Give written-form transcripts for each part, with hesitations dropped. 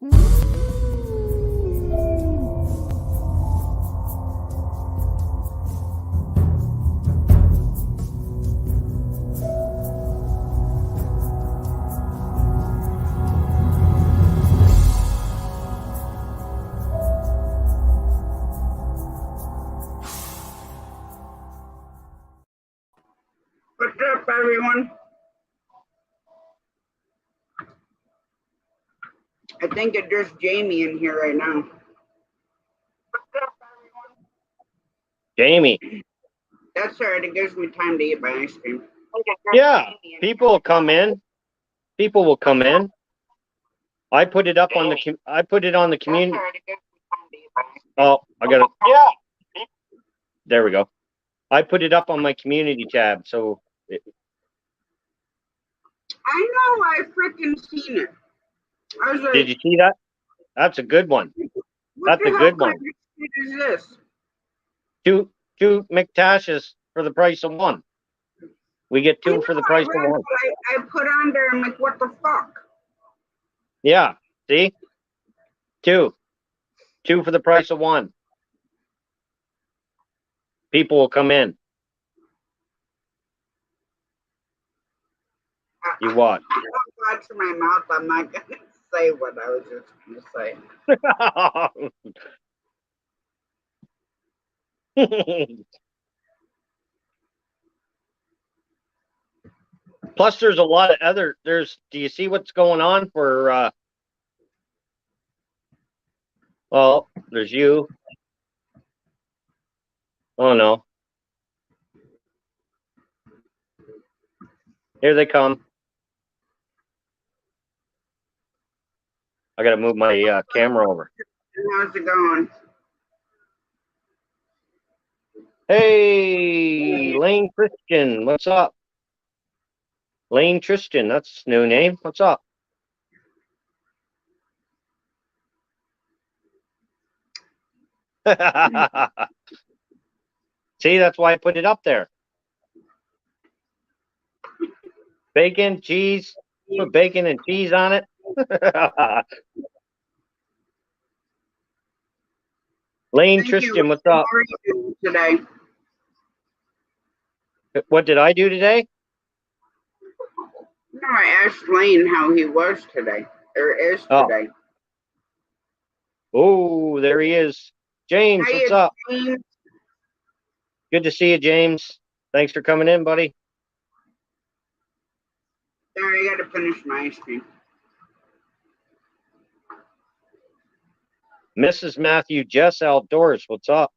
What's up, everyone? I think it's just Jamie in here right now. What's up, everyone? Jamie. That's all right. It gives me time to eat my ice cream. Yeah, people will come in. People will come in. I put it up on the. I put it on the community. Oh, I got it. Yeah. There we go. I put it up on my community tab, so. I know. I freaking seen it. I was like, did you see that? That's a good one. That's a good one. What is this? Two McTashes for the price of one. We get two for the price of one. I put on there. I'm like, what the fuck? Yeah. See? Two for the price of one. People will come in. You watch. I don't watch my mouth. I'm not gonna say what I was just gonna say. Plus, there's a lot of other. Do you see what's going on for? Well, there's you. Oh no. Here they come. I gotta move my camera over. How's it going? Hey, Lane Christian, what's up? Lane Tristan, that's his new name. What's up? See, that's why I put it up there. Bacon, cheese, put bacon and cheese on it. Lane Tristan, what's up? How are you today? What did I do today? No, I asked Lane how he was today, or is today. Oh, there he is. James, what's up? James. Good to see you, James. Thanks for coming in, buddy. Sorry, I got to finish my ice cream. Mrs. Matthew Jess Outdoors, what's up?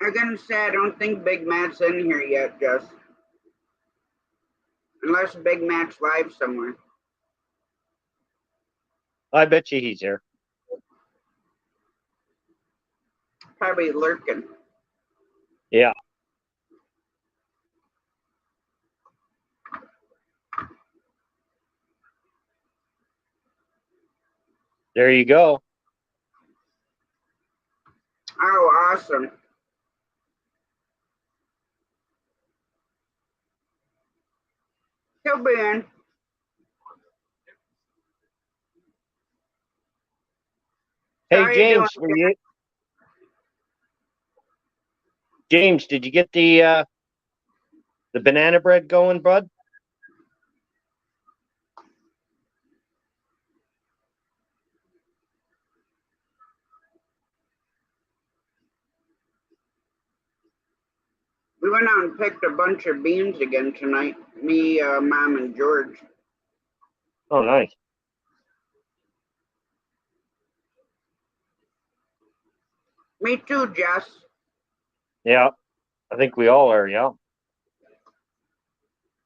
I'm gonna say I don't think Big Matt's in here yet, Jess. Unless Big Matt's live somewhere. I bet you he's here. Probably lurking. Yeah. There you go. Oh, awesome. He'll be in. Hey, James, James, did you get the banana bread going, bud? We went out and picked a bunch of beans again tonight. Me, Mom, and George. Oh, nice. Me too, Jess. Yeah, I think we all are, yeah.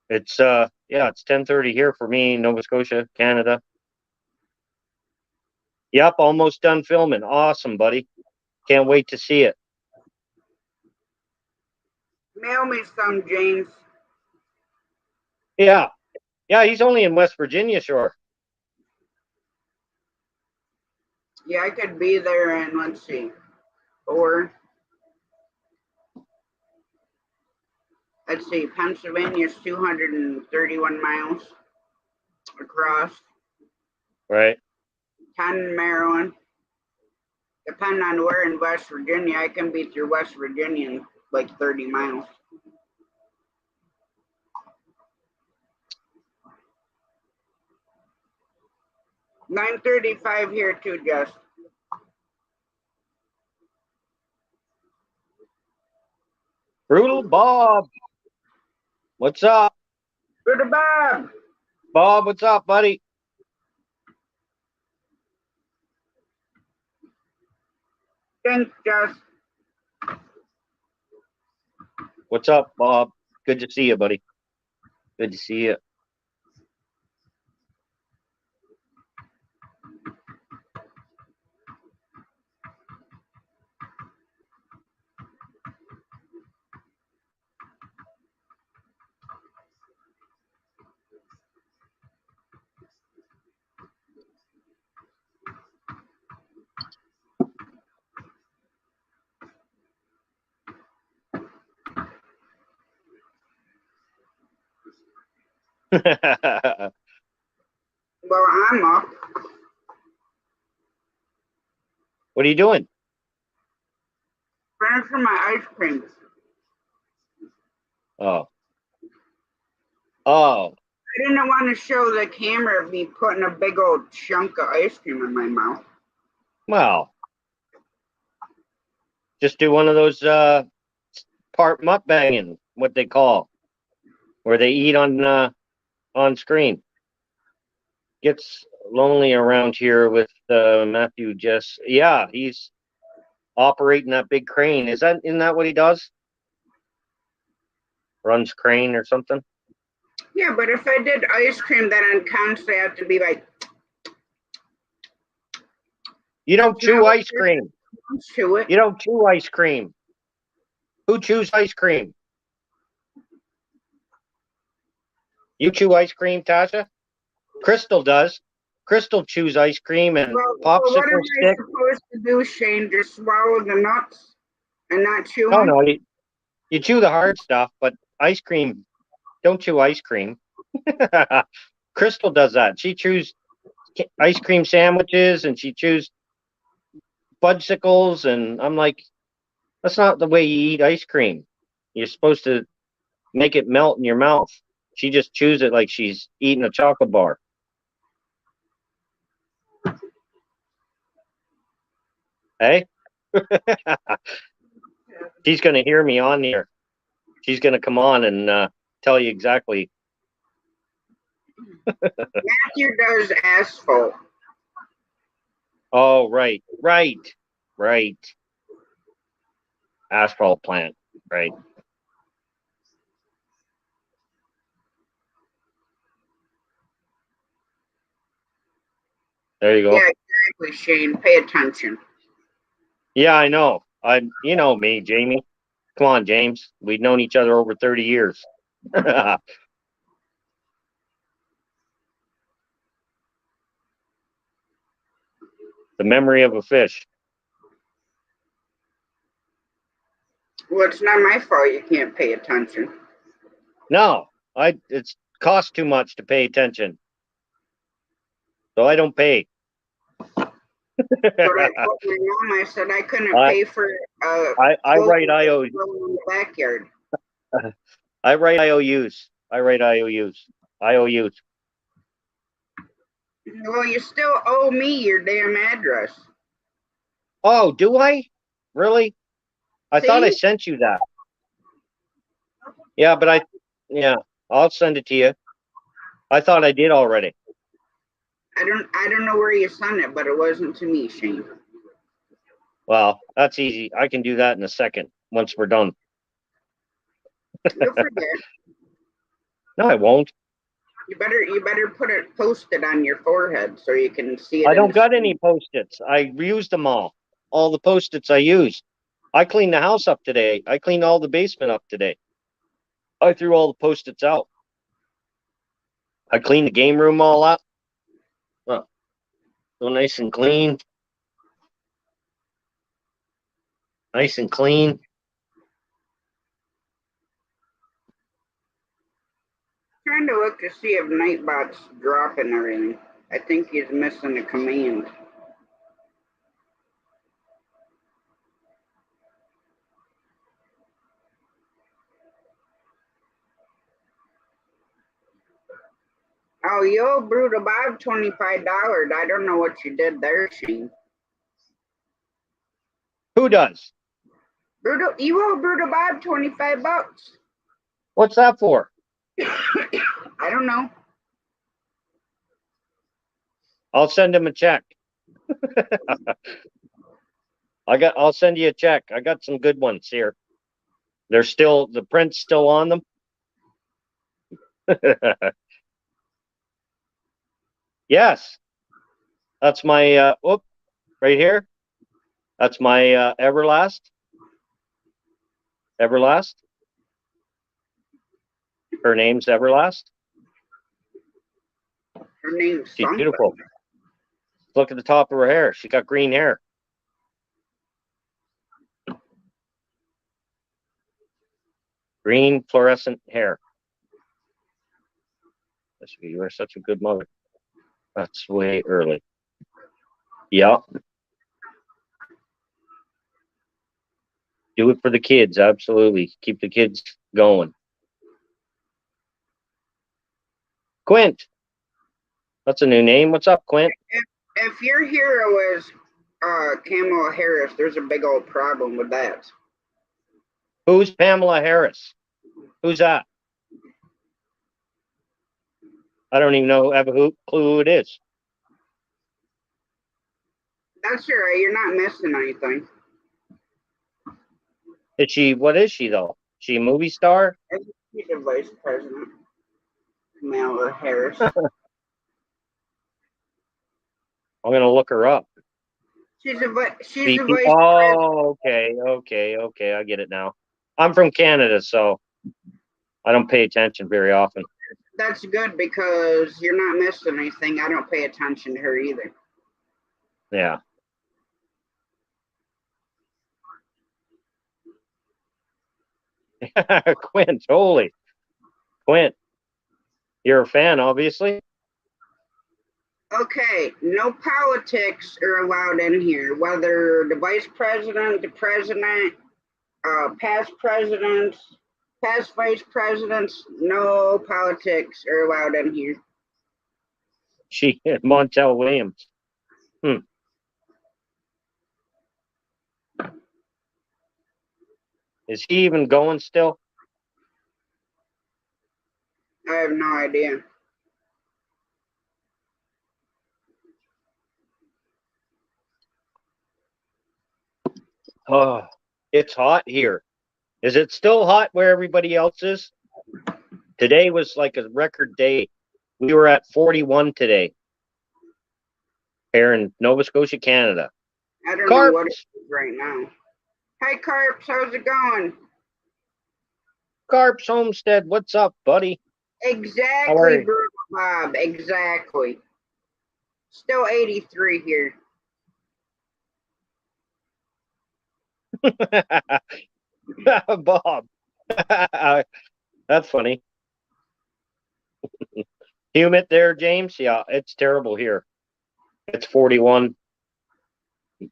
It's it's 10:30 here for me, Nova Scotia, Canada. Yep, almost done filming. Awesome, buddy. Can't wait to see it. Mail me some, James. Yeah. Yeah, he's only in West Virginia, sure. Yeah, I could be there in, let's see, 4. let's see, Pennsylvania's 231 miles across. Right. 10 Maryland. Depending on where in West Virginia, I can be through West Virginia in like 30 miles. $9:35 here too, Jess. Brutal Bob. What's up? Brutal Bob. Bob, what's up, buddy? Thanks, Jess. What's up, Bob? Good to see you, buddy. Good to see you. Well, I'm up. What are you doing? Finishing my ice cream. Oh. Oh. I didn't want to show the camera of me putting a big old chunk of ice cream in my mouth. Well. Just do one of those part mukbanging, what they call, where they eat on screen. Gets lonely around here with Matthew. Just he's operating that big crane. Isn't that what he does? Runs crane or something? Yeah, but if I did ice cream, then I'd constantly have to be like. You don't chew ice cream. Chew it. You don't chew ice cream. Who chews ice cream? You chew ice cream, Tasha? Crystal does. Crystal chews ice cream and popsicle what am I stick. supposed to do, Shane? Just swallow the nuts and not chew No, them? no, you chew the hard stuff, but ice cream, don't chew ice cream. Crystal does that. She chews ice cream sandwiches and she chews fudgesicles, and I'm like, that's not the way you eat ice cream. You're supposed to make it melt in your mouth. She just chews it like she's eating a chocolate bar. Hey? She's going to hear me on here. She's going to come on and tell you exactly. Matthew does asphalt. Oh, right. Asphalt plant, right. There you go. Yeah, exactly, Shane. Pay attention. Yeah, I know. You know me, Jamie. Come on, James. We've known each other over 30 years. The memory of a fish. Well, it's not my fault you can't pay attention. No, it's cost too much to pay attention. So I don't pay. So I told my mom, I said I couldn't pay for I write IOUs. In the backyard. I write IOUs. IOUs. Well, you still owe me your damn address. Oh, do I? Really? I thought I sent you that. Yeah, but I'll send it to you. I thought I did already. I don't know where you sent it, but it wasn't to me, Shane. Well, that's easy. I can do that in a second once we're done. You'll forget. No, I won't. You better post it on your forehead so you can see it. I don't got any Post-its. I used them all. All the Post-its I used. I cleaned the house up today. I cleaned all the basement up today. I threw all the Post-its out. I cleaned the game room all up. Oh, so nice and clean. Nice and clean. trying to look to see if Nightbot's dropping everything. I think he's missing a command. Oh, yo, Brutal Bob, $25. I don't know what you did there, Shane. Who does? You owe Brutal Bob $25. What's that for? I don't know. I'll send him a check. I'll send you a check. I got some good ones here. The print's still on them. Yes. That's my, right here. That's my Everlast. Everlast. Her name's Everlast. Her name's She's something. beautiful. Look at the top of her hair. She got green hair. Green fluorescent hair. You are such a good mother. That's way early. Yeah. Do it for the kids. Absolutely. Keep the kids going. Quint. That's a new name. What's up, Quint? If your hero is Kamala Harris, there's a big old problem with that. Who's Pamela Harris? Who's that? I don't even have a clue who it is. That's all right. You're not missing anything. What is she, though? She a movie star? She's a vice president. Kamala Harris. I'm going to look her up. She's a vice president. Okay. I get it now. I'm from Canada, so I don't pay attention very often. That's good because you're not missing anything. I don't pay attention to her either. Yeah. Quint, holy. Quint, you're a fan, obviously. Okay, no politics are allowed in here, whether the vice president, the president, past presidents, past vice presidents, no politics are allowed in here. Montel Williams. Is he even going still? I have no idea. Oh, it's hot here. Is it still hot where everybody else is? Today was like a record day. We were at 41 today here in Nova Scotia, Canada. I don't know what it is right now. Hey, Carps, how's it going? Carps Homestead, what's up, buddy? Exactly, Brutal Bob, exactly. Still 83 here. Bob. That's funny. Humid there, James? Yeah, it's terrible here. It's 41.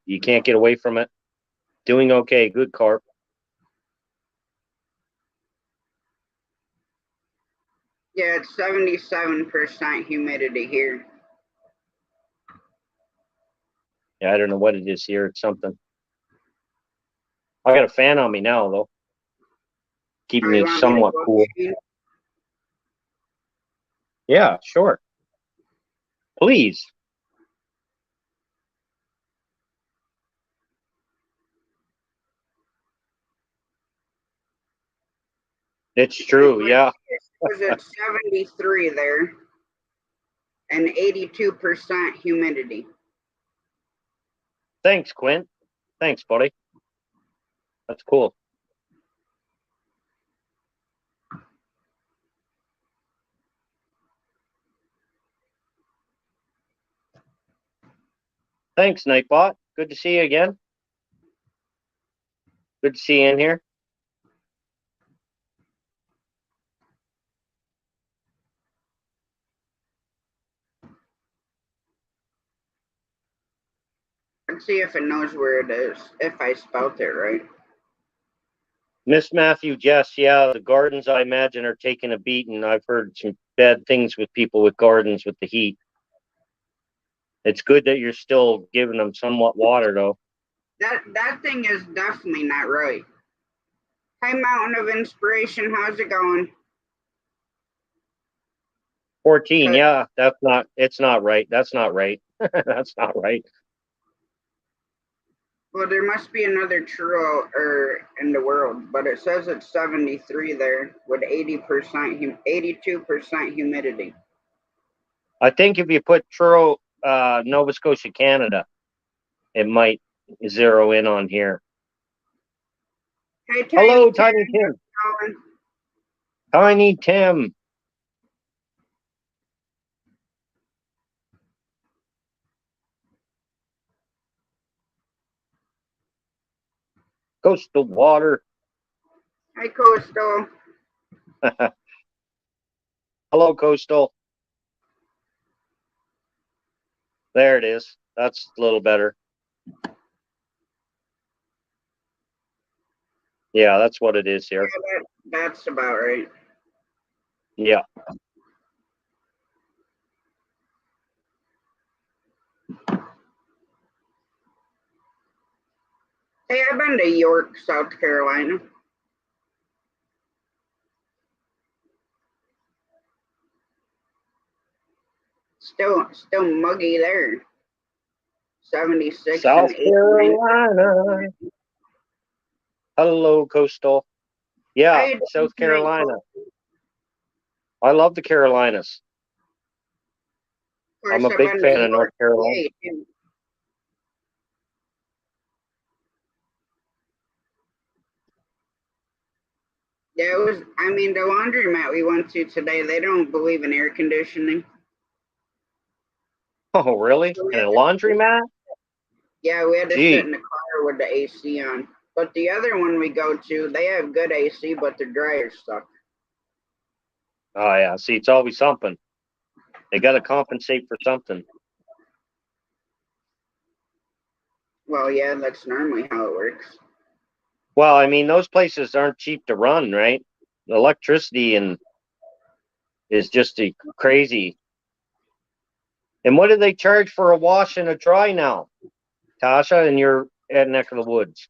You can't get away from it. Doing okay. Good, Carp. Yeah, it's 77% humidity here. Yeah, I don't know what it is here. It's something. I got a fan on me now, though. Keeping me somewhat cool. Yeah, sure. Please. It's true, yeah. It was at 73 there and 82% humidity. Thanks, Quint. Thanks, buddy. That's cool. Thanks, Nightbot. Good to see you again. Good to see you in here. Let's see if it knows where it is, if I spelled it right. Miss Matthew, Jess, yeah, the gardens I imagine are taking a beating. I've heard some bad things with people with gardens with the heat. It's good that you're still giving them somewhat water, though. That thing is definitely not right. Hi, Mountain of Inspiration. How's it going? 14, Good. yeah, it's not right. That's not right. That's not right. Well, there must be another churro in the world, but it says it's 73 there with 80%, 82% humidity. I think if you put Truro, Nova Scotia, Canada, it might zero in on here. Hey, Hello, Tiny Tim. Tiny Tim. Coastal water. Hi, Coastal. Hello, Coastal. There it is. That's a little better. Yeah, that's what it is here. Yeah, that's about right. Yeah. Hey, I've been to York, South Carolina. Still muggy there. 76 South and 89. Carolina. Hello, Coastal. Yeah, South Carolina. I love the Carolinas. I'm a big fan of North Carolina. Yeah, it was. I mean, the laundromat we went to today, they don't believe in air conditioning. Oh, really? So And a laundromat? yeah, we had to sit Gee. in the car with the AC on. But the other one we go to, they have good AC, but the dryer's stuck. Oh, yeah. See, it's always something. They got to compensate for something. Well, yeah, that's normally how it works. Well, I mean, those places aren't cheap to run, right? The electricity and is just crazy. And what do they charge for a wash and a dry now, Tasha, in your neck of the woods?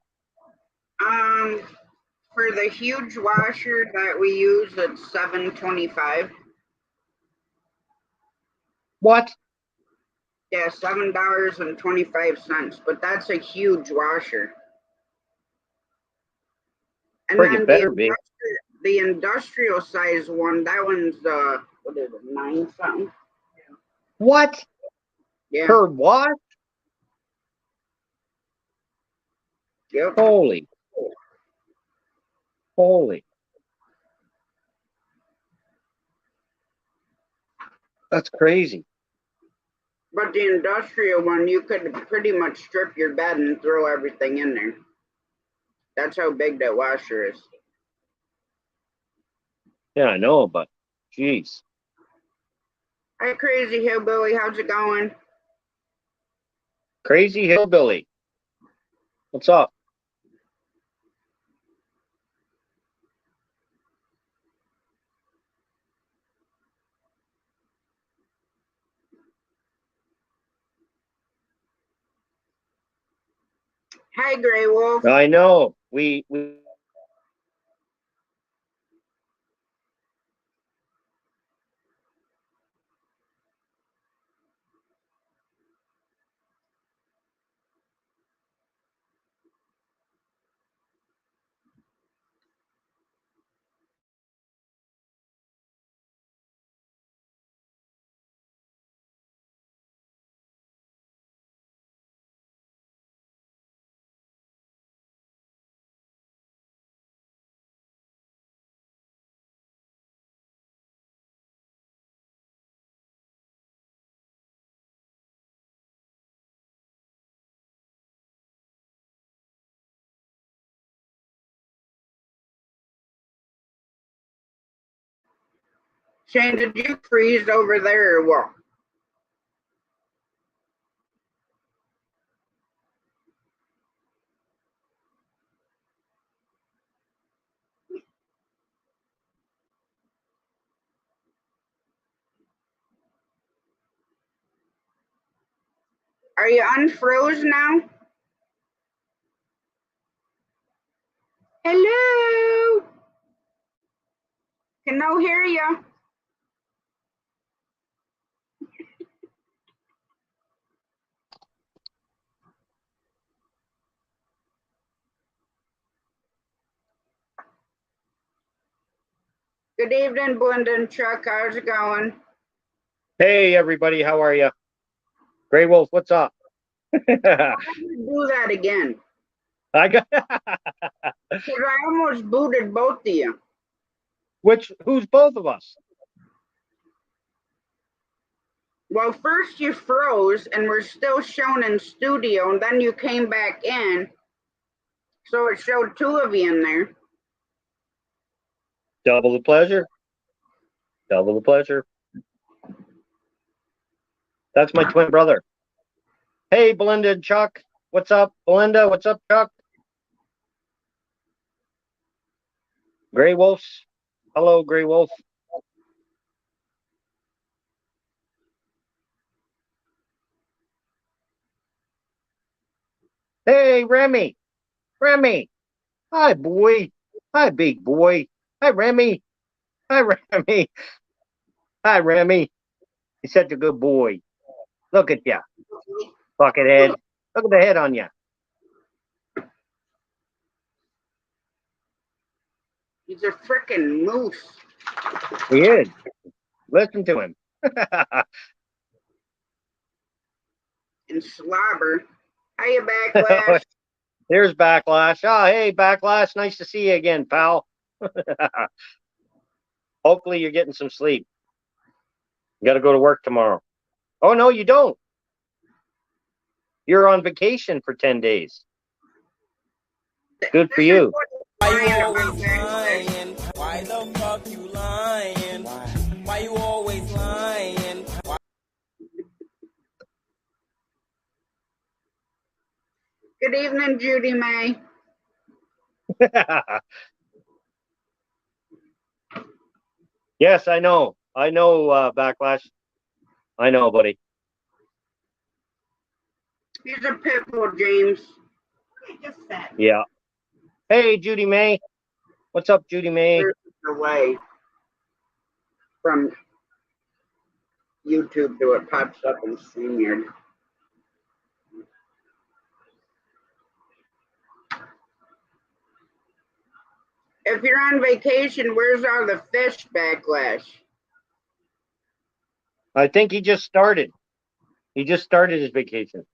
For the huge washer that we use, it's $7.25. What? Yeah, $7.25. But that's a huge washer. And Friggin' then better be. the industrial size one, that one's what is it, 9 something? What? Yeah. Per what? Yep. Holy. That's crazy. But the industrial one, you could pretty much strip your bed and throw everything in there. That's how big that washer is. Yeah, I know, but jeez. Hi, Crazy Hillbilly. How's it going? Crazy hillbilly. What's up? Hi, Grey Wolf. I know. We Shane, did you freeze over there or what? Are you unfroze now? Hello? Can no hear you. Good evening, Belinda and Chuck. How's it going? Hey, everybody. How are you? Gray Wolf, what's up? Why don't you do that again? I got Because I almost booted both of you. who's both of us? Well, first you froze and were still shown in studio, and then you came back in. So it showed two of you in there. Double the pleasure. Double the pleasure. That's my twin brother. Hey, Belinda and Chuck. What's up, Belinda? What's up, Chuck? Gray Wolves. Hello, Gray Wolf. Hey, Remy. Remy. Hi, boy. Hi, big boy. Hi, Remy. Hi, Remy. Hi, Remy. You're such a good boy. Look at ya, buckethead. Look at the head on ya. He's a freaking moose. He is. Listen to him. And slobber. Hiya, Backlash. There's Backlash. Oh, hey, Backlash. Nice to see you again, pal. Hopefully you're getting some sleep. You got to go to work tomorrow. Oh, no, you don't. You're on vacation for 10 days. Good for you. Why you always lying? Why the fuck you lying? Why you always lying? Good evening, Judy May. Yes, I know. I know, Backlash. I know, buddy. He's a pit bull, James. Yeah. Hey, Judy May. What's up, Judy May? Away from YouTube to it pops up in StreamYard. If you're on vacation, where's all the fish, Backlash? I think he just started. He just started his vacation.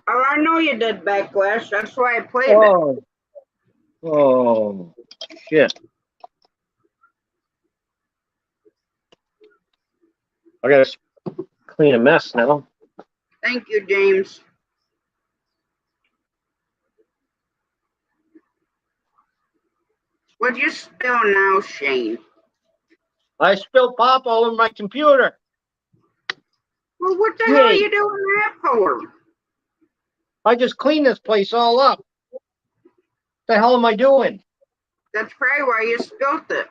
Oh, I know you did, Backlash. That's why I played it. Oh, shit. I gotta clean a mess now. Thank you, James. What'd you spill now, Shane? I spilled pop all over my computer. Well, what the hell are you doing that for? I just cleaned this place all up. What the hell am I doing? That's probably why you spilled it.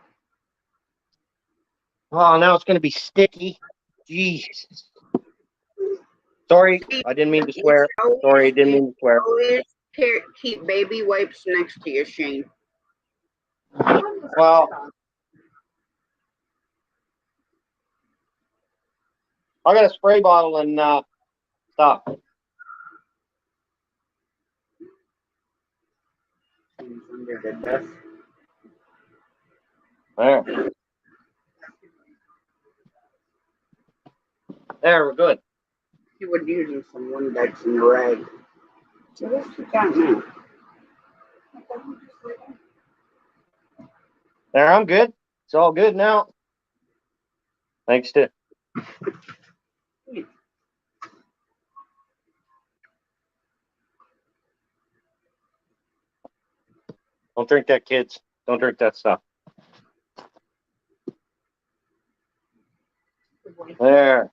Oh, now it's going to be sticky. Jesus. Sorry, I didn't mean to swear. Sorry, I didn't mean to swear. Always keep baby wipes next to you, Shane. Well, I got a spray bottle and stuff. There. There, we're good. He would use some Windex and a rag. So what's you got now? There, I'm good. It's all good now. Thanks to. Don't drink that, kids. Don't drink that stuff. There.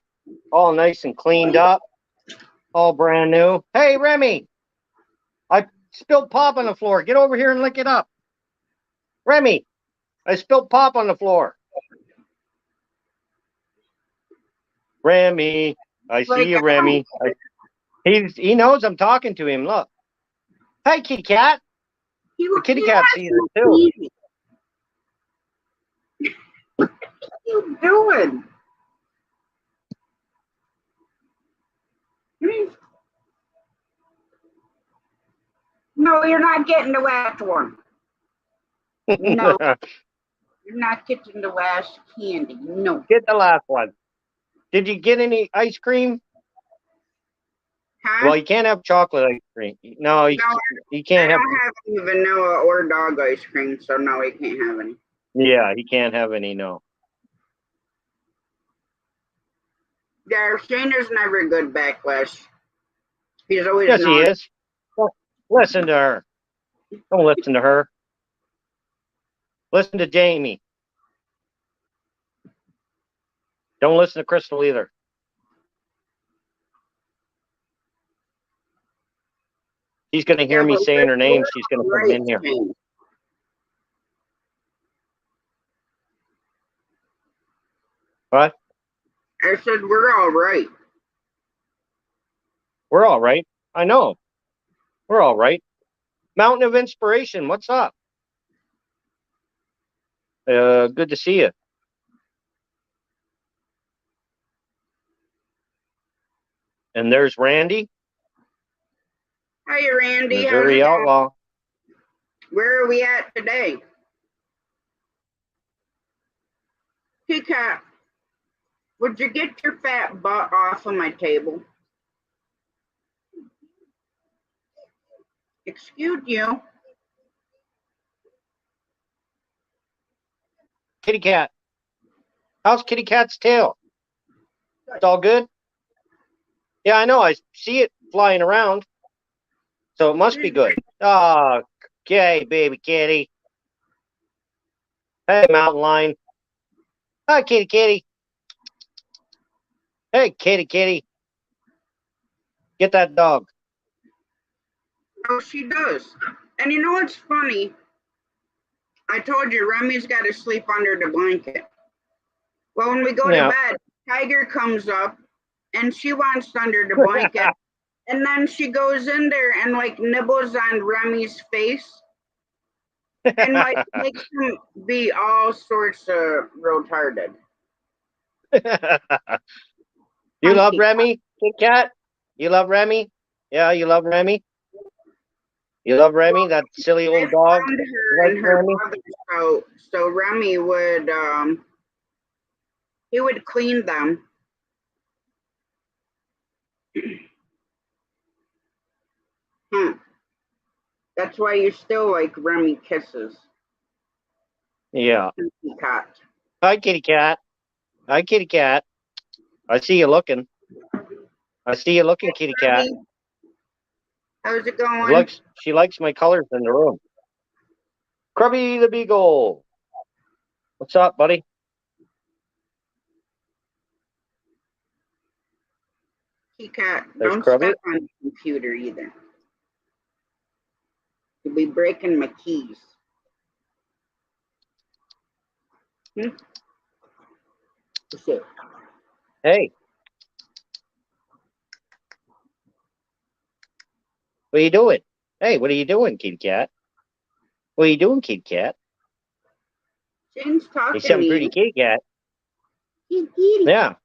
All nice and cleaned up. All brand new. Hey, Remy. I spilled pop on the floor. Get over here and lick it up. Remy, I spilled pop on the floor. Remy, I see you, Remy. He knows I'm talking to him. Look. Hi, kitty cat. The kitty cat sees it too. What are you doing? No, you're not getting the last one. No, you're not getting the last candy. No. Get the last one. Did you get any ice cream? Huh? Well, you can't have chocolate ice cream. No, you can't have. I don't have any vanilla or dog ice cream, so no, he can't have any. Yeah, he can't have any. No. Yeah, Shayna's never good backlash. He's always Yes, he not. is. Listen to her. Don't listen to her. Listen to Jamie. Don't listen to Crystal either. She's going to hear me saying her name. She's going to come in here. What? I said we're all right. We're all right. I know. We're all right. Mountain of Inspiration, what's up? Good to see you. And there's Randy. Hi, Randy. Missouri Outlaw. Where are we at today? Peacock, would you get your fat butt off of my table? Excuse you. Kitty cat. How's kitty cat's tail? It's all good? Yeah, I know. I see it flying around. So it must be good. Oh, okay, baby kitty. Hey, mountain lion. Hi, kitty kitty. Hey, kitty kitty. Get that dog. Oh, she does. And you know what's funny? I told you Remy's got to sleep under the blanket. Well, when we go to bed, Tiger comes up and she wants under the blanket. And then she goes in there and like nibbles on Remy's face and like makes him be all sorts of retarded. You love Remy, Kit Kat? You love Remy? Yeah, you love Remy? You love Remy, that silly old dog? Like Remy? So Remy would he would clean them. That's why you still like Remy kisses. Yeah. Kitty cat. Hi, kitty cat. Hi, kitty cat. I see you looking. I see you looking, kitty cat. How's it going? She likes my colors in the room. Krubby the Beagle. What's up, buddy? Kitty cat. There's Don't Krubby. step on the computer either. You'll be breaking my keys. Hey. What are you doing? Hey, what are you doing, kitty cat? What are you doing, kitty cat? James talking Hey, something pretty, kitty cat. Yeah.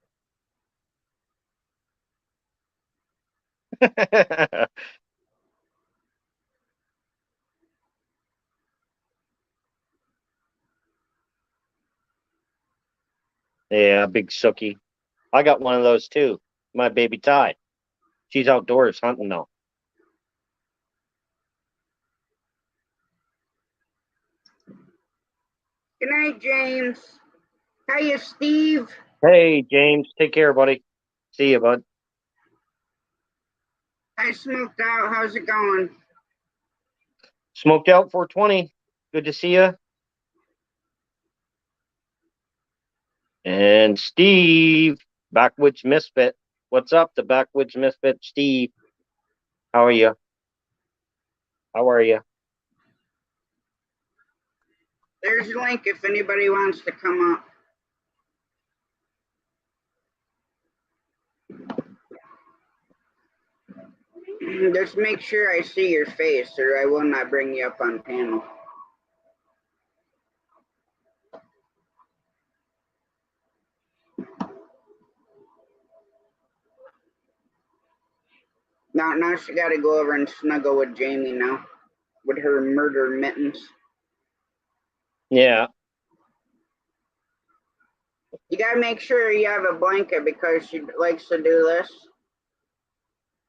Yeah, big sookie. I got one of those too. My baby Ty. She's outdoors hunting now. Good night, James. Hiya, Steve. Hey, James. Take care, buddy. See you, bud. I smoked out. How's it going? Smoked out 420. Good to see you. And Steve, Backwoods Misfit. What's up, the Backwoods Misfit, Steve? How are you? How are you? There's a link if anybody wants to come up. Just make sure I see your face or I will not bring you up on panel. Now she got to go over and snuggle with Jamie now with her murder mittens. Yeah. You got to make sure you have a blanket because she likes to do this.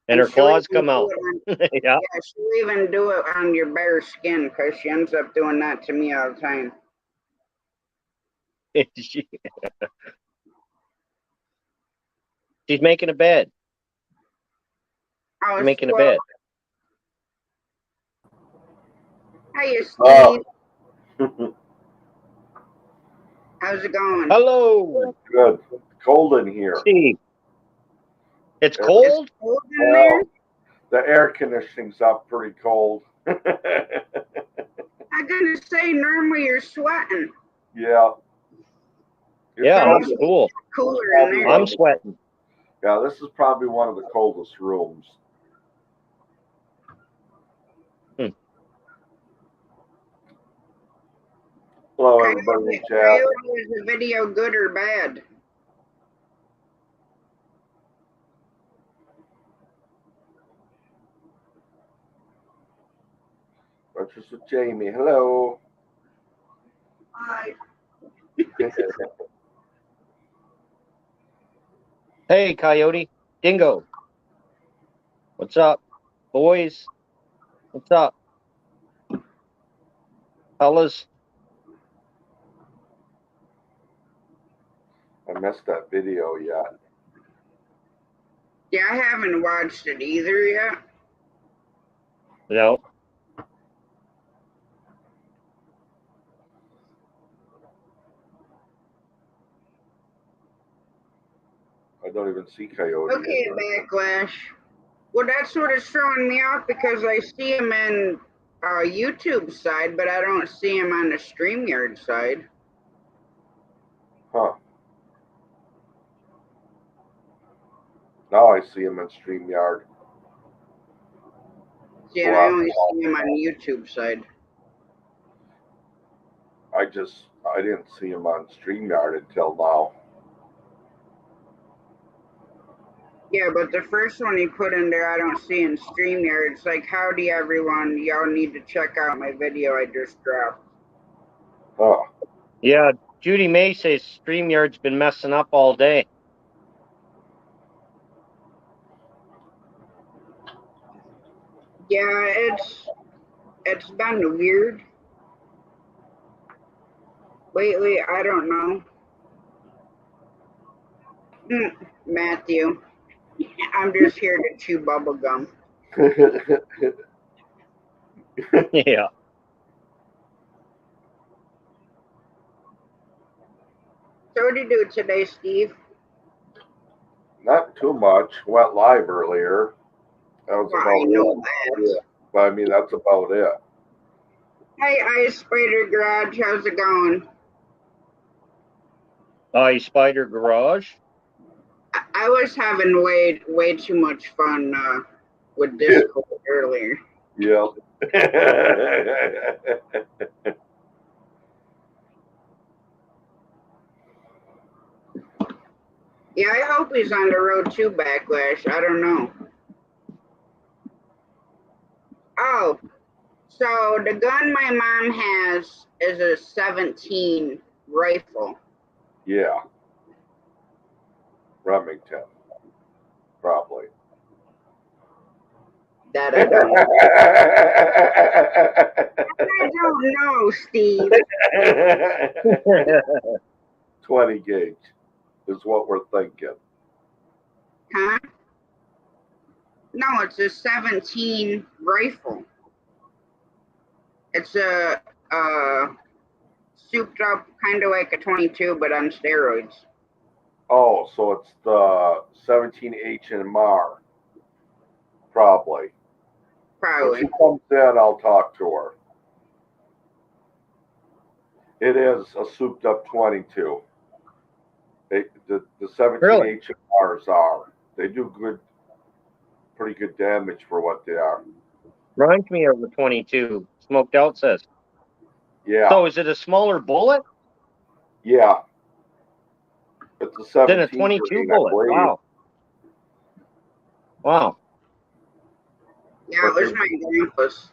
And her she'll claws even come out. do it on- Yeah. Yeah, she'll even do it on your bare skin because she ends up doing that to me all the time. She's making a bed. Oh, She's making a well, bed. Hiya, Steve. Oh. How's it going? Hello, Good. Cold in here. Steve. It's It's cold? It's cold in there? Well, the air conditioning's up pretty cold. I'm gonna say normally you're sweating. Yeah. It's Yeah, almost that's cool. Cooler in there. I'm sweating. Yeah, this is probably one of the coldest rooms. Hello, everybody in the chat. Coyote, is the video good or bad? Breakfast with Jamie. Hello. Hi. Hey, Coyote. Dingo. What's up, boys? What's up? Fellas? I missed that video yet. Yeah, I haven't watched it either yet. No. I don't even see Coyote. Okay, Backlash. Well, that's what is throwing me off because I see him in YouTube side, but I don't see him on the StreamYard side. Huh. Now I see him in StreamYard. See, and I only see him on YouTube side. I didn't see him on StreamYard until now. Yeah, but the first one he put in there, I don't see in StreamYard. It's like, howdy everyone, y'all need to check out my video I just dropped. Huh. Yeah, Judy May says StreamYard's been messing up all day. Yeah, it's been weird. Lately, I don't know. Matthew, I'm just here to chew bubble gum. Yeah. So what did you do today, Steve? Not too much. Went live earlier. That was Well, about I know it. that. Yeah. But I mean, that's about it. Hey, Ice Spider Garage, how's it going? Spider Garage. I was having way too much fun with Discord earlier. Yeah. Yeah, I hope he's on the road to Backlash. I don't know. Oh, so the gun my mom has is a 17 rifle. Yeah. Remington. Probably. That I don't know. I don't know, Steve. 20 gauge is what we're thinking. Huh? No, it's a 17 rifle. It's a souped up kind of like a 22, but on steroids. Oh, so it's the 17H and MAR. Probably. Probably. she comes in, I'll talk to her. It is a souped up 22. The 17 Really? HMRs are. They do pretty good damage for what they are. Reminds me of the 22. Smoked out says. Yeah. So is it a smaller bullet Yeah. It's a 17 than a 22 grain, I bullet? believe. Wow. Wow. Yeah, it was my grandpa's.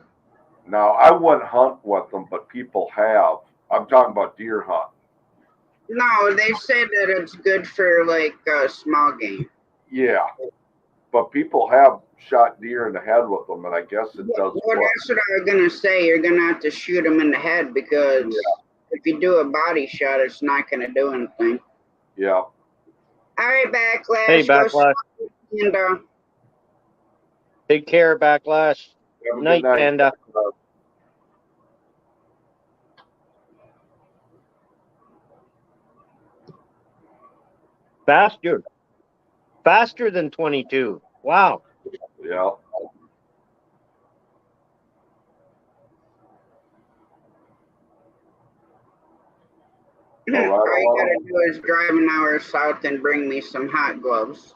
Now, I wouldn't hunt with them, but people have. I'm talking about deer hunt. No, they said that it's good for like small game. Yeah. But people have shot deer in the head with them, and I guess it does Well, work. that's what I was gonna say. You're gonna have to shoot them in the head because if you do a body shot, it's not gonna do anything. Yeah. All right, Backlash. Hey, Go Backlash. and, Take care, Backlash. Have a Night, good night. Panda. Faster. Faster than 22. Wow. Yeah. all you gotta do is drive an hour south and bring me some hot gloves.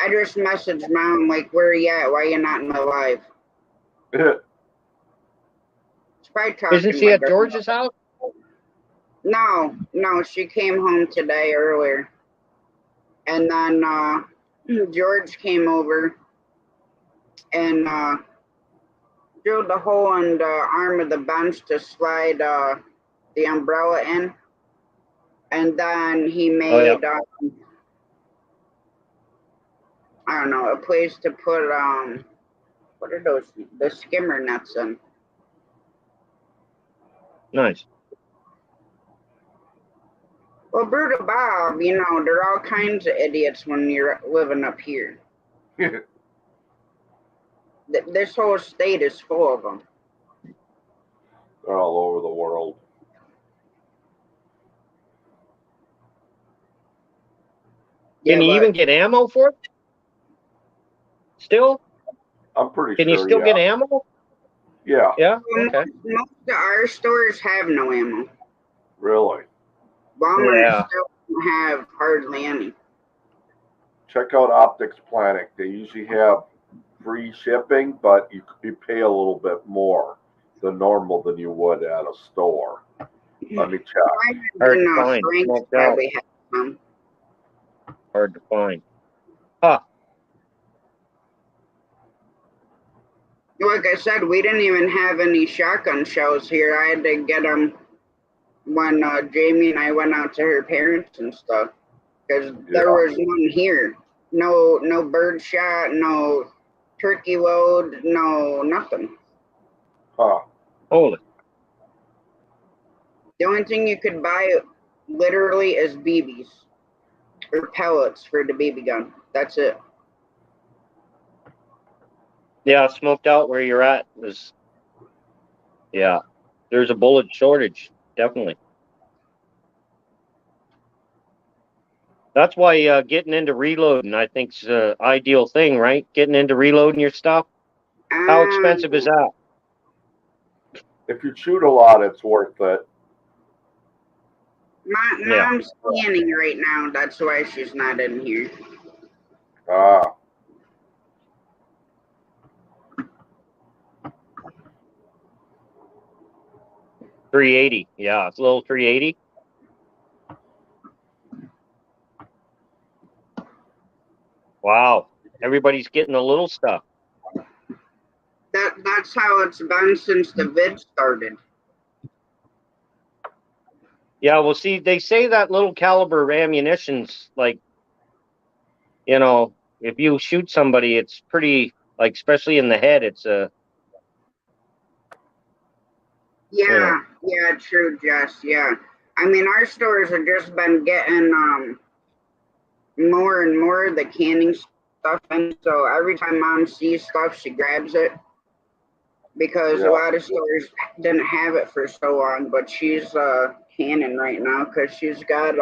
I just messaged Mom, like, where are you at? Why are you not in my life? She's probably talking Isn't to she my at girl. George's house? No, she came home today earlier. And then George came over and drilled the hole in the arm of the bench to slide the umbrella in. And then he made, I don't know, a place to put, what are those, the skimmer nets in. Nice. Well, Bruta Bob, you know, there are all kinds of idiots when you're living up here. This whole state is full of them. They're all over the world. Can you even get ammo for it? Still? I'm pretty Can sure. you still get ammo? Yeah. Yeah. Okay. Most of our stores have no ammo. Really? Walmart still don't have hardly any. Check out Optics Planet. They usually have free shipping, but you pay a little bit more than normal than you would at a store. Let me check. Hard to find. Frank's probably have some. Hard to find. Huh. Like I said, we didn't even have any shotgun shells here. I had to get them when Jamie and I went out to her parents and stuff, because there was none here. No bird shot, no turkey load, no nothing. Huh. Holy. The only thing you could buy literally is BBs or pellets for the BB gun. That's it. Yeah, smoked out where you're at is, yeah, there's a bullet shortage, definitely. That's why getting into reloading, I think, is an ideal thing, right? Getting into reloading your stuff. How expensive is that? If you shoot a lot, it's worth it. Mom's scanning right now. That's why she's not in here. Ah. $380. Yeah, it's a little $380. Wow. Everybody's getting the little stuff. That's how it's been since the vid started. Yeah, well, see, they say that little caliber ammunition's like, you know, if you shoot somebody, it's pretty, like, especially in the head, it's a. Yeah, yeah, true, Jess. Yeah. I mean, our stores have just been getting more and more of the canning stuff, and so every time Mom sees stuff, she grabs it. Because a lot of stores didn't have it for so long, but she's canning right now because she's got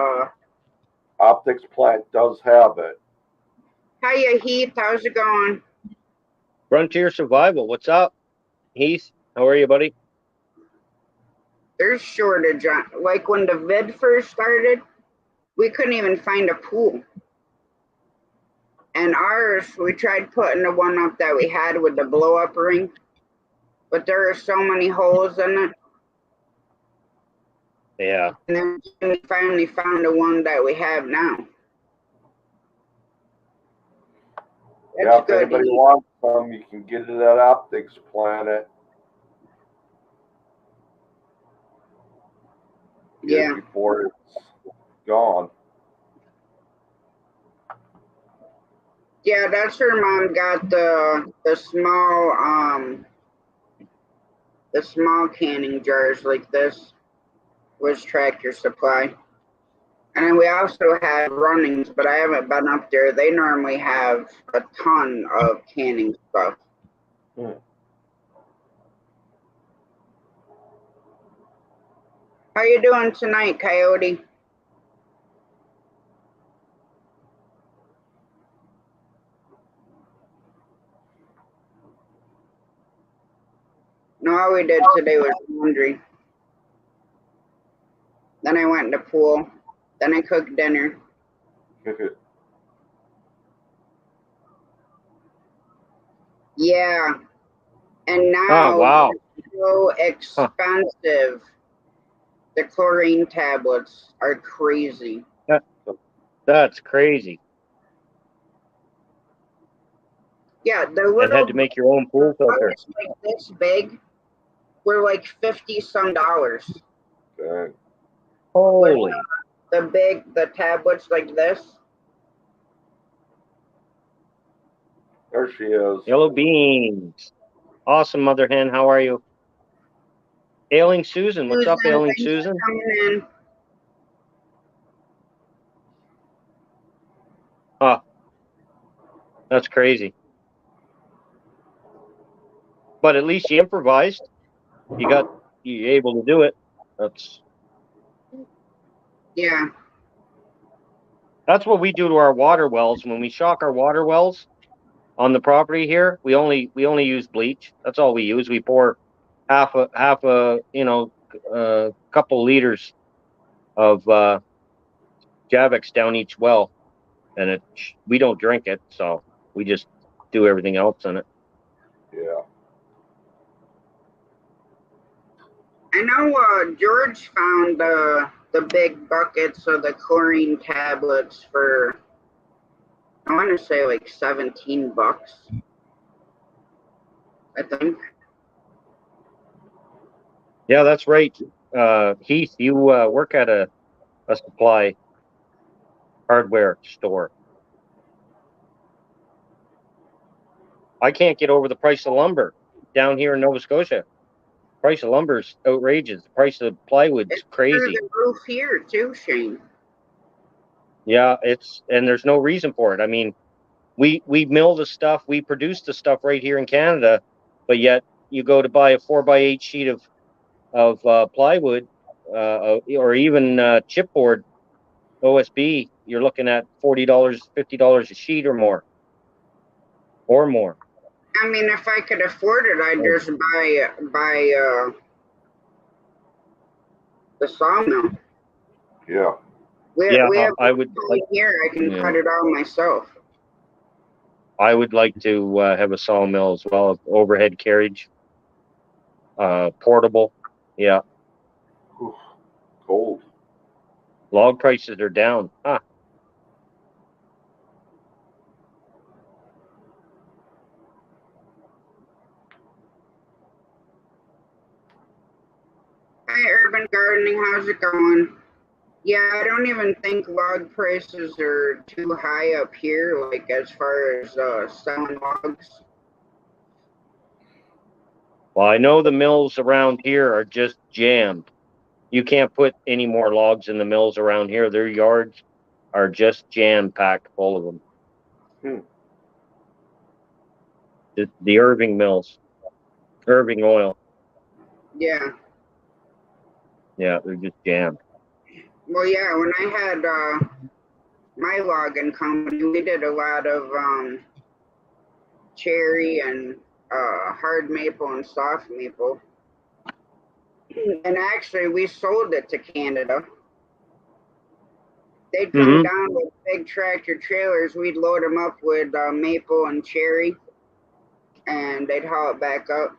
optics plant does have it. Hiya, Heath. How's it going? Frontier Survival. What's up, Heath? How are you, buddy? There's shortage on, like when the vid first started, we couldn't even find a pool. And ours, we tried putting the one up that we had with the blow up ring, but there are so many holes in it. Yeah. And then we finally found the one that we have now. That's Yeah, if good. anybody wants some, you can get it at Optics Planet. Yeah. Before it's gone. Yeah, that's her mom got the small canning jars like this was Tractor Supply. And then we also had runnings, but I haven't been up there. They normally have a ton of canning stuff. How you doing tonight, Coyote? No, all we did today was laundry. Then I went in the pool. Then I cooked dinner. Yeah. And now Oh, wow. it's so expensive. The chlorine tablets are crazy. That's crazy. Yeah, the And little had to make your own pool filter. buckets like this big were like $50-some. Okay. Holy. The tablets like this. There she is. Yellow beans. Awesome, Mother Hen. How are you? Ailing Susan. What's up, Ailing thanks for Susan? coming in. Huh. That's crazy. But at least you improvised. You're able to do it. Yeah. That's what we do to our water wells. When we shock our water wells on the property here, we only use bleach. That's all we use. We pour half a couple liters of Javex down each well, and we don't drink it, so we just do everything else in it. Yeah. I know George found the big buckets of the chlorine tablets for, I want to say like $17, I think. Yeah, that's right. Heath, you work at a supply hardware store. I can't get over the price of lumber down here in Nova Scotia. Price of lumber's outrageous. The price of plywood's It's crazy. through the roof here too, Shane. Yeah, and there's no reason for it. I mean, we mill the stuff, we produce the stuff right here in Canada, but yet you go to buy a 4x8 sheet of plywood, or even chipboard OSB, you're looking at $40, $50 a sheet or more. I mean, if I could afford it, I'd just buy the sawmill. Yeah. We have I would like here. I can cut it all myself. I would like to have a sawmill as well, overhead carriage, portable. Yeah. Oof, cold. Log prices are down. Huh. Hi, Urban Gardening. How's it going? Yeah, I don't even think log prices are too high up here, like as far as selling logs. Well, I know the mills around here are just jammed. You can't put any more logs in the mills around here. Their yards are just jam-packed full of them. The Irving mills, Irving Oil. Yeah. Yeah, they're just jammed. Well, yeah, when I had my logging company, we did a lot of cherry and hard maple and soft maple. And actually, we sold it to Canada. They'd come down with big tractor trailers. We'd load them up with maple and cherry, and they'd haul it back up.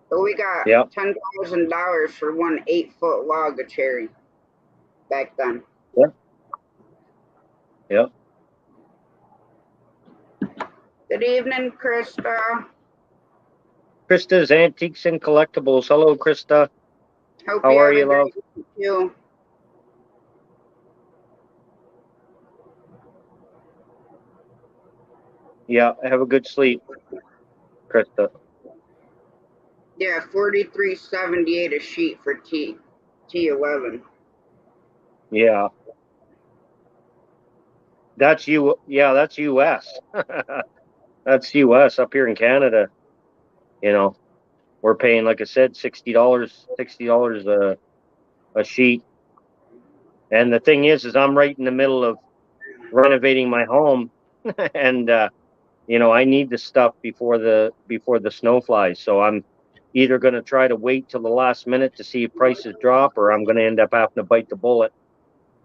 But we got $10,000 for one 8-foot log of cherry back then. Yep. Good evening, Krista. Krista's Antiques and Collectibles. Hello, Krista. Hope How you are have you, a great love? week, too. Yeah, have a good sleep, Krista. Yeah, $43.78 a sheet for T11. Yeah. That's you. Yeah, that's US. That's US. Up here in Canada, you know, we're paying, like I said, $60 a sheet. And the thing is I'm right in the middle of renovating my home, and you know, I need the stuff before the snow flies. So I'm either going to try to wait till the last minute to see if prices drop, or I'm going to end up having to bite the bullet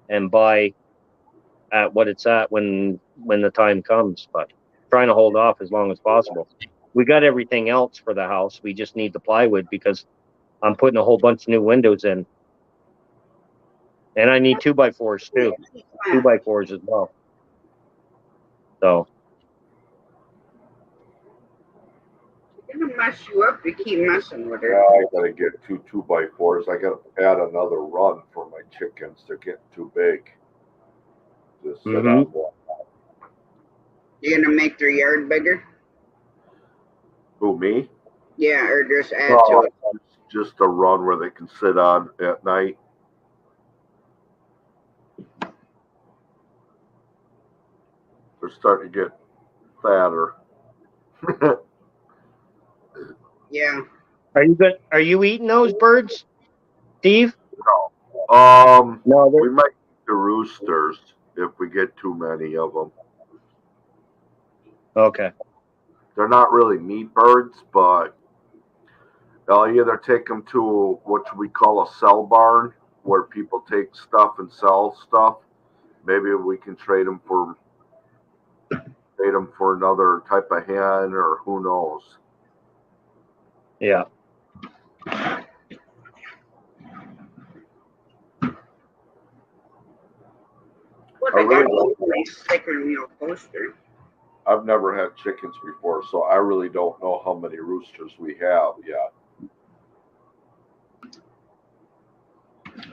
and buy at what it's at when the time comes. But trying to hold off as long as possible. We got everything else for the house. We just need the plywood because I'm putting a whole bunch of new windows in, and I need 2x4s too, 2x4s as well. So. Gonna mess you up. You keep messing with Yeah, her. I gotta get 2 2x4s. I gotta add another run for my chickens. They're getting too big to sit on one. You gonna make their yard bigger? Who, me? Yeah, or just add to No, it. just a run where they can sit on at night. They're starting to get fatter. Yeah. Are you good? Are you eating those birds, Steve? No, We might eat the roosters if we get too many of them. okay. They're not really meat birds, but I'll either take them to what we call a sell barn, where people take stuff and sell stuff. Maybe we can trade them for another type of hen, or who knows. Yeah. What, I got a nice sticker meal poster. I've never had chickens before, so I really don't know how many roosters we have yet.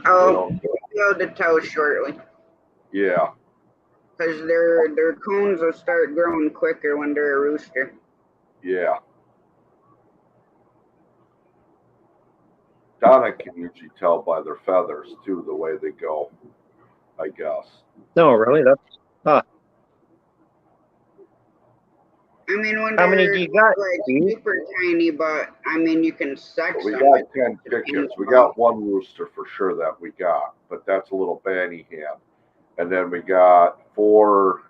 I'll be able to tell shortly. Yeah. Because their cones will start growing quicker when they're a rooster. Yeah. Donna can usually tell by their feathers too, the way they go, I guess. No, really? That's I mean, when how many do you got? like super tiny, but I mean, you can sex We them. got 10 chickens. We got one rooster for sure that we got, but that's a little banny hen. And then we got 4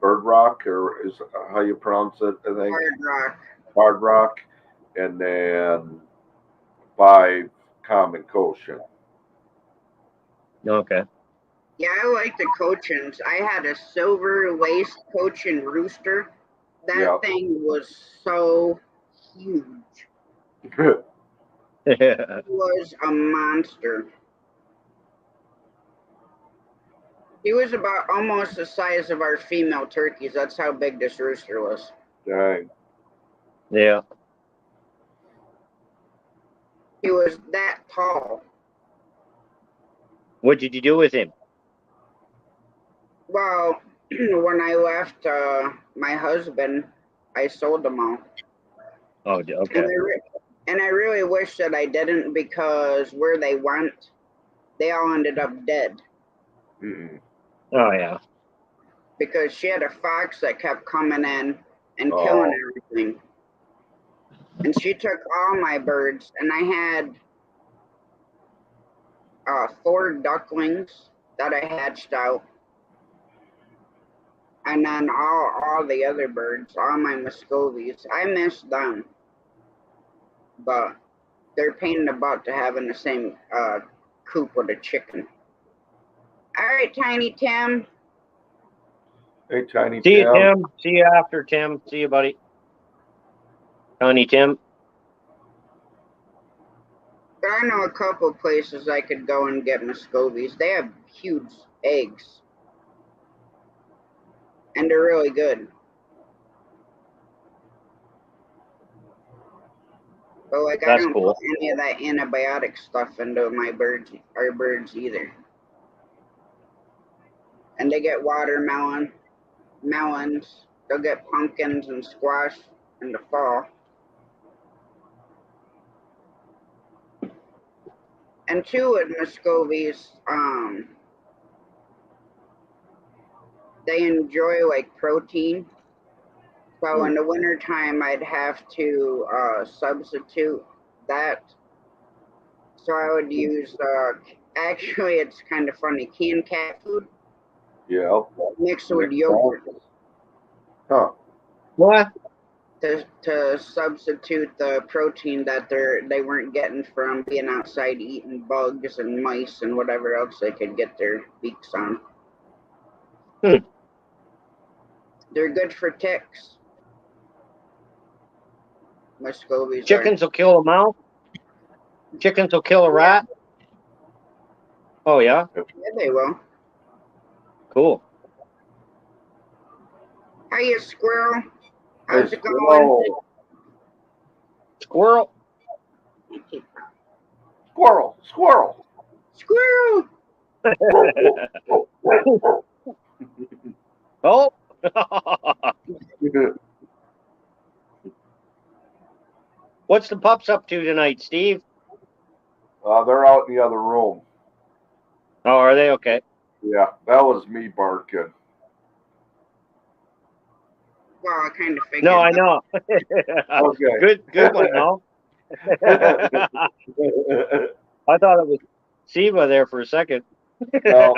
bird rock, or is how you pronounce it, I think. Hard rock. And then 5 common Cochin. Okay. Yeah, I like the Cochins. I had a silver laced Cochin rooster. That thing was so huge. It was a monster. He was about almost the size of our female turkeys. That's how big this rooster was. Dang. Yeah. He was that tall. What did you do with him? Well, when I left my husband, I sold them all. Oh, okay. And I really wish that I didn't, because where they went, they all ended up dead. Mm-mm. Oh, yeah. Because she had a fox that kept coming in and killing everything. And she took all my birds, and I had 4 ducklings that I hatched out. And then all the other birds, all my Muscovies, I miss them. But they're pain in the butt to have in the same coop with a chicken. All right, Tiny Tim. Hey, Tiny See you, Tim. Tim. See you after, Tim. See you, buddy. Tiny Tim. I know a couple places I could go and get Muscovies. They have huge eggs. And they're really good. But like, I That's don't cool. put any of that antibiotic stuff into my birds, our birds either. And they get watermelon, melons. They'll get pumpkins and squash in the fall. And two with Muscovies, they enjoy like protein. So in the wintertime, I'd have to substitute that. So I would use, actually, it's kind of funny, canned cat food. Yeah. Mixed with yogurt. Huh. What? To substitute the protein that they weren't getting from being outside eating bugs and mice and whatever else they could get their beaks on. They're good for ticks. Muscovies. Chickens will kill a mouse. Chickens will kill a rat. Oh yeah. Yeah, they will. Cool. Hiya, squirrel. Hey, How's it going? Squirrel. Squirrel. Squirrel. Squirrel. Oh. What's the pups up to tonight, Steve? They're out in the other room. Oh, are they okay? Yeah, that was me barking. Well, I kind of figured. No, I know. Okay. Good one, no. I thought it was Siva there for a second. No.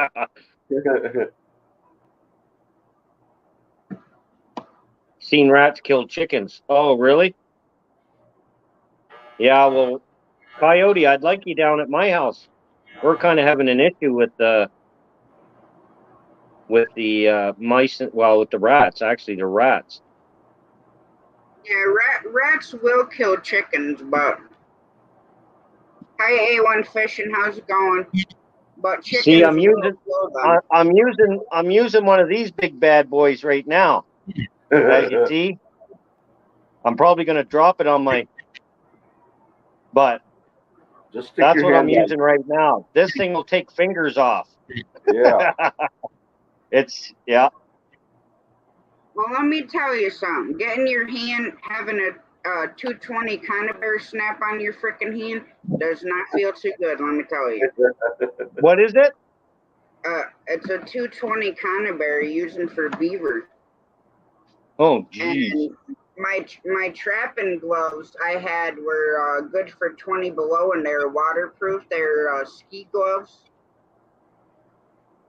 Seen rats kill chickens. Oh, really? Yeah, well, Coyote, I'd like you down at my house. We're kind of having an issue with the mice, well, with the rats, actually, the rats. Yeah, rats will kill chickens, but hi, A1 Fishing, how's it going? But chickens See, I'm will kill them. I'm using one of these big bad boys right now. As you see, I'm probably going to drop it on my, but Just stick that's your what I'm hand using right now. This thing will take fingers off. Yeah. It's, yeah. Well, let me tell you something. Getting your hand, having a 220 conibear snap on your freaking hand does not feel too good, let me tell you. What is it? It's a 220 conibear using for beaver. Oh, geez. And my trapping gloves I had were good for 20 below, and they're waterproof. They're ski gloves.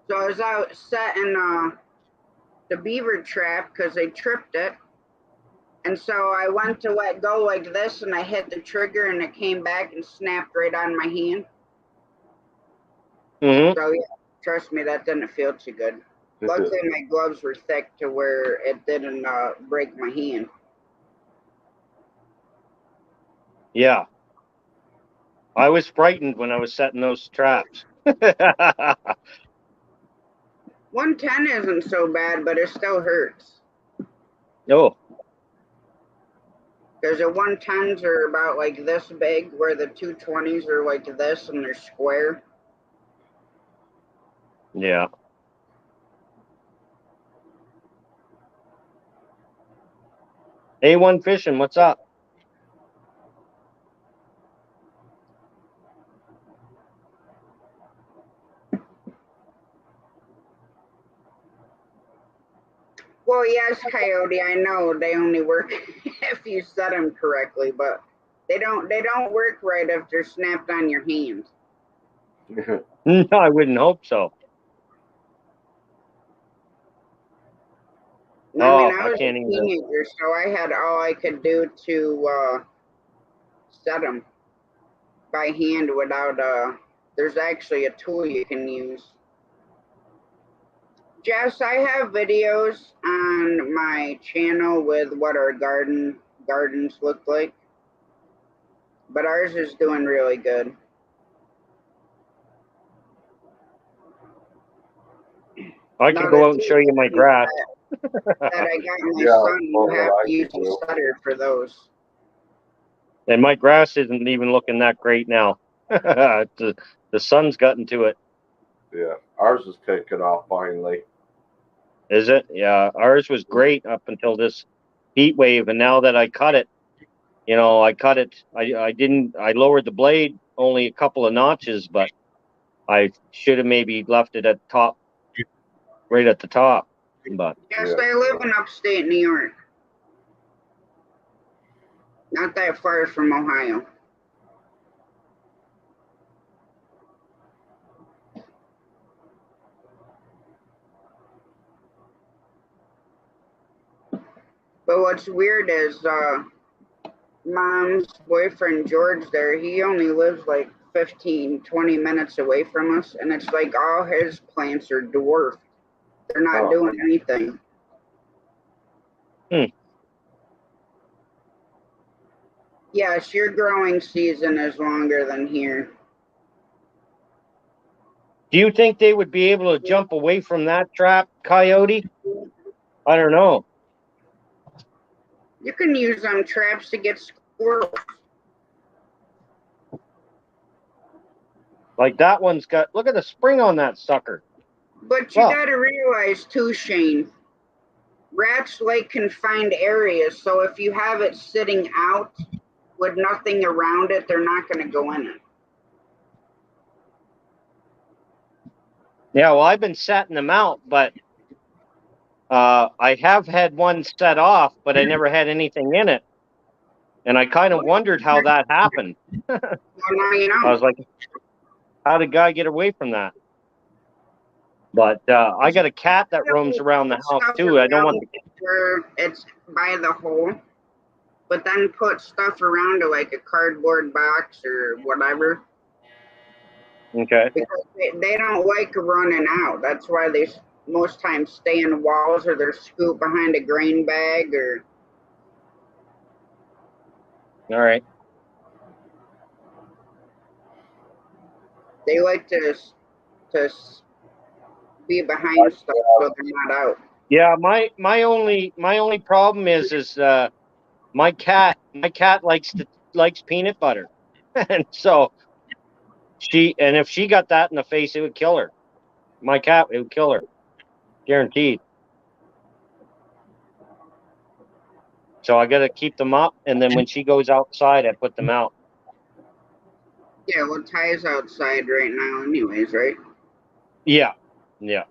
So I was out setting the beaver trap because they tripped it. And so I went to let go like this, and I hit the trigger, and it came back and snapped right on my hand. Mm-hmm. So yeah, trust me, that didn't feel too good. Luckily, my gloves were thick to where it didn't break my hand. Yeah. I was frightened when I was setting those traps. 110 isn't so bad, but it still hurts. Oh. Because the 110s are about like this big, where the 220s are like this, and they're square. Yeah. A1 Fishing, what's up? Well, yes, Coyote, I know they only work if you set them correctly, but they don't work right if they're snapped on your hand. No, I wouldn't hope so. I mean, Oh, I I was a can't even. teenager, so I had all I could do to set them by hand without there's actually a tool you can use. Jess, I have videos on my channel with what our gardens look like, but ours is doing really good. I can go out and show you my grass. That I got my Yeah, son, you well, have I to use can a do. setter for those. And my grass isn't even looking that great now. the sun's gotten to it. Yeah, ours is taking off finally. Is it? Yeah, ours was great up until this heat wave, and now that I cut it, I cut it. I didn't. I lowered the blade only a couple of notches, but I should have maybe left it at top, right at the top. But Yes, Yeah. I live in upstate New York. Not that far from Ohio. But what's weird is mom's boyfriend George there, he only lives like 15, 20 minutes away from us, and it's like all his plants are dwarfed. They're not Oh. doing anything. Yes, your growing season is longer than here. do you think they would be able to jump away from that trap, Coyote? I don't know. You can use traps to get squirrels. Like that one's got. Look at the spring on that sucker. But you Well, gotta realize too, Shane, rats like confined areas, so if you have it sitting out with nothing around it, they're not gonna go in it. yeah. Well, I've been setting them out, but I have had one set off, but I never had anything in it, and I kind of wondered how that happened. Well, now you I know. was like, how did guy get away from that? But I got a cat that roams around the house Stuff too. I don't want. where it's by the hole, but then put stuff around it like a cardboard box or whatever. Okay. Because they don't like running out. That's why they most times stay in walls or they're scooped behind a grain bag or. All right. They like to be behind stuff so they're not out. Yeah. My only problem is my cat likes peanut butter, and so if she got that in the face, it would kill her. My cat, it would kill her, guaranteed. So I got to keep them up, and then when she goes outside, I put them out. Yeah, well, Ty's outside right now, anyways, right? Yeah. Yeah.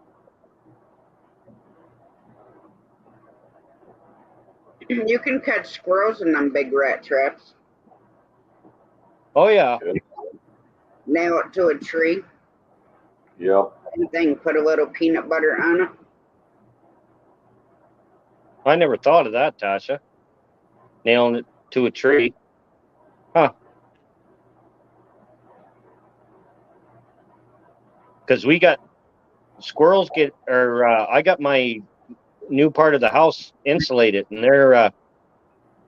You can catch squirrels in them big rat traps. Oh yeah. Nail it to a tree. Yep. Same thing. Put a little peanut butter on it. I never thought of that, Tasha. Nailing it to a tree. Huh. Because we got squirrels I got my new part of the house insulated, and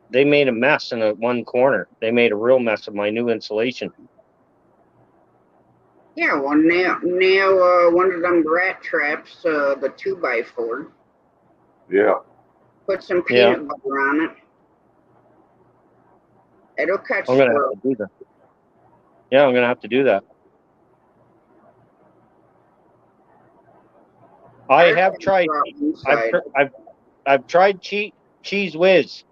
they made a mess in one corner. They made a real mess of my new insulation. Yeah, well, nail one of them rat traps, the 2x4. Yeah. Put some peanut butter on it. It'll catch I'm gonna squirrels. have to do that. Yeah, I'm gonna have to do that. I have tried. I've tried cheese whiz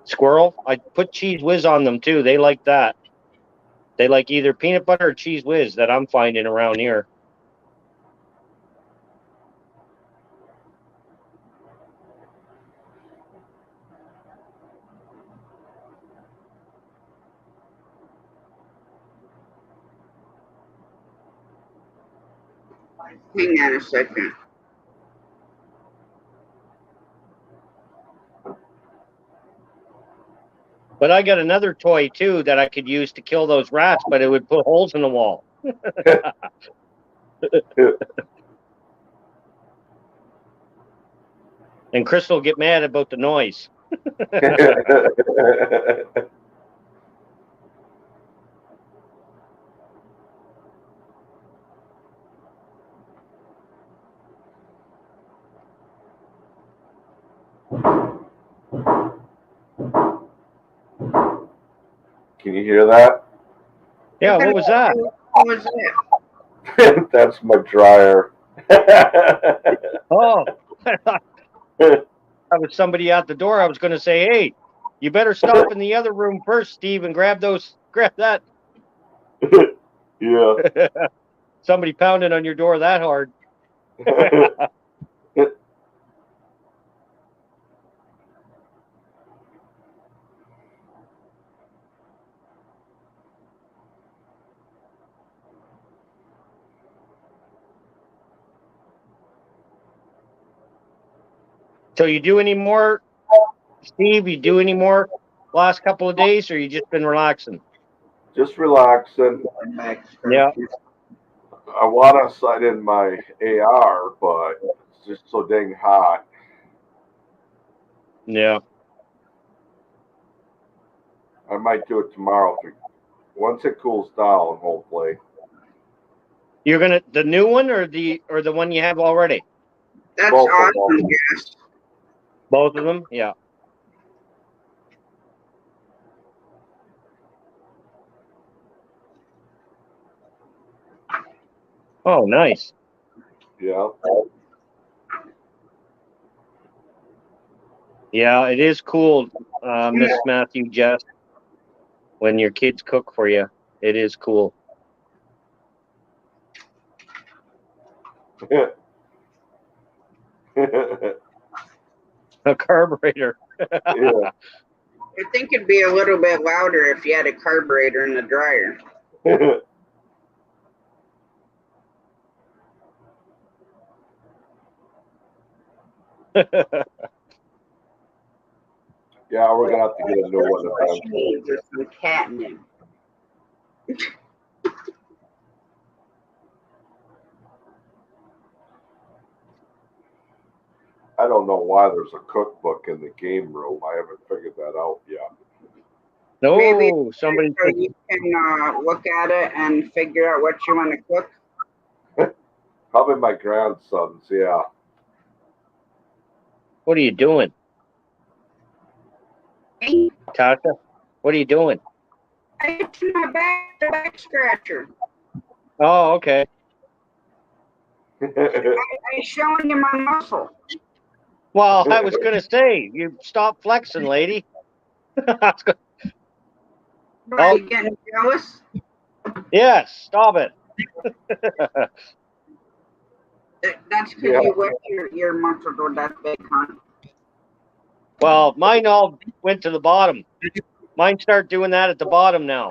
squirrel. I put cheese whiz on them too. They like that. They like either peanut butter or cheese whiz that I'm finding around here. Hang on a second. But I got another toy too that I could use to kill those rats, but it would put holes in the wall. And Crystal will get mad about the noise. Can you hear that? Yeah, what was that? What was that? That's my dryer. Oh, that was somebody at the door. I was going to say, hey, you better stop in the other room first, Steve, and grab that. Yeah. Somebody pounding on your door that hard. So you do any more, Steve? You do any more last couple of days, or you just been relaxing? Just relaxing. Yeah. I want to sight in my AR, but it's just so dang hot. Yeah. I might do it tomorrow once it cools down, hopefully. You're gonna the new one or the one you have already? That's Both of awesome, them. Jess. Both of them? Yeah. Oh, nice. Yeah. Yeah, it is cool, Miss Matthew Jess, when your kids cook for you. It is cool. A carburetor. Yeah. I think it'd be a little bit louder if you had a carburetor in the dryer. Yeah, we're gonna have to get a new one What she eventually. needs is some catnip. I don't know why there's a cookbook in the game room. I haven't figured that out yet. Maybe No, somebody. so you can look at it and figure out what you want to cook. Probably my grandsons, yeah. What are you doing, Hey, Tasha? What are you doing? it's my back scratcher. Oh, okay. I'm showing you my muscle. Well, I was gonna say you stop flexing, lady. Are you getting jealous? Yes, stop it. That's because Yeah. you wish your muscles were that big, huh? Well, mine all went to the bottom. Mine start doing that at the bottom now.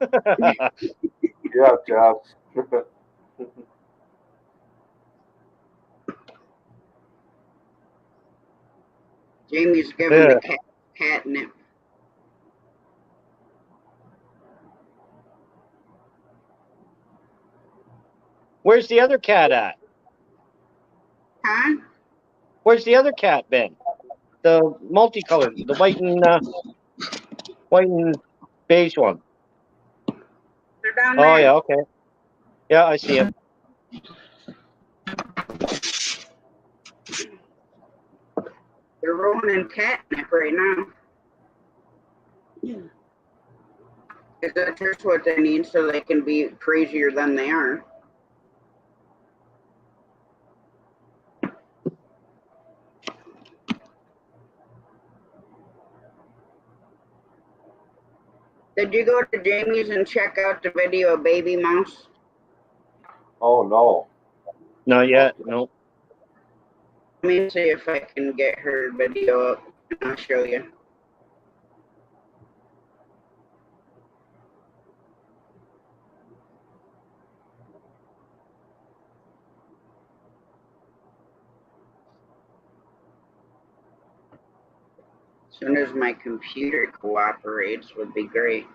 Yeah, Jess. Jamie's giving the cat catnip. Where's the other cat at? Huh? Where's the other cat been? The multicolored, the white and beige one. They're down Oh there. yeah, okay. Yeah, I see him. They're rolling in catnip right now. Is that just what they need so they can be crazier than they are? Did you go to Jamie's and check out the video of Baby Mouse? Oh no. Not yet. No. Let me see if I can get her video up and I'll show you. soon as my computer cooperates would be great.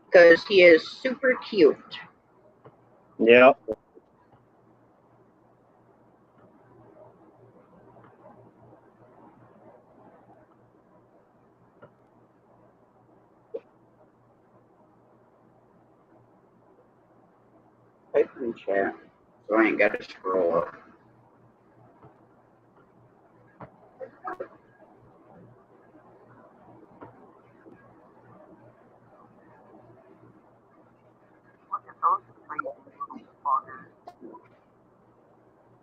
Because he is super cute. Yeah. Type in chat, so I ain't got to scroll up.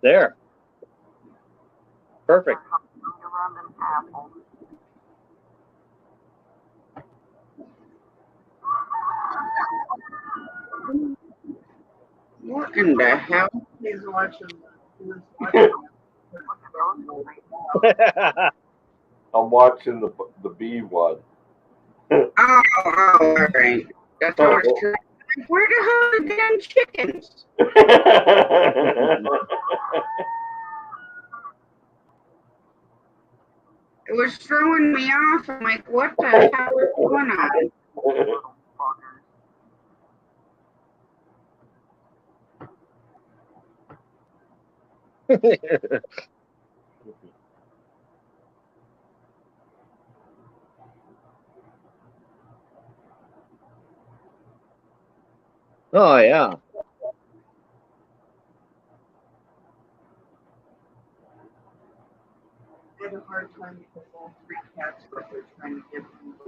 There. Perfect. What in the hell? He's watching. I'm watching the bee one. Oh, all right. That's all it's true. Where the hell are the damn chickens? It was throwing me off. I'm like, what the hell is going on? Oh, yeah. I had a hard time because all three cats were there trying to give him the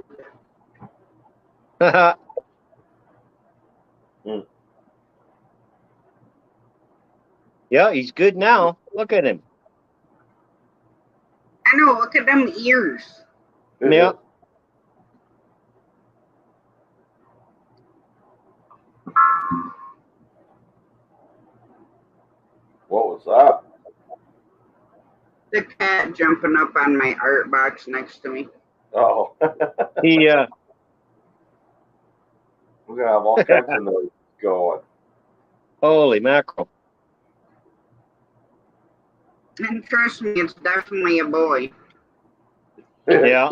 lid. Yeah, he's good now. Look at him. I know, look at them ears. Yeah. What was that? The cat jumping up on my art box next to me. Oh. He, We're gonna have all kinds of noise going. holy mackerel. And trust me, it's definitely a boy. Yeah.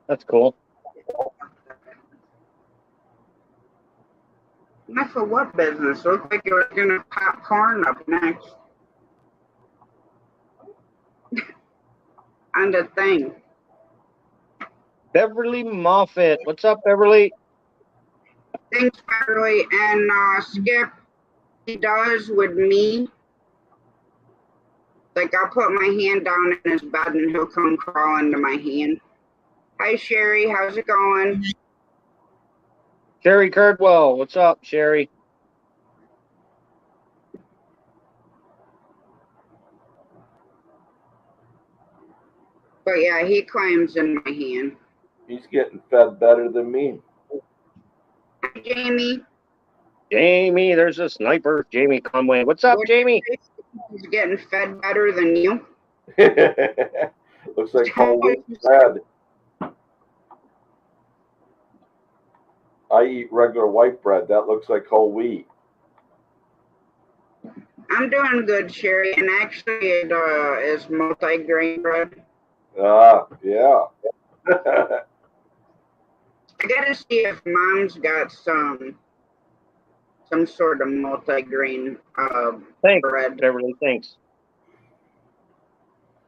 That's cool. Enough of what business? Looked like it was gonna pop corn up next. On the thing. Beverly Moffat. What's up, Beverly? Thanks, Beverly. And Skip, he does with me. Like, I'll put my hand down in his bed and he'll come crawl into my hand. Hi, Sherry. How's it going? Sherry Cardwell. What's up, Sherry? But yeah, he climbs in my hand. He's getting fed better than me. Hi, Jamie. Jamie, there's a sniper. Jamie Conway. What's up, Jamie? He's getting fed better than you. Looks like whole wheat bread. I eat regular white bread. That looks like whole wheat. I'm doing good, Sherry, and actually it is multi-grain bread. Ah, yeah. I gotta see if Mom's got some sort of multi-grain Thanks, bread, Beverly. Thanks.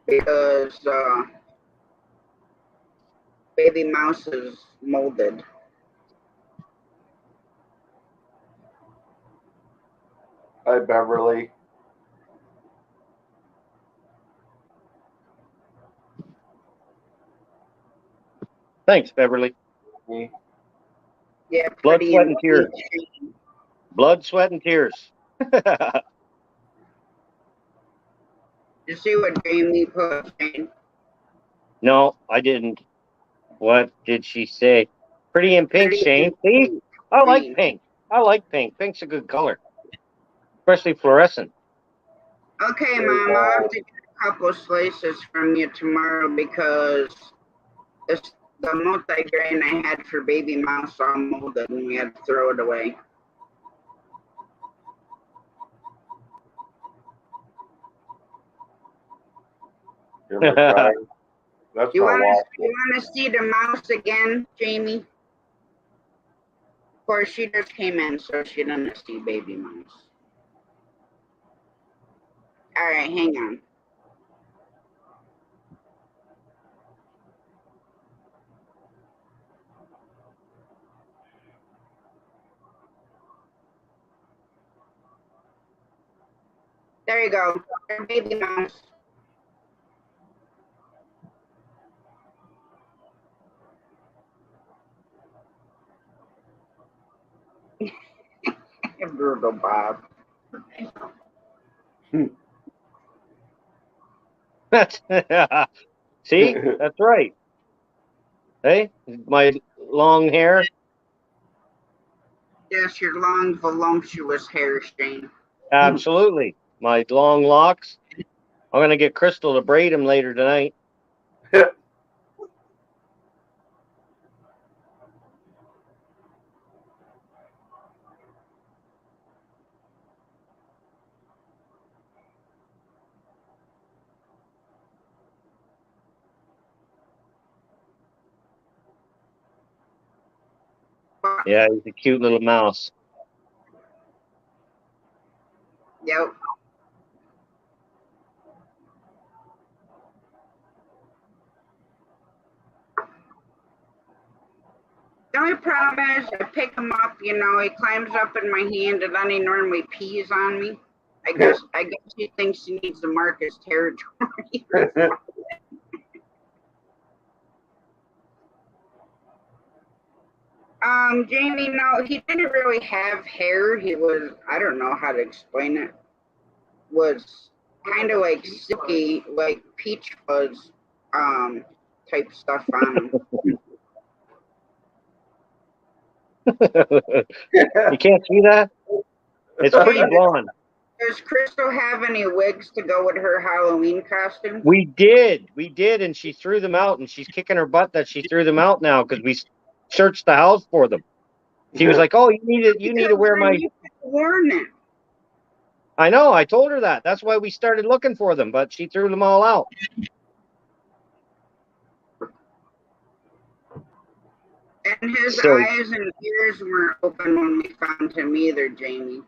because Baby Mouse is molded. Hi, Beverly. Thanks, Beverly. Yeah, Blood, pretty sweat, and tears. insane. Blood, sweat, and tears. You see what Jamie put, Shane? No, I didn't. What did she say? Pretty in pink, Pretty Shane. in See? I like pink. pink. I like pink. Pink's a good color. especially fluorescent. Okay, Mom, I'll have to get a couple slices from you tomorrow because the multigrain I had for baby mouse all molded and we had to throw it away. You're my guy. That's You my want last to see the mouse again, Jamie? Of course, she just came in, so she didn't see baby mouse. All right, hang on. There you go, baby mouse. Brutal Bob. See, that's right. Hey, my long hair. Yes, your long, voluptuous hair, Shane. Absolutely, my long locks. I'm gonna get Crystal to braid them later tonight. Yeah, he's a cute little mouse. Yep. The only problem is I pick him up, you know, he climbs up in my hand and then he normally pees on me. I guess he thinks he needs to mark his territory. Jamie, no, he didn't really have hair. He was, I don't know how to explain it, was kind of like silky, like peach fuzz type stuff on him. You can't see that? It's pretty blonde. Does Crystal have any wigs to go with her Halloween costume? We did, and she threw them out, and she's kicking her butt that she threw them out now because we searched the house for them. She was like, "Oh, you need to wear my." Worn it. I know. I told her that. That's why we started looking for them, but she threw them all out. And his eyes and ears weren't open when we found him either, Jamie.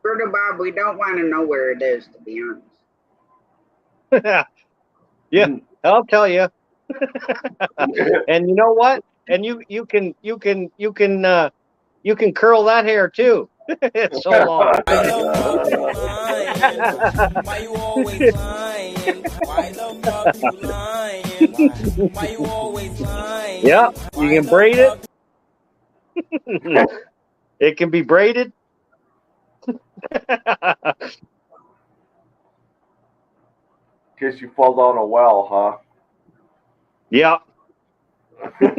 Brutal Bob, we don't want to know where it is, to be honest. Yeah, I'll tell you. And you know what? And you can curl that hair too. It's so long. Why the fuck you lying? Why you always lying? Why the fuck you lying? Why you always lying? Yeah, you can braid it. It can be braided. In case you fall down a well, huh? Yeah. There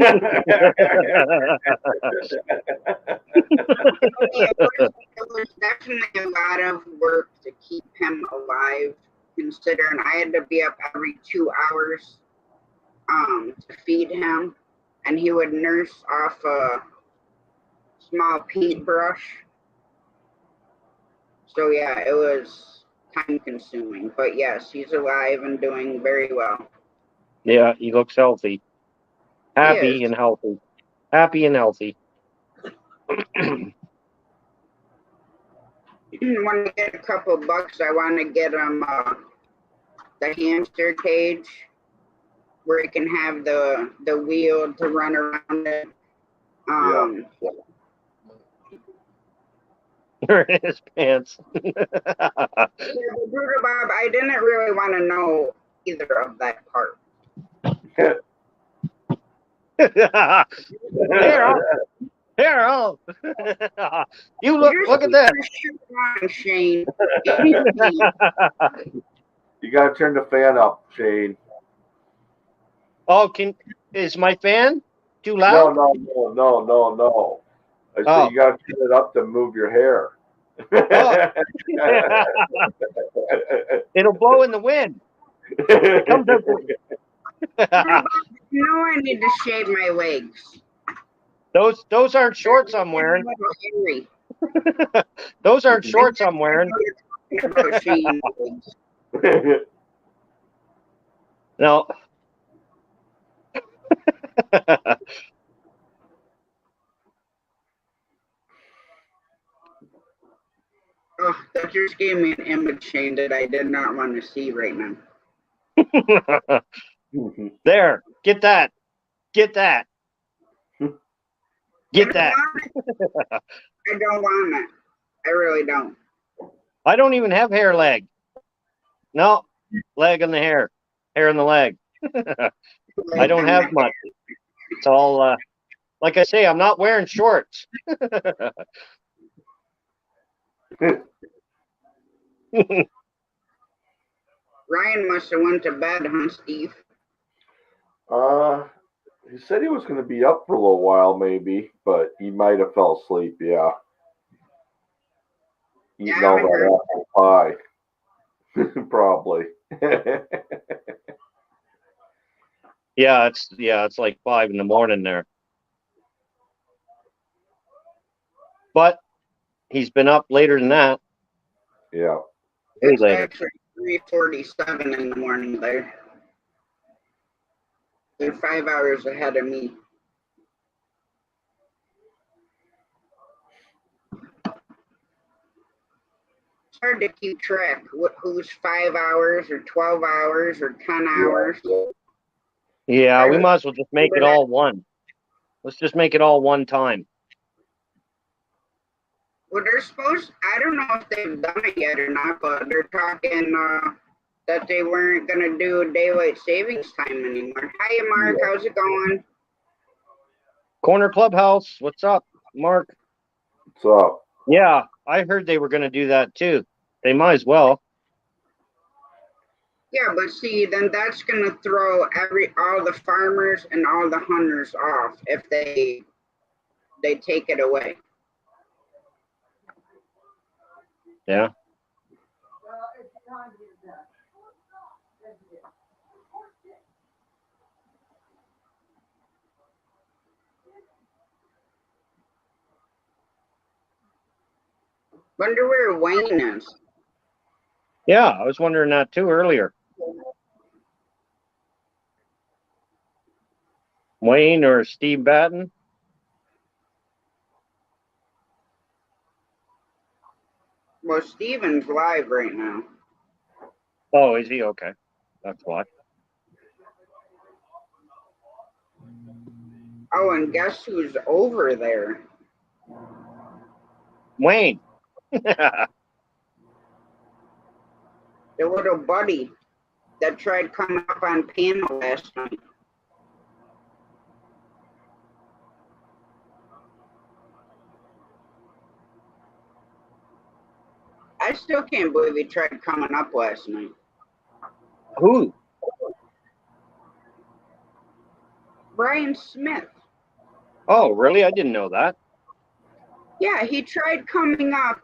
was definitely a lot of work to keep him alive, considering I had to be up every 2 hours to feed him, and he would nurse off a small paintbrush. So yeah, it was time consuming, but yes, he's alive and doing very well. Yeah, he looks healthy. Happy and healthy. Happy and healthy. When I get a couple bucks, I want to get him the hamster cage where he can have the wheel to run around it. They're in his pants. Brutal Bob, I didn't really want to know either of that part. Here, you look at that. You You gotta turn the fan up, Shane. Oh, is my fan too No, loud? no. I Oh. say you gotta turn it up to move your hair. Oh. It'll blow in the wind. It comes up. You know I need to shave my legs. Those aren't shorts I'm wearing. Those aren't shorts I'm wearing. About shaving my legs. No. Oh, that just gave me an image, Shane, that I did not want to see right now. There. Get that. Get that. Get that. I don't want it. I really don't. I don't even have hair leg. No. Leg on the hair. Hair on the leg. I don't have much. It's all, like I say, I'm not wearing shorts. Ryan must have went to bed, huh, Steve? He said he was going to be up for a little while, maybe, but he might have fell asleep. Yeah, eating all that apple pie, probably. Yeah, it's like 5 a.m. there. But he's been up later than that. Yeah. Way It's later. actually 3:47 in the morning there. They're 5 hours ahead of me. It's hard to keep track. Who's 5 hours or 12 hours or 10 hours? Yeah, we might as well just make it all one. Let's just make it all one time. Well, they're supposed, I don't know if they've done it yet or not, but they're talking that they weren't going to do daylight savings time anymore. Hi, Mark. Yeah. How's it going? Corner Clubhouse. What's up, Mark? What's up? Yeah, I heard they were going to do that too. They might as well. Yeah, but see, then that's going to throw all the farmers and all the hunters off if they take it away. Yeah. Wonder where Wayne is. Yeah, I was wondering that too earlier. Wayne or Steve Batten? Well, Steven's live right now. Oh, is he? Okay. That's why. Oh, and guess who's over there? Wayne. The little buddy that tried coming up on panel last night. I still can't believe he tried coming up last night. Who? Brian Smith. Oh, really? I didn't know that. Yeah, he tried coming up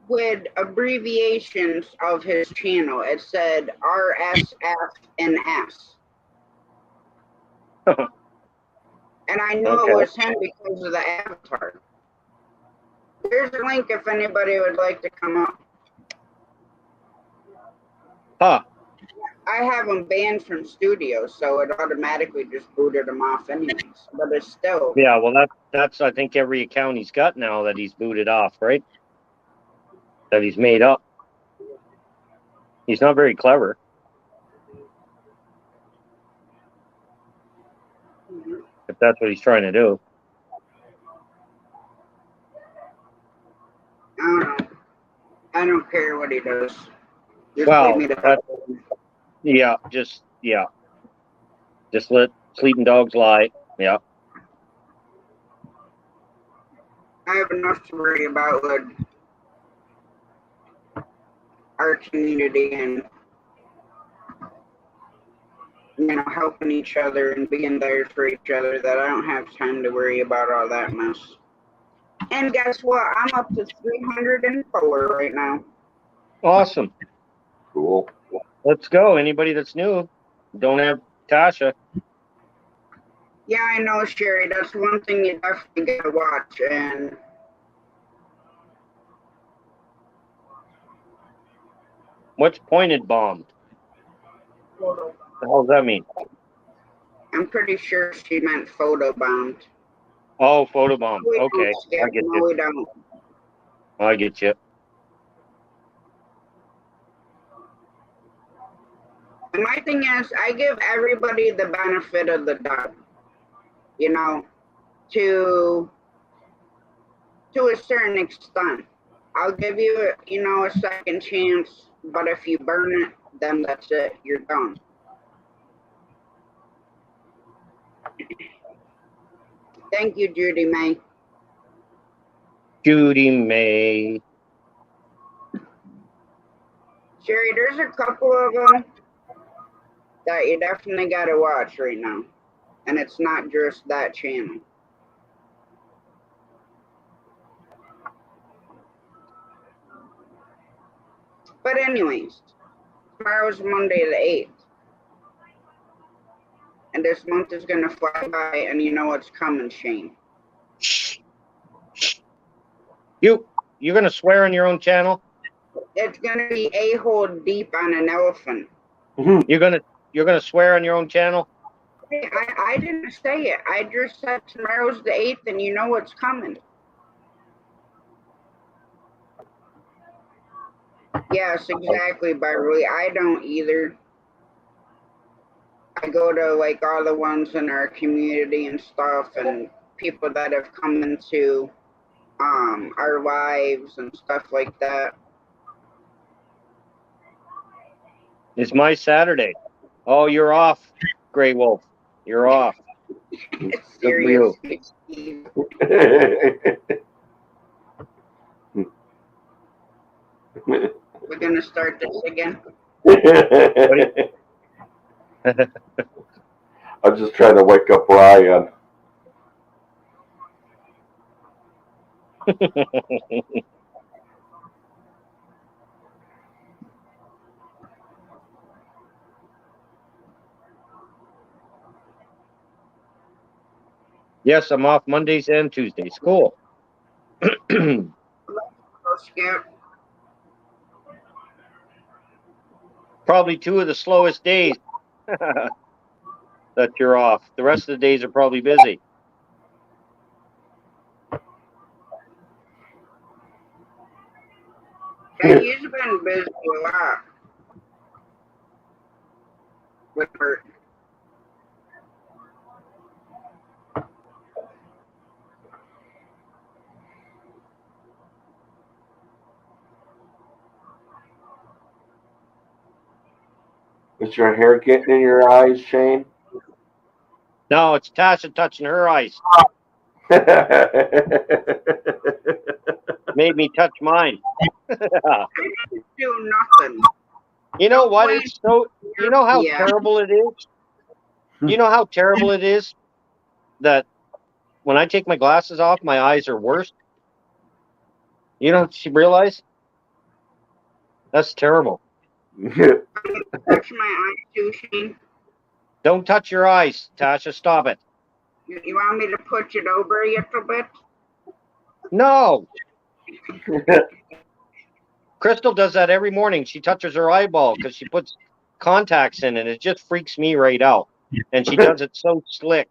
with abbreviations of his channel. It said RSF and S. And I knew it was him because of the avatar. Here's a link if anybody would like to come up. Huh. I have him banned from studio, so it automatically just booted him off anyways. But it's still... Yeah, well, that's I think every account he's got now that he's booted off, right? That he's made up. He's not very clever. If that's what he's trying to do. I don't know. I don't care what he does. Just Well, leave me to just let sleeping dogs lie. Yeah. I have enough to worry about with our community and helping each other and being there for each other, that I don't have time to worry about all that mess. And guess what? I'm up to 304 right now. Awesome. Cool. Let's go. Anybody that's new, don't have Tasha. Yeah, I know, Sherry. That's one thing you definitely gotta watch. And What's pointed bombed? What the hell does that mean? I'm pretty sure she meant photobombed. Oh, photobombed. We don't, Okay, Skip. I get No, you. we don't. I get you. And my thing is, I give everybody the benefit of the doubt, to a certain extent. I'll give you, a second chance, but if you burn it, then that's it. You're done. Thank you, Judy May. Judy May. Sherry, there's a couple of them that you definitely got to watch right now. And it's not just that channel. But anyways, tomorrow's Monday the 8th. And this month is going to fly by, and you know what's coming, Shane. You're gonna swear on your own channel? It's going to be a-hole deep on an elephant. You're gonna swear on your own channel? I didn't say it. I just said tomorrow's the 8th, and you know what's coming. Yes, exactly, Beverly. I don't either. I go to like all the ones in our community and stuff, and people that have come into our lives and stuff like that. It's my Saturday. Oh, you're off, Grey Wolf. You're off. It's serious. Steve. We're gonna start this again. I'm just trying to wake up Ryan. Yes, I'm off Mondays and Tuesdays. Cool. Skip. Probably two of the slowest days that you're off. The rest of the days are probably busy. Yeah, he's been busy a lot with her. Is your hair getting in your eyes, Shane? No, it's Tasha touching her eyes. Made me touch mine. I didn't do nothing. You know what? It's so. You know how Yeah. terrible it is. You know how terrible it is that when I take my glasses off, my eyes are worse. You don't realize? That's terrible. Touch my eyes too, Shane. Don't touch your eyes, Tasha. Stop it. You want me to put it over a little bit? No. Crystal does that every morning. She touches her eyeball because she puts contacts in and it just freaks me right out. And she does it so slick.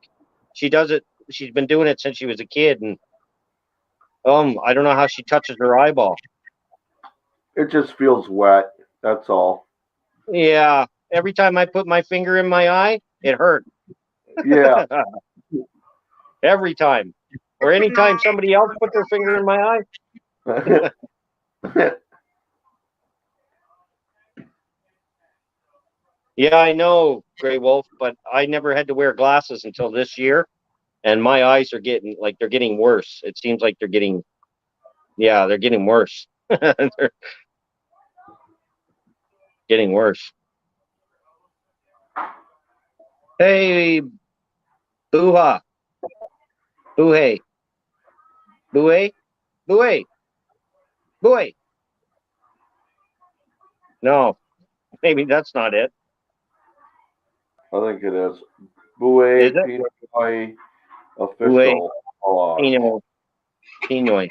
She does it. She's been doing it since she was a kid. And I don't know how she touches her eyeball. It just feels wet. That's all. Yeah. Every time I put my finger in my eye, it hurt. Yeah. Every time. Or anytime somebody else put their finger in my eye. Yeah, I know, Grey Wolf, but I never had to wear glasses until this year. And my eyes are they're getting worse. It seems like they're getting worse. They're getting worse. Hey, boo-ha. Boo-hey. Boo-hey. Boo-hey. Boo-hey. No, maybe that's not it. I think it is. Bouet, Is it? Pinoy, Boo-hey. official. Pinoy. Pinoy.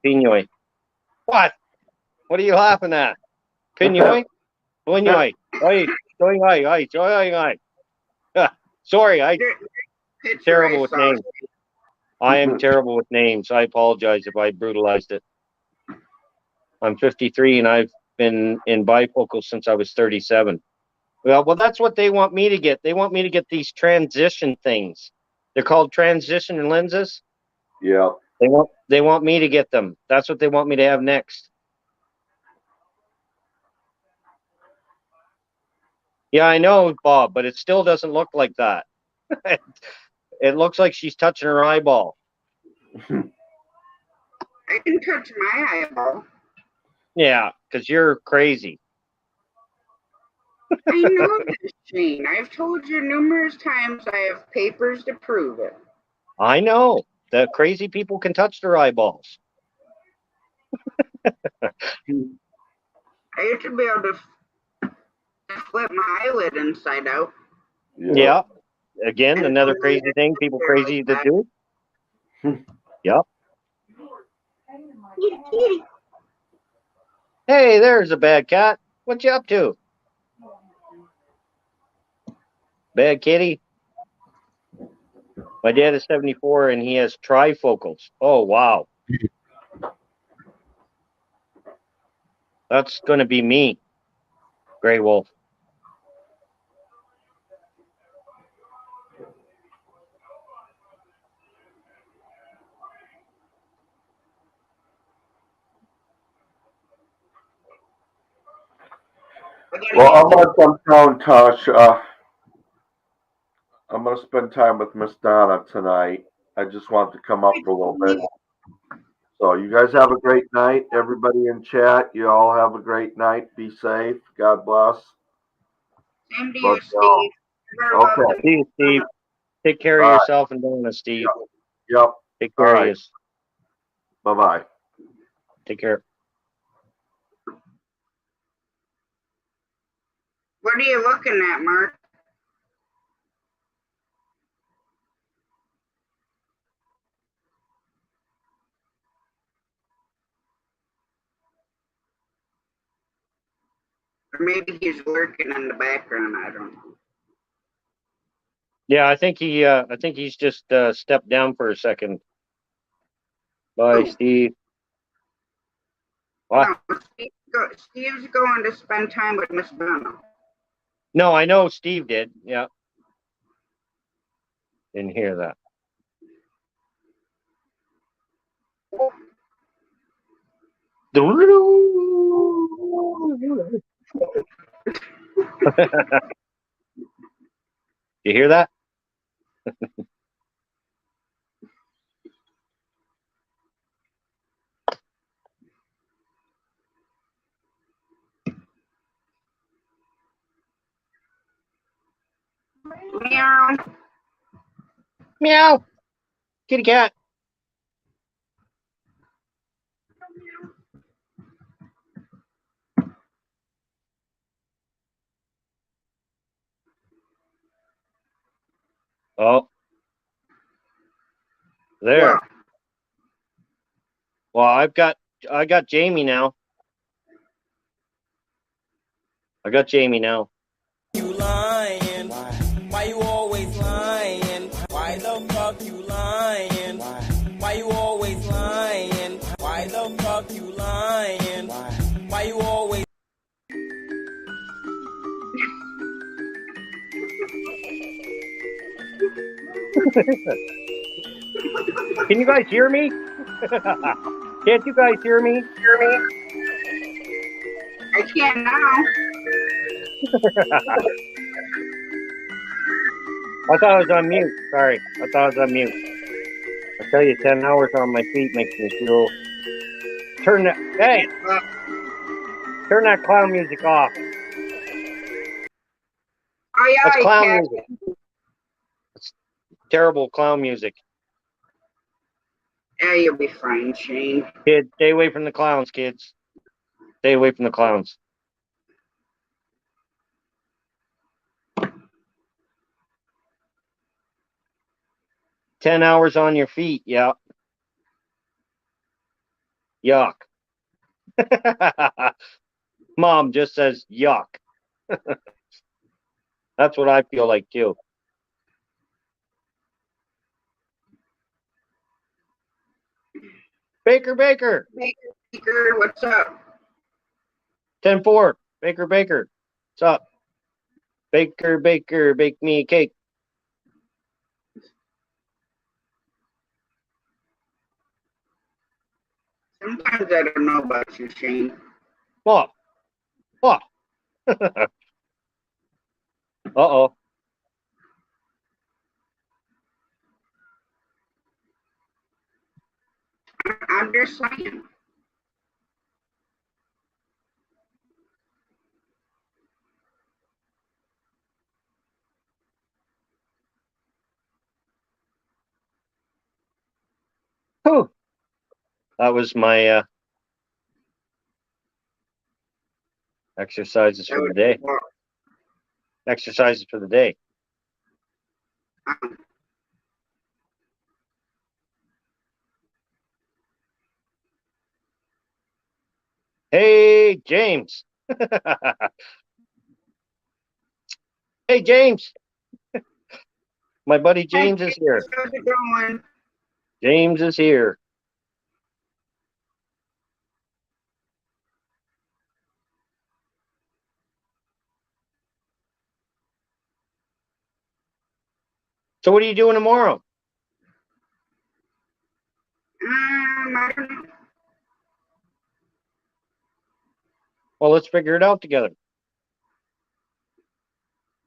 Pinoy. What? What are you laughing at? Pinoy? Pinoy. Oi. Oi, oi, oi, oi, oi. Sorry, I'm Picture terrible I with saw. names. I am terrible with names. I apologize if I brutalized it. I'm 53 and I've been in bifocals since I was 37. Well, that's what they want me to get. They want me to get these transition things. They're called transition lenses. Yeah. They want me to get them. That's what they want me to have next. Yeah, I know, Bob, but it still doesn't look like that. It looks like she's touching her eyeball. I can touch my eyeball. Yeah, because you're crazy. I know this, Shane. I've told you numerous times I have papers to prove it. I know that crazy people can touch their eyeballs. I used to be able to flip my eyelid inside out. Yeah. Again, And another crazy thing people crazy to do. Yep. Hey, there's a bad cat. What you up to? Bad kitty. My dad is 74 and he has trifocals. Oh, wow. That's going to be me, Gray Wolf. Well, I'm gonna come down, Tosh. I'm gonna spend time with Miss Donna tonight. I just want to come up for a little bit. So you guys have a great night. Everybody in chat, you all have a great night. Be safe. God bless. Same to you, Love Steve. y'all. Okay. See you, Steve. Take care of All right. yourself and Donna, Steve. Yep. Take care All of right. you. Bye-bye. Take care. What are you looking at, Mark? Or maybe he's lurking in the background. I don't know. Yeah, I think he's just stepped down for a second. Bye, Steve. What? No, Steve's going to spend time with Miss Donna. No, I know Steve did. Yeah. Didn't hear that. You hear that? Meow. Meow. Kitty cat. Oh. There. Well, Well, I got Jamie now. I got Jamie now. You lying? Why you always lying? Why the fuck you lying? Why you always lying? Why the fuck you lying? Why you always Can you guys hear me? Can't you guys hear me? I can't now. I thought I was on mute. Sorry. I thought I was on mute. I tell you, 10 hours on my feet makes me feel. Turn that clown music off. Aye, That's aye, clown Captain. music. That's terrible clown music. Yeah, you'll be fine, Shane. Kids, stay away from the clowns, kids. Stay away from the clowns. $10 on your feet, yeah. Yuck. Mom just says yuck. That's what I feel like too. Baker, Baker. Baker, what's up? 10-4. Baker, Baker. What's up? Baker, Baker, bake me a cake. Sometimes I don't know about you, Shane. What? What? Uh-oh. I'm just saying. Whew. That was my exercises for the day. Exercises for the day. Hey, James. Hey, James. My buddy James is here. How's it going? James is here. So what are you doing tomorrow? I don't know. Well, let's figure it out together.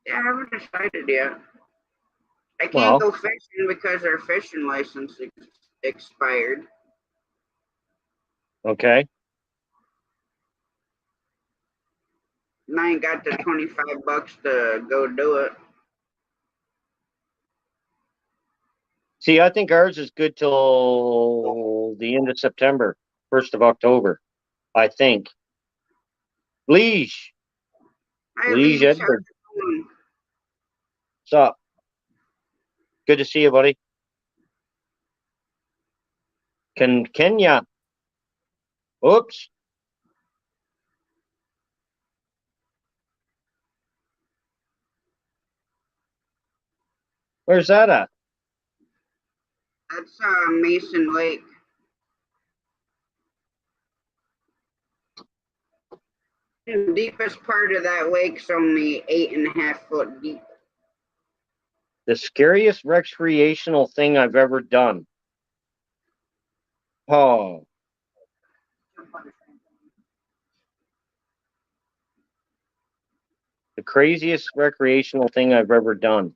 Yeah, I haven't decided yet. I can't Well, go fishing because our fishing license expired. okay. And I ain't got the $25 to go do it. See, I think ours is good till the end of September, 1st of October, I think. Liege. Hi, Liege Lee. How's Edward. it going? What's up? Good to see you, buddy. Kenya. Oops. Where's that at? That's Mason Lake. The deepest part of that lake's only 8.5 foot deep. The scariest recreational thing I've ever done. Oh, the craziest recreational thing I've ever done.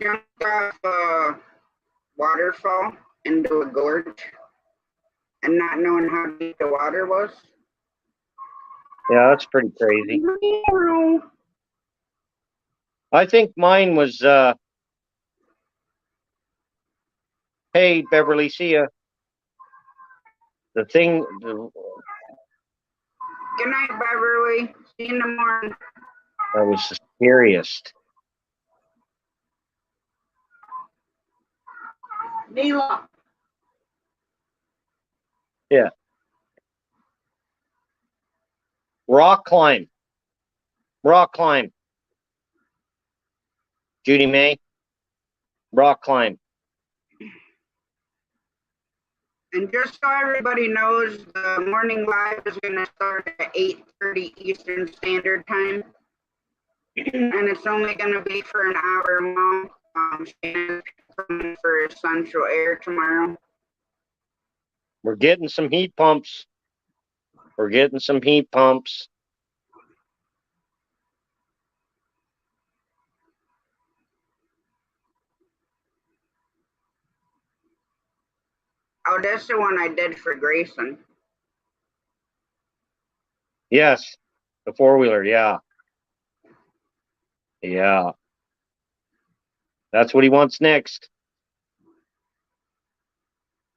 Jumped off a waterfall into a gorge and not knowing how deep the water was. Yeah, that's pretty crazy. I think mine was, hey, Beverly, see ya. The thing, Good night, Beverly. See you in the morning. that was the scariest. Mila. Yeah. Rock climb. Rock climb. Judy May. Rock climb. And just so everybody knows, the morning live is going to start at 8:30 Eastern Standard Time. And it's only going to be for an hour long. Shannon's coming for Essential Air tomorrow. We're getting some heat pumps. We're getting some heat pumps. Oh, that's the one I did for Grayson. Yes, the four-wheeler, yeah. Yeah. That's what he wants next.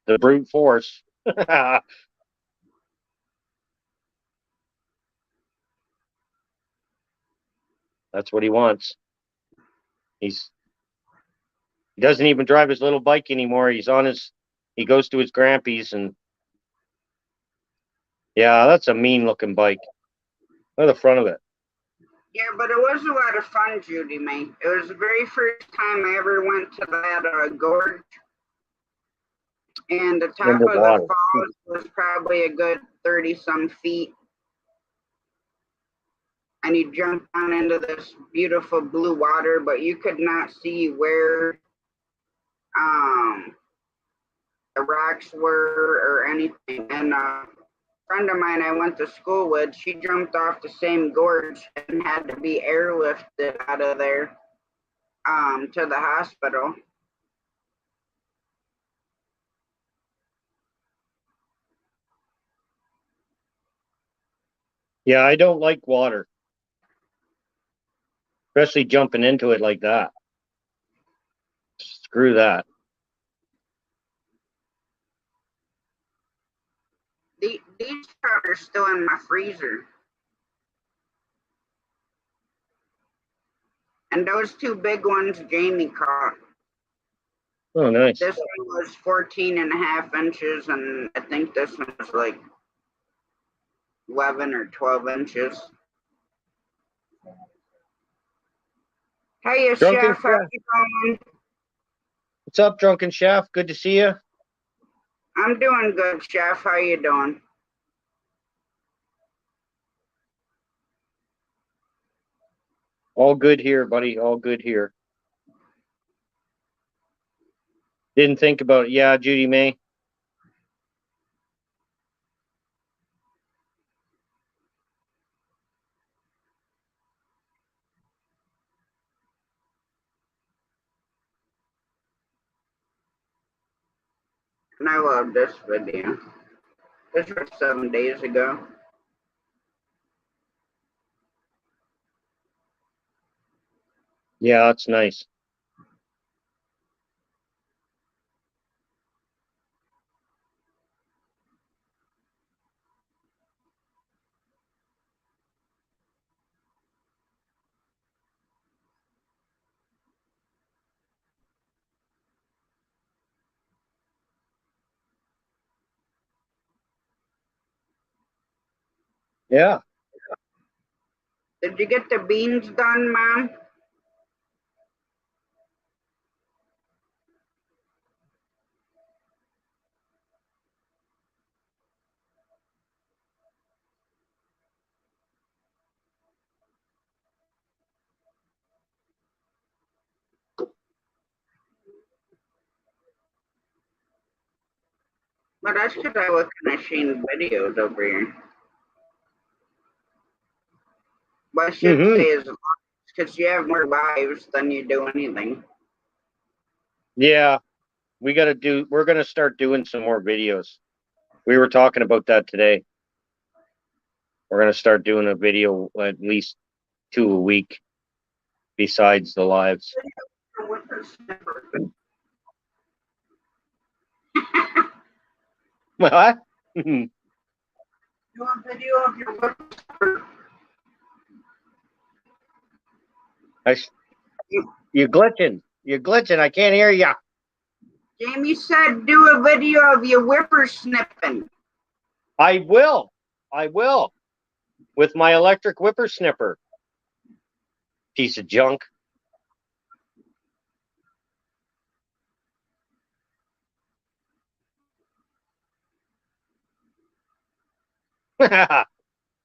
The brute force. That's what he wants. He doesn't even drive his little bike anymore. He goes to his Grampy's and yeah, that's a mean looking bike. Look at the front of it. Yeah, but it was a lot of fun, Judy May. It was the very first time I ever went to that gorge. And the top of the falls was probably a good 30-some feet. And you jumped down into this beautiful blue water, but you could not see where the rocks were or anything. And a friend of mine I went to school with, she jumped off the same gorge and had to be airlifted out of there to the hospital. Yeah, I don't like water, especially jumping into it like that. Screw that. These trout are still in my freezer. And those two big ones Jamie caught. Oh, nice. This one was 14.5 inches, and I think this one was like 11 or 12 inches. Hey, Chef, how you doing? What's up, Drunken Chef? Good to see you. I'm doing good, Chef. How you doing? All good here, buddy. All good here. Didn't think about it. Yeah, Judy May. And I love this video. This was 7 days ago. Yeah, that's nice. Yeah. Did you get the beans done, Mom? But that's because I was finishing videos over here. What I should say is because you have more lives than you do anything. Yeah. We're going to start doing some more videos. We were talking about that today. We're going to start doing a video at least 2 a week besides the lives. What? Do a video of your whippersnapper. You're glitching. You're glitching. I can't hear you. Jamie said do a video of your whippersnipping. I will. With my electric whippersnipper. Piece of junk.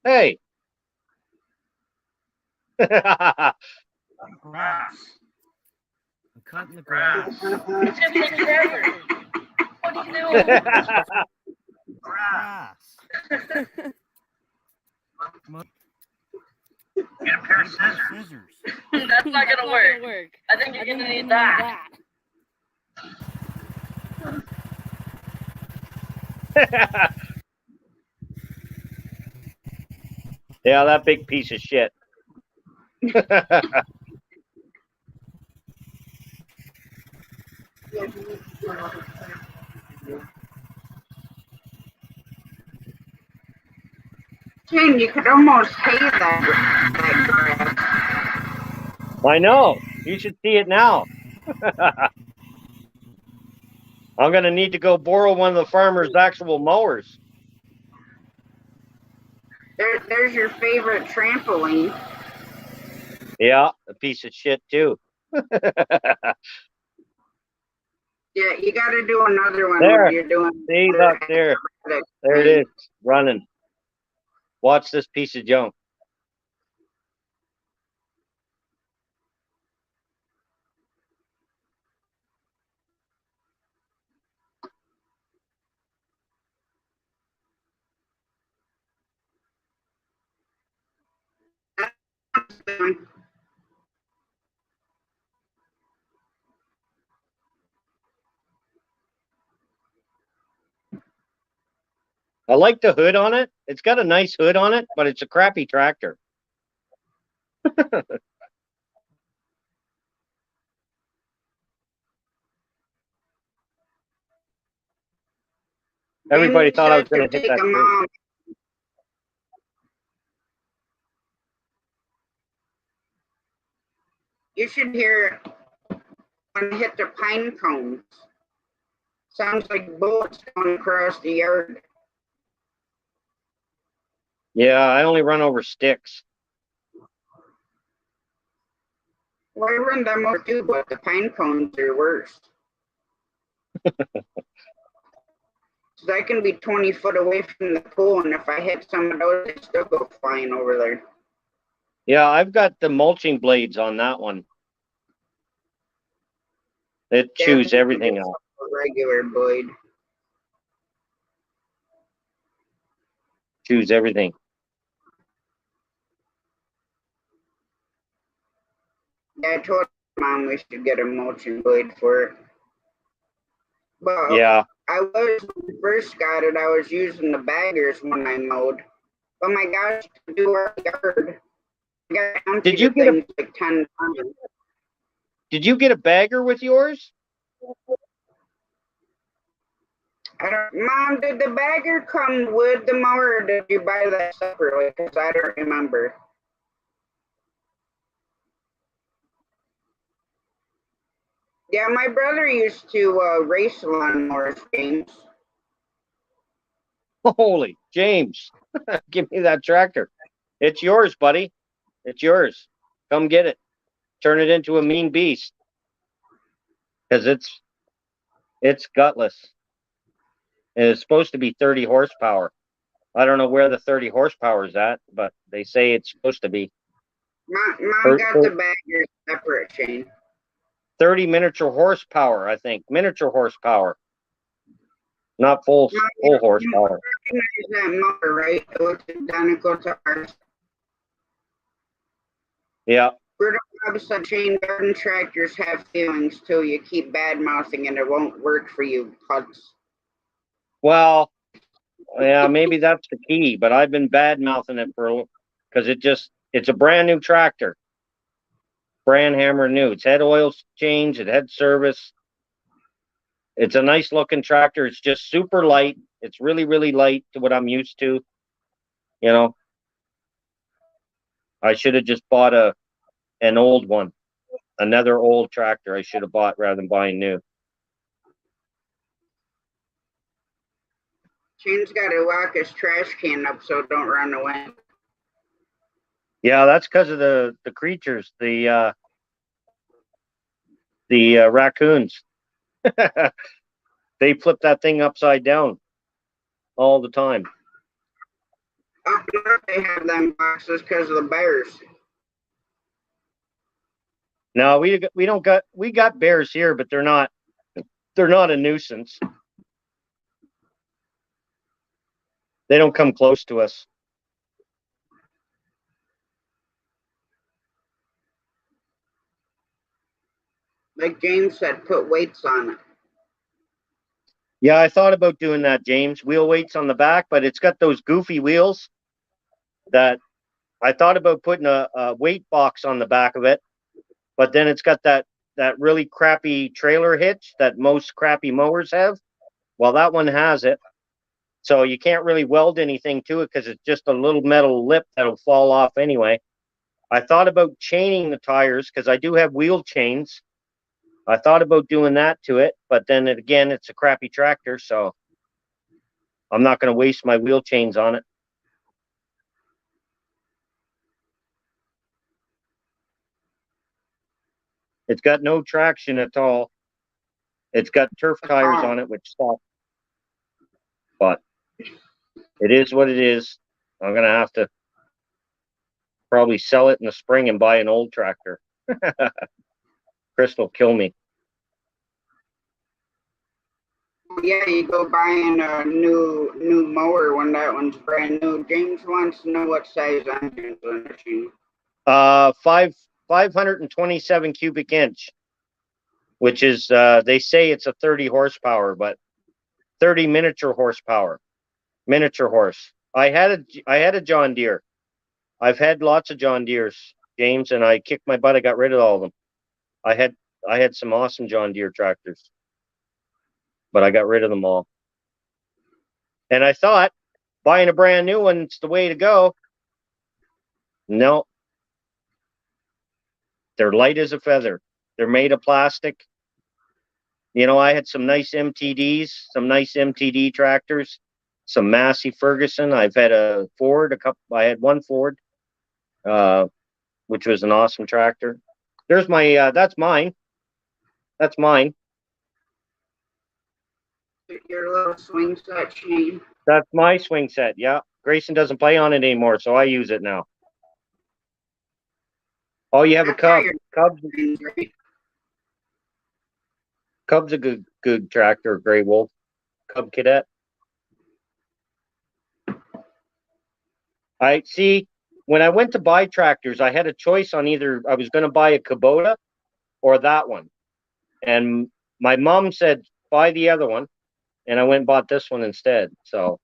Hey. Grass. I'm cutting the grass. It's in the desert. What do you do? Grass. Get a pair of scissors. That's not gonna work. I think you're gonna need that. Yeah, that big piece of shit. Yeah, you need to do another plan. Shane, you could almost hay that grass. I know. You should see it now. I'm going to need to go borrow one of the farmer's actual mowers. There's your favorite trampoline. Yeah, a piece of shit too. Yeah, you got to do another one There. when you're doing. See, look there. There it is, running. Watch this piece of junk. I like the hood on it. It's got a nice hood on it, but it's a crappy tractor. Everybody thought I was going to hit that tree. You should hear it when it hit the pine cones. Sounds like bullets going across the yard. Yeah, I only run over sticks. Well, I run them over too, but the pine cones are worse. So I can be 20 foot away from the pool, and if I hit some of those, they still go flying over there. Yeah, I've got the mulching blades on that one. It chews everything out. A regular blade. Chews everything. Yeah, I told Mom we should get a mulching blade for it. But Yeah. when we first got it, I was using the baggers when I mowed. Oh my gosh, to do our yard. I got down Did to you the get a things like 10 times. Did you get a bagger with yours? Mom, did the bagger come with the mower, or did you buy that separately? Because I don't remember. Yeah, my brother used to race lawnmowers, James. Holy James, give me that tractor. It's yours, buddy. It's yours. Come get it. Turn it into a mean beast. Because it's gutless. And it's supposed to be 30 horsepower. I don't know where the 30 horsepower is at, but they say it's supposed to be. Mom got the bagger separate, Shane. 30 miniature horsepower, I think. Miniature horsepower. Not full horsepower. You recognize that mower, right? It looks identical to ours. Yeah. Brutal Bob said, Shane, garden tractors have feelings too. You keep bad mouthing and it won't work for you, putz. Well, yeah, maybe that's the key, but I've been bad mouthing it because it's a brand new tractor. Brand hammer new. It's had oil change, it had service. It's a nice looking tractor. It's just super light. It's really, really light to what I'm used to. You know, I should have just bought an old one, another old tractor I should have bought rather than buying new. Shane's got to lock his trash can up so it don't run away. Yeah, that's because of the creatures, the raccoons. They flip that thing upside down all the time. Up north they have them boxes because of the bears. No, we got bears here, but they're not a nuisance. They don't come close to us. Like James said, put weights on it. Yeah, I thought about doing that, James. Wheel weights on the back, but it's got those goofy wheels that I thought about putting a weight box on the back of it, but then it's got that really crappy trailer hitch that most crappy mowers have. Well, that one has it. So you can't really weld anything to it because it's just a little metal lip that'll fall off anyway. I thought about chaining the tires because I do have wheel chains. I thought about doing that to it, but then again, it's a crappy tractor, so I'm not going to waste my wheel chains on it. It's got no traction at all. It's got turf tires on it, which stop. But it is what it is. I'm going to have to probably sell it in the spring and buy an old tractor. Chris will kill me. Yeah, you go buying a new mower when that one's brand new. James wants to know what size engine's on the machine. 527 cubic inch, which is they say it's a 30 horsepower, but 30 miniature horsepower. Miniature horse. I had a John Deere. I've had lots of John Deeres, James, and I kicked my butt. I got rid of all of them. I had some awesome John Deere tractors, but I got rid of them all. And I thought buying a brand new one's the way to go. No, they're light as a feather. They're made of plastic. You know, I had some nice MTDs, some nice MTD tractors, some Massey Ferguson. I've had a Ford, I had one Ford, which was an awesome tractor. There's my, that's mine. That's mine. Your little swing set, Shane. That's my swing set. Yeah. Grayson doesn't play on it anymore, so I use it now. Oh, you have a Cub. Cub's a good tractor, Gray Wolf. Cub Cadet. I see. When I went to buy tractors, I had a choice on either I was going to buy a Kubota or that one. And my mom said, buy the other one. And I went and bought this one instead. So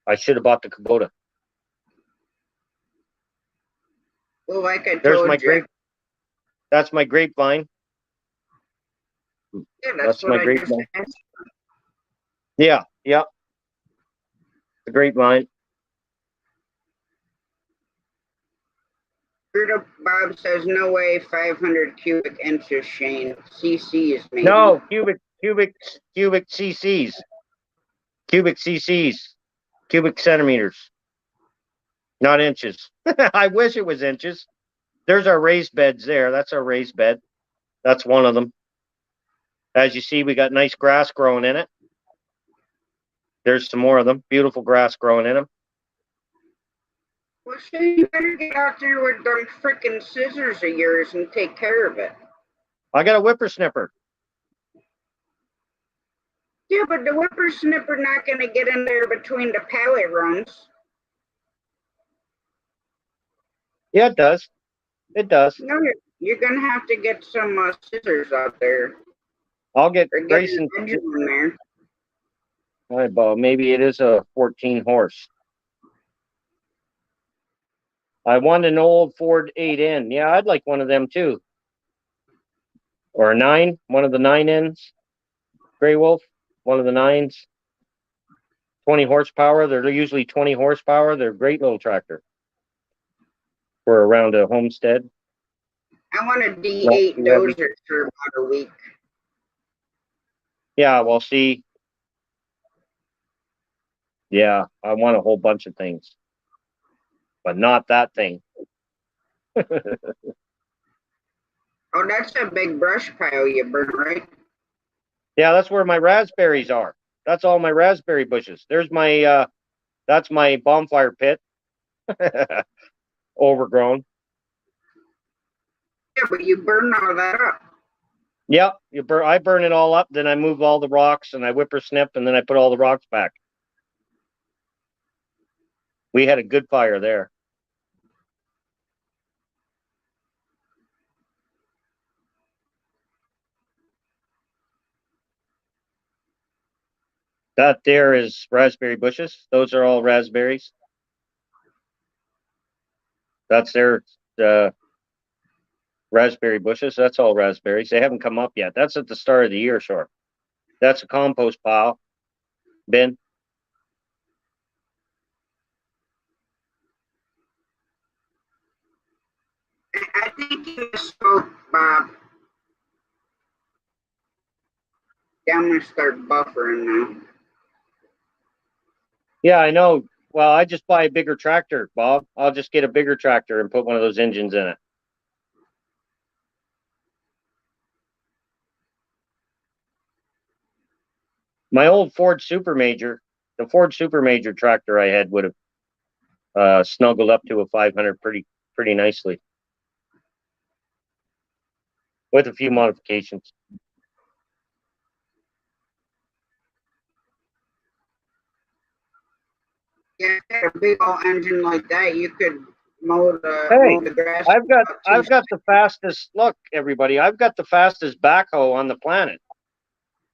I should have bought the Kubota. Well, like I There's told my you. That's my grapevine. Yeah, That's what my I just grapevine. asked. Yeah. The grapevine. Bob says, no way, 500 cubic inches, Shane. CCs, maybe. No, cubic cc's. Cubic cc's. Cubic centimeters. Not inches. I wish it was inches. There's our raised beds there. That's our raised bed. That's one of them. As you see, we got nice grass growing in it. There's some more of them. Beautiful grass growing in them. Well, Shane, you better get out there with them freaking scissors of yours and take care of it. I got a whippersnipper. Yeah, but the whippersnipper not going to get in there between the pallet runs. Yeah, it does. It does. No, you're going to have to get some scissors out there. I'll get Or get Grayson. an engine in there. All right, Bob. Maybe it is a 14 horse. I want an old Ford 8N. Yeah, I'd like one of them too. Or a 9, one of the 9Ns. Gray Wolf, one of the 9s. 20 horsepower. They're usually 20 horsepower. They're a great little tractor for around a homestead. I want a D8 dozer for about a week. Yeah, well, see. Yeah, I want a whole bunch of things. But not that thing. Oh, that's a big brush pile you burn, right? Yeah, that's where my raspberries are. That's all my raspberry bushes. There's my, that's my bonfire pit. Overgrown. Yeah, but you burn all that up. Yeah, I burn it all up, then I move all the rocks and I whippersnip and then I put all the rocks back. We had a good fire there. That there is raspberry bushes. Those are all raspberries. That's their raspberry bushes. That's all raspberries. They haven't come up yet. That's at the start of the year, sure. That's a compost pile bin. I think you spoke, Bob. Yeah, I'm gonna start buffering now. Yeah, I know. Well, I just buy a bigger tractor, Bob. I'll just get a bigger tractor and put one of those engines in it. My old Ford Supermajor, the Ford Supermajor tractor I had would have snuggled up to a 500 pretty nicely with a few modifications. Yeah, if you had a big old engine like that, you could mow Hey, the grass. I've got the fastest look, everybody. I've got the fastest backhoe on the planet.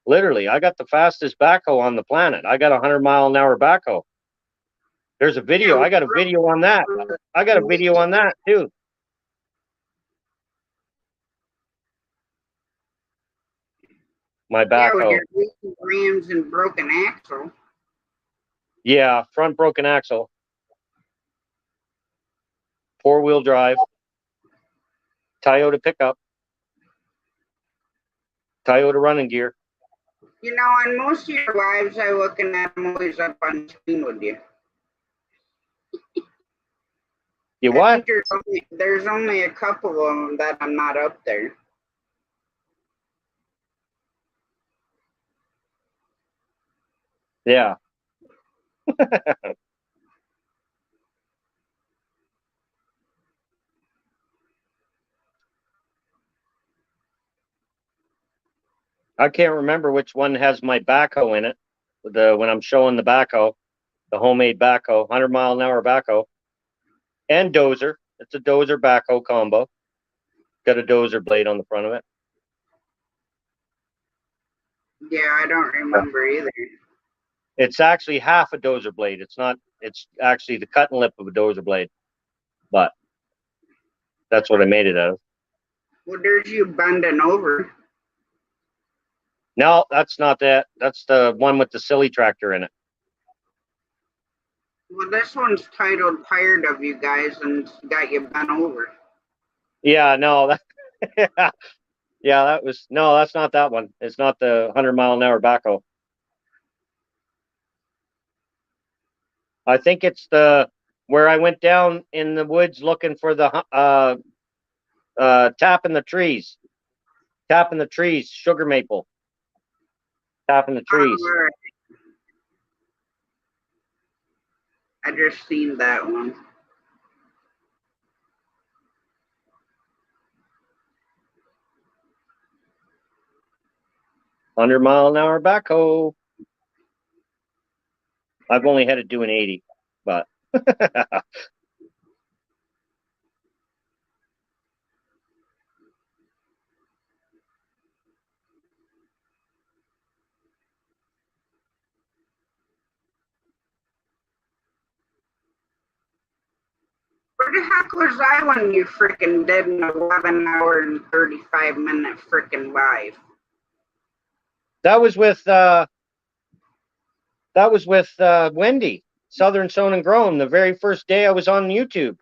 Literally, I got the fastest backhoe on the planet. I got a 100-mile-an-hour backhoe. There's a video. I got a video on that. I got a video on that too. My Yeah, with backhoe. your leaking rims and broken axle. Yeah, front broken axle. 4-wheel drive. Toyota pickup. Toyota running gear. You know, on most of your lives, I looking at them always up on screen with you. You I what? think there's only a couple of them that I'm not up there. Yeah. I can't remember which one has my backhoe in it. When I'm showing the backhoe, the homemade backhoe, 100-mile-an-hour backhoe, and dozer. It's a dozer backhoe combo. Got a dozer blade on the front of it. Yeah, I don't remember either. It's actually half a dozer blade. It's not. It's actually the cut and lip of a dozer blade, but that's what I made it out of. Well, there's you bending over. No, that's not that. That's the one with the silly tractor in it. Well, this one's titled "Tired of You Guys" and it's got you bent over. Yeah, no, that, yeah, that was no, that's not that one. It's not the 100-mile-an-hour backhoe. I think it's the where I went down in the woods looking for the tapping the trees, sugar maple, tapping the trees. Oh, all right. I just seen that one. $100-mile-an-hour backhoe. I've only had it doing 80, but Where the heck was I when you freaking did an 11-hour and 35-minute freaking live? that was with Wendy, Southern Sewn and Grown, the very first day I was on YouTube.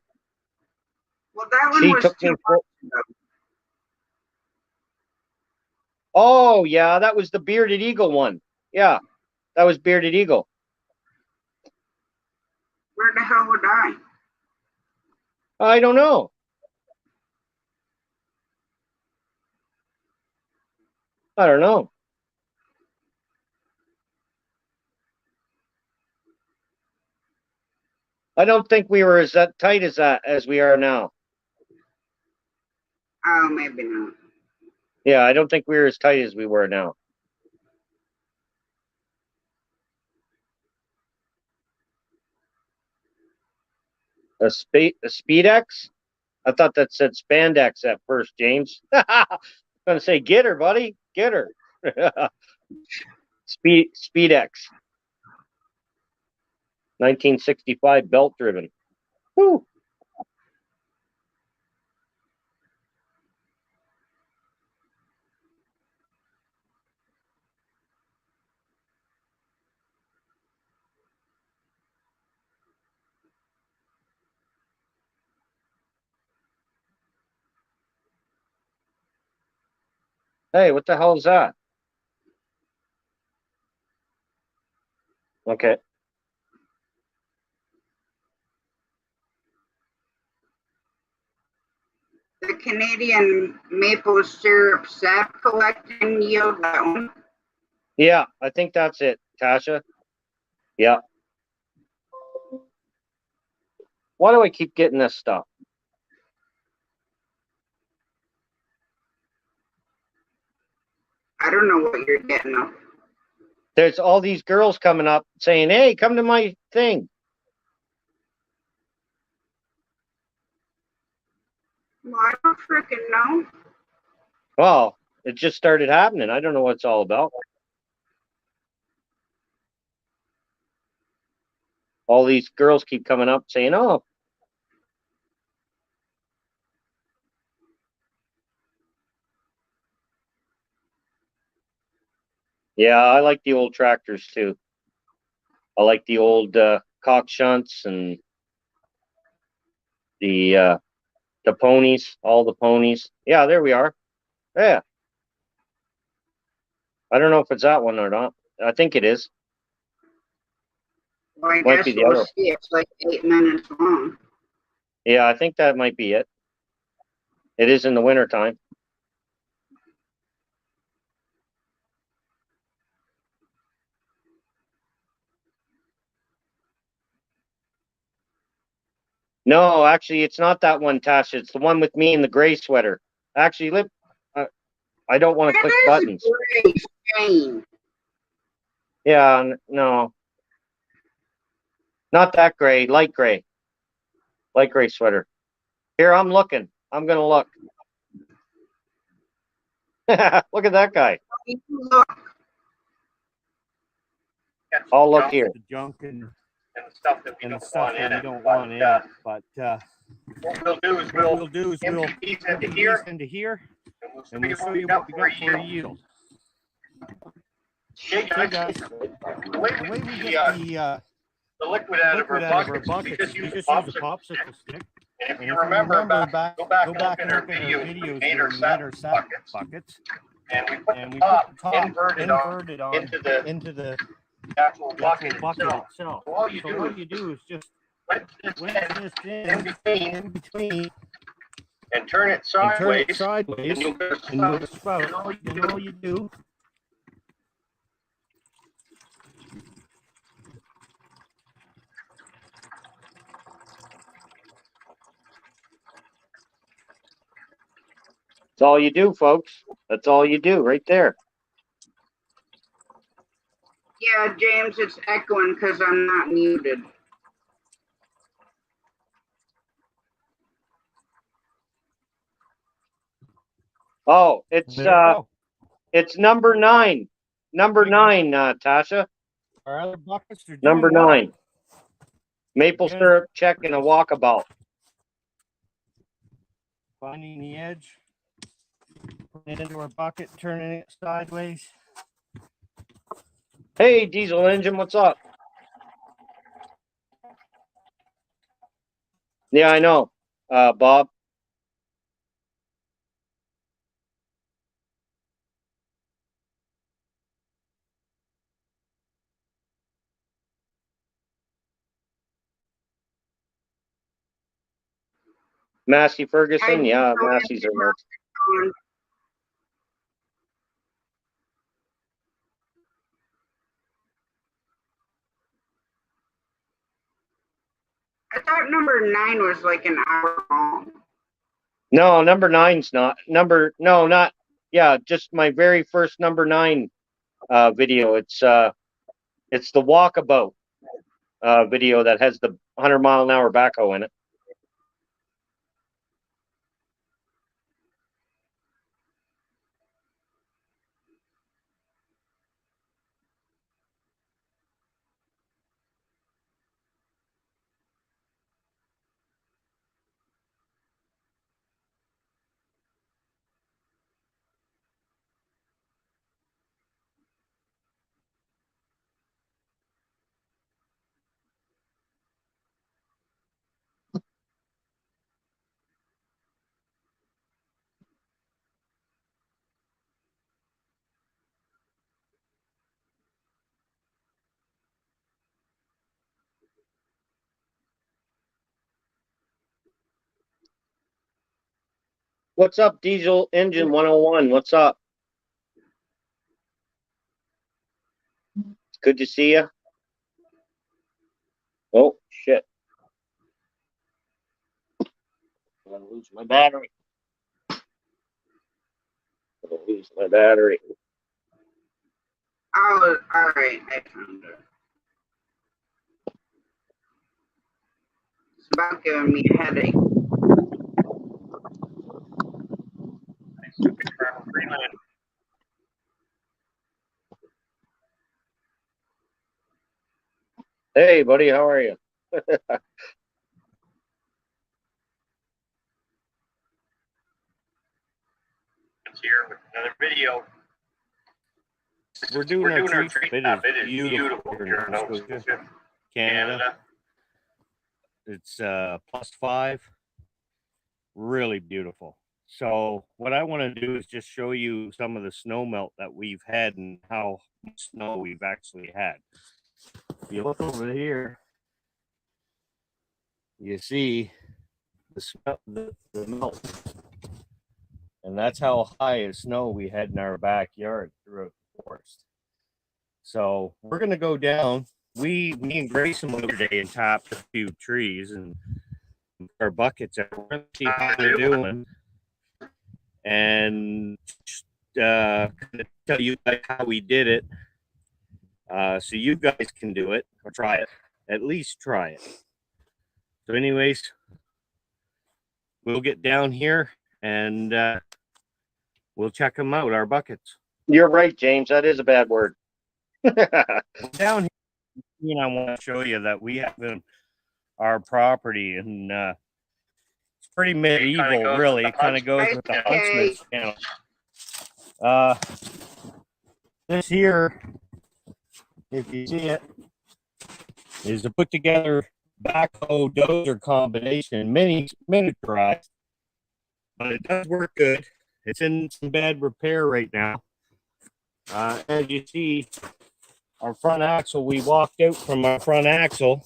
Well, that one She was took too me much ago. Oh, yeah, that was the Bearded Eagle one. Yeah, that was Bearded Eagle. Where the hell would I? I don't know. I don't know. I don't think we were as that tight as we are now. Oh, maybe not. Yeah, I don't think we were as tight as we were now. A Speedex? I thought that said spandex at first, James. I'm gonna say, get her, buddy, get her. Speedex. 1965 belt driven. Woo. Hey, what the hell is that? Okay. The Canadian maple syrup sap collecting yield, that one. Yeah, I think that's it, Tasha. Yeah. Why do I keep getting this stuff? I don't know what you're getting of. There's all these girls coming up saying, hey, come to my thing. Well, I don't freaking know. Well, it just started happening. I don't know what it's all about. All these girls keep coming up saying, oh. Yeah, I like the old tractors too. I like the old cock shunts and the ponies, all the ponies. Yeah, there we are. Yeah. I don't know if it's that one or not. I think it is. Well, I Might guess be the we'll other. see. It's like 8 minutes long. Yeah, I think that might be it. It is in the wintertime. No, actually, it's not that one, Tasha. It's the one with me in the gray sweater. Actually, I don't want to click buttons. Great, Shane. Yeah, no. Not that gray, light gray. Light gray sweater. Here, I'm looking. I'm going to look. Look at that guy. Look, I'll look here. The junk and the stuff that we don't want in it. But what we'll do is we'll empty these into here, and we'll show you what we got for a yield. Okay, guys. The way we get the liquid out of our buckets, we just use a popsicle stick. And if you remember back, go back and look at our videos where we made our sap buckets. And we put the top inverted on into the actual bucket itself. So all you do is just wedge this in between and turn it sideways, and you'll get a spout. And all you do That's all you do, folks. That's all you do right there. yeah, James, it's echoing because I'm not muted. Oh, it's number 9. Number 9, Tasha. our other buckets are doing Number well. 9. Maple syrup check and a walkabout. Finding the edge, putting it into our bucket, turning it sideways. Hey, diesel engine, what's up? Yeah, I know, Bob. Massey Ferguson, yeah, Massey's are nice. I thought number 9 was like an hour long. No, number 9's not. Just my very first number 9 video. It's the walkabout video that has the 100-mile-an-hour backhoe in it. What's up, Diesel Engine 101? What's up? Good to see you. Oh, shit. I'm going to lose my battery. I'm going to lose my battery. Oh, all right. I found it. It's about giving me a headache. Hey, buddy, how are you? Here with another video. We're doing our tree stop. It is beautiful here in Nova Scotia, Canada. It's +5. Really beautiful. So what I want to do is just show you some of the snow melt that we've had and how much snow we've actually had. If you look over here, you see the melt. And that's how high of snow we had in our backyard throughout the forest. So we're going to go down. Me and Grayson went over today and topped a few trees and our buckets. We're going to see how they're doing. And tell you guys how we did it. So you guys can do it or try it. At least try it. So anyways, we'll get down here and we'll check them out, our buckets. You're right, James. That is a bad word. Down here, I want to show you that we have our property, and it's pretty medieval, really. It kind of goes with the Huntsman's channel. This here, if you see it, is a put together backhoe dozer combination, miniaturized, but it does work good. It's in some bad repair right now. As you see, our front axle, we walked out from our front axle,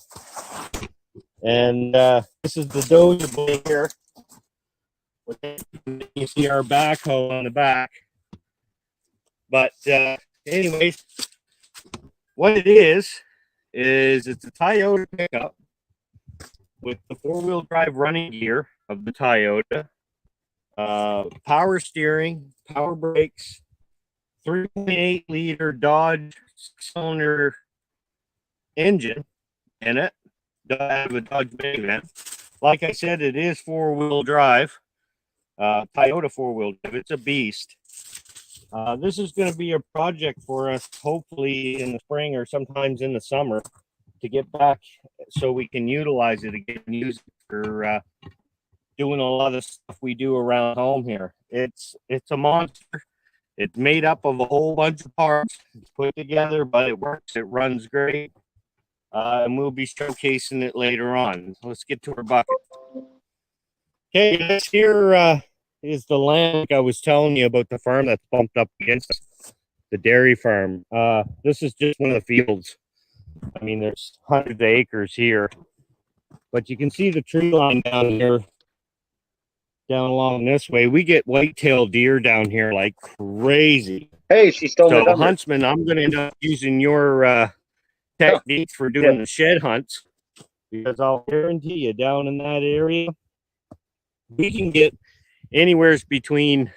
and this is the dozer blade here. You see our backhoe on the back. But anyways, what it is it's a Toyota pickup with the 4-wheel drive running gear of the Toyota, power steering, power brakes, 3.8 liter Dodge 6-cylinder engine in it. Have a Dodge minivan. Like I said, it is 4-wheel drive. Toyota 4-wheel drive. It's a beast. This is going to be a project for us, hopefully in the spring or sometimes in the summer, to get back so we can utilize it again and use it for doing a lot of stuff we do around home here. It's a monster. It's made up of a whole bunch of parts. It's put together, but it works. It runs great. And we'll be showcasing it later on. Let's get to our bucket. Okay, this here is the land like I was telling you about, the farm that's bumped up against us, the dairy farm. This is just one of the fields. I mean, there's hundreds of acres here. But you can see the tree line down here, down along this way. We get white-tailed deer down here like crazy. Hey, she stole my So, number. Huntsman, I'm going to end up using your technique for doing the shed hunts, because I'll guarantee you down in that area, we can get anywhere between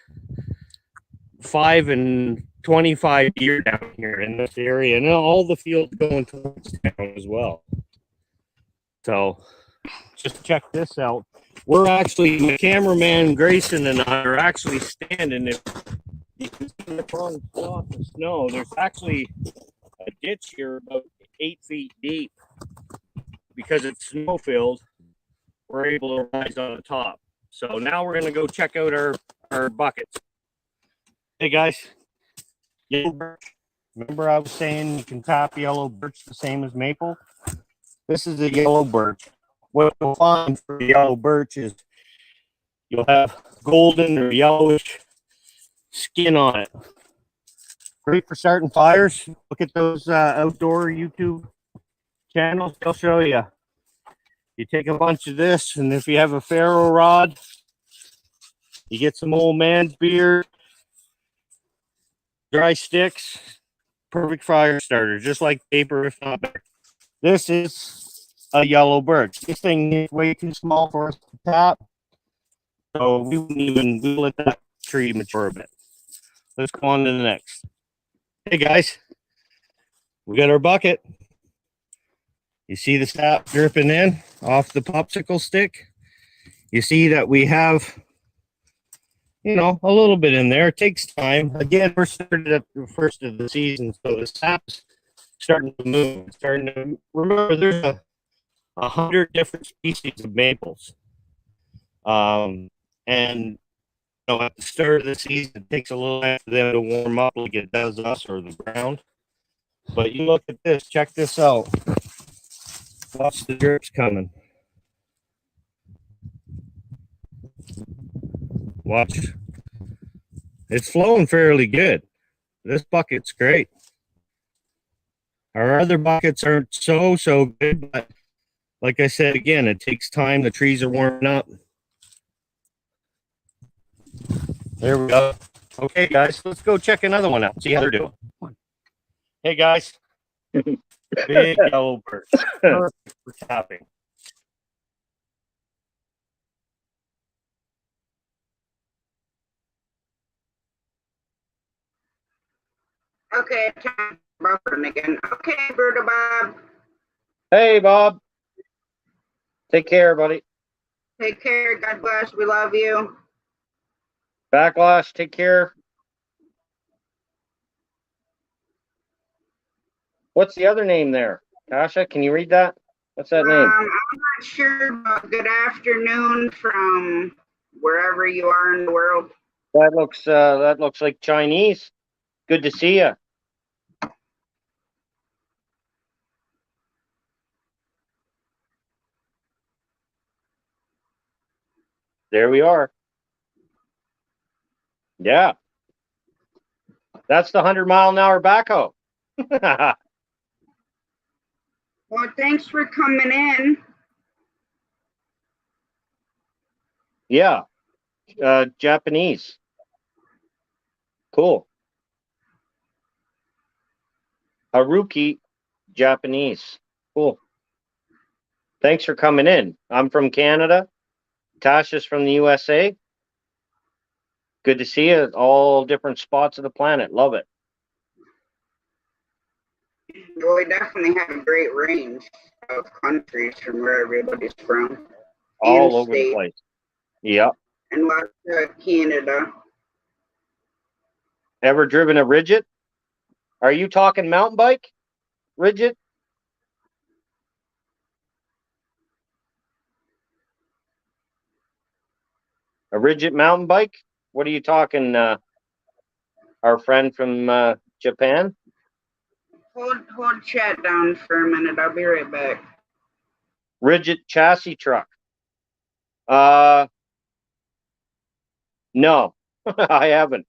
5 and 25 deer down here in this area, and all the fields going towards town as well. So just check this out. We're actually, the cameraman Grayson and I are actually standing. If you can see the front swath of snow, there's actually a ditch here about 8 feet deep. Because it's snow filled, we're able to rise on the top. So now we're going to go check out our buckets. Hey guys, yellow birch. Remember I was saying you can tap yellow birch the same as maple? This is a yellow birch. What you'll find for yellow birch is you'll have golden or yellowish skin on it. Great for starting fires. Look at those outdoor YouTube channels. They'll show you. You take a bunch of this, and if you have a ferro rod, You get some old man's beer, dry sticks, perfect fire starter, just like paper, if not better. This is a yellow birch. This thing is way too small for us to tap, so we let that tree mature a bit. Let's go on to the next. Hey guys, we got our bucket. You see the sap dripping in off the popsicle stick? You see that we have, a little bit in there. It takes time. Again, we're started at the first of the season, so the sap's starting to move. Remember, there's 100 different species of maples. And at the start of the season, it takes a little time for them to warm up like it does us or the ground. But you look at this, check this out. Watch the drips coming. Watch. It's flowing fairly good. This bucket's great. Our other buckets aren't so good, but like I said, again, it takes time. The trees are warming up. There we go. Okay, guys, let's go check another one out. See how they're doing. Hey, guys. Big yellow birch. Perfect for tapping. Okay, time buffering again. Okay, Berta Bob. Hey, Bob. Take care, buddy. Take care. God bless. We love you. Backlash, take care. What's the other name there? Tasha, can you read that? What's that name? I'm not sure, but good afternoon from wherever you are in the world. That looks like Chinese. Good to see you. There we are. Yeah. That's the 100-mile-an-hour backhoe. Well, thanks for coming in. Yeah. Japanese. Cool. Haruki, Japanese. Cool. Thanks for coming in. I'm from Canada. Tasha's from the USA. Good to see you. All different spots of the planet. Love it. We definitely have a great range of countries from where everybody's from. All over the place. Yep. And lots of Canada. Ever driven a Ridget? Are you talking mountain bike? Ridget? A Ridget mountain bike? What are you talking, our friend from Japan? Hold chat down for a minute. I'll be right back. Ridget chassis truck. No, I haven't.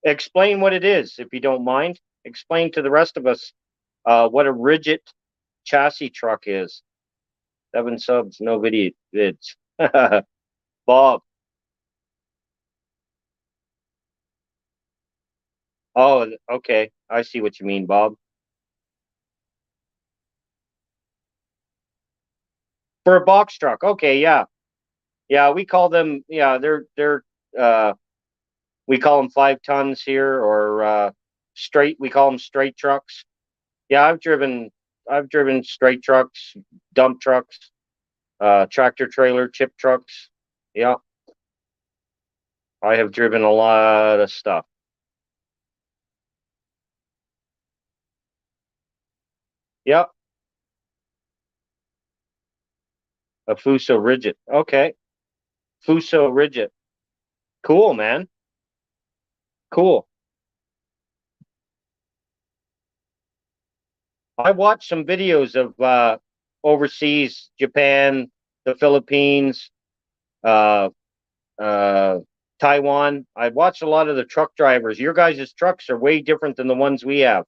Explain what it is, if you don't mind. Explain to the rest of us what a Ridget chassis truck is. 7 subs, no video vids. Bob. Oh, okay. I see what you mean, Bob. For a box truck. Okay, yeah. Yeah, we call them, yeah, they're we call them 5 tons here, or we call them straight trucks. Yeah, I've driven straight trucks, dump trucks, tractor trailer, chip trucks. Yeah. I have driven a lot of stuff. Yep. A Fuso Ridget. Okay. Fuso Ridget. Cool, man. Cool. I watched some videos of overseas, Japan, the Philippines, Taiwan. I watched a lot of the truck drivers. Your guys' trucks are way different than the ones we have.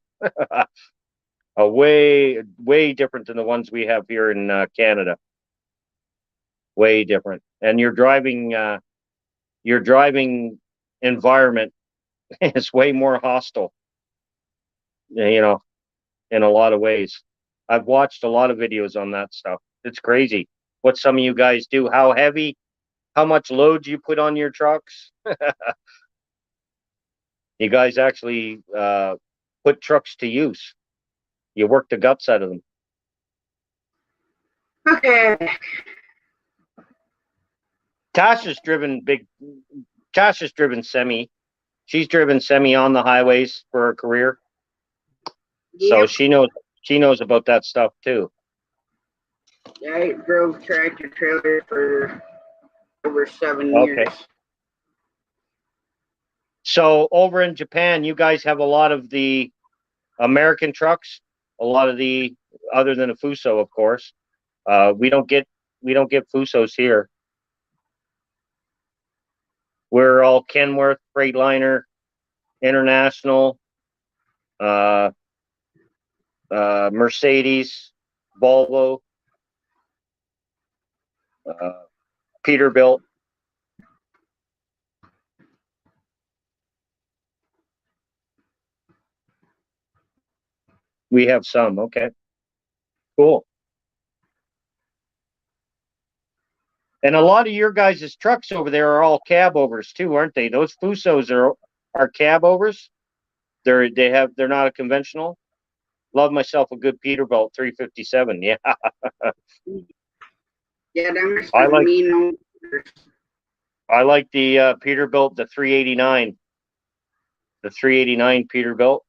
Way different than the ones we have here in Canada. way different. And your driving environment is way more hostile, you know, in a lot of ways. I've watched a lot of videos on that stuff. It's crazy what some of you guys do, how much load you put on your trucks. You guys actually put trucks to use. You work the guts out of them. Okay. Tasha's driven semi. She's driven semi on the highways for her career. So Yep. she knows about that stuff too. Yeah, I drove tractor trailer for over 7 Okay. years. So over in Japan, you guys have a lot of the American trucks, a lot of the, other than a Fuso, of course. We don't get Fusos here. We're all Kenworth, Freightliner, International, Mercedes, Volvo, Peterbilt. We have some. Okay, cool. And a lot of your guys' trucks over there are all cab overs too, aren't they? Those Fusos are cab overs. They're not a conventional. Love myself a good Peterbilt 357. Yeah. Yeah, that must I have like- mean. I like the Peterbilt, the 389. The 389 Peterbilt.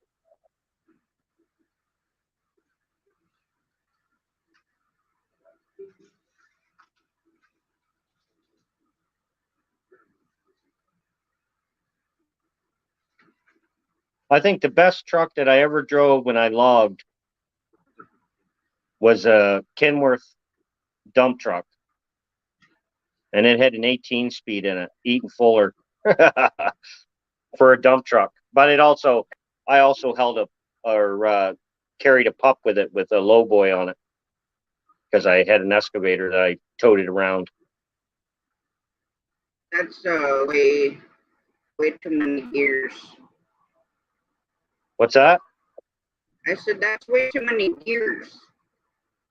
I think the best truck that I ever drove when I logged was a Kenworth dump truck. And it had an 18 speed in it, Eaton Fuller for a dump truck. But I also held carried a pup with it with a lowboy on it because I had an excavator that I towed it around. That's way too many gears. What's that? I said that's way too many gears.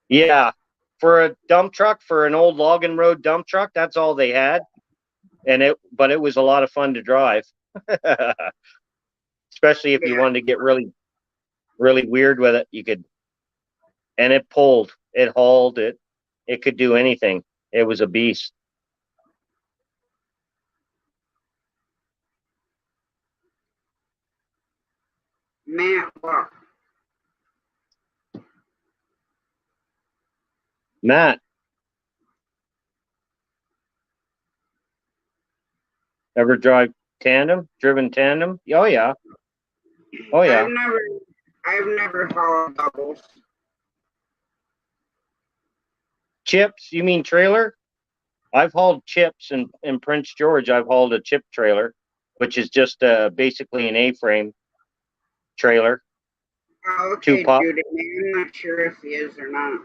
Yeah. For a dump truck, for an old logging road dump truck, that's all they had. But it was a lot of fun to drive. Especially if you wanted to get really, really weird with it, you could. And it pulled, it hauled, it could do anything. It was a beast. Matt, ever driven tandem? Oh yeah. Oh yeah. I've never hauled doubles. Chips, you mean trailer? I've hauled chips in Prince George. I've hauled a chip trailer, which is just basically an A-frame trailer. Oh, okay, Two pop. Judy, I'm not sure if he is or not.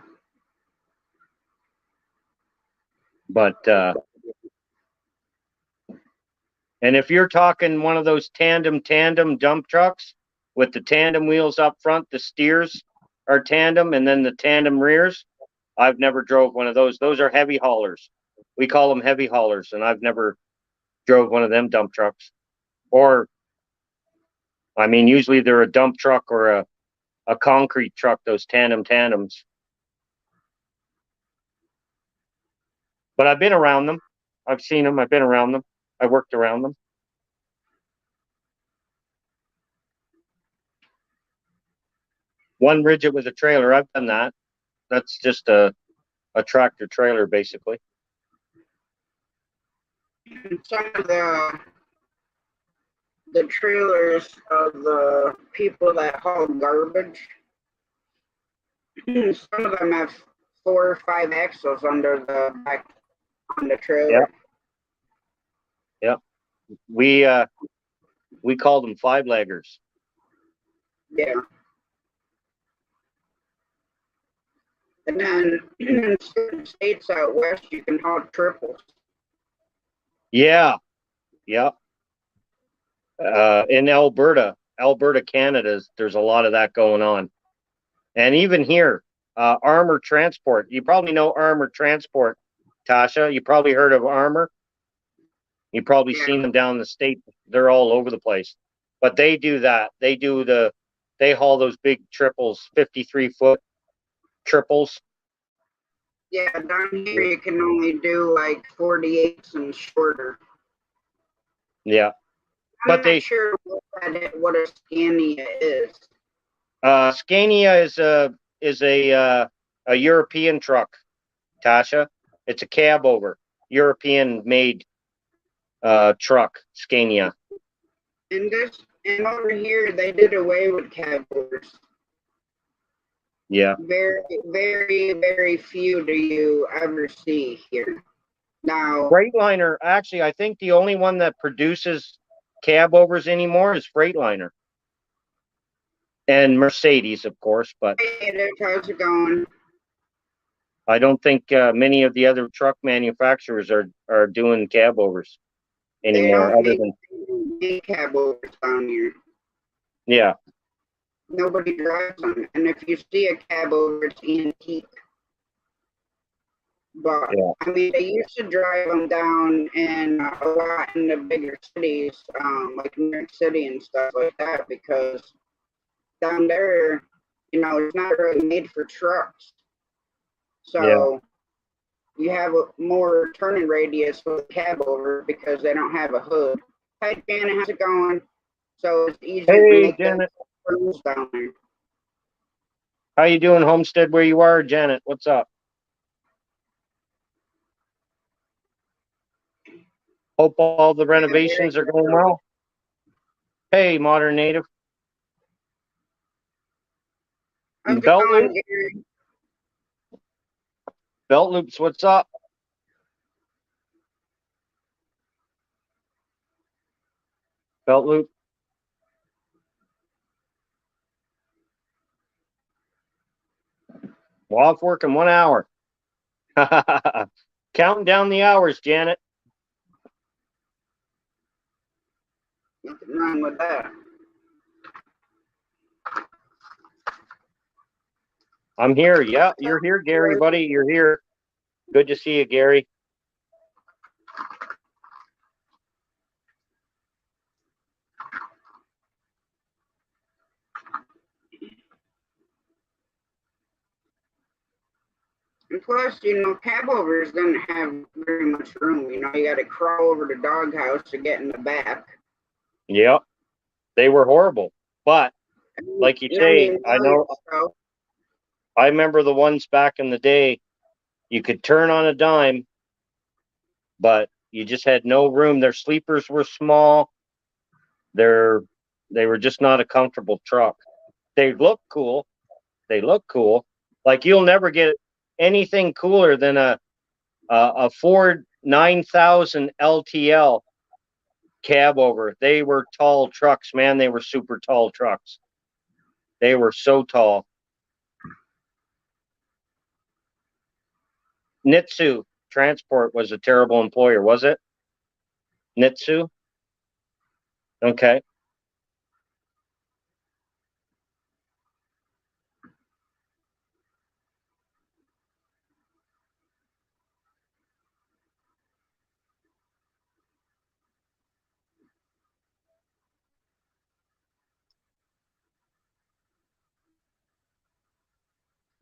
But and if you're talking one of those tandem dump trucks with the tandem wheels up front, the steers are tandem, and then the tandem rears, I've never drove one of those. Those are heavy haulers. We call them heavy haulers, and I've never drove one of them dump trucks. Or, I mean, usually they're a dump truck or a concrete truck, those tandems. But I've been around them. I've seen them. I've been around them. I worked around them. One Ridget with a trailer. I've done that. That's just a tractor trailer, basically. Some of the trailers of the people that haul garbage, some of them have 4 or 5 axles under the back on the trailer. Yep. We call them 5-leggers. Yeah. And then in certain states out west, you can haul triples. Yeah. Yeah. In Alberta, Canada, there's a lot of that going on. And even here, Armor Transport. You probably know Armor Transport, Tasha. You probably heard of Armor. You probably seen them down in the state. They're all over the place. But they do that. They haul those big triples, 53-foot triples. Yeah, down here you can only do like 48s and shorter. Yeah. I'm not sure what a Scania is. Scania is a European truck, Tasha. It's a cab over, European made truck, Scania. And over here they did away with cab overs. Yeah. Very, very, very few do you ever see here. Now, Freightliner, actually, I think the only one that produces cab overs anymore is Freightliner. And Mercedes, of course, but hey, how's it going? I don't think many of the other truck manufacturers are doing cab overs anymore. They don't make cab overs down here. Yeah. Nobody drives them, and if you see a cab over, it's antique. But yeah. I mean, they used to drive them down in a lot in the bigger cities, like New York City and stuff like that, because down there, you know, it's not really made for trucks. So you have a more turning radius with a cab over because they don't have a hood. Hi, Janet, how's it going? So it's easier to make Janet. Those down there. How you doing, Homestead, where you are, Janet? What's up? Hope all the renovations are going well. Hey, Modern Native. Belt Loop? Belt Loops, what's up? Belt Loop. Well, off work in 1 hour. Counting down the hours, Janet. Nothing wrong with that. I'm here. Yeah, you're here, Gary, buddy. You're here. Good to see you, Gary. And plus, you know, cab overs didn't have very much room. You know, you got to crawl over the doghouse to get in the back. Yep. They were horrible. But, like you say, I know. I remember the ones back in the day, you could turn on a dime, but you just had no room. Their sleepers were small. They were just not a comfortable truck. They look cool. They look cool. Like you'll never get anything cooler than a Ford 9000 LTL cab over. They were tall trucks, man. They were super tall trucks. They were so tall. Nitsu Transport was a terrible employer, was it? Nitsu? Okay.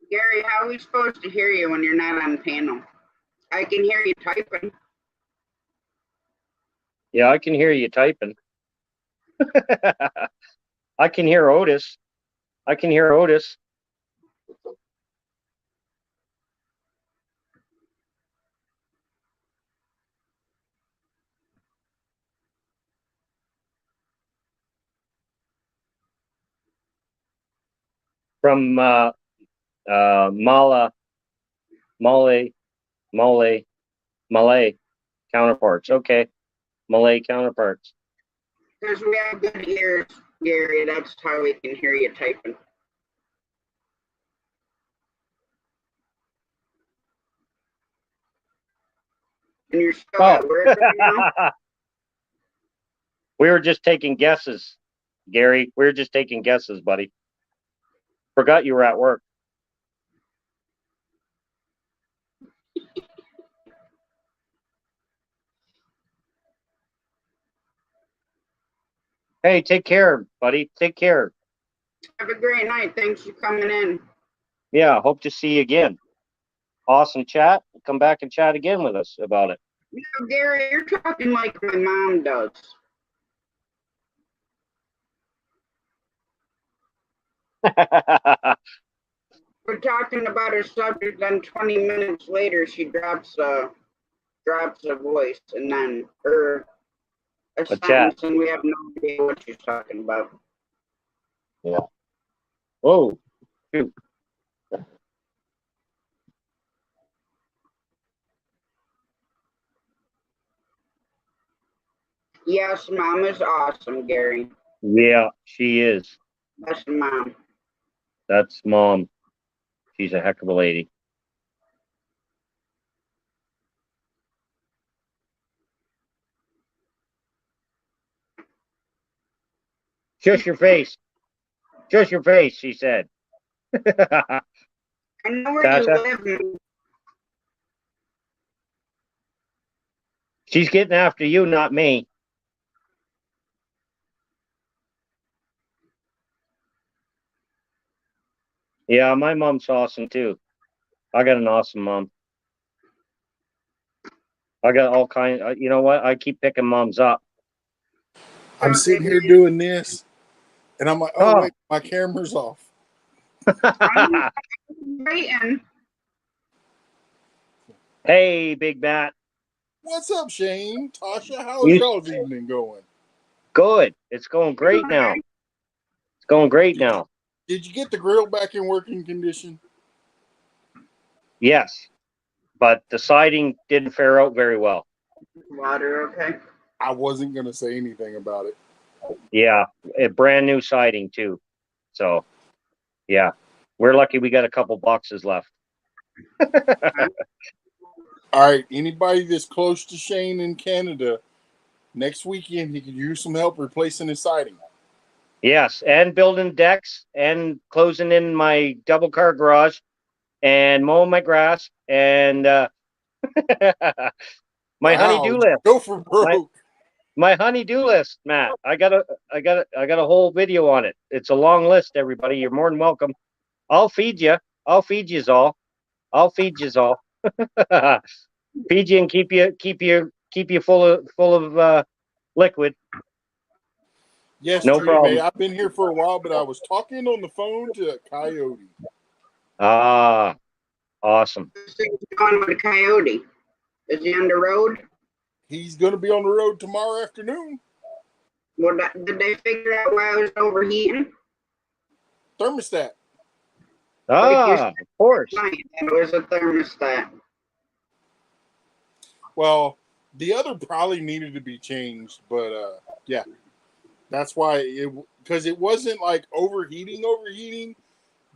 Gary, how are we supposed to hear you when you're not on panel? I can hear you typing. Yeah, I can hear you typing. I can hear Otis. I can hear Otis. From Malay counterparts. Okay. Malay counterparts. Because we have good ears, Gary. That's how we can hear you typing. And you're still at work right now? We were just taking guesses, Gary. We were just taking guesses, buddy. Forgot you were at work. Hey, take care, buddy. Take care. Have a great night. Thanks for coming in. Yeah, hope to see you again. Awesome chat. Come back and chat again with us about it. You know, Gary, you're talking like my mom does. We're talking about a subject, then 20 minutes later she drops a voice and then a chat. sentence, and we have no idea what she's talking about. Yeah. Whoa. Shoot. Yes, Mom is awesome, Gary. Yeah, she is. That's Mom. That's Mom. She's a heck of a lady. Shush your face. Shush your face, she said. I know where Tasha? you live. She's getting after you, not me. Yeah, my mom's awesome too. I got an awesome mom. I got all kinds. You know what? I keep picking moms up. I'm sitting here doing this, and I'm like, oh, wait, my camera's off. Waiting. Hey, Big Matt. What's up, Shane? Tasha, how's y'all's evening going? Good. It's going great now. It's going great now. Did you get the grill back in working condition? Yes, but the siding didn't fare out very well. Water, okay. I wasn't going to say anything about it. Yeah, a brand new siding too. So, yeah, we're lucky we got a couple boxes left. All right, anybody that's close to Shane in Canada, next weekend he could use some help replacing his siding. Yes, and building decks and closing in my double car garage and mowing my grass and my honey-do list. Go for broke. My honey-do list, Matt. I got a whole video on it. It's a long list, everybody. You're more than welcome. I'll feed you. I'll feed you all. I'll feed you all. Feed you and keep you full of liquid. Yes, no problem. I've been here for a while, but I was talking on the phone to a coyote. Ah, awesome. What's going with a coyote? Is he on the road? He's going to be on the road tomorrow afternoon. Well, did they figure out why I was overheating? Thermostat. Ah, of course. It was a thermostat. Well, the other probably needed to be changed, but yeah, that's why because it wasn't like overheating,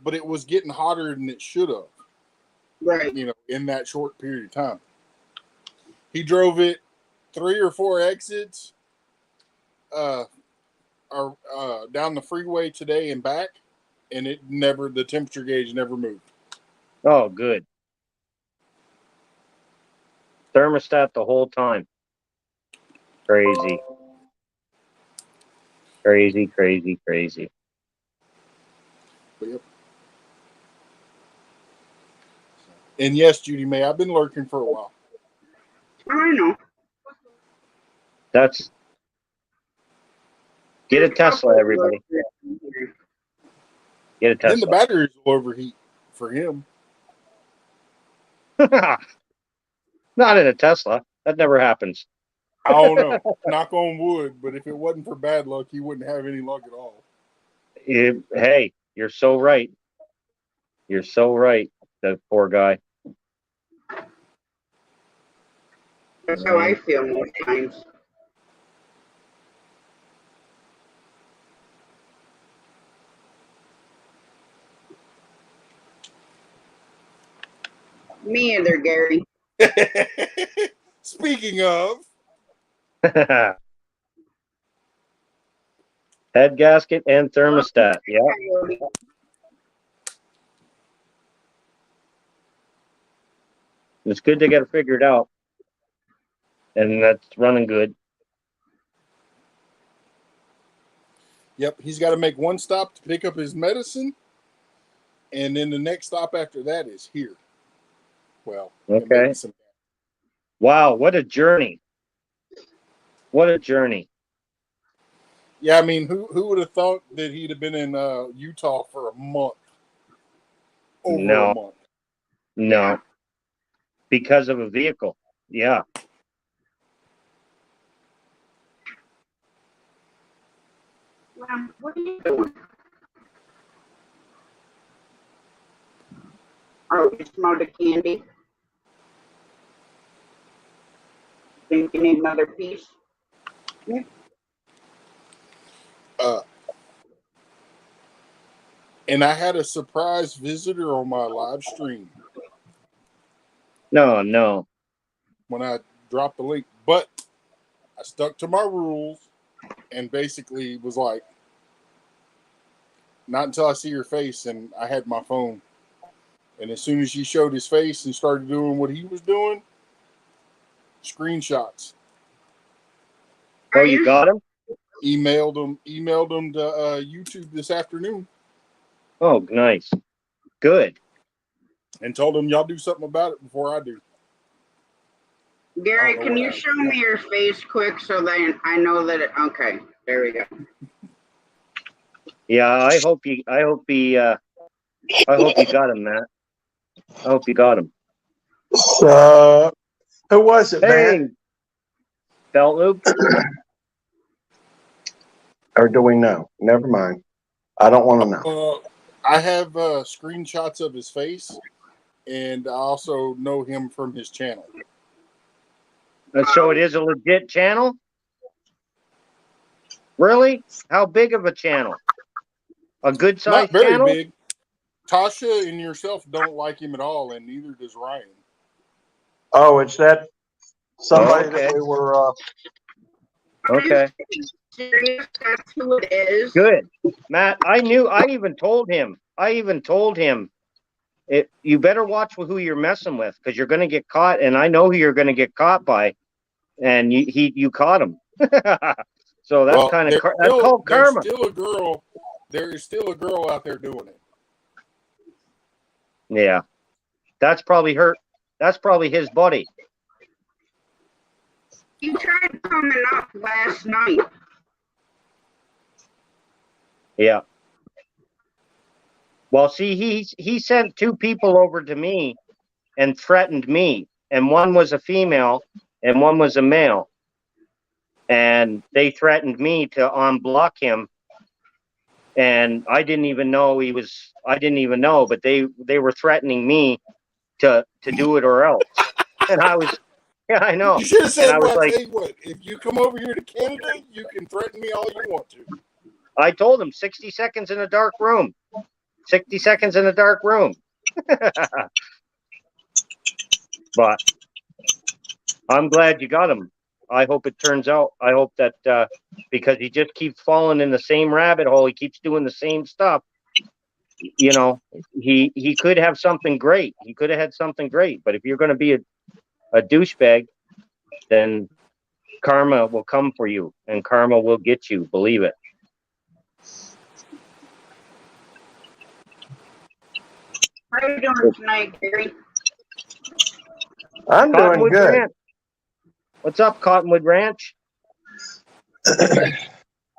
but it was getting hotter than it should have. Right. You know, in that short period of time. He drove it 3 or 4 exits down the freeway today and back, and the temperature gauge never moved. Oh, good. Thermostat the whole time. Crazy. Yep. And yes, Judy May, I've been lurking for a while. I know. Get a Tesla, everybody. Get a Tesla. Then the batteries will overheat for him. Not in a Tesla. That never happens. I don't know. Knock on wood, but if it wasn't for bad luck, he wouldn't have any luck at all. Hey, you're so right. You're so right. That poor guy. That's how I feel most times. Me either, Gary. Speaking of, head gasket and thermostat. Yeah. It's good they got it figured out. And that's running good. yep, he's got to make one stop to pick up his medicine, and then the next stop after that is here. Well, and Okay. maybe some. Wow, what a journey. What a journey. Yeah, I mean, who would have thought that he'd have been in Utah for a month? Over a month. No. Because of a vehicle. Yeah. What are you doing? Oh, you smell the candy? Think you need another piece? Yeah. And I had a surprise visitor on my live stream No. when I dropped the link, but I stuck to my rules and basically was like, not until I see your face, and I had my phone. And as soon as he showed his face and started doing what he was doing, screenshots. Oh, you got him? Emailed him to YouTube this afternoon. Oh, nice. Good. And told him, y'all do something about it before I do. Gary, can you show me your face quick so that I know that okay, there we go. Yeah, I hope you got him, Matt. I hope you got him. Who was it, Hey, Matt? Belt Loop? Or do we know? Never mind. I don't want to know. I have screenshots of his face, and I also know him from his channel. So it is a legit channel? Really? How big of a channel? A good Not sized very channel? big. Tasha and yourself don't like him at all, and neither does Ryan. Oh, it's that somebody Okay. that we were. Okay. Serious? That's who it is. Good. Matt, I even told him, you better watch who you're messing with because you're going to get caught. And I know who you're going to get caught by. And you caught him. So that's that's called karma. There is still a girl out there doing it. Yeah. That's probably her. That's probably his buddy. He tried coming up last night. Yeah. Well, see, he sent two people over to me and threatened me. And one was a female and one was a male. And they threatened me to unblock him. And I didn't even know but they were threatening me to do it or else. And I was, yeah, I know. You should have said, well, like, hey, what? If you come over here to Canada, you can threaten me all you want to. I told him 60 seconds in a dark room. 60 seconds in a dark room. But I'm glad you got him. I hope it turns out. I hope that because he just keeps falling in the same rabbit hole. He keeps doing the same stuff. You know, he could have something great. He could have had something great. But if you're going to be a douchebag, then karma will come for you, and karma will get you. Believe it. How are you doing tonight, Gary? I'm doing good. Ranch. What's up, Cottonwood Ranch?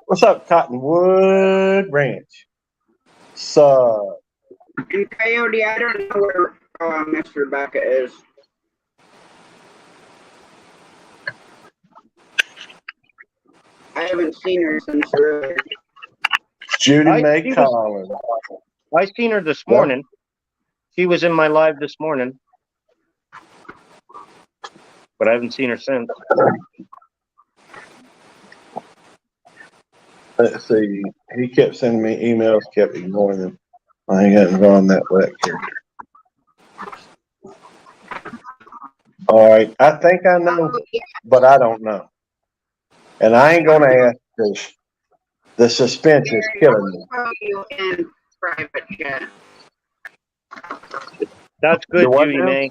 What's up, Cottonwood Ranch? So, And Coyote, I don't know where Miss Rebecca is. I haven't seen her since earlier. Judy May Collins. I seen her this morning. She was in my live this morning. But I haven't seen her since. Let's see. He kept sending me emails, kept ignoring them. I ain't gotten on that back here. All right. I think I know, Oh, yeah, but I don't know. And I ain't gonna ask because the suspense is Gary, I killing will me. tell you in private chat. That's The good, what Judy now? May.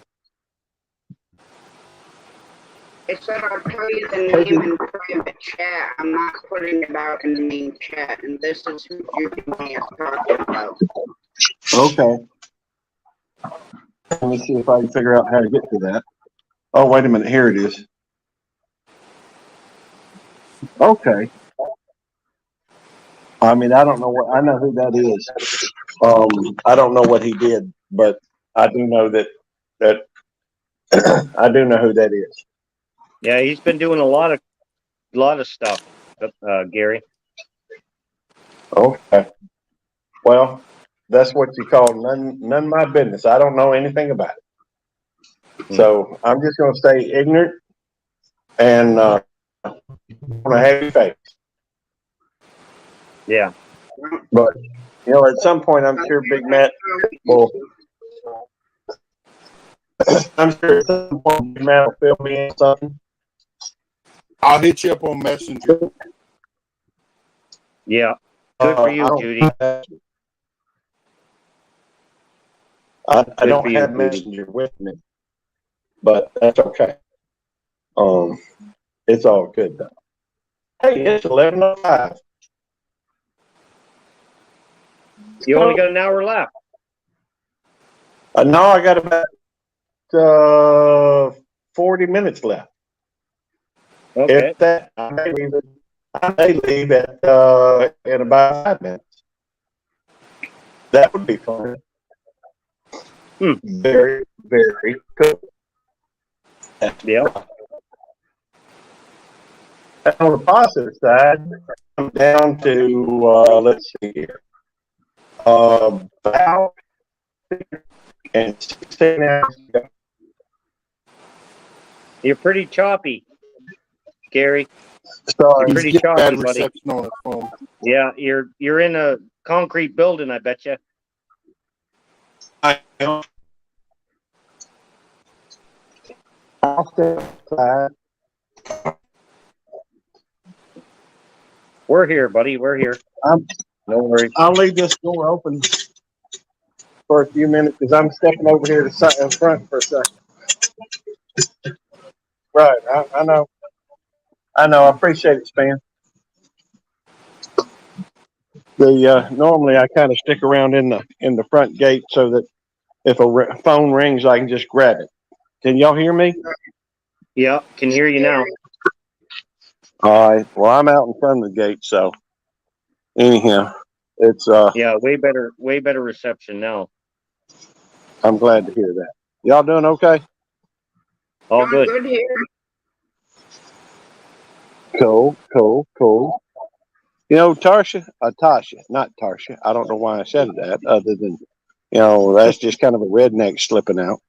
I said I'll tell you the Hey, name in private chat. I'm not putting it out in the main chat, and this is who Judy May is talking about. okay. Let me see if I can figure out how to get to that. Oh, wait a minute. Here it is. Okay. I mean, I don't know what, I know who that is. I don't know what he did, but I do know that I do know who that is. Yeah, he's been doing a lot of stuff, Gary. Okay. Well, that's what you call none of my business. I don't know anything about it. So I'm just gonna stay ignorant and on a happy face. Yeah. But at some point I'm sure Big Matt will I'm sure at some point Big Matt will fill me in something. I'll hit you up on Messenger. Yeah. Good for you, Judy. I don't for you, have Judy. Messenger with me, but that's okay. It's all good though. Hey, it's 11:05. You only got an hour left. No, I got about 40 minutes left. Okay. If that, I may leave at in about 5 minutes. That would be fun. Very, very cool. Yeah. On the positive side, I'm down to let's see here, about and 16 hours to go. You're pretty choppy, Gary. Sorry. You're pretty He's getting choppy, bad buddy. reception on his phone. Yeah, you're in a concrete building, I bet you. I am. I'll stay outside. We're here, buddy. We're here. No worries. I'll leave this door open for a few minutes because I'm stepping over here to in front for a second. Right, I know. I know. I appreciate it, Span. Normally I kind of stick around in the front gate so that if a phone rings, I can just grab it. Can y'all hear me? Yeah, can hear you now. All right. Well, I'm out in front of the gate, so anyhow, it's Yeah, way better reception now. I'm glad to hear that. Y'all doing okay? All good. Good here. Cool. Tasha, not Tarsha. I don't know why I said that, other than that's just kind of a redneck slipping out.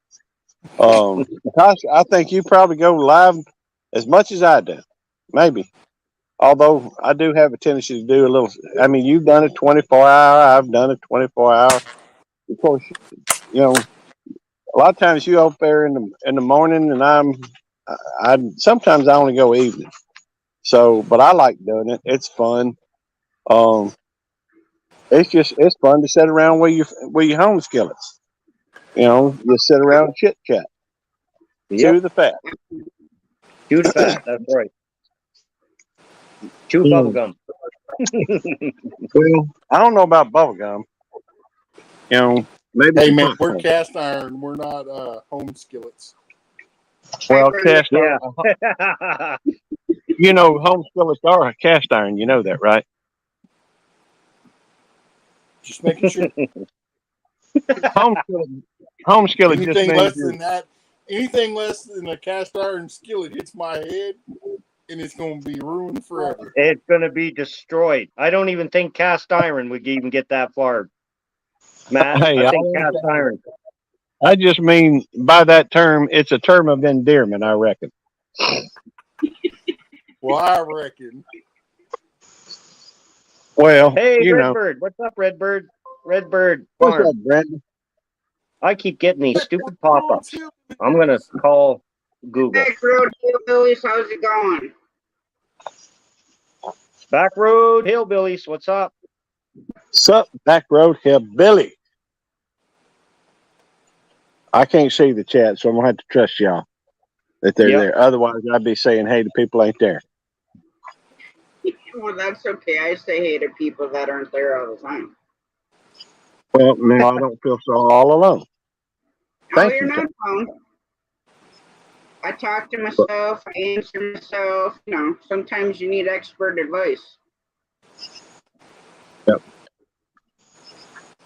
Tasha, I think you probably go live as much as I do, maybe. Although I do have a tendency to do a little. I mean, you've done it 24-hour. I've done it 24-hour. Of course, a lot of times you up there in the morning, and I sometimes I only go evening. So, but I like doing it. It's fun. It's fun to sit around with your home skillets. You sit around and chit chat. Chew the fat. Chew the fat. That's right. Chew bubble gum. Well, I don't know about bubble gum. Maybe. Hey man, we're cast iron. We're not home skillets. Well, cast Yeah. iron. Home skillets are cast iron. You know that, right? Just making sure. Home skillet just Anything means less than that, anything less than a cast iron skillet hits my head, and it's going to be ruined forever. It's going to be destroyed. I don't even think cast iron would even get that far, Matt. Hey, I think cast iron. I just mean by that term, it's a term of endearment, I reckon. Well, I reckon. Well, hey, Redbird. What's up, Redbird? Redbird What's Farm. up, Brandon? I keep getting these stupid pop-ups. I'm going to call Google. Back Road Hillbillies, how's it going? Back Road Hillbillies, what's up? Sup, Back Road Hillbilly. I can't see the chat, so I'm gonna have to trust y'all that they're there. Otherwise, I'd be saying, "Hey, the people ain't there." Well, that's okay. I say hey to people that aren't there all the time. Well, now I don't feel so all alone. Oh, you're not alone. I talk to myself. I answer myself. You know, sometimes you need expert advice. Yep.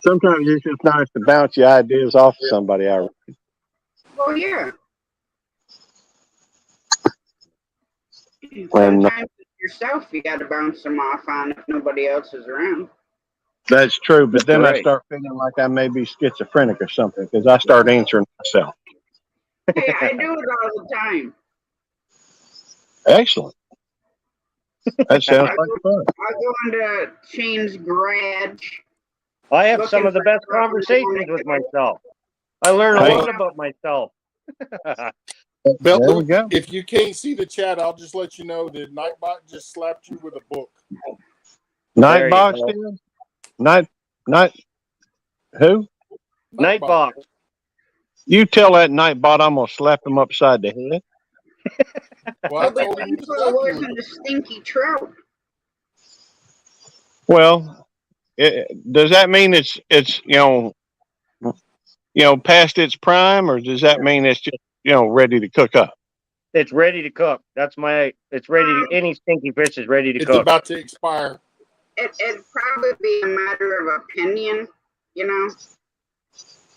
Sometimes it's just nice to bounce your ideas off of somebody. Well, yeah. Sometimes it's yourself you got to bounce them off on if nobody else is around. That's true, but then I start feeling like I may be schizophrenic or something because I start answering myself. Hey, I do it all the time. Excellent. That sounds like fun. I go into Shane's garage. I have some of the best conversations with myself. I learn a lot about myself. Bill, there we go. If you can't see the chat, I'll just let you know that Nightbot just slapped you with a book. Nightbox did? Night who? Nightbox. You tell that Nightbot I'm gonna slap him upside the head. Well, I told him it wasn't a stinky trout. Well, does that mean it's past its prime, or does that mean it's just ready to cook up? It's ready to cook. It's ready to, any stinky fish is ready to cook. It's about to expire. It'd probably be a matter of opinion, Yeah.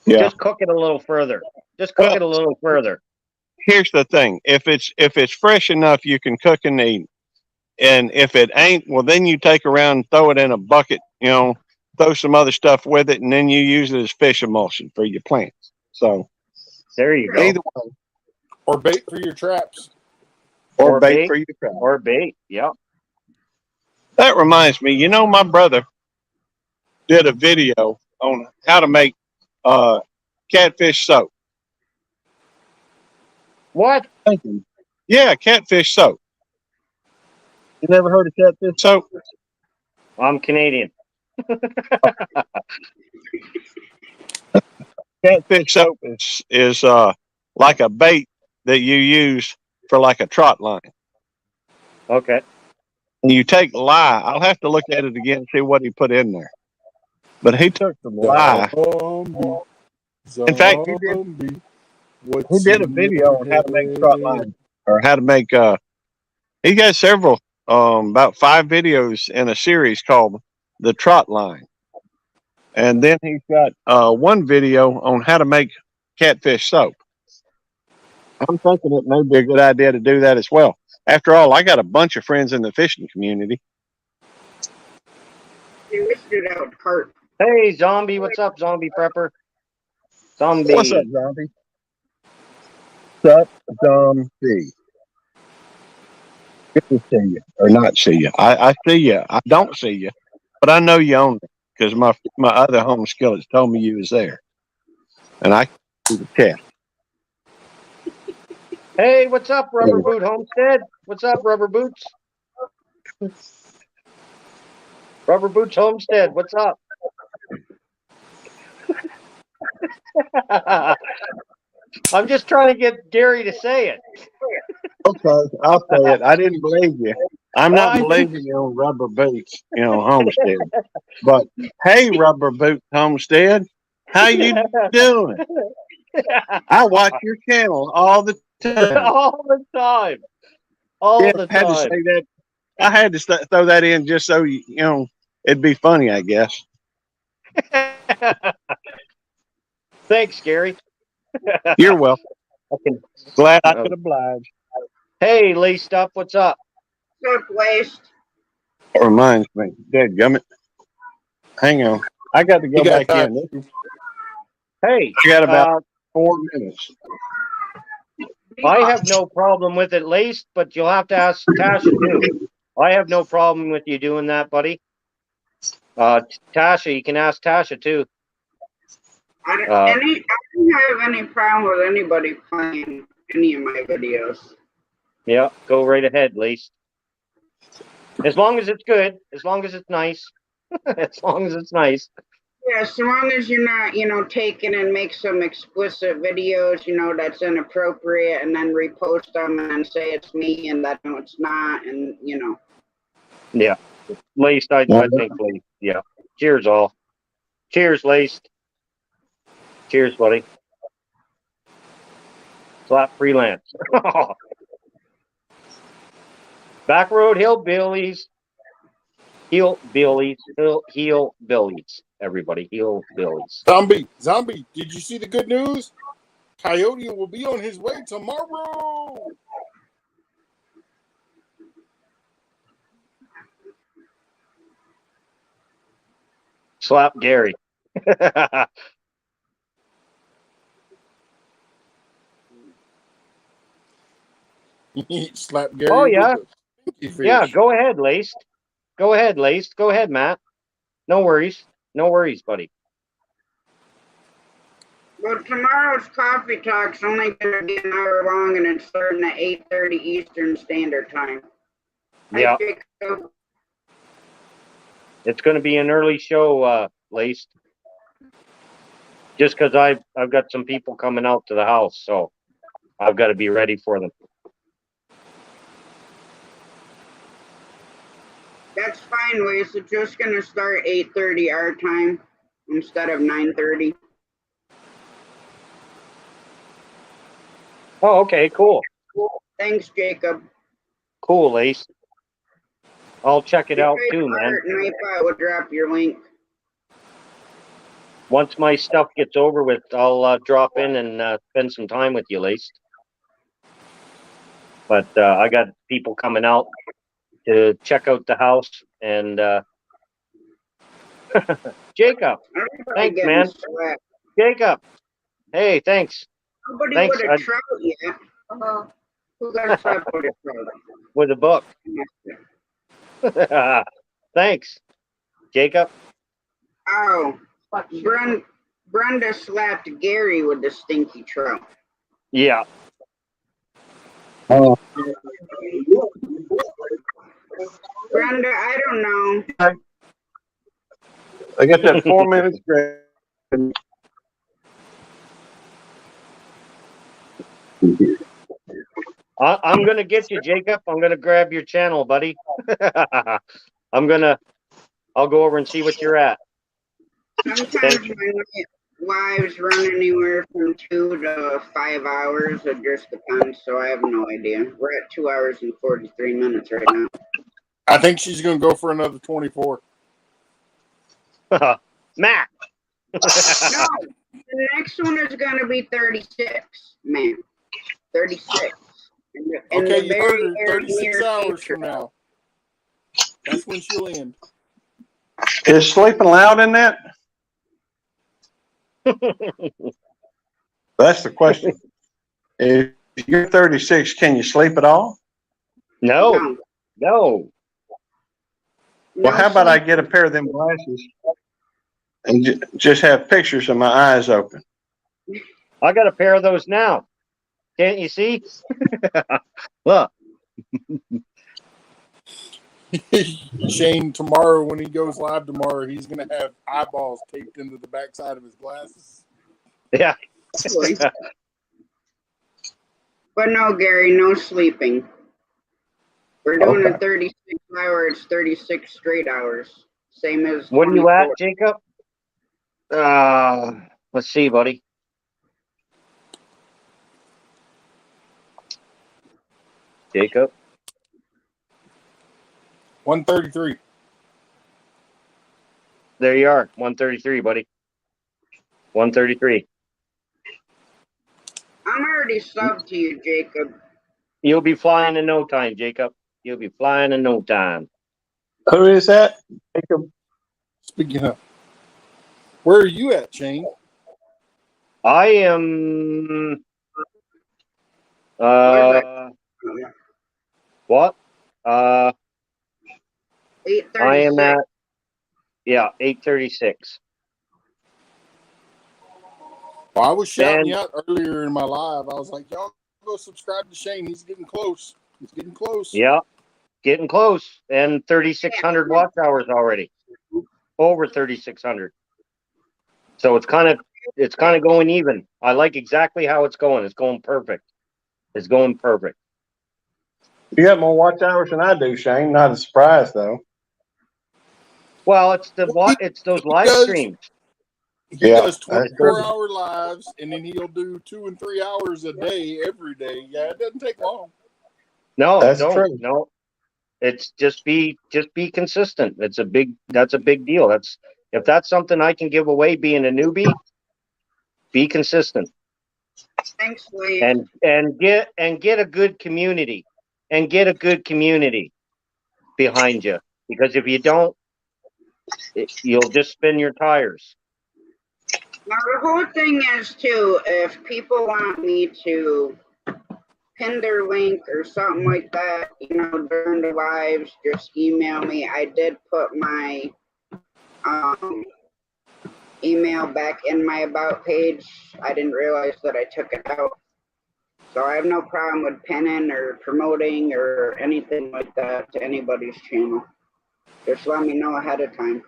Just cook it a little further. Here's the thing: if it's fresh enough, you can cook and eat. And if it ain't, well, then you take around, throw it in a bucket, throw some other stuff with it, and then you use it as fish emulsion for your plants. So there you go. Either way. Or bait for your traps. Or bait for your traps. Or bait, yeah. That reminds me, my brother did a video on how to make catfish soap. What? Yeah, catfish soap. You never heard of catfish soap? I'm Canadian. Catfish soap is like a bait that you use for like a trot line. Okay. And you take lye. I'll have to look at it again and see what he put in there. But he took some lye. In fact, he did a video on how to make trot line, or how to make. He got several, about 5 videos in a series called the Trot Line, and then he's got one video on how to make catfish soap. I'm thinking it may be a good idea to do that as well. After all, I got a bunch of friends in the fishing community. Hey, Zombie, what's up, Zombie Prepper? Zombie. What's up, Zombie? What's up, Zombie? Good to see you, or not see you. I see you. I don't see you, but I know you own it because my other home skillets told me you was there, and I see the test. Hey, what's up, Rubber Boot Homestead? What's up, Rubber Boots? Rubber Boots Homestead, what's up? I'm just trying to get Gary to say it. Okay, I'll say it. I didn't believe you. I'm not believing you on Rubber Boots, Homestead. But hey, Rubber Boot Homestead, how you doing? I watch your channel all the time. All the time. All the time. Had to say that. I had to throw that in just so it'd be funny, I guess. Thanks, Gary. You're welcome. Glad I could oblige. Hey, Laced Up, what's up? What's up, Laced? That reminds me, dadgummit. Hang on. I got to go back in. Hey. I got about 4 minutes. I have no problem with it, Laced, but you'll have to ask Tasha too. I have no problem with you doing that, buddy. Tasha, you can ask Tasha too. I don't don't have any problem with anybody playing any of my videos. Yeah, go right ahead, Lace. As long as it's good, as long as it's nice, as long as it's nice. Yeah, so long as you're not, taking and make some explicit videos, that's inappropriate, and then repost them and then say it's me and that no, it's not, and Yeah, Laced. I think Laced. Yeah. Cheers, all. Cheers, Laced. Cheers, buddy. Slap freelance. Backroad hillbillies. Hillbillies. Hillbillies. Everybody, hillbillies. Zombie, did you see the good news? Coyote will be on his way tomorrow. Slap Gary. Slap Gary. Oh, yeah. With Yeah, go ahead, Laced. Go ahead, Laced. Go ahead, Matt. No worries. No worries, buddy. Well, tomorrow's coffee talk's only going to be an hour long, and it's starting at 8:30 Eastern Standard Time. Yeah. It's going to be an early show, Laced. Just because I've got some people coming out to the house, so I've got to be ready for them. That's fine, Lace. It's just going to start 8:30 our time instead of 9:30. Oh, okay, cool. Thanks, Jacob. Cool, Lace. I'll check it out too, man. And I thought would drop your link. Once my stuff gets over with, I'll drop in and spend some time with you, Lace. But I got people coming out to check out the house, and Jacob, thanks, man. Sweat. Jacob, hey, thanks. Nobody Thanks. would have trout yet. Who got a trout with a trout? With a book. Thanks, Jacob. Oh, Brenda slapped Gary with the stinky trout. Yeah. Oh. Brenda, I don't know. I got that 4 minutes. I'm going to get you, Jacob. I'm going to grab your channel, buddy. I'll go over and see what you're at. Sometimes my lives run anywhere from 2 to 5 hours. It just depends, so I have no idea. We're at 2 hours and 43 minutes right now. I think she's going to go for another 24. Matt. No, the next one is going to be 36, man. 36. Okay, you heard her. 36 hours from now. That's when she'll end. Is sleeping loud in that? That's the question. If you're 36, can you sleep at all? No. Well, how about I get a pair of them glasses and just have pictures of my eyes open? I got a pair of those now. Can't you see? Look. Shane, tomorrow when he goes live tomorrow, he's going to have eyeballs taped into the backside of his glasses. Yeah. But no, Gary, no sleeping. We're doing a 36 hour, it's 36 straight hours. Same as. What are you at, Jacob? Let's see, buddy. Jacob. 133. There you are. 133, buddy. 133. I'm already subbed to you, Jacob. You'll be flying in no time, Jacob. You'll be flying in no time. Who is that? Jacob. Speaking of, where are you at, Shane? I am. What? I am at. Yeah, 8:36. Well, I was shouting And you out earlier in my live. I was like, y'all go subscribe to Shane. He's getting close. He's getting close. yeah, getting close. And 3,600 watch hours already. Over 3,600. So it's kind of going even. I like exactly how it's going. It's going perfect. It's going perfect. You got more watch hours than I do, Shane. Not a surprise though. Well, it's those live does- streams. He Yeah, does that's 24-hour lives, and then he'll do 2 and 3 hours a day every day. Yeah, it doesn't take long. No, That's don't. true. No. It's just be consistent. That's a big deal. If that's something I can give away being a newbie, be consistent. Thanks, Lee. And get a good community. And get a good community behind you. Because if you don't, you'll just spin your tires. Now, the whole thing is, too, if people want me to pin their link or something like that, during the lives, just email me. I did put my email back in my About page. I didn't realize that I took it out. So I have no problem with pinning or promoting or anything like that to anybody's channel. Just let me know ahead of time.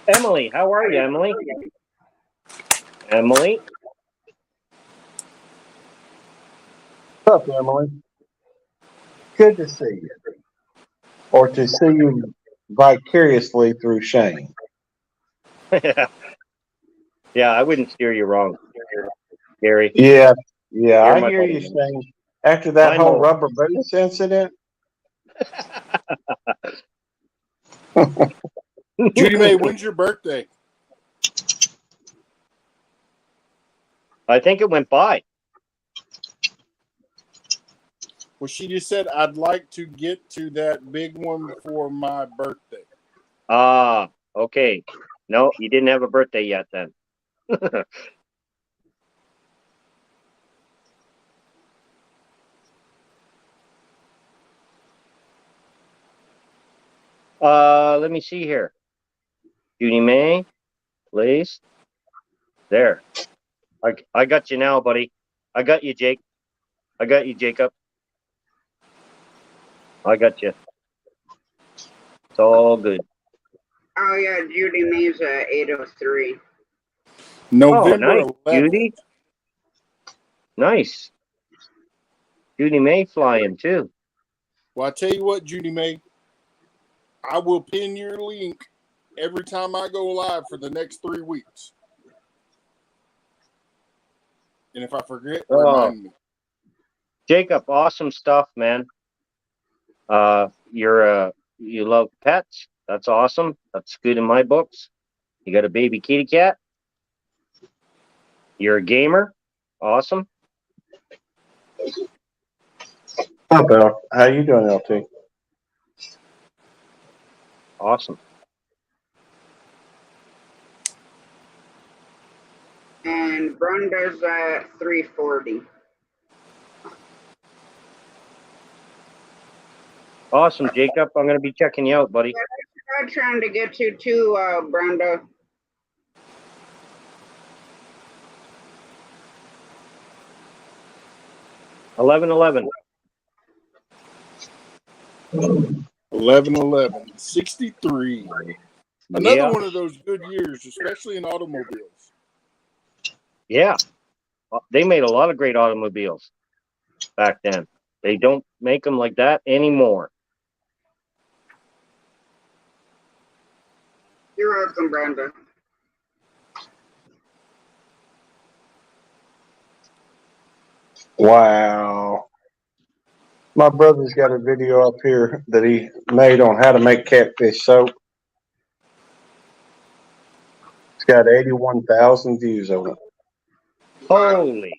Emily, how are you, Emily? Emily? What's up, Emily? Good to see you. Or to see you vicariously through Shane. Yeah, I wouldn't steer you wrong, Gary. Yeah, You're I my hear buddy, you, man. Shane. After that I whole know. rubber boots incident. Judy May, when's your birthday? I think it went by. Well, she just said, I'd like to get to that big one for my birthday. Ah, okay. No, you didn't have a birthday yet then. Let me see here. Judy May, please. There. I got you now, buddy. I got you, Jake. I got you, Jacob. I got you. It's all good. Oh, yeah, Judy May's at 8:03. November nice, 11th. Judy. Nice. Judy May flying too. Well, I tell you what, Judy May, I will pin your link every time I go live for the next 3 weeks. And if I forget, remind me. Jacob, awesome stuff, man. You love pets. That's awesome. That's good in my books. You got a baby kitty cat. You're a gamer. Awesome. Hi, Bill. How you doing, LT? Awesome. And Brenda's at 3:40. Awesome, Jacob. I'm going to be checking you out, buddy. I'm trying to get you too, Brenda. $11.11. 11/11, 63. Another Yeah. one of those good years, especially in automobiles. Yeah. They made a lot of great automobiles back then. They don't make them like that anymore. You're welcome, Brenda. Wow. My brother's got a video up here that he made on how to make catfish soap. It's got 81,000 views on it. Holy.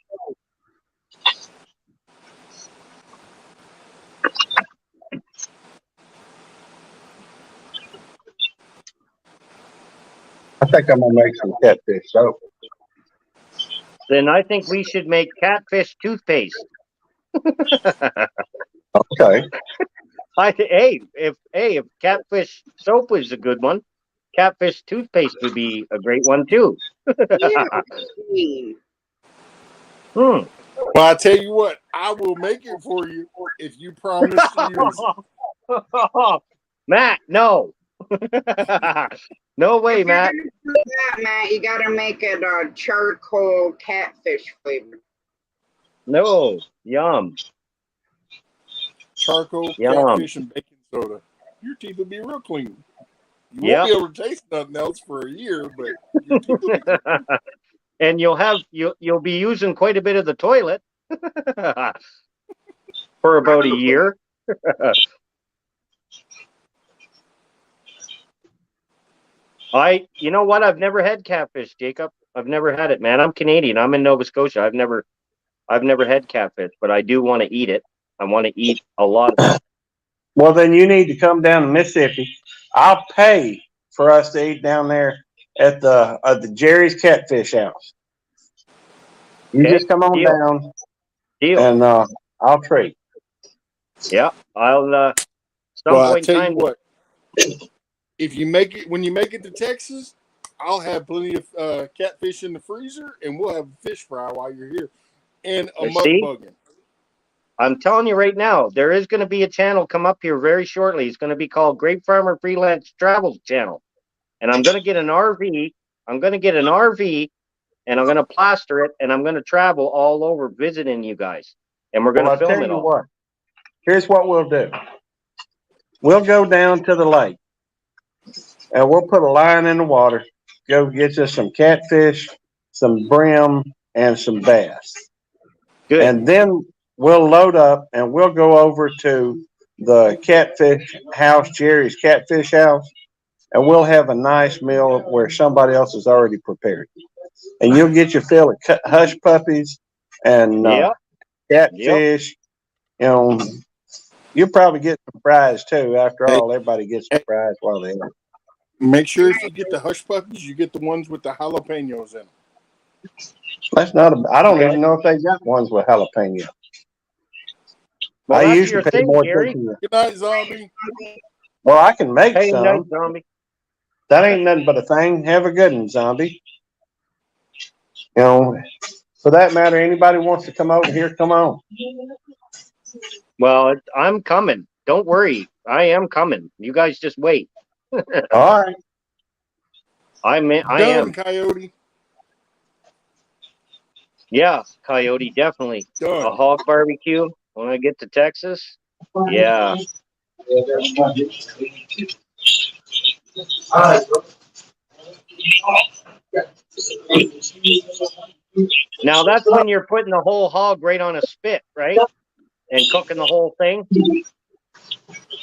I think I'm gonna make some catfish soap. Then I think we should make catfish toothpaste. Okay. If catfish soap is a good one, catfish toothpaste would be a great one too. Ew. Hmm. Well, I tell you what, I will make it for you if you promise to use it. Matt, no. No way, If you're Matt. gonna do that, Matt, you gotta make it a charcoal catfish flavor. No. Yum. Charcoal, Yum. catfish, and baking soda. Your teeth will be real clean. You Yep. won't be able to taste nothing else for a year, but your teeth will be clean. And you'll be using quite a bit of the toilet for about a year. You know what? I've never had catfish, Jacob. I've never had it, man. I'm Canadian. I'm in Nova Scotia. I've never had catfish, but I do want to eat it. I want to eat a lot of it. Well, then you need to come down to Mississippi. I'll pay for us to eat down there at the Jerry's Catfish House. You Okay, just come on deal. down, Deal. and I'll treat. Yeah, I'll some Well, I point in tell time. you what, if you make it when you make it to Texas, I'll have plenty of catfish in the freezer, and we'll have a fish fry while you're here, and a See? mukbang. I'm telling you right now, there is going to be a channel come up here very shortly. It's going to be called Grape Farmer Freelance Travels Channel. And I'm going to get an RV. I'm going to get an RV and I'm going to plaster it and I'm going to travel all over visiting you guys. And we're going to film it all. What. Here's what we'll do. We'll go down to the lake and we'll put a line in the water, go get us some catfish, some brim, and some bass. Good. And then we'll load up and we'll go over to the catfish house, Jerry's Catfish House, and we'll have a nice meal where somebody else has already prepared. And you'll get your fill of hush puppies and catfish. You know, you'll probably get some fries too. After all, everybody gets some fries while they're there. Make sure if you get the hush puppies, you get the ones with the jalapenos in them. That's not. I don't even know if they got ones with jalapeno. Well, I that's used your to pay thing, more Gary. attention. Good night, zombie. Well, I can make Hey, some. night, zombie. That ain't nothing but a thing. Have a good one, zombie. You know, for that matter, anybody wants to come over here, come on. Well, I'm coming. Don't worry. I am coming. You guys just wait. All right. I am. Coyote. Yeah, Coyote, definitely. Done. A hog barbecue when I get to Texas. Yeah. Now that's when you're putting the whole hog right on a spit, right? And cooking the whole thing.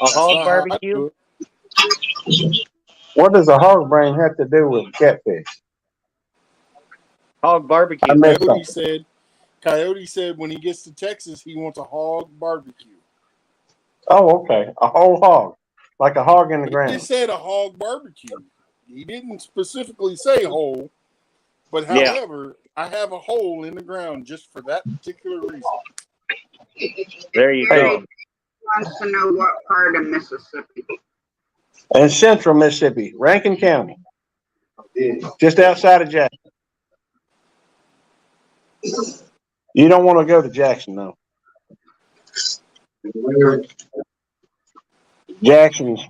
A hog barbecue. What does a hog brain have to do with catfish? Hog barbecue. Coyote said when he gets to Texas, he wants a hog barbecue. Oh, okay. A whole hog. Like a hog in the ground. He just said a hog barbecue. He didn't specifically say whole, but however, I have a hole in the ground just for that particular reason. There you go. Wants to know what part of Mississippi. In central Mississippi, Rankin County. Just outside of Jackson. You don't want to go to Jackson, though. Jackson's,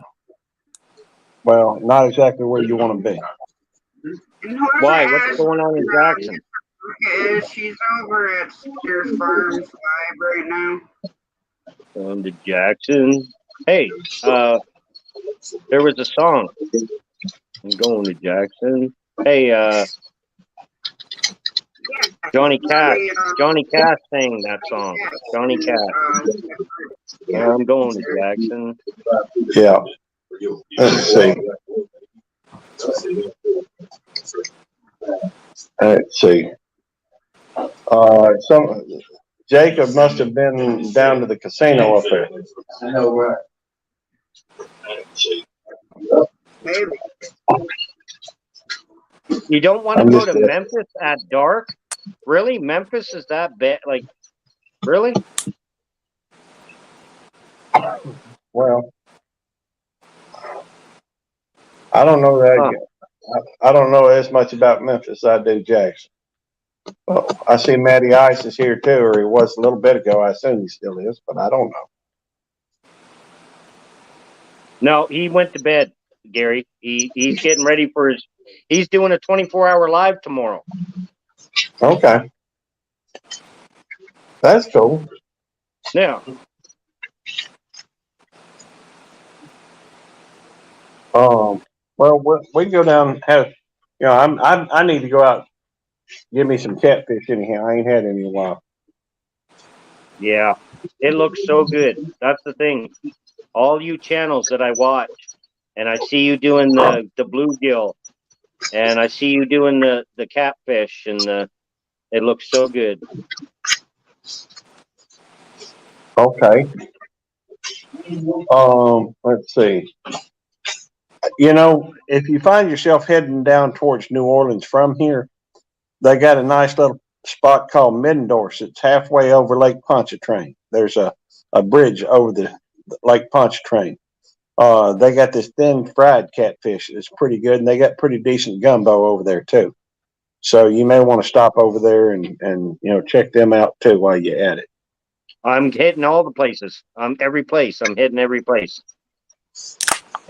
well, not exactly where you want to be. Why? What's going on in Jackson? She's over at Spears Farms Live right now. Going to Jackson. Hey, there was a song. I'm going to Jackson. Hey, Johnny Cash. Johnny Cash sang that song. Johnny Cash. I'm going to Jackson. Yeah. Let's see. Let's see. Jacob must have been down to the casino up there. I know, right? Maybe. You don't want to go to Memphis at dark? Really? Memphis is that bad? Like, really? Well, I don't know that. I don't know as much about Memphis as I do Jackson. Well, I see Matty Ice is here too, or he was a little bit ago. I assume he still is, but I don't know. No, he went to bed, Gary. He's getting ready for his. He's doing a 24-hour live tomorrow. Okay, that's cool. Yeah. Well, we can go down and have. You know, I need to go out. Give me some catfish anyhow. I ain't had any in a while. Yeah. It looks so good. That's the thing. All you channels that I watch, and I see you doing the bluegill, and I see you doing the catfish, and it looks so good. Okay. Let's see. You know, if you find yourself heading down towards New Orleans from here, they got a nice little spot called Middendorf. It's halfway over Lake Pontchartrain. There's a bridge over the Lake Pontchartrain. They got this thin fried catfish. It's pretty good, and they got pretty decent gumbo over there too. So you may want to stop over there and you know, check them out too while you're at it. I'm hitting all the places. Every place. I'm hitting every place.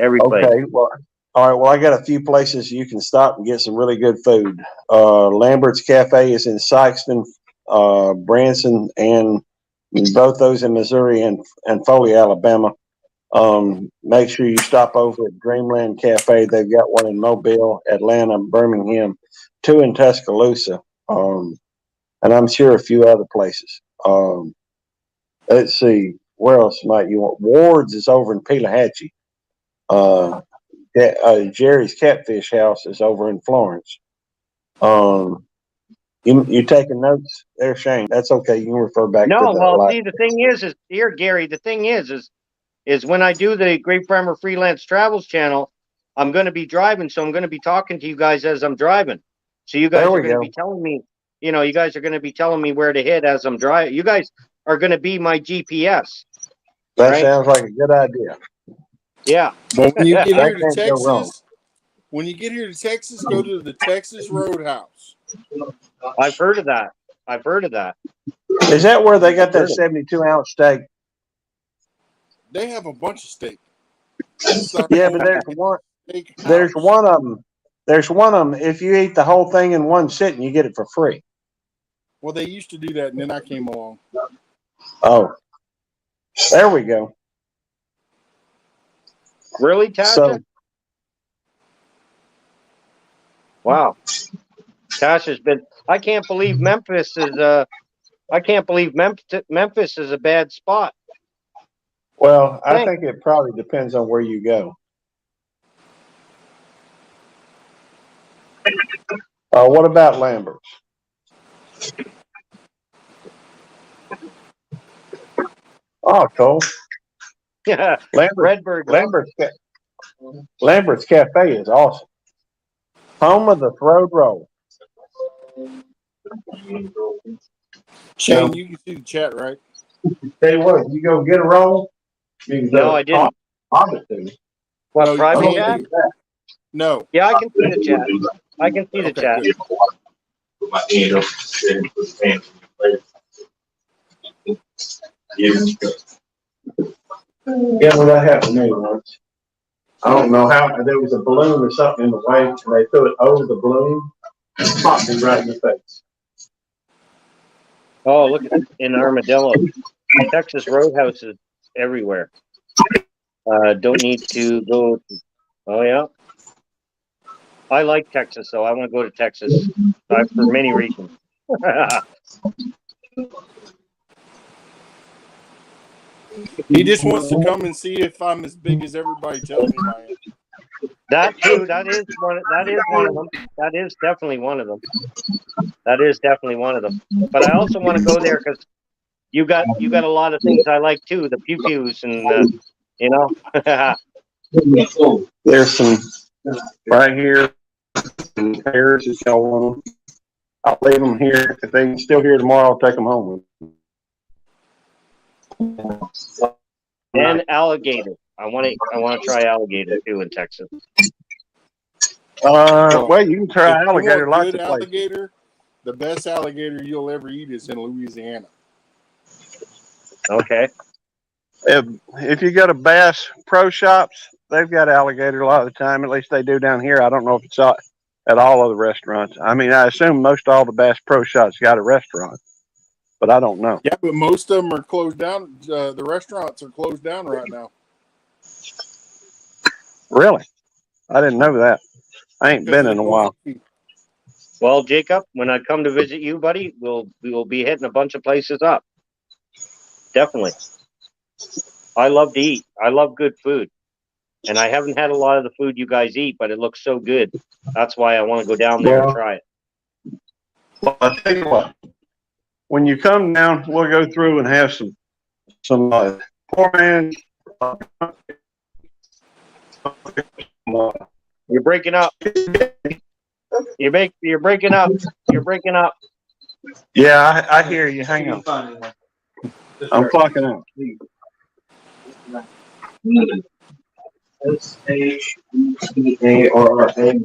Every place. Okay. Well, all right. Well, I got a few places you can stop and get some really good food. Lambert's Cafe is in Sykeston, Branson, and both those in Missouri and Foley, Alabama. Make sure you stop over at Dreamland Cafe. They've got one in Mobile, Atlanta, Birmingham, 2 in Tuscaloosa, and I'm sure a few other places. Let's see, where else might you want? Ward's is over in Pelahatchie. Jerry's Catfish House is over in Florence. You taking notes there, Shane? That's okay. You can refer back to No, the well, live. see, the thing is here, Gary. The thing is when I do the Great Farmer Freelance Travels channel, I'm going to be driving, so I'm going to be talking to you guys as I'm driving. So you guys are going to be telling me, you know, you guys are going to be telling me where to hit as I'm driving. You guys are going to be my GPS. That right? sounds like a good idea. Yeah. But when you get here That to can't go wrong. Texas, go to the Texas Roadhouse. I've heard of that. I've heard of that. Is that where they got that 72-ounce steak? They have a bunch of steak. Yeah, but there's one. There's one of them. There's one of them. If you eat the whole thing in one sitting, you get it for free. Well, they used to do that, and then I came along. Oh, there we go. Really, Tasha? So, wow. Tasha's been. I can't believe Memphis is. I can't believe Memphis is a bad spot. well, I think it probably depends on where you go. What about Lambert's? Oh, cool. Yeah, Redbird. Lambert's Cafe is awesome. Home of the Road Roll. Shane, you can see the chat, right? Tell you what, you go get a roll. You can No, I didn't. What, No, private chat? No. Yeah, I can see the chat. I can see the chat. Good. Put my hand up and put the hands in Yeah, well, that happened to me once. I don't know how. There was a balloon or something in the way, and they threw it over the balloon and popped me right in the face. Oh, look at in Armadillo. Texas Roadhouse is everywhere. Don't need to go. Oh, yeah. I like Texas, though. I want to go to Texas for many reasons. He just wants to come and see if I'm as big as everybody tells me I am. That too. That is one of them. That is definitely one of them. That is definitely one of them. But I also want to go there because you got a lot of things I like too. The pew pews and you know. There's some right here. And Harris, if y'all want them, I'll leave them here. If they can still here tomorrow, I'll take them home with me. And alligator. I want to try alligator too in Texas. Well, you can try If you alligator want lots good of places. alligator, the best alligator you'll ever eat is in Louisiana. Okay. If you go to Bass Pro Shops, they've got alligator a lot of the time. At least they do down here. I don't know if it's at all of the restaurants. I mean, I assume most all the Bass Pro Shops got a restaurant, but I don't know. Yeah, but most of them are closed down. The restaurants are closed down right now. Really? I didn't know that. I ain't been in a while. Well, Jacob, when I come to visit you, buddy, we will be hitting a bunch of places up. Definitely. I love to eat. I love good food. And I haven't had a lot of the food you guys eat, but it looks so good. That's why I want to go down there and try it. Well, I'll tell you what. When you come down, we'll go through and have some poor man's. You're breaking up. You're breaking up. You're breaking up. Yeah, I hear you. Hang on. I'm clocking out. SHEARRA. Can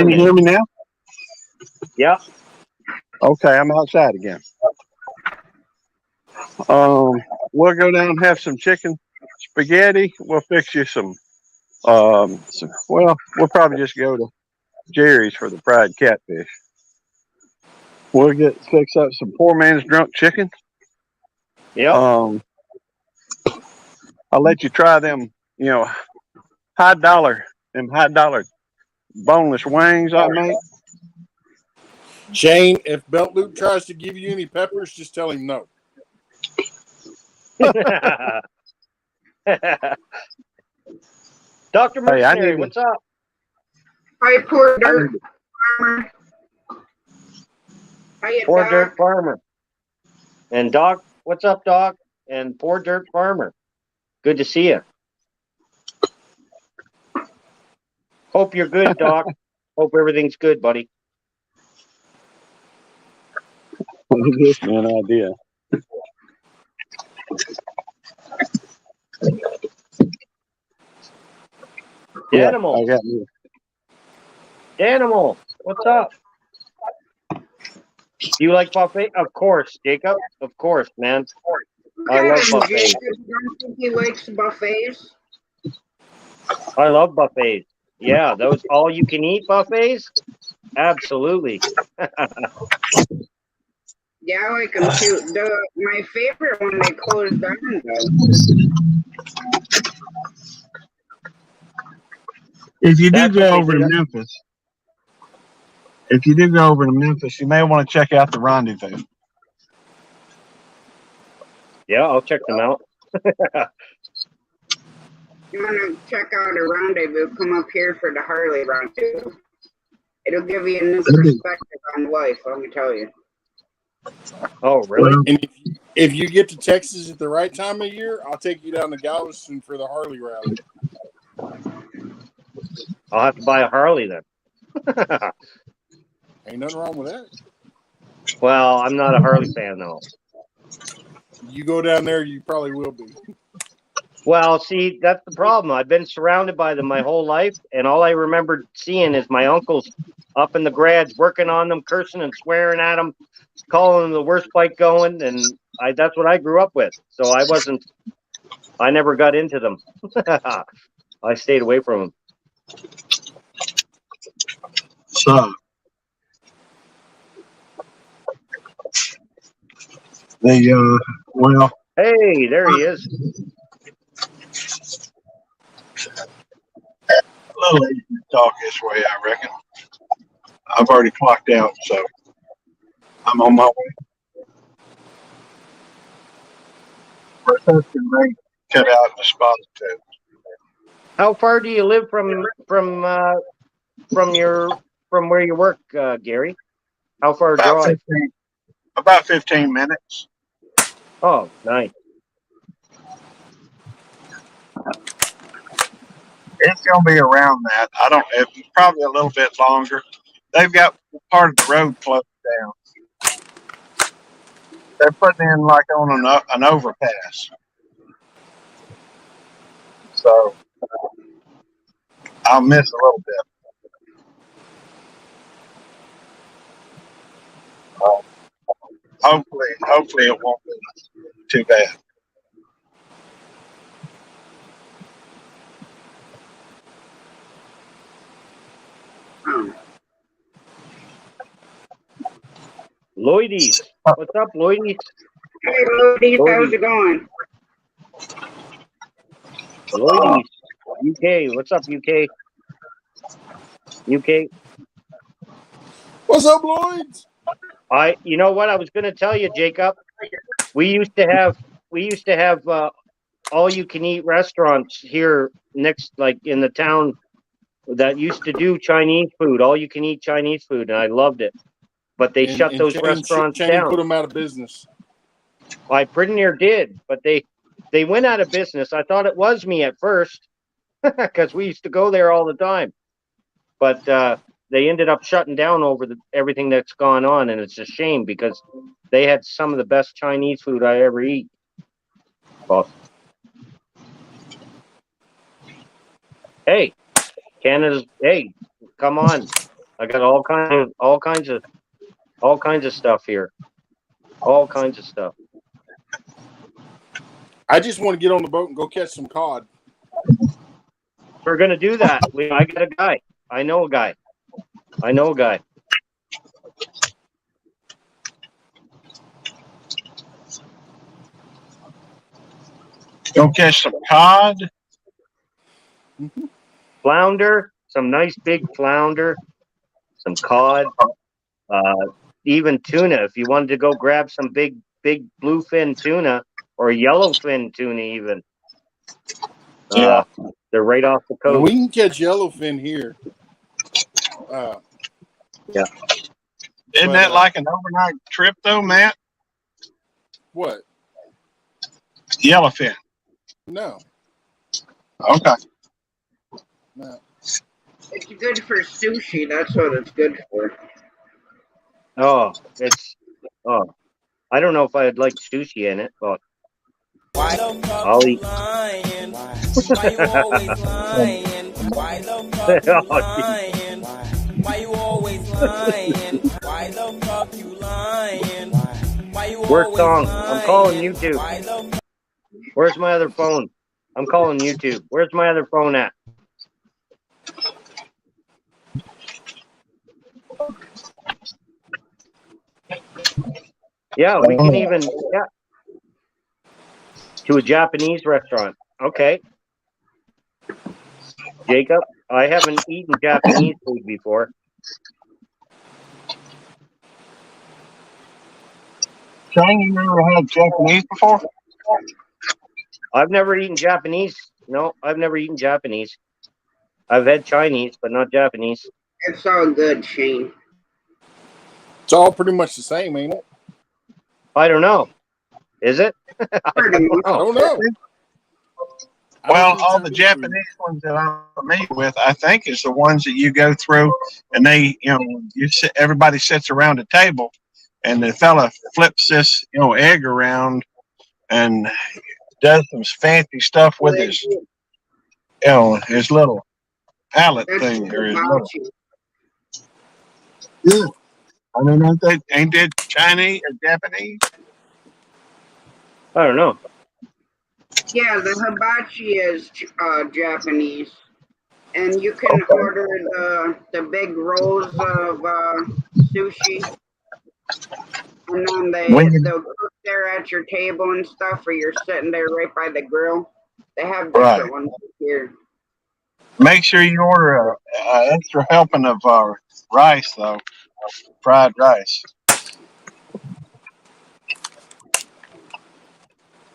you hear me now? Yeah. Okay, I'm outside again. We'll go down and have some chicken spaghetti. We'll fix you some. Well, we'll probably just go to Jerry's for the fried catfish. We'll fix up some poor man's drunk chicken. Yeah. I'll let you try them. High dollar boneless wings I make. Shane, if Belt Loop tries to give you any peppers, just tell him no. Dr. Mercenary, what's up? Hi, poor dirt farmer. Hiya, Poor Doc. dirt farmer. And Doc, what's up, Doc? And poor dirt farmer. Good to see you. Hope you're good, Doc. Hope everything's good, buddy. This man idea. Danimal. I got you. Danimal, what's up? Do you like buffet? Of course, Jacob. Of course, man. I love buffets. Jacob, don't think he likes buffets? I love buffets. Yeah, those all-you-can-eat buffets? Absolutely. Yeah, I like them too. My favorite one, they closed down though. If you do go over to Memphis, you may want to check out the Rendezvous. Yeah, I'll check them out. You want to check out a Rendezvous, come up here for the Harley Rendezvous. It'll give you a new perspective on life, let me tell you. Oh, really? And if you get to Texas at the right time of year, I'll take you down to Galveston for the Harley rally. I'll have to buy a Harley then. Ain't nothing wrong with that. Well, I'm not a Harley fan, though. You go down there, you probably will be. Well, see, that's the problem. I've been surrounded by them my whole life, and all I remember seeing is my uncles up in the garage working on them, cursing and swearing at them, calling them the worst bike going, and that's what I grew up with. So I never got into them. I stayed away from them. So, Hey, there he is. A little easier to talk this way, I reckon. I've already clocked out, so I'm on my way. Cut out the spot too. How far do you live from where you work, Gary? How far a drive? About 15 minutes. Oh, nice. It's going to be around that. It's probably a little bit longer. They've got part of the road closed down. They're putting in like on an overpass. So I'll miss a little bit. Hopefully it won't be too bad. Lloydies. What's up, Lloydies? Hey, Lodies, how's it going? Lloydies. UK. What's up, UK? UK. What's up, Lloyds? You know what I was going to tell you, Jacob? We used to have all you can eat restaurants here next, like in the town that used to do Chinese food, all you can eat Chinese food. And I loved it, but they shut those restaurants Channing down. put them out of business. I pretty near did, but they went out of business. I thought it was me at first because we used to go there all the time, but they ended up shutting down over everything that's gone on, and it's a shame because they had some of the best Chinese food I ever eat. Well, hey, Canada's. Hey, come on! I got all kinds of stuff here. All kinds of stuff. I just want to get on the boat and go catch some cod. We're gonna do that. I got a guy. I know a guy. Go catch some cod. Flounder, some nice big flounder, some cod, even tuna. If you wanted to go grab some big bluefin tuna or yellowfin tuna, even. Yeah. They're right off the Well, coast. we can catch yellowfin here. Yeah. Isn't that like an overnight trip, though, Matt? What? Yellowfin. No. Okay. No. It's good for sushi. That's what it's good for. I don't know if I'd like sushi in it, but Why the fuck I'll you eat. lying? Why you always lying? Why the fuck you lying? Why you always lying? Why the fuck you lying? Why you Where's always Song? lying? I'm calling YouTube. Why the Where's my other phone? I'm calling YouTube. Where's my other phone at? Yeah, we can even to a Japanese restaurant. Okay. Jacob, I haven't eaten Japanese food before. Shane, you never had Japanese before? I've never eaten Japanese. No, I've never eaten Japanese. I've had Chinese, but not Japanese. It's all good, Shane. It's all pretty much the same, ain't it? I don't know. Is it? I don't know. Well, all the Japanese ones that I'm familiar with, I think, is the ones that you go through, and they, everybody sits around a table, and the fella flips this, egg around, and does some fancy stuff with his, his little palette thing or his little. Yeah, I mean, ain't that Chinese or Japanese? I don't know. Yeah, the hibachi is Japanese, and you can order the big rolls of sushi, and then they'll cook there at your table and stuff, or you're sitting there right by the grill. They have different ones here. Make sure you order an extra helping of rice, though, fried rice.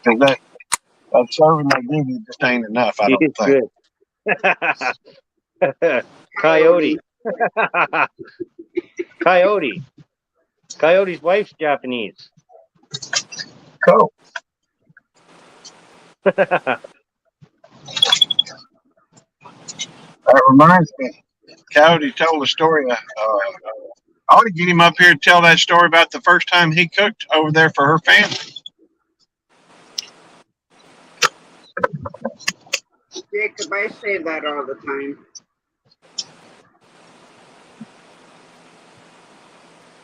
Because that serving they give you just ain't enough, I don't think. Good. Coyote. Coyote. Coyote's wife's Japanese. Cool. That reminds me, Coyote told a story I ought to get him up here to tell that story about the first time he cooked over there for her family. Jacob, I say that all the time.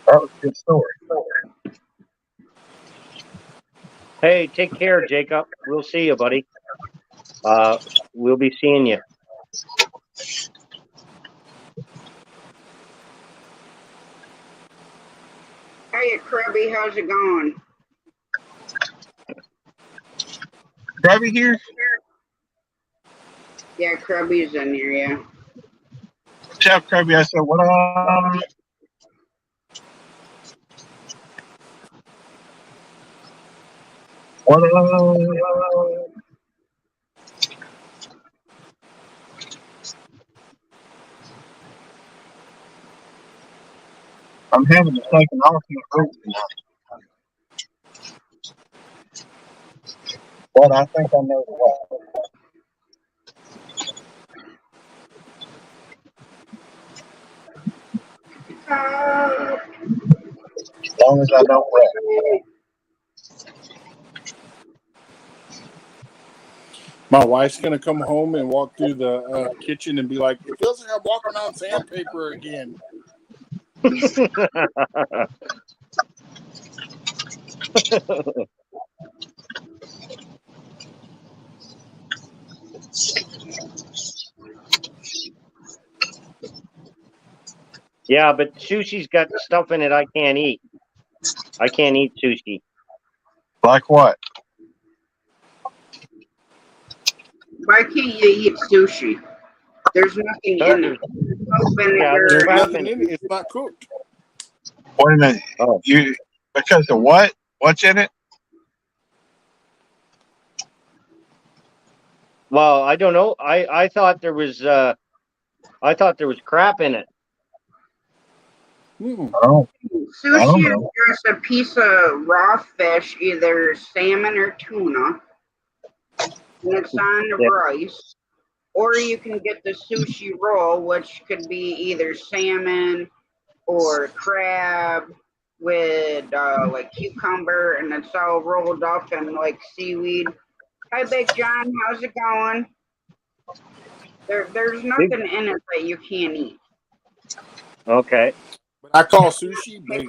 That was a good story. Hey, take care, Jacob. We'll see you, buddy. We'll be seeing you. Hey, Krabby, how's it going? Krabby here? Yeah, Krabby's in here, yeah. Tell Krabby I said, what up? What up? I'm having to take an off your group tonight. But I think I know the way. As long as I don't wreck. My wife's gonna come home and walk through the kitchen and be like, "It feels like I'm walking on sandpaper again." Yeah, but sushi's got stuff in it I can't eat. I can't eat sushi. Like what? Why can't you eat sushi? There's nothing in it. There's nothing in it. It's not cooked. Wait a minute. Oh. You because of what? What's in it? Well, I don't know. I thought there was crap in it. Oh. Sushi is just a piece of raw fish, either salmon or tuna, and it's on the rice. Or you can get the sushi roll, which could be either salmon or crab with like cucumber, and it's all rolled up in like seaweed. Hi, Big John. How's it going? There's nothing in it that you can't eat. Okay. But I call sushi bait.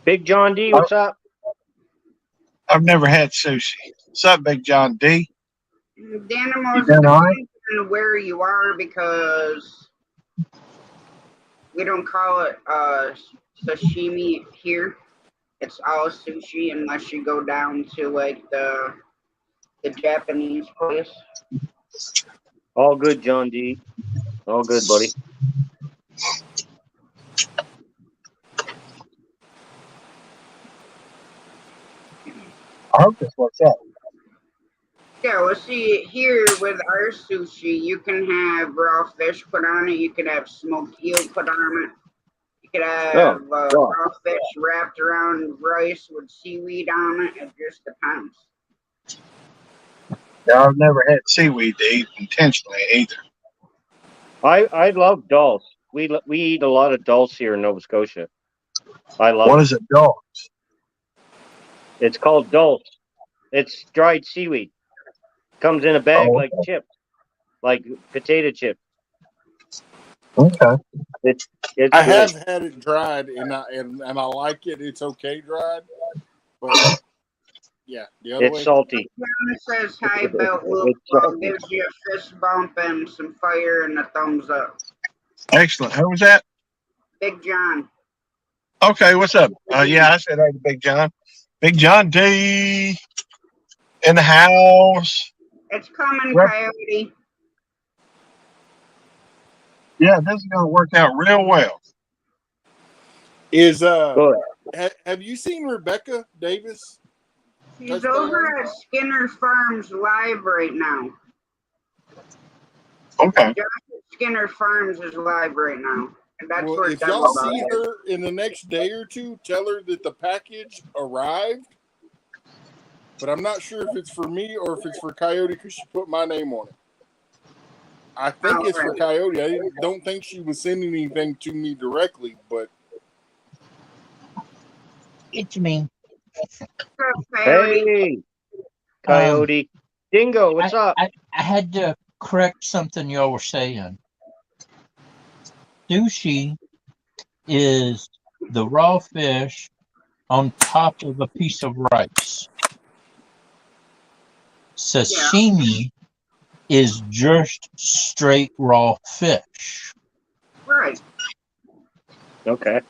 Big John D, what's up? I've never had sushi. What's up, Big John D? Danimals, depends on where you are, because we don't call it sashimi here. It's all sushi unless you go down to like the Japanese place. All good, John D. All good, buddy. I hope this works out. Yeah, well, see, here with our sushi, you can have raw fish put on it. You could have smoked eel put on it. You could have raw fish wrapped around rice with seaweed on it. It just depends. Yeah, I've never had seaweed to eat intentionally either. I love dulse. We eat a lot of dulse here in Nova Scotia. I love it. What is it, dulse? It's called dulse. It's dried seaweed. Comes in a bag like chips, like potato chips. Okay. It's I good. have had it dried, and I like it. It's okay dried, but yeah, the other way. It's salty. John says hi about Luke. Gives you a fist bump and some fire and a thumbs up. Excellent. Who was that? Big John. Okay, what's up? Yeah, I said hey to Big John. Big John D in the house. It's coming, Coyote. Yeah, this is going to work out real well. Is have you seen Rebecca Davis? She's over at Skinner Farms live right now. Okay. Skinner Farms is live right now. And that's where if y'all see her in the next day or two, tell her that the package arrived. But I'm not sure if it's for me or if it's for Coyote because she put my name on it. I think it's for right. Coyote. I don't think she was sending anything to me directly, but It's me. What's up, Coyote? Hey, Coyote. Dingo, what's up? I had to correct something y'all were saying. Sushi is the raw fish on top of a piece of rice. Sashimi is just straight raw fish. Right. Okay.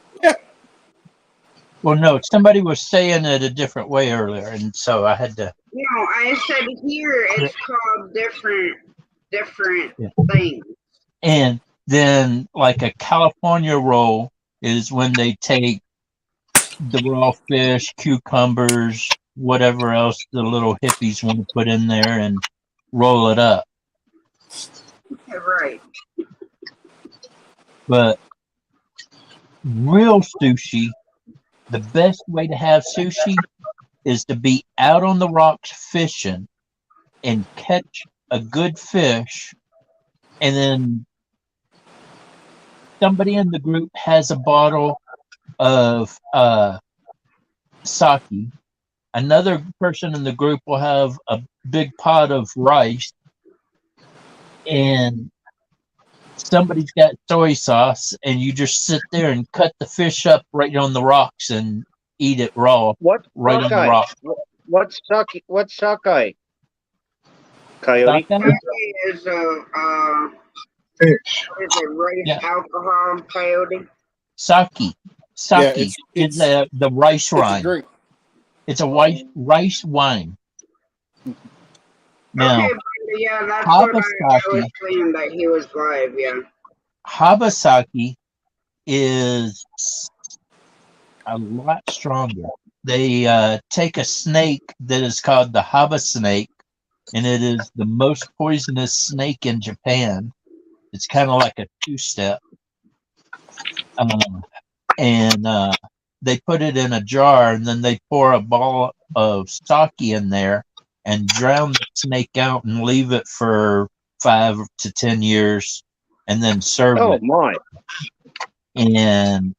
Well, no, somebody was saying it a different way earlier, and so I had to. No, I said here it's called different Yeah. things. And then, like a California roll is when they take the raw fish, cucumbers, whatever else the little hippies want to put in there and roll it up. Okay, right. But real sushi, the best way to have sushi is to be out on the rocks fishing and catch a good fish, and then somebody in the group has a bottle of sake. Another person in the group will have a big pot of rice, and somebody's got soy sauce, and you just sit there and cut the fish up right on the rocks and eat it raw. What's right on the sockeye? rock. What's sockeye? What's sockeye? Coyote. Sake? Coyote is a Fish. what is it, rice Yeah. alcohol, Coyote? Sake. Sake it's is the rice a wine. drink. It's a rice wine. Now, Okay, Brenda, yeah, that's what I was saying that he was live, yeah. Habasaki is a lot stronger. They take a snake that is called the Haba snake, and it is the most poisonous snake in Japan. It's kind of like a two-step. And they put it in a jar, and then they pour a ball of sake in there and drown the snake out and leave it for 5 to 10 years and then serve Oh it. my! And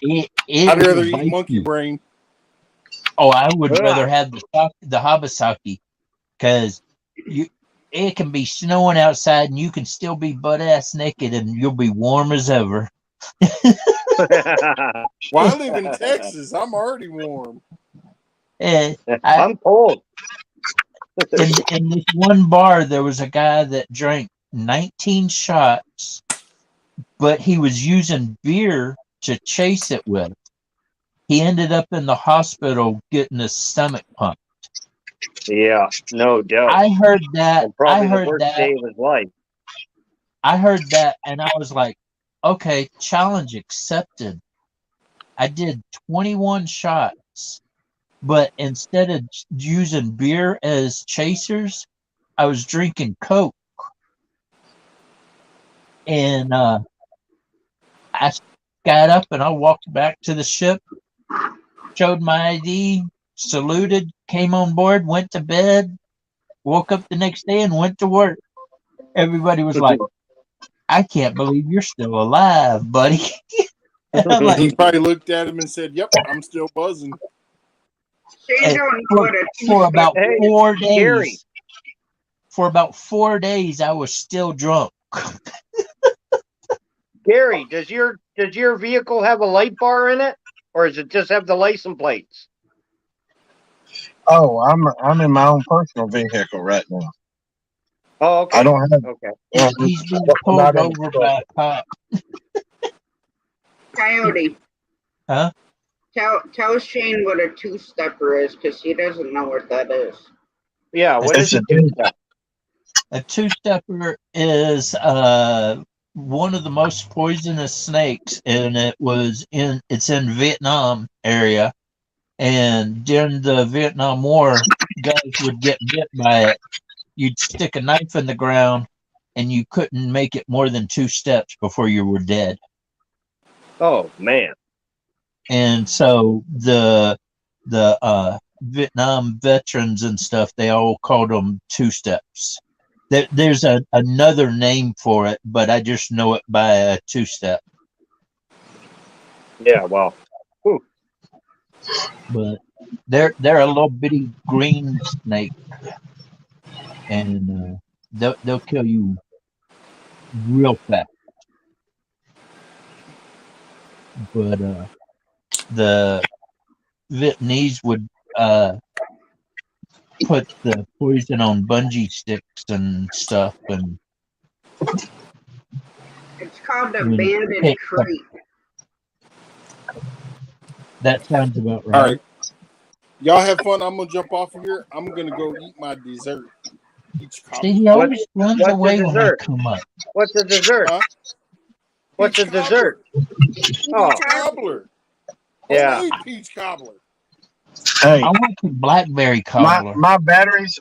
it I'd rather will bite eat monkey you. brain. Oh, I would Ugh. rather have the habasaki, because it can be snowing outside and you can still be butt ass naked and you'll be warm as ever. Well, I live in Texas. I'm already warm. And I'm cold. in this one bar, there was a guy that drank 19 shots, but he was using beer to chase it with. He ended up in the hospital getting his stomach pumped. Yeah, no doubt. I heard that. And probably I heard the worst that. day of his life. I heard that, and I was like, okay, challenge accepted. I did 21 shots, but instead of using beer as chasers, I was drinking Coke. And I got up and I walked back to the ship, showed my ID, saluted, came on board, went to bed, woke up the next day and went to work. Everybody was like, I can't believe you're still alive, buddy. I'm like, He probably looked at him and said, "Yep, I'm still buzzing." They don't know what a for about Hey, 4 days. Gary. For about 4 days, I was still drunk. Gary, does your vehicle have a light bar in it, or does it just have the license plates? Oh, I'm in my own personal vehicle right now. Oh, okay. I don't have. Okay. He's being I'm pulled not in over the by a cop. Coyote. Huh? Tell Shane what a two-stepper is, because he doesn't know what that is. Yeah, what is It's a two-step? A two-stepper is one of the most poisonous snakes, and it's in Vietnam area. And during the Vietnam War, guys would get bit by it. You'd stick a knife in the ground, and you couldn't make it more than 2 steps before you were dead. Oh man. And so the Vietnam veterans and stuff, they all called them two steps. There's another name for it, but I just know it by a two-step. Yeah, well, whew. But they're a little bitty green snake, and they'll kill you real fast. But the Vietnamese would put the poison on bungee sticks and stuff, and It's called when you Abandoned hit them, Creek. that sounds about All right. right. Y'all have fun. I'm gonna jump off of here. I'm gonna go eat my dessert. Peach See, cobbler. he always runs what's the away when I dessert? come up. What's the dessert? Huh? What's the Peach dessert? Peach Oh, cobbler. yeah. Homemade peach cobbler. Hey, I want the blackberry cobbler. my battery's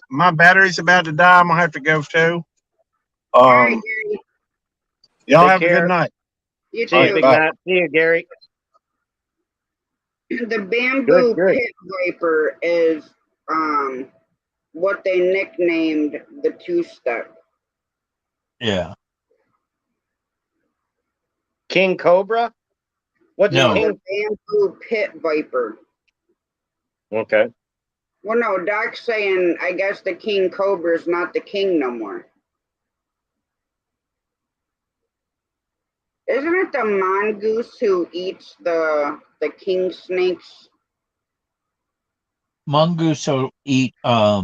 about to die. I'm gonna have to go too. All right, Gary. Y'all Take have a care. good night. You See you, too. Big bye. Matt. See you, Gary. The bamboo Good. pit viper is what they nicknamed the two-step. Yeah. King Cobra? What's No. a The king? bamboo pit viper. Okay. Well, no, Doc's saying I guess the king cobra is not the king no more. Isn't it the mongoose who eats the king snakes? Mongoose will eat Or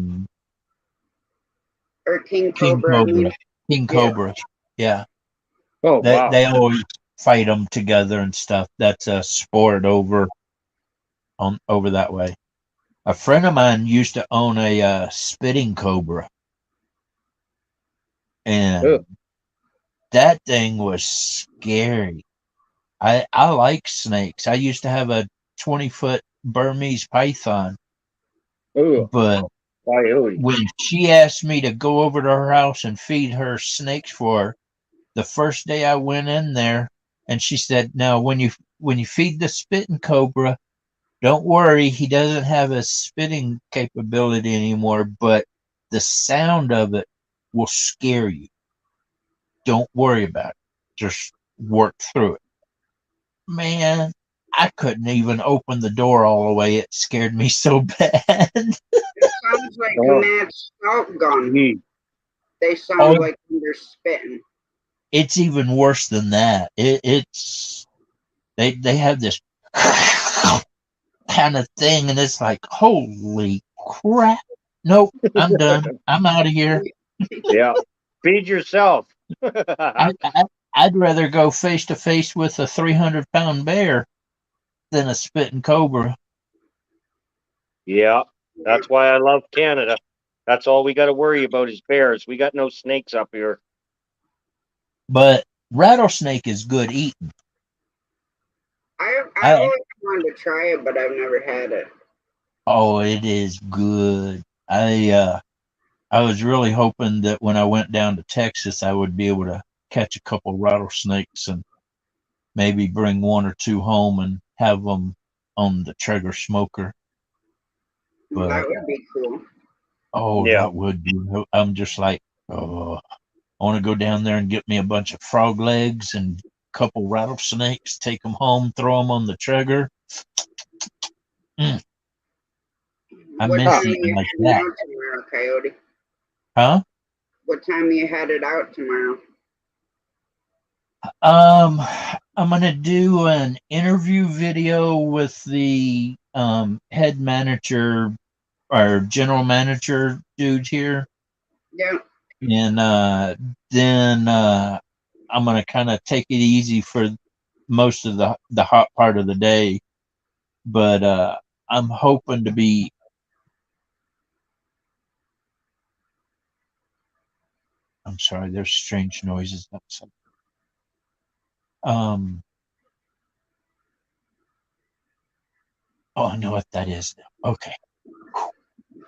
king king cobra? I mean. cobra. King Yeah. cobra. Yeah. Oh, wow. They always fight them together and stuff. That's a sport over that way. A friend of mine used to own a spitting cobra, and Ugh. that thing was scary. I like snakes. I used to have a 20-foot Burmese python, Ooh. but Coyote. when she asked me to go over to her house and feed her snakes for her, the first day I went in there, and she said, "Now, when you feed the spitting cobra, don't worry, he doesn't have a spitting capability anymore, but the sound of it will scare you. Don't worry about it. Just work through it." Man, I couldn't even open the door all the way. It scared me so bad. It sounds like Oh. Matt's salt gun. Gee. They sound Oh. like when they're spitting. It's even worse than that. It's they have this kind of thing, and it's like, holy crap! Nope, I'm done. I'm out of here. Yeah. Feed yourself. I'd rather go face to face with a 300-pound bear than a spitting cobra. Yeah. That's why I love Canada. That's all we got to worry about is bears. We got no snakes up here. But rattlesnake is good eating. I've always wanted to try it, but I've never had it. Oh, it is good. I was really hoping that when I went down to Texas, I would be able to catch a couple rattlesnakes and maybe bring one or two home and have them on the Traeger smoker. But, that would be cool. Oh, Yeah. that would be. I'm just like, oh, I want to go down there and get me a bunch of frog legs and a couple rattlesnakes, take them home, throw them on the Traeger. I What miss time are eating you like heading that. out tomorrow, Coyote? Huh? What time are you headed out tomorrow? I'm gonna do an interview video with the head manager or general manager dude here. Yeah. And then I'm gonna kind of take it easy for most of the hot part of the day. But I'm hoping to be I'm sorry, there's strange noises outside. Oh, I know what that is now. Okay.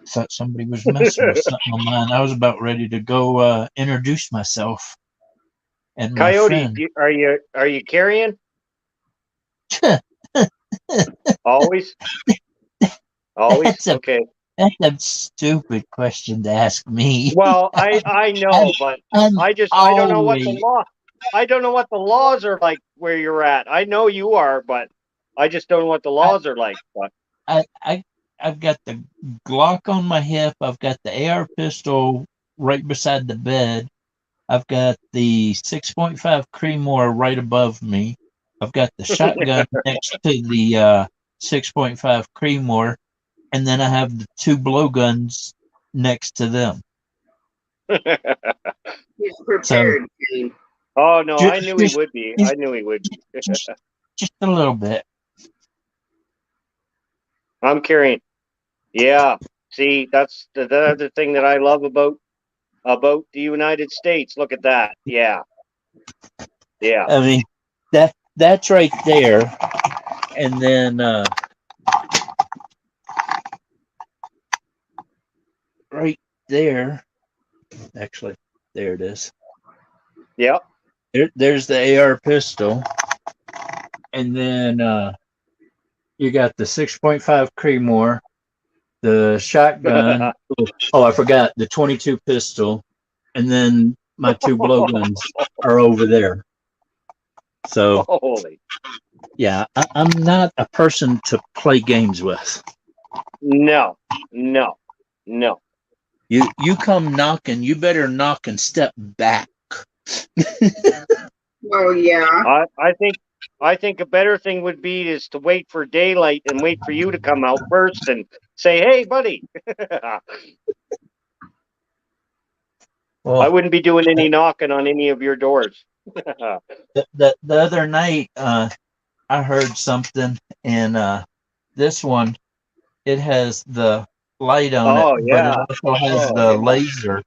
Thought somebody was messing with something on mine. I was about ready to go introduce myself and my Coyote, friend. are you carrying? Always? Always? That's a Okay. That's a stupid question to ask me. Well, I know, but I'm I don't know what the always law. I don't know what the laws are like where you're at. I know you are, but I just don't know what the laws are like. But I've got the Glock on my hip. I've got the AR pistol right beside the bed. I've got the 6.5 Creedmoor right above me. I've got the shotgun next to the 6.5 Creedmoor, and then I have the two blowguns next to them. He's So prepared. Shane. oh no, I just, knew he would be. I knew he would be. just a little bit. I'm carrying. Yeah. See, that's the other thing that I love about the United States. Look at that. Yeah. Yeah. I mean, that's right there, and then right there, actually, there it is. Yep. There's the AR pistol, and then you got the 6.5 Creedmoor, the shotgun. Oh, I forgot the 22 pistol, and then my two blowguns are over there. So Holy. yeah, I'm not a person to play games with. No. No. No. You come knocking, you better knock and step back. Well, yeah. I think a better thing would be is to wait for daylight and wait for you to come out first and say, "Hey, buddy." Well, I wouldn't be doing any knocking on any of your doors. the other night, I heard something, and this one, it has the light on it, Oh but it yeah. also has Oh the yeah. laser.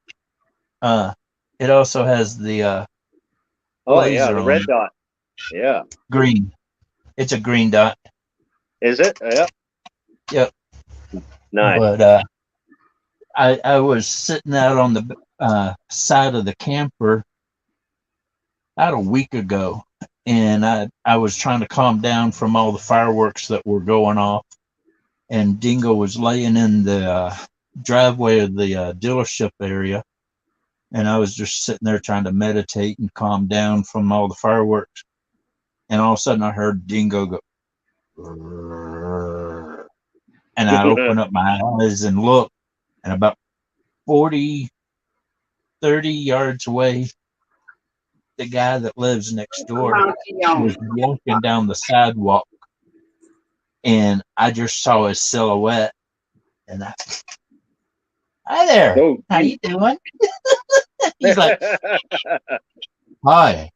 It also has the Oh yeah. laser The on red it. dot. Yeah. Green. It's a green dot. Is it? Yep. Yep. Nice. But I was sitting out on the side of the camper about a week ago, and I was trying to calm down from all the fireworks that were going off, and Dingo was laying in the driveway of the dealership area, and I was just sitting there trying to meditate and calm down from all the fireworks, and all of a sudden I heard Dingo go, "Rrrr," and I opened up my eyes and looked, and about 40, 30 yards away, the guy that lives next door was walking down the sidewalk, and I just saw his silhouette, and hi there, Oh, how you doing? He's like, hi,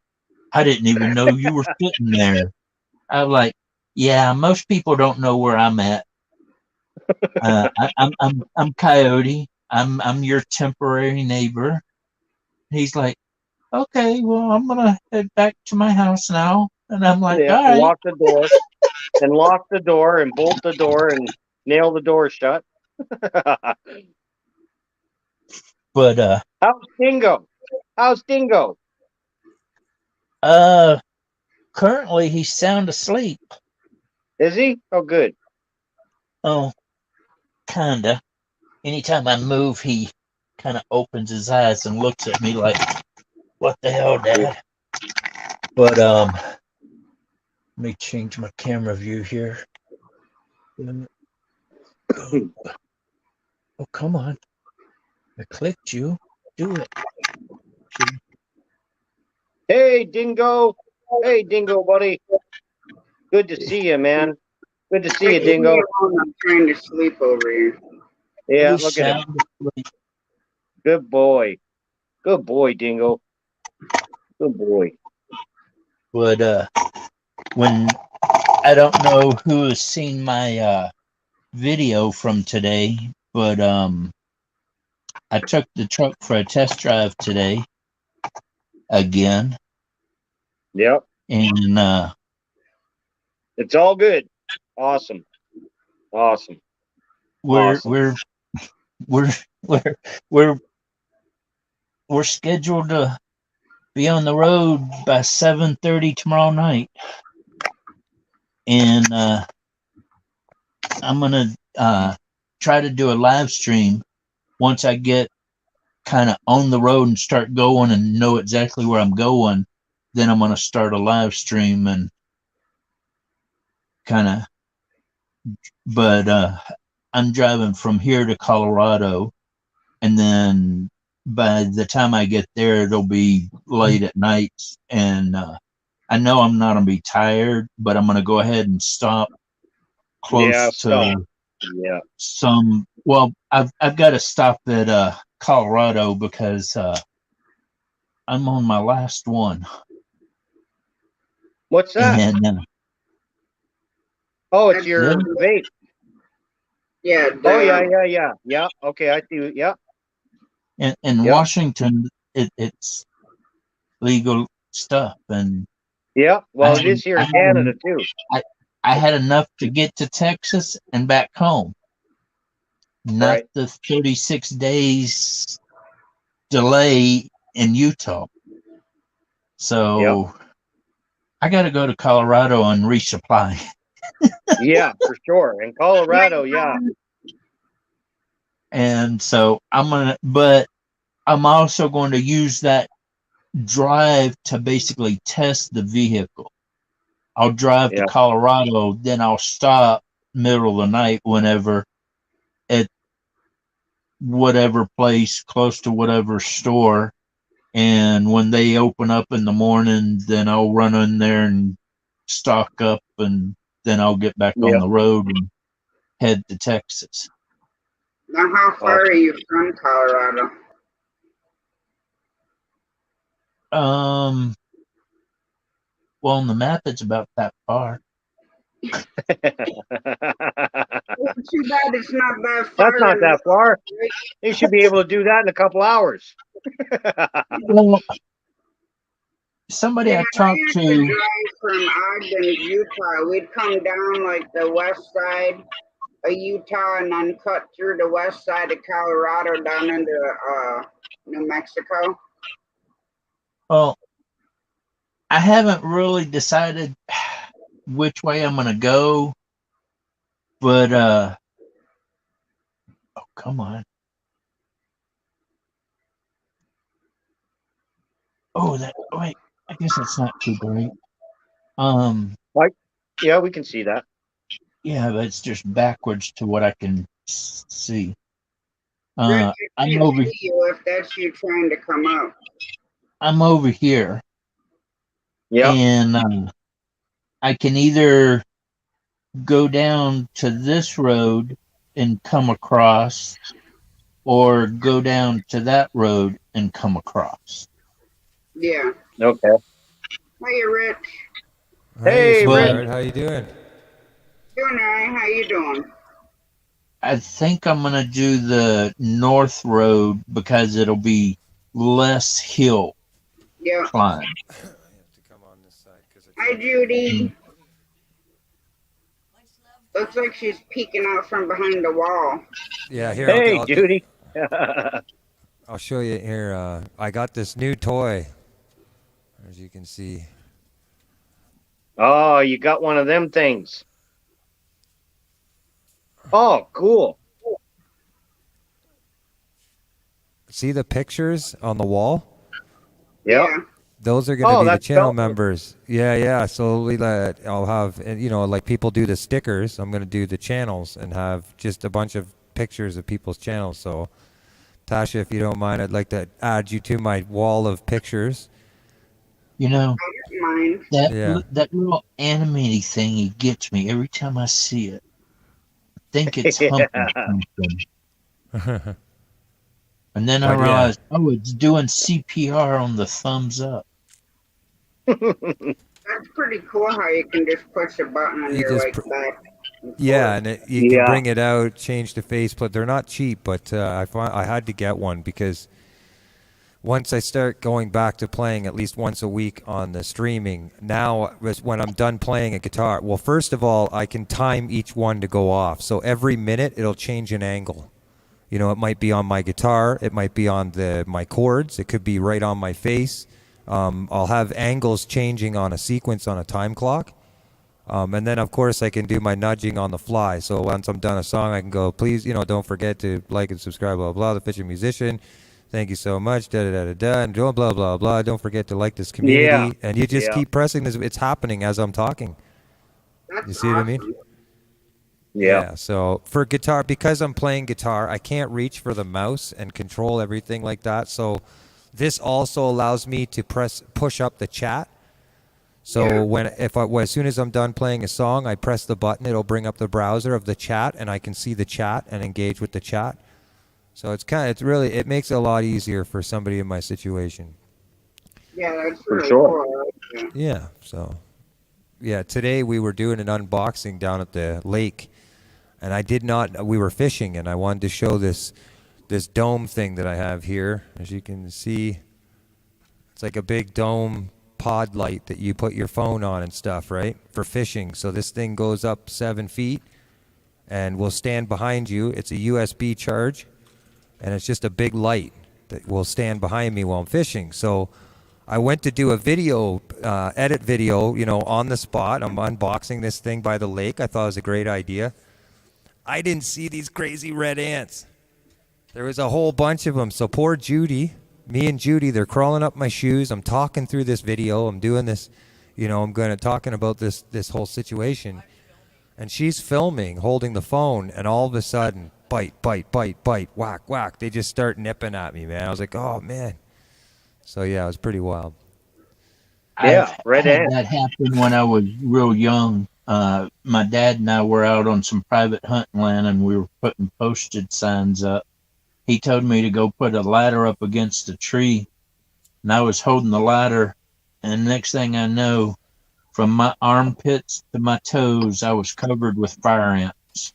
I didn't even know you were sitting there. I'm like, yeah, most people don't know where I'm at. I'm Coyote. I'm your temporary neighbor. He's like, okay, well, I'm gonna head back to my house now. And I'm like, yeah. all right. Lock the door and lock the door and bolt the door and nail the door shut. But How's Dingo? How's Dingo? currently he's sound asleep. Is he? Oh, good. Oh, kinda. Anytime I move, he kind of opens his eyes and looks at me like, what the hell, Dad? But let me change my camera view here. Oh, come on. I clicked you. Do it. Hey, Dingo. Hey, Dingo, buddy. Good to see you, man. Good to see you, Dingo. I'm trying to sleep over here. Yeah, You look at him. sound asleep. Good boy. Good boy, Dingo. Good boy. But when I don't know who has seen my video from today, but I took the truck for a test drive today again, Yep. and It's all good. Awesome. Awesome. we're Awesome. we're we're we're we're scheduled to be on the road by 7:30 tomorrow night, and I'm gonna try to do a live stream once I get kind of on the road and start going and know exactly where I'm going. Then I'm going to start a live stream and kind of, but I'm driving from here to Colorado, and then by the time I get there, it'll be late at night, and I know I'm not going to be tired, but I'm going to go ahead and stop close to some. Well, I've got to stop at Colorado because I'm on my last one. What's that? And, oh, it's your vape. Yeah. Oh, yeah. Yeah. Okay, I see. Yeah. In Washington, it's legal stuff, and yeah. Well, it is here in Canada too. I had enough to get to Texas and back home. Not the 36 days delay in Utah. So I got to go to Colorado and resupply. Yeah, for sure. In Colorado, yeah. And so but I'm also going to use that drive to basically test the vehicle. I'll drive to Colorado, then I'll stop middle of the night whenever at whatever place close to whatever store. And when they open up in the morning, then I'll run in there and stock up, and then I'll get back on the road and head to Texas. Now, how far are you from Colorado? Well, on the map, it's about that far. Too bad it's not that far. That's not that far. You should be able to do that in a couple hours. Well, somebody I talked to. Drive from Ogden, Utah. We'd come down like the west side of Utah and then cut through the west side of Colorado down into New Mexico. Well, I haven't really decided which way I'm gonna go, but oh, come on. Oh, wait, I guess that's not too great. Like, yeah, we can see that. Yeah, but it's just backwards to what I can see. Rich, I'm over you if that's you trying to come up. I'm over here. Yeah. And I can either go down to this road and come across, or go down to that road and come across. Yeah. Okay. Hey, Rich. Hey, Rich. How you doing? Doing all right. How you doing? I think I'm gonna do the north road because it'll be less hill climb. Hi, Judy. Looks like she's peeking out from behind the wall. Yeah, here. Hey, Judy. I'll show you here. I got this new toy, as you can see. Oh, you got one of them things. Oh, cool. See the pictures on the wall? Yeah. Those are going to be the channel members. Yeah. So I'll have, like people do the stickers. I'm going to do the channels and have just a bunch of pictures of people's channels. So, Tasha, if you don't mind, I'd like to add you to my wall of pictures. You know, that little animated thing, it gets me every time I see it. I think it's humping something. And then I realized, it's doing CPR on the thumbs up. That's pretty cool how you can just push a button on your back. Yeah, and you can bring it out, change the faceplate. They're not cheap, but I had to get one because once I start going back to playing at least once a week on the streaming, now when I'm done playing a guitar, well, first of all, I can time each one to go off. So every minute it'll change an angle. You know, it might be on my guitar, it might be on my chords, it could be right on my face. I'll have angles changing on a sequence on a time clock. And then, of course, I can do my nudging on the fly. So once I'm done a song, I can go, please, don't forget to like and subscribe, blah, blah, the Fishing Musician. Thank you so much, da-da-da-da-da, and blah, blah, blah, blah. Don't forget to like this community. And you just keep pressing this. It's happening as I'm talking. That's You see what I mean? awesome. Yeah. So for guitar, because I'm playing guitar, I can't reach for the mouse and control everything like that. So this also allows me to push up the chat. So as soon as I'm done playing a song, I press the button, it'll bring up the browser of the chat, and I can see the chat and engage with the chat. So it makes it a lot easier for somebody in my situation. Yeah, that's really cool. Yeah. So, today we were doing an unboxing down at the lake, and we were fishing, and I wanted to show this dome thing that I have here. As you can see, it's like a big dome pod light that you put your phone on and stuff, right? For fishing. So this thing goes up 7 feet and will stand behind you. It's a USB charge, and it's just a big light that will stand behind me while I'm fishing. So I went to do a video, edit video, on the spot. I'm unboxing this thing by the lake. I thought it was a great idea. I didn't see these crazy red ants. There was a whole bunch of them. So poor Judy, me and Judy, they're crawling up my shoes. I'm talking through this video. I'm doing this, I'm talking about this whole situation. And she's filming, holding the phone, and all of a sudden, bite, whack, whack. They just start nipping at me, man. I was like, oh, man. So, yeah, it was pretty wild. Yeah, red ant. That happened when I was real young. My dad and I were out on some private hunting land, and we were putting postage signs up. He told me to go put a ladder up against a tree, and I was holding the ladder, and next thing I know, from my armpits to my toes, I was covered with fire ants.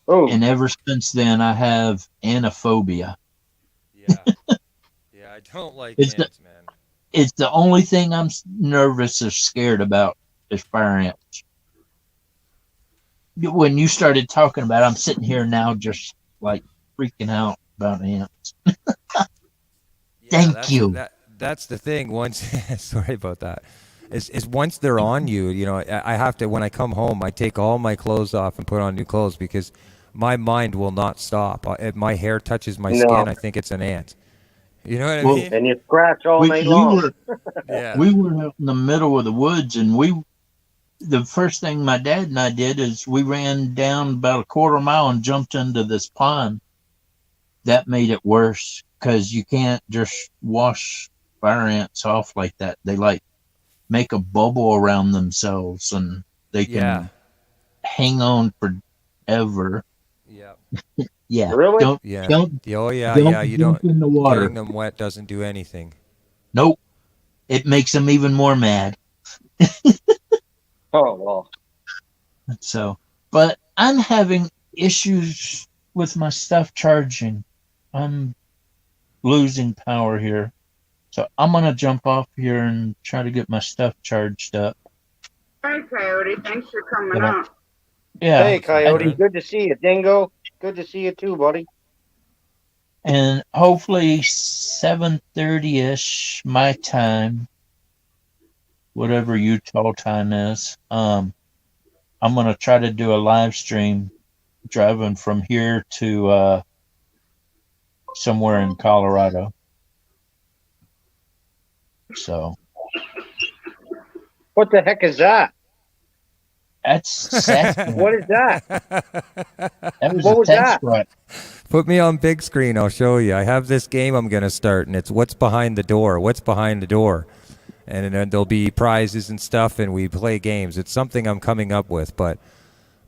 Oh. And ever since then, I have anaphobia. Yeah. Yeah, I don't like ants, man. It's the only thing I'm nervous or scared about is fire ants. When you started talking about it, I'm sitting here now just like freaking out about ants. Thank you. That's the thing. Once, sorry about that. Is once they're on you, I have to, when I come home, I take all my clothes off and put on new clothes because my mind will not stop. If my hair touches my skin, I think it's an ant. You know what I mean? And you scratch all night long. We were out in the middle of the woods, and the first thing my dad and I did is we ran down about a quarter mile and jumped into this pond. That made it worse because you can't just wash fire ants off like that. They make a bubble around themselves, and they can hang on forever. Yeah. Yeah. Really? Don't you jump in the water. Getting them wet doesn't do anything. Nope. It makes them even more mad. Oh, well. So, but I'm having issues with my stuff charging. I'm losing power here. So I'm going to jump off here and try to get my stuff charged up. Hi, Coyote. Thanks for coming up. Yeah. Hey, Coyote. Good to see you. Dingo. Good to see you too, buddy. And hopefully 7:30ish my time, whatever Utah time is, I'm going to try to do a live stream driving from here to somewhere in Colorado. So. What the heck is that? That's Sasquatch. What is that? What was that? Put me on big screen. I'll show you. I have this game I'm going to start, and it's What's Behind the Door? What's Behind the Door? And then there'll be prizes and stuff, and we play games. It's something I'm coming up with, but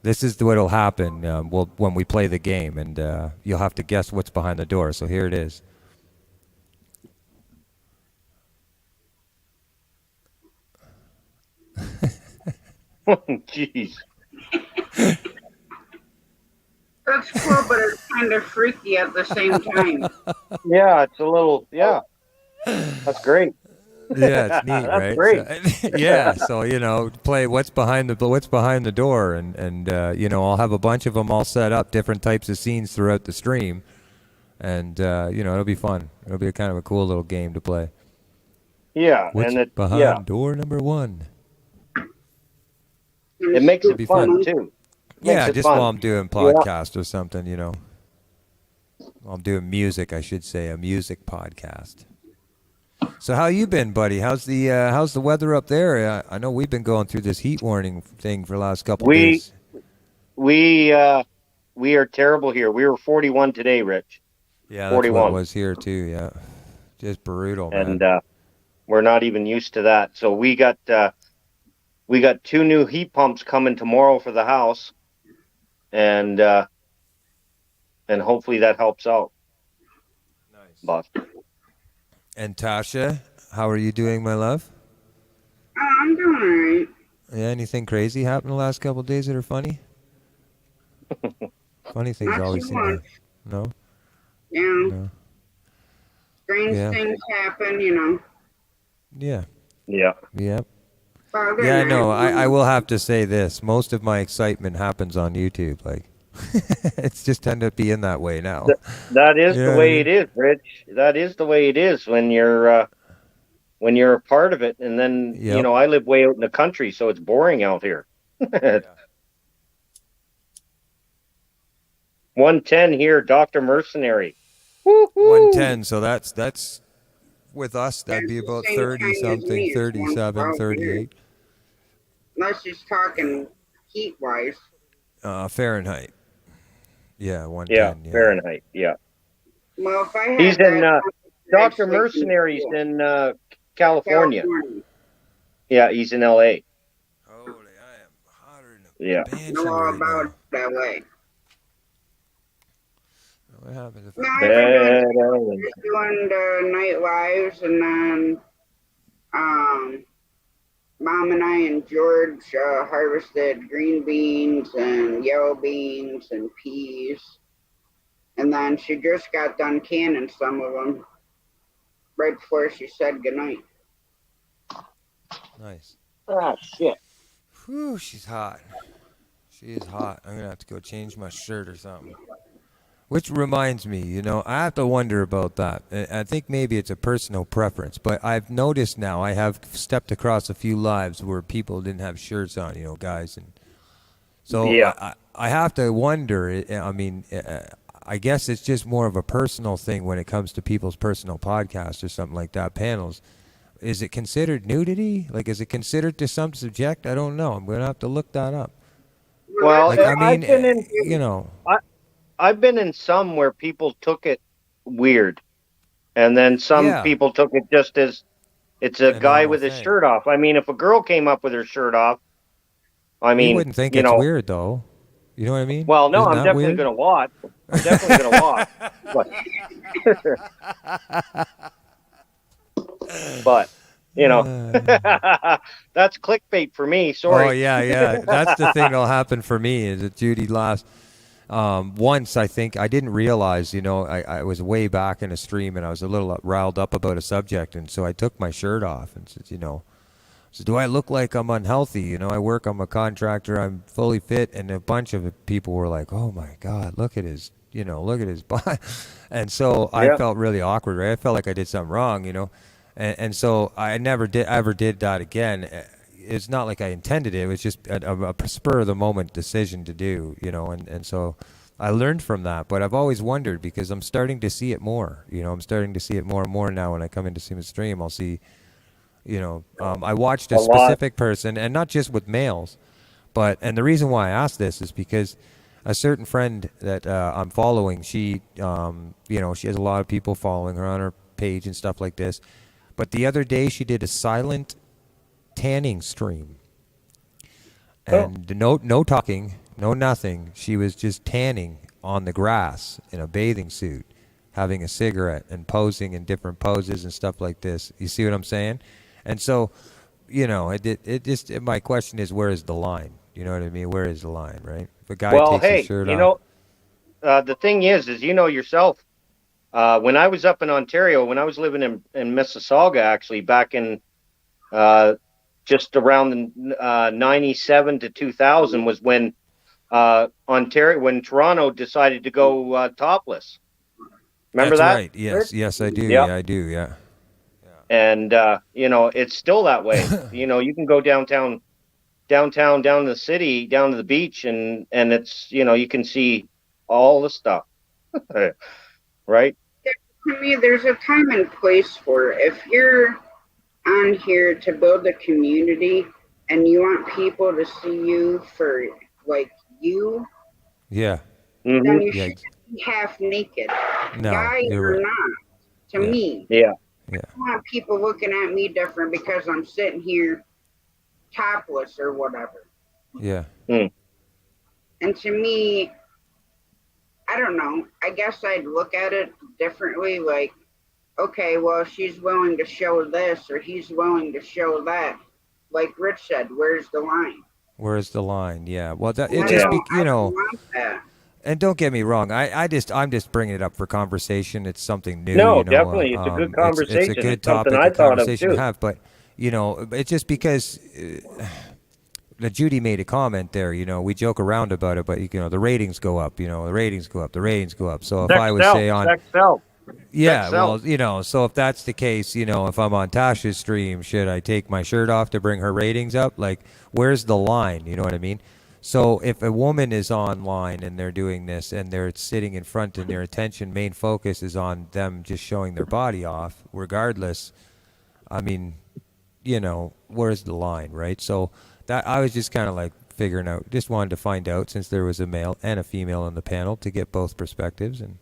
this is what'll happen when we play the game, and you'll have to guess what's behind the door. So here it is. Jeez. That's cool, but it's kind of freaky at the same time. Yeah, it's a little, That's great. Yeah, it's neat, That's right? great. So, yeah, so play what's behind the door, and I'll have a bunch of them all set up, different types of scenes throughout the stream, and it'll be fun. It'll be kind of a cool little game to play. Yeah, What's behind door number 1? It makes It'd it be fun fun. too. Yeah, Makes it just fun. while I'm doing podcast or something, you know. While I'm doing music, I should say, a music podcast. So how you been, buddy? How's the weather up there? I know we've been going through this heat warning thing for the last couple We days. we uh we are terrible here. We were 41 today, Rich. Yeah, that's what it 41. was here too. Yeah, just brutal, man. And we're not even used to that. So we got 2 new heat pumps coming tomorrow for the house, and hopefully that helps out. Nice. But And Tasha, how are you doing, my love? I'm doing all right. Yeah, anything crazy happened the last couple days that are funny? Funny things Not always too seem much. to. No? Yeah. No. Strange Yeah. things happen, you know. Yeah. yeah. Yep. But other Yeah, than no, that, I will have to say this. Most of my excitement happens on YouTube. Like, it's just tend to be in that way now. That is You the know what I way mean? it is, Rich. That is the way it is when you're a part of it. And then Yep. I live way out in the country, so it's boring out here. 110 here, Dr. Mercenary. Woo-hoo! 110, so that's with us, that'd be it's the about same 30 time as something, me. It's 37, 112 here. 38 Unless he's talking heat-wise. Fahrenheit. Yeah, Yeah, 110. Yeah. Fahrenheit. Yeah. Well, if I had He's in that, Dr. Mercenary's in California. California. Yeah, he's in LA. Holy, I am hotter than a Yeah. banshee Know all right about now. that way. What happened if No, I... I've been Bad doing the night lives, and then Mom and I and George harvested green beans and yellow beans and peas. And then she just got done canning some of them right before she said goodnight. Nice. Ah, shit. Whew, she's hot. She is hot. I'm going to have to go change my shirt or something. Which reminds me, you know, I have to wonder about that. I think maybe it's a personal preference, but I've noticed now, I have stepped across a few lives where people didn't have shirts on, you know, guys. And so Yeah. I have to wonder, I mean, I guess it's just more of a personal thing when it comes to people's personal podcasts or something like that, panels. Is it considered nudity? Like, is it considered to some subject? I don't know. I'm going to have to look that up. Well, Like, I mean, I've been in, you know. I've been in some where people took it weird, and then some Yeah. people took it just as it's a guy normal with his thing. shirt off. I mean, if a girl came up with her shirt off, I We mean, wouldn't think you it's know, weird, though. You know what I mean? well, no, Isn't I'm that definitely weird? going to watch. I'm definitely going to watch. But you know, that's clickbait for me. Sorry. Oh, yeah. That's the thing that'll happen for me is that Judy laughs. Once, I think, I didn't realize, you know, I was way back in a stream and I was a little riled up about a subject. And so I took my shirt off and said, you know, so do I look like I'm unhealthy? You know, I'm a contractor, I'm fully fit. And a bunch of people were like, oh my God, look at his body. And so I felt really awkward, right? I felt like I did something wrong, you know? And so I never ever did that again. It's not like I intended it. It was just a spur of the moment decision to do, you know, and so I learned from that. But I've always wondered because I'm starting to see it more, you know, I'm starting to see it more and more now when I come in to see the stream. I'll see, you know, I watched a specific person, and not just with males, and the reason why I asked this is because a certain friend that I'm following, she, you know, she has a lot of people following her on her page and stuff like this. But the other day she did a silent tanning stream, and no talking, no nothing. She was just tanning on the grass in a bathing suit, having a cigarette and posing in different poses and stuff like this. You see what I'm saying? And so, you know, my question is, where is the line? You know what I mean? Where is the line, right? If a guy takes his shirt off. You know, the thing is you know yourself. When I was up in Ontario, when I was living in Mississauga, actually back in just around 97 to 2000 was when Toronto decided to go topless. Remember That's that? right. Yes, I do. Yep. Yeah, I do. Yeah. And you know, it's still that way. You know, you can go downtown downtown, down to the city, down to the beach, and it's, you can see all the stuff, right? To me, there's a time and place for it. If you're on here to build a community and you want people to see you for like you, Yeah. then you Yeah. shouldn't be half naked, No, guy you're or right. not. To Yeah. me, Yeah. Yeah. I don't want people looking at me different because I'm sitting here topless or whatever. Yeah. And to me, I don't know. I guess I'd look at it differently. Like, okay, well, she's willing to show this or he's willing to show that. Like Rich said, where's the line? Where's the line? Yeah. Well, that it I just don't, be, I don't want that. and don't get me wrong. I'm just bringing it up for conversation. It's something new. No, definitely, it's a good It's a conversation. good It's something topic, I a thought of conversation to too. have. But it's just because Judy made a comment there. We joke around about it, but the ratings go up. The ratings go up. The ratings go up. So if I would say on yeah, well, so if that's the case, if I'm on Tasha's stream, should I take my shirt off to bring her ratings up? Like, where's the line? You know what I mean? So if a woman is online and they're doing this and they're sitting in front and their main focus is on them just showing their body off, regardless, I mean, where's the line, right? So that I was just kind of like figuring out, just wanted to find out since there was a male and a female on the panel to get both perspectives. And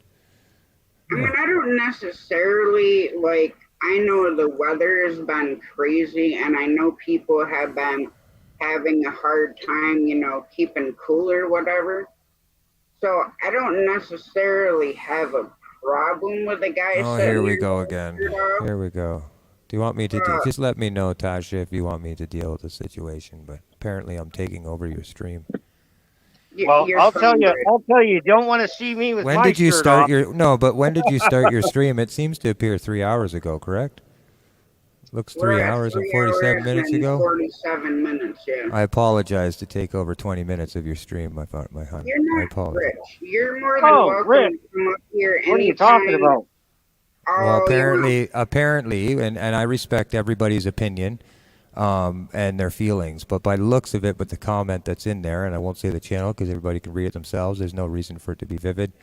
I mean, I don't necessarily like, I know the weather has been crazy and I know people have been having a hard time, keeping cool or whatever. So I don't necessarily have a problem with the guy. oh, here we go again. Here we go. Do you want me to just let me know, Tasha, if you want me to deal with the situation? But apparently, I'm taking over your stream. Well, I'll tell you. You don't want to see me with when my did you shirt start off. your no? But when did you start your stream? It seems to appear 3 hours ago. Correct? Looks 3 hours and 47 minutes ago. 47 minutes, yeah. I apologize to take over 20 minutes of your stream, my honey. You're not I apologize. Rich. You're more than welcome Rich. to come up here anytime. What are you talking about? Well, apparently, and I respect everybody's opinion and their feelings, but by the looks of it, with the comment that's in there, and I won't say the channel because everybody can read it themselves, there's no reason for it to be vivid.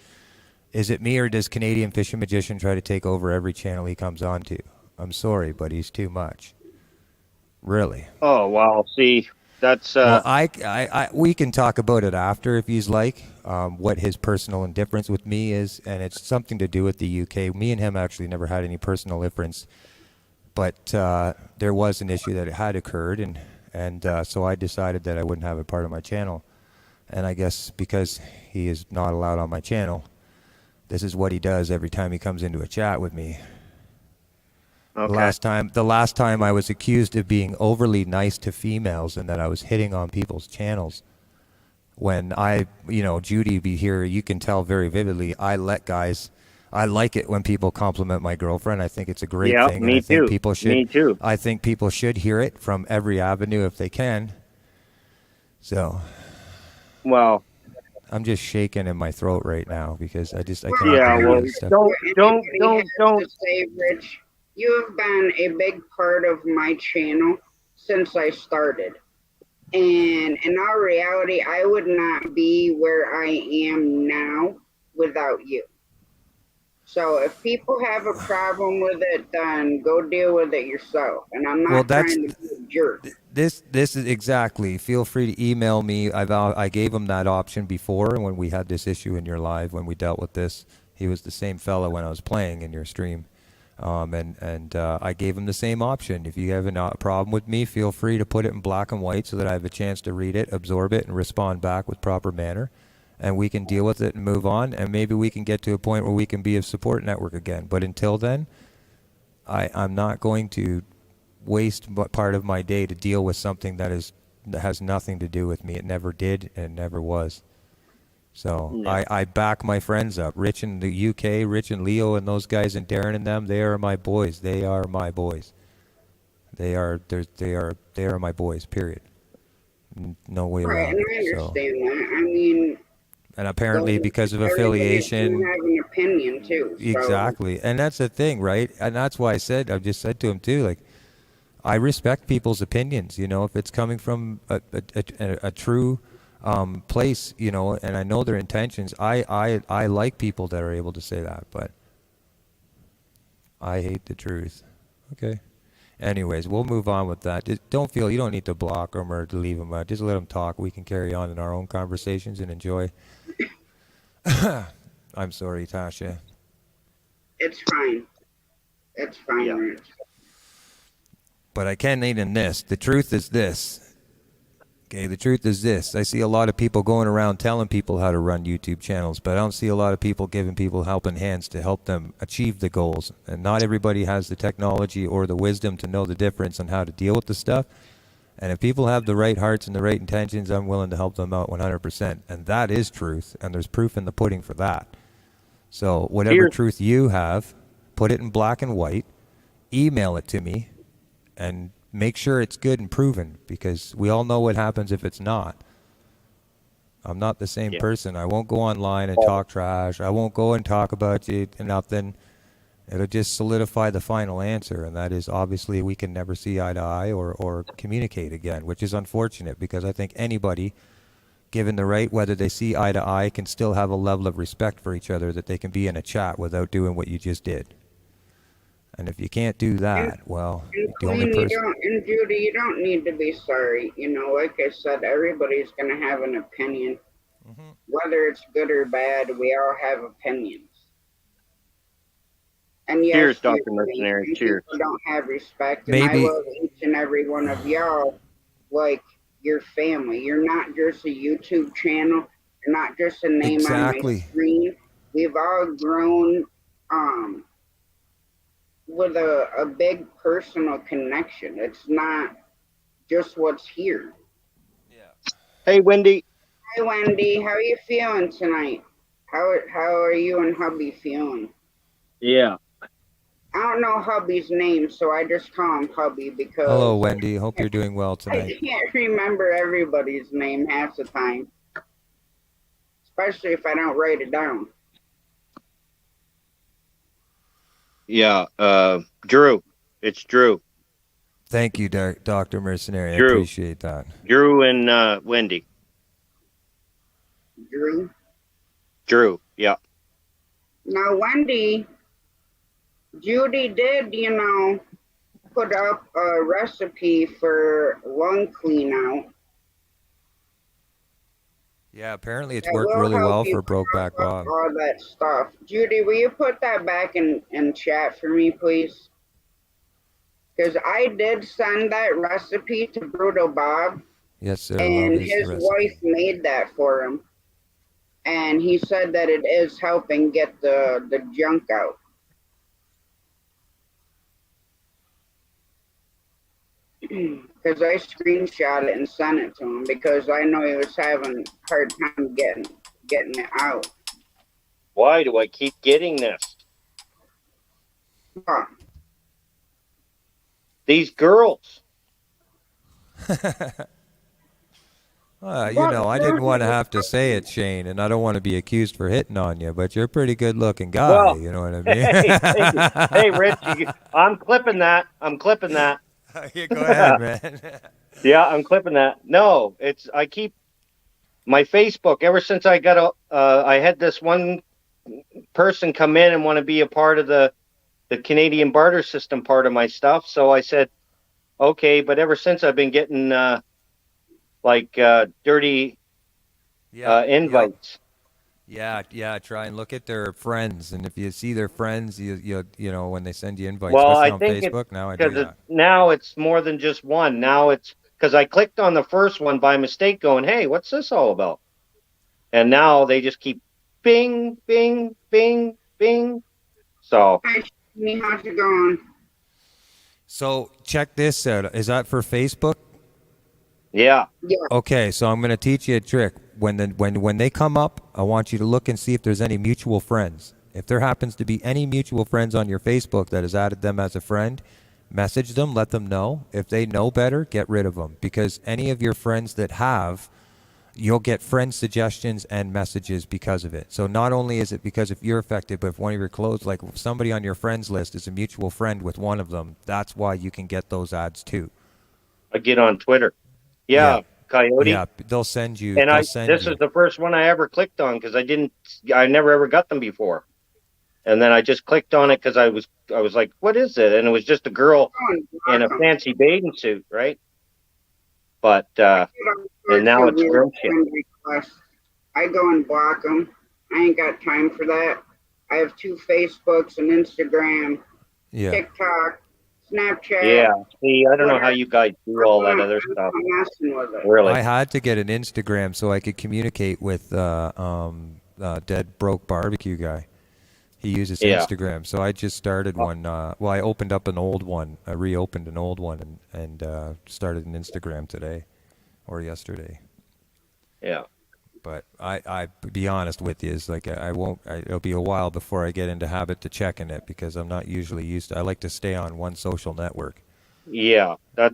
Is it me or does Canadian Fishing Magician try to take over every channel he comes on to? I'm sorry, but he's too much. Really. Oh, well, see, that's... Well, we can talk about it after if he's like, what his personal indifference with me is, and it's something to do with the UK. Me and him actually never had any personal difference, but there was an issue that had occurred, and so I decided that I wouldn't have it part of my channel. And I guess because he is not allowed on my channel, this is what he does every time he comes into a chat with me. Okay. The last time I was accused of being overly nice to females and that I was hitting on people's channels. When Judy be here, you can tell very vividly, I like it when people compliment my girlfriend. I think it's a great thing. Me too. Me too. I think people should hear it from every avenue if they can. So. Well. I'm just shaking in my throat right now because I can't. Yeah, well, don't say, Rich. You have been a big part of my channel since I started. And in all reality, I would not be where I am now without you. So if people have a problem with it, then go deal with it yourself. And I'm not trying to be a jerk. This is exactly. Feel free to email me. I gave him that option before, and when we had this issue in your live, when we dealt with this, he was the same fellow when I was playing in your stream. I gave him the same option. If you have a problem with me, feel free to put it in black and white so that I have a chance to read it, absorb it, and respond back with proper manner. And we can deal with it and move on, and maybe we can get to a point where we can be a support network again. But until then, I'm not going to waste part of my day to deal with something that has nothing to do with me. It never did, and it never was. So yeah. I back my friends up. Rich in the UK, Rich and Leo and those guys and Darren and them, they are my boys. They are my boys. They are my boys, period. No way around it. I understand that. I mean, and apparently because of affiliation, you have an opinion too. So. Exactly. And that's the thing, right? And that's why I just said to him too, like, I respect people's opinions. You know, if it's coming from a true place, you know, and I know their intentions. I like people that are able to say that, but I hate the truth. Okay. Anyways, we'll move on with that. You don't need to block them or to leave them out. Just let them talk. We can carry on in our own conversations and enjoy. I'm sorry, Tasha. It's fine. It's fine, Yeah. Rich. But I can name in this. The truth is this. Okay, the truth is this. I see a lot of people going around telling people how to run YouTube channels, but I don't see a lot of people giving people helping hands to help them achieve the goals. And not everybody has the technology or the wisdom to know the difference on how to deal with the stuff. And if people have the right hearts and the right intentions, I'm willing to help them out 100%. And that is truth, and there's proof in the pudding for that. So whatever truth you have, put it in black and white, email it to me, and make sure it's good and proven, because we all know what happens if it's not. I'm not the same person. I won't go online and talk trash. I won't go and talk about you and nothing. It'll just solidify the final answer, and that is obviously we can never see eye to eye or communicate again, which is unfortunate, because I think anybody, given the right, whether they see eye to eye, can still have a level of respect for each other that they can be in a chat without doing what you just did. And if you can't do that, well, the only person... And Judy, you don't need to be sorry. You know, like I said, everybody's going to have an opinion. Mm-hmm. Whether it's good or bad, we all have opinions. And yes, cheers, Dr. Mercenary. Cheers. People don't have respect. Maybe. And I love each and every one of y'all like your family. You're not just a YouTube channel. You're not just a name on my screen. We've all grown with a big personal connection. It's not just what's here. Yeah. Hey, Wendy. Hi, Wendy. How are you feeling tonight? How are you and hubby feeling? Yeah. I don't know hubby's name, so I just call him hubby because... Hello, Wendy. Hope you're doing well tonight. I can't remember everybody's name half the time. Especially if I don't write it down. Yeah, Drew. It's Drew. Thank you, Dr. Mercenary. Drew. I appreciate that. Drew and Wendy. Drew? Drew, yeah. Now, Wendy, Judy did, you know, put up a recipe for lung clean out. Yeah, apparently it's worked really well for Brokeback Bob. All that stuff. Judy, will you put that back in chat for me, please? Because I did send that recipe to Brutal Bob. Yes, sir. And his wife made that for him. And he said that it is helping get the junk out. Because I screenshot it and sent it to him because I know he was having a hard time getting it out. Why do I keep getting this? Huh. These girls. You know, I didn't want to have to say it, Shane, and I don't want to be accused for hitting on you, but you're a pretty good-looking guy. Well, you know what I mean? Hey, Rich, I'm clipping that. Yeah, go ahead, man. Yeah, I'm clipping that. No, I keep my Facebook ever since I got I had this one person come in and want to be a part of the Canadian barter system part of my stuff. So I said, okay, but ever since I've been getting dirty invites. Yeah. Try and look at their friends, and if you see their friends, you know when they send you invites. Well, I on think Facebook now. I do that. Now it's more than just one. Now it's because I clicked on the first one by mistake, going, "Hey, what's this all about?" And now they just keep bing, bing, bing, bing. So, hi, how's it going? So check this out. Is that for Facebook? Yeah. Okay, so I'm going to teach you a trick. When they come up, I want you to look and see if there's any mutual friends. If there happens to be any mutual friends on your Facebook that has added them as a friend, message them, let them know. If they know better, get rid of them. Because any of your friends that have, you'll get friend suggestions and messages because of it. So not only is it because if you're affected, but if one of your close, like if somebody on your friends list is a mutual friend with one of them, that's why you can get those ads too. I get on Twitter. Yeah, Coyote. Yeah, they'll send you. And This is the first one I ever clicked on because I never ever got them before. And then I just clicked on it because I was like, what is it? And it was just a girl in a fancy bathing suit, right? But and now it's gross shit. I go and block them. I ain't got time for that. I have 2 Facebooks, and Instagram, TikTok, Snapchat. Yeah. See, I don't know how you guys do all that other stuff. Really. I had to get an Instagram so I could communicate with Dead Broke Barbecue guy. He uses Instagram, so I just started one. Well, I opened up an old one. I reopened an old one and started an Instagram today or yesterday. Yeah. But I be honest with you, is like it'll be a while before I get into habit to checking it because I'm not usually used to. I like to stay on one social network. Yeah, I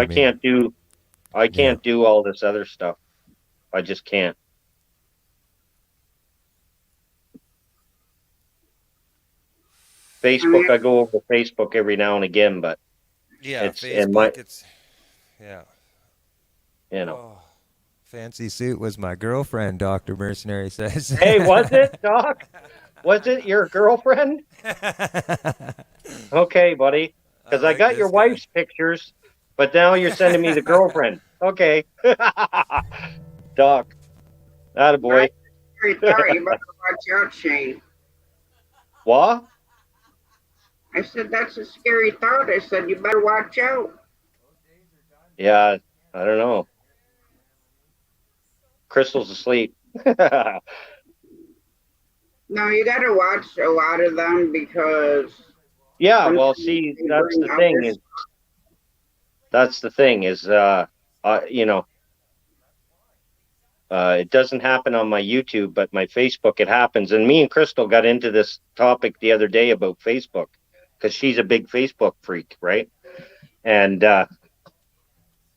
can't do all this other stuff. I just can't. Facebook, I go over Facebook every now and again, but Facebook, you know. Oh, fancy suit was my girlfriend, Dr. Mercenary says. Hey, was it, Doc? Was it your girlfriend? Okay, buddy. Because I got your wife's pictures, but now you're sending me the girlfriend. Okay. Doc. Attaboy. You better watch out, Shane. What? I said, that's a scary thought. I said, you better watch out. Yeah, I don't know. Crystal's asleep. No, you got to watch a lot of them because. Yeah, well, see, that's the thing is, you know, it doesn't happen on my YouTube, but my Facebook, it happens. And me and Crystal got into this topic the other day about Facebook because she's a big Facebook freak, right? And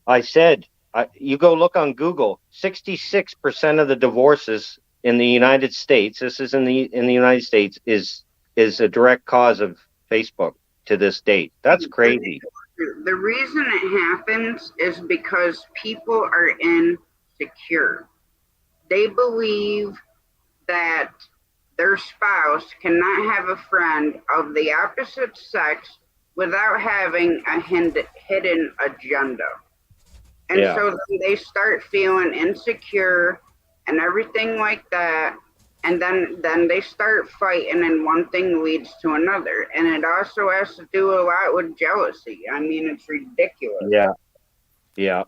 I said, you go look on Google, 66% of the divorces in the United States, this is in the United States, is a direct cause of Facebook to this date. That's crazy. The reason it happens is because people are insecure. They believe that their spouse cannot have a friend of the opposite sex without having a hidden agenda. And so then they start feeling insecure and everything like that. And then they start fighting and one thing leads to another. And it also has to do a lot with jealousy. I mean, it's ridiculous. Yeah. Yeah.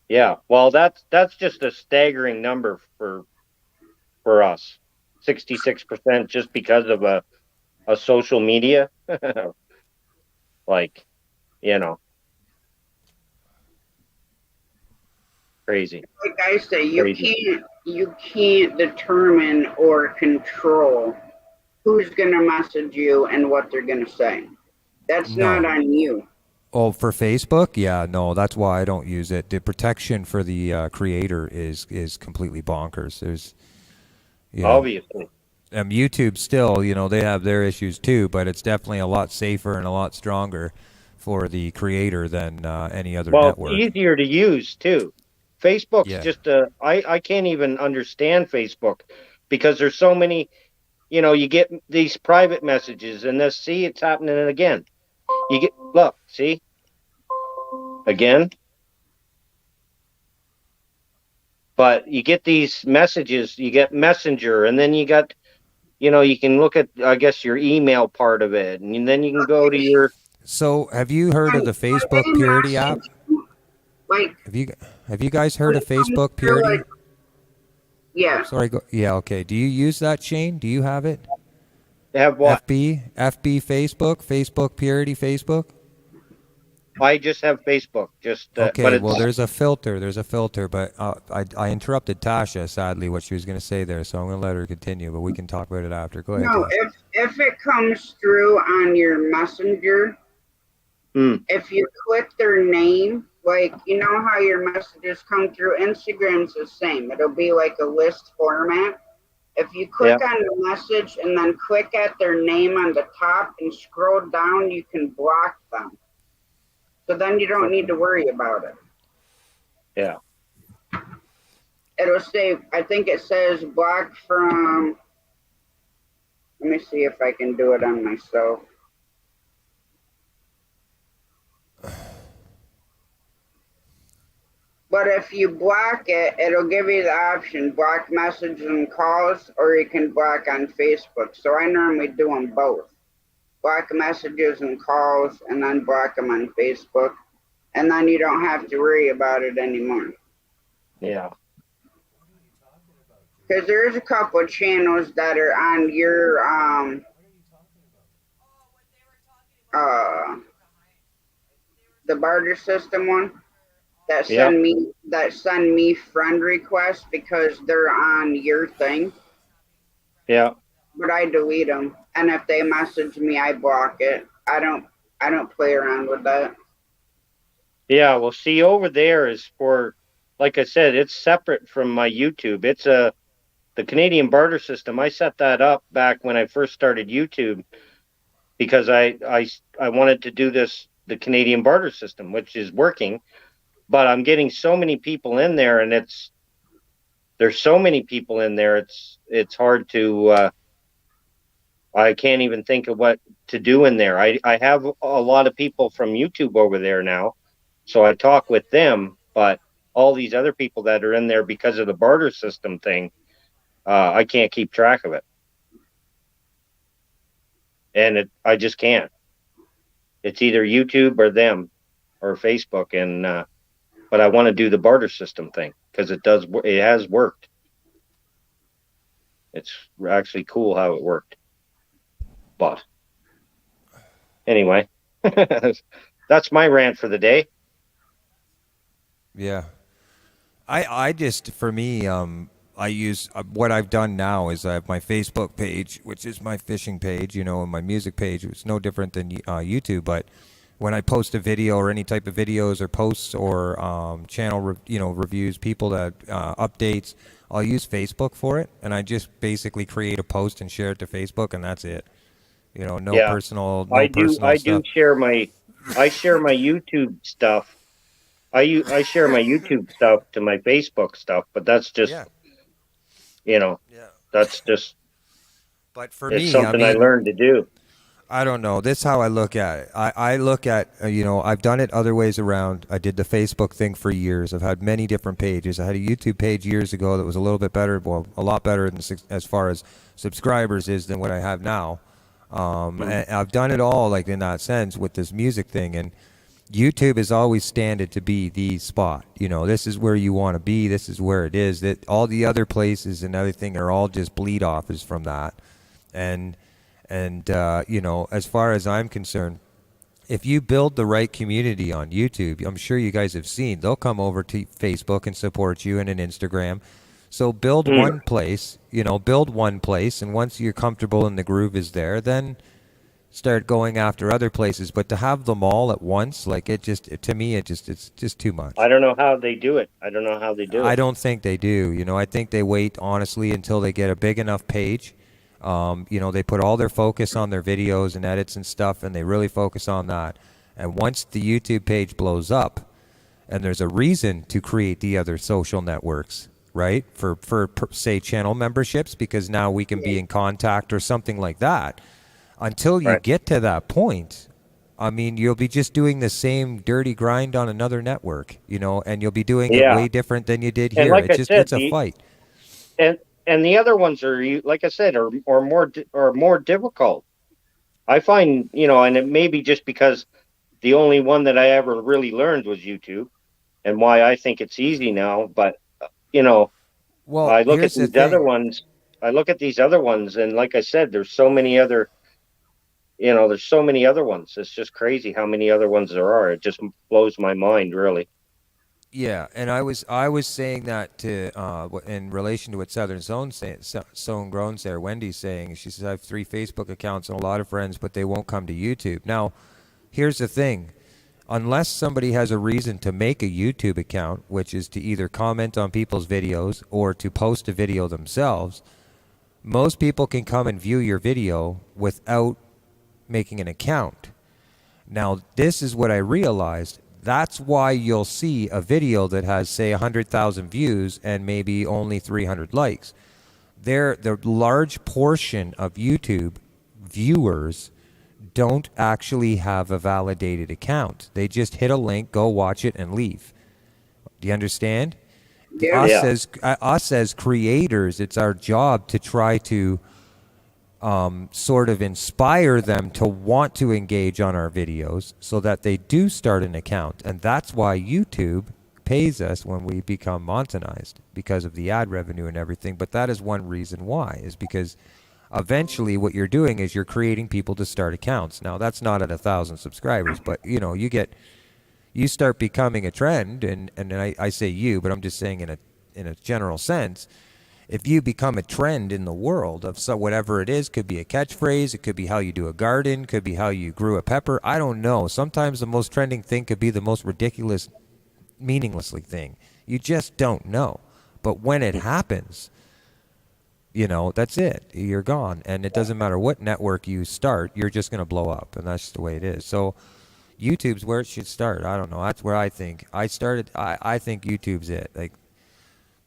Yeah. Well, that's just a staggering number for us. 66% just because of a social media. Like, you know. Crazy. Like I say, you can't determine or control who's gonna message you and what they're gonna say. That's not on you. Oh, for Facebook? Yeah, no, that's why I don't use it. The protection for the creator is completely bonkers. There's obviously. YouTube still, you know, they have their issues too, but it's definitely a lot safer and a lot stronger for the creator than any other network. Well, easier to use too. Facebook's just I can't even understand Facebook because there's so many, you know, you get these private messages and see it's happening again. You get, look, see? Again. But you get these messages, you get Messenger, and then you got, you know, you can look at, I guess, your email part of it, and then you can go to your... So, have you heard of the Facebook Purity app? Like, have you guys heard of Facebook Purity? Yeah. Sorry. Yeah. Okay. Do you use that, Shane? Do you have it? Have what? FB Facebook Purity Facebook. I just have Facebook. Just okay. But well, there's a filter. But I interrupted Tasha. Sadly, what she was going to say there, so I'm going to let her continue. But we can talk about it after. Go ahead. No, Tasha. if it comes through on your Messenger, if you click their name like, you know how your messages come through? Instagram's the same. It'll be like a list format. If you click Yeah. on the message and then click at their name on the top and scroll down, you can block them. So then you don't need to worry about it. Yeah. It'll say, I think it says blocked from, let me see if I can do it on myself. But if you block it, it'll give you the option, block messages and calls, or you can block on Facebook. So I normally do them both. Block messages and calls, and then block them on Facebook. And then you don't have to worry about it anymore. Yeah. Because there's a couple of channels that are on your the barter system one that send me friend requests because they're on your thing. Yeah. But I delete them, and if they message me, I block it. I don't play around with that. Yeah. Well, see, over there is for, like I said, it's separate from my YouTube. It's the Canadian barter system. I set that up back when I first started YouTube because I wanted to do the Canadian barter system, which is working, but I'm getting so many people in there, and there's so many people in there. It's hard to I can't even think of what to do in there. I have a lot of people from YouTube over there now, so I talk with them, but all these other people that are in there because of the barter system thing, I can't keep track of it. And I just can't. It's either YouTube or them or Facebook, and but I want to do the barter system thing because it has worked. It's actually cool how it worked. But anyway, that's my rant for the day. Yeah. I just, for me, I use what I've done now is I have my Facebook page, which is my fishing page, you know, and my music page. It's no different than YouTube, but when I post a video or any type of videos or posts or channel, reviews, people that updates, I'll use Facebook for it, and I just basically create a post and share it to Facebook, and that's it. You know, no Yeah, personal I do stuff. share I share my YouTube stuff. I share my YouTube stuff to my Facebook stuff, but that's just, Yeah. that's just, But for it's me, I something I mean, learned to do. I don't know. This is how I look at it. I look at, I've done it other ways around. I did the Facebook thing for years. I've had many different pages. I had a YouTube page years ago that was a little bit better, well, a lot better than, as far as subscribers is than what I have now. And I've done it all like in that sense with this music thing. And YouTube has always standed to be the spot. This is where you want to be. This is where it is. That all the other places and everything are all just bleed offs from that. And as far as I'm concerned, if you build the right community on YouTube, I'm sure you guys have seen, they'll come over to Facebook and support you and an Instagram. So build one place, and once you're comfortable and the groove is there, then start going after other places. But to have them all at once, like to me, it's just too much. I don't know how they do it. I don't think they do. I think they wait, honestly, until they get a big enough page. They put all their focus on their videos and edits and stuff, and they really focus on that. And once the YouTube page blows up, and there's a reason to create the other social networks, right? For say, channel memberships, because now we can be in contact or something like that. Until you get to that point, I mean, you'll be just doing the same dirty grind on another network, and you'll be doing it way different than you did here. Like It's a fight. And the other ones are, like I said, are more difficult. I find, and it may be just because the only one that I ever really learned was YouTube, and why I think it's easy now. But well, I look at these other ones. I look at these other ones, and like I said, there's so many other. There's so many other ones. It's just crazy how many other ones there are. It just blows my mind, really. Yeah, and I was saying that to in relation to what Southern Zone Groans there, Wendy's saying. She says, I have 3 Facebook accounts and a lot of friends, but they won't come to YouTube. Now, here's the thing. unless somebody has a reason to make a YouTube account, which is to either comment on people's videos or to post a video themselves, most people can come and view your video without making an account. Now, this is what I realized. That's why you'll see a video that has, say, 100,000 views and maybe only 300 likes. The large portion of YouTube viewers don't actually have a validated account. They just hit a link, go watch it, and leave. Do you understand? Yeah. Us as creators, it's our job to try to sort of inspire them to want to engage on our videos so that they do start an account. And that's why YouTube pays us when we become monetized, because of the ad revenue and everything. But that is one reason why, is because eventually what you're doing is you're creating people to start accounts. Now, that's not at 1,000 subscribers, but you start becoming a trend, and I say you, but I'm just saying in a general sense. If you become a trend in the world of whatever it is, could be a catchphrase, it could be how you do a garden, could be how you grew a pepper, I don't know. Sometimes the most trending thing could be the most ridiculous, meaninglessly thing. You just don't know. But when it happens, that's it. You're gone. And it doesn't matter what network you start, you're just going to blow up. And that's just the way it is. So YouTube's where it should start. I don't know. That's where I think. I think YouTube's it. Like,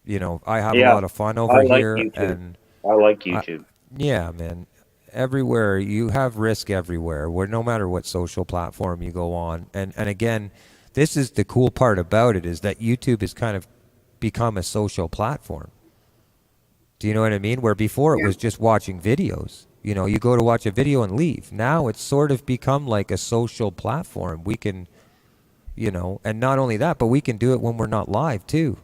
I have a lot of fun over here. YouTube. And I like YouTube. yeah, man. Everywhere, you have risk everywhere, where no matter what social platform you go on. And again, this is the cool part about it, is that YouTube has kind of become a social platform. Do you know what I mean? Where before it was just watching videos. You go to watch a video and leave. Now it's sort of become like a social platform. We can, and not only that, but we can do it when we're not live too.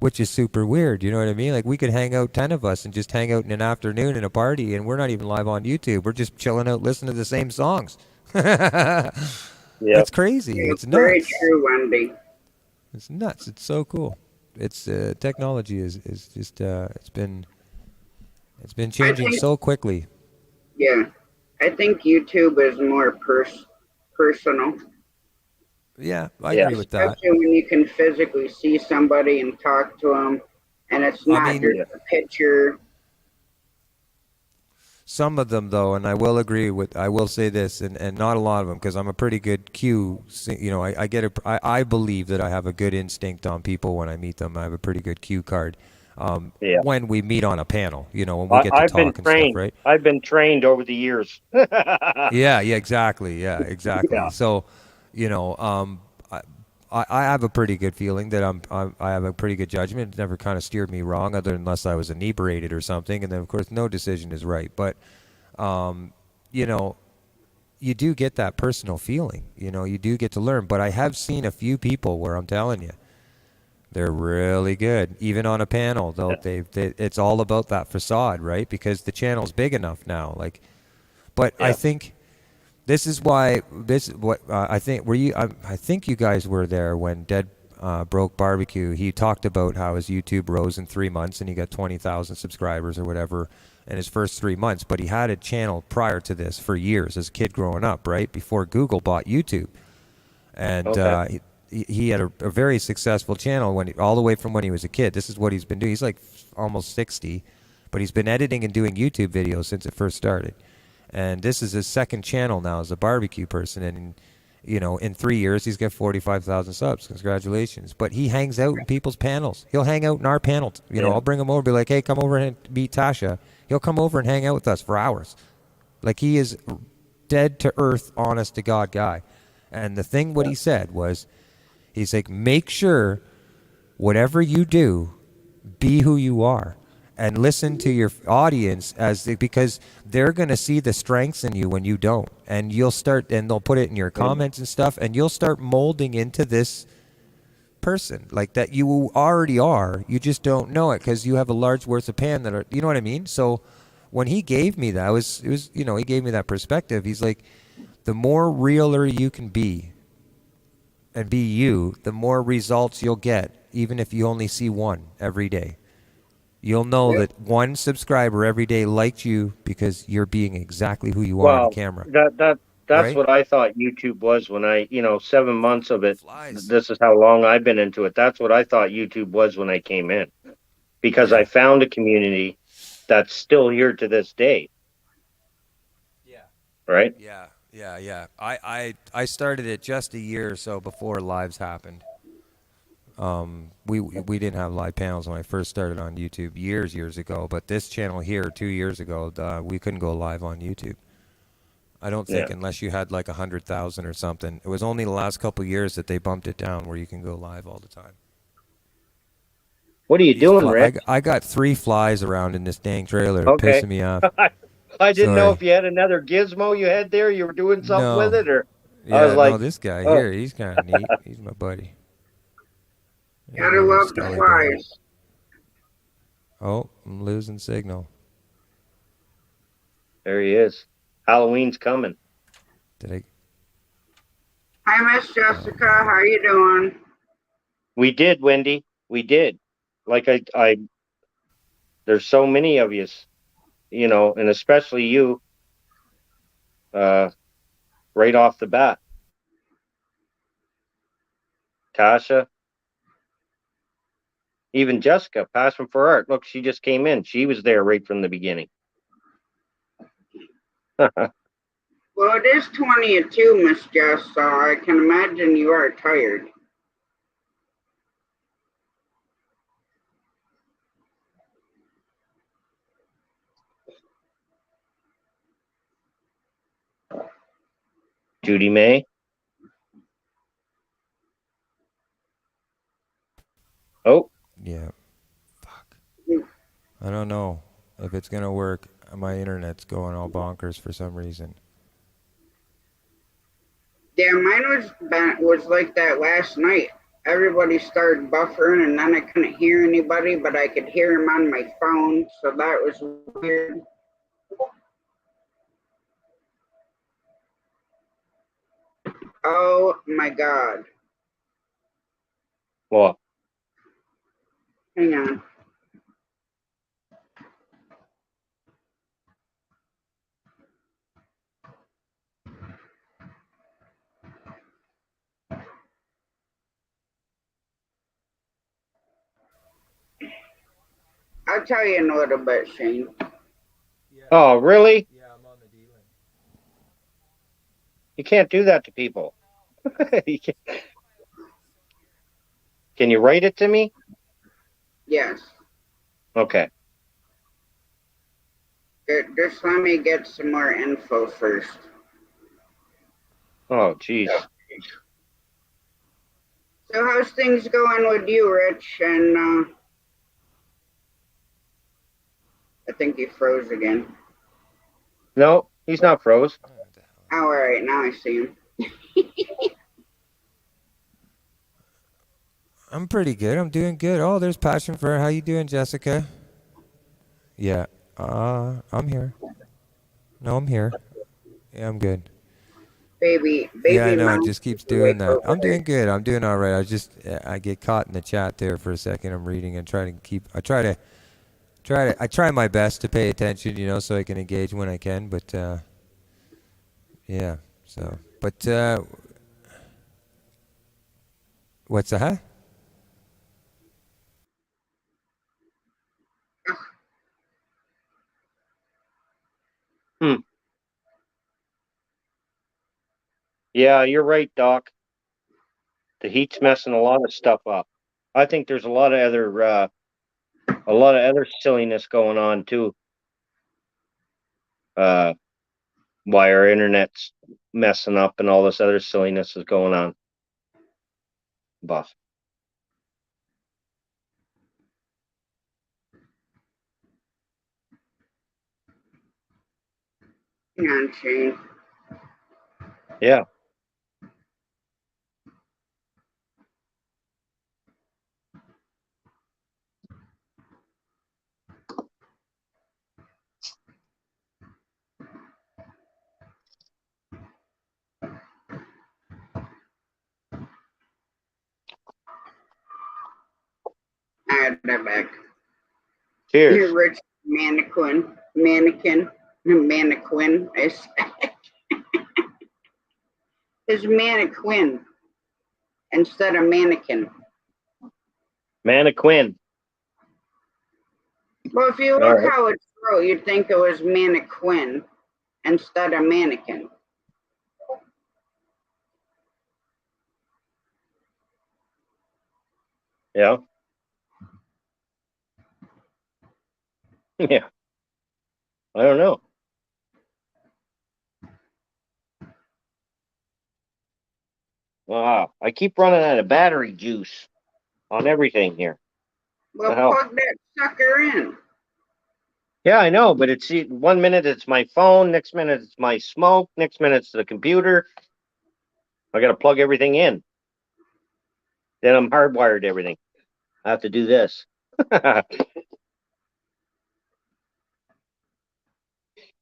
Which is super weird, you know what I mean? Like, we could hang out, 10 of us, and just hang out in an afternoon in a party, and we're not even live on YouTube. We're just chilling out, listening to the same songs. That's crazy. It's nuts. Very true, Wendy. It's nuts. It's so cool. It's technology is just it's been changing so quickly. Yeah, I think YouTube is more personal. Yeah, I agree with that. Especially when you can physically see somebody and talk to them, and it's not just a picture. Some of them, though, and I will say this, and not a lot of them, because I'm a pretty good cue. I believe that I have a good instinct on people when I meet them. I have a pretty good cue card. When we meet on a panel, when we get to talk and stuff, right? I've been trained over the years. Yeah, exactly. Yeah. So, I have a pretty good feeling that I have a pretty good judgment. It's never kind of steered me wrong, unless I was inebriated or something. And then, of course, no decision is right. But, you do get that personal feeling. You do get to learn. But I have seen a few people where I'm telling you, they're really good, even on a panel. Though it's all about that facade, right? Because the channel's big enough now. I think. This is why. I think. I think you guys were there when Dead Broke Barbecue. He talked about how his YouTube rose in 3 months and he got 20,000 subscribers or whatever in his first 3 months. But he had a channel prior to this for years as a kid growing up, right before Google bought YouTube, and he had a very successful channel all the way from when he was a kid. This is what he's been doing. He's like almost 60, but he's been editing and doing YouTube videos since it first started. And this is his second channel now as a barbecue person. And, in 3 years, he's got 45,000 subs. Congratulations. But he hangs out in people's panels. He'll hang out in our panel. I'll bring him over, be like, hey, come over and meet Tasha. He'll come over and hang out with us for hours. Like, he is dead to earth, honest to God guy. And the thing what he said was, he's like, make sure whatever you do, be who you are. And listen to your audience because they're going to see the strengths in you when you don't. And you'll start, and they'll put it in your comments and stuff, and you'll start molding into this person like that you already are. You just don't know it because you have a large worth of pan that are, you know what I mean? So when he gave me that, he gave me that perspective. He's like, the more realer you can be and be you, the more results you'll get, even if you only see one every day. You'll know that one subscriber every day liked you because you're being exactly who you are on camera. That's right? what I thought YouTube was when I, 7 months of it. Flies. This is how long I've been into it. That's what I thought YouTube was when I came in, because I Yeah. found a community that's still here to this day, Yeah. right? Yeah. Yeah. Yeah. I started it just a year or so before lives happened. We didn't have live panels when I first started on YouTube years ago, but this channel here 2 years ago, we couldn't go live on YouTube. I don't Yeah. think unless you had like 100,000 or something. It was only the last couple years that they bumped it down where you can go live all the time. What are you doing, Rick? I got 3 flies around in this dang trailer, Okay. pissing me off. I didn't know Sorry. if you had another gizmo you had there. You were doing something with No. it, or I was Yeah, no, like, this guy oh, here, he's kind of neat. He's my buddy. Yeah, Gotta my little love the Scully boy. flies. Oh, I'm losing signal. there he is. Halloween's coming. Did I? Hi, Miss Jessica. How you doing? We did, Wendy. We did. Like there's so many of you, and especially you, right off the bat. Tasha, even Jessica, Passion for Art. Look, she just came in. She was there right from the beginning. Well, it is 20 to 2, Miss Jess, so I can imagine you are tired. Judy May. Oh, Yeah. Fuck. I don't know if it's gonna work. My internet's going all bonkers for some reason. Yeah, mine was like that last night. Everybody started buffering, and then I couldn't hear anybody, but I could hear them on my phone, so that was weird. Oh my God. what? Hang on. I'll tell you in a little bit, Shane. Oh, really? Yeah, I'm on the D-Link. You can't do that to people. Can you write it to me? Yes. Okay. Just let me get some more info first. Oh, geez. So how's things going with you, Rich? And I think he froze again. No, he's not froze. Oh, all right, now I see him. I'm pretty good. I'm doing good. Oh, there's Passion for. How you doing, Jessica? Yeah. I'm here. No, I'm here. Yeah, I'm good. Baby Yeah, I know. It mouse just keeps is awake doing that. over I'm there. doing good. I'm doing all right. I get caught in the chat there for a second. I'm reading and trying to keep. I try my best to pay attention, so I can engage when I can. But yeah. So, but what's that? Hmm. Yeah, you're right, Doc. The heat's messing a lot of stuff up. I think there's a lot of other silliness going on too. Why our internet's messing up and all this other silliness is going on. Buff. Hang on, Shane. Yeah. I had that back. Cheers. Rich mannequin. I said. His mannequin instead of mannequin. Mannequin. Well, if you All look right. how it's wrote, you'd think it was mannequin instead of mannequin. Yeah. Yeah. I don't know. Wow. I keep running out of battery juice on everything here. Well, The hell? plug that sucker in. Yeah, I know, but it's 1 minute it's my phone, next minute it's my smoke, next minute it's the computer. I got to plug everything in. Then I'm hardwired to everything. I have to do this.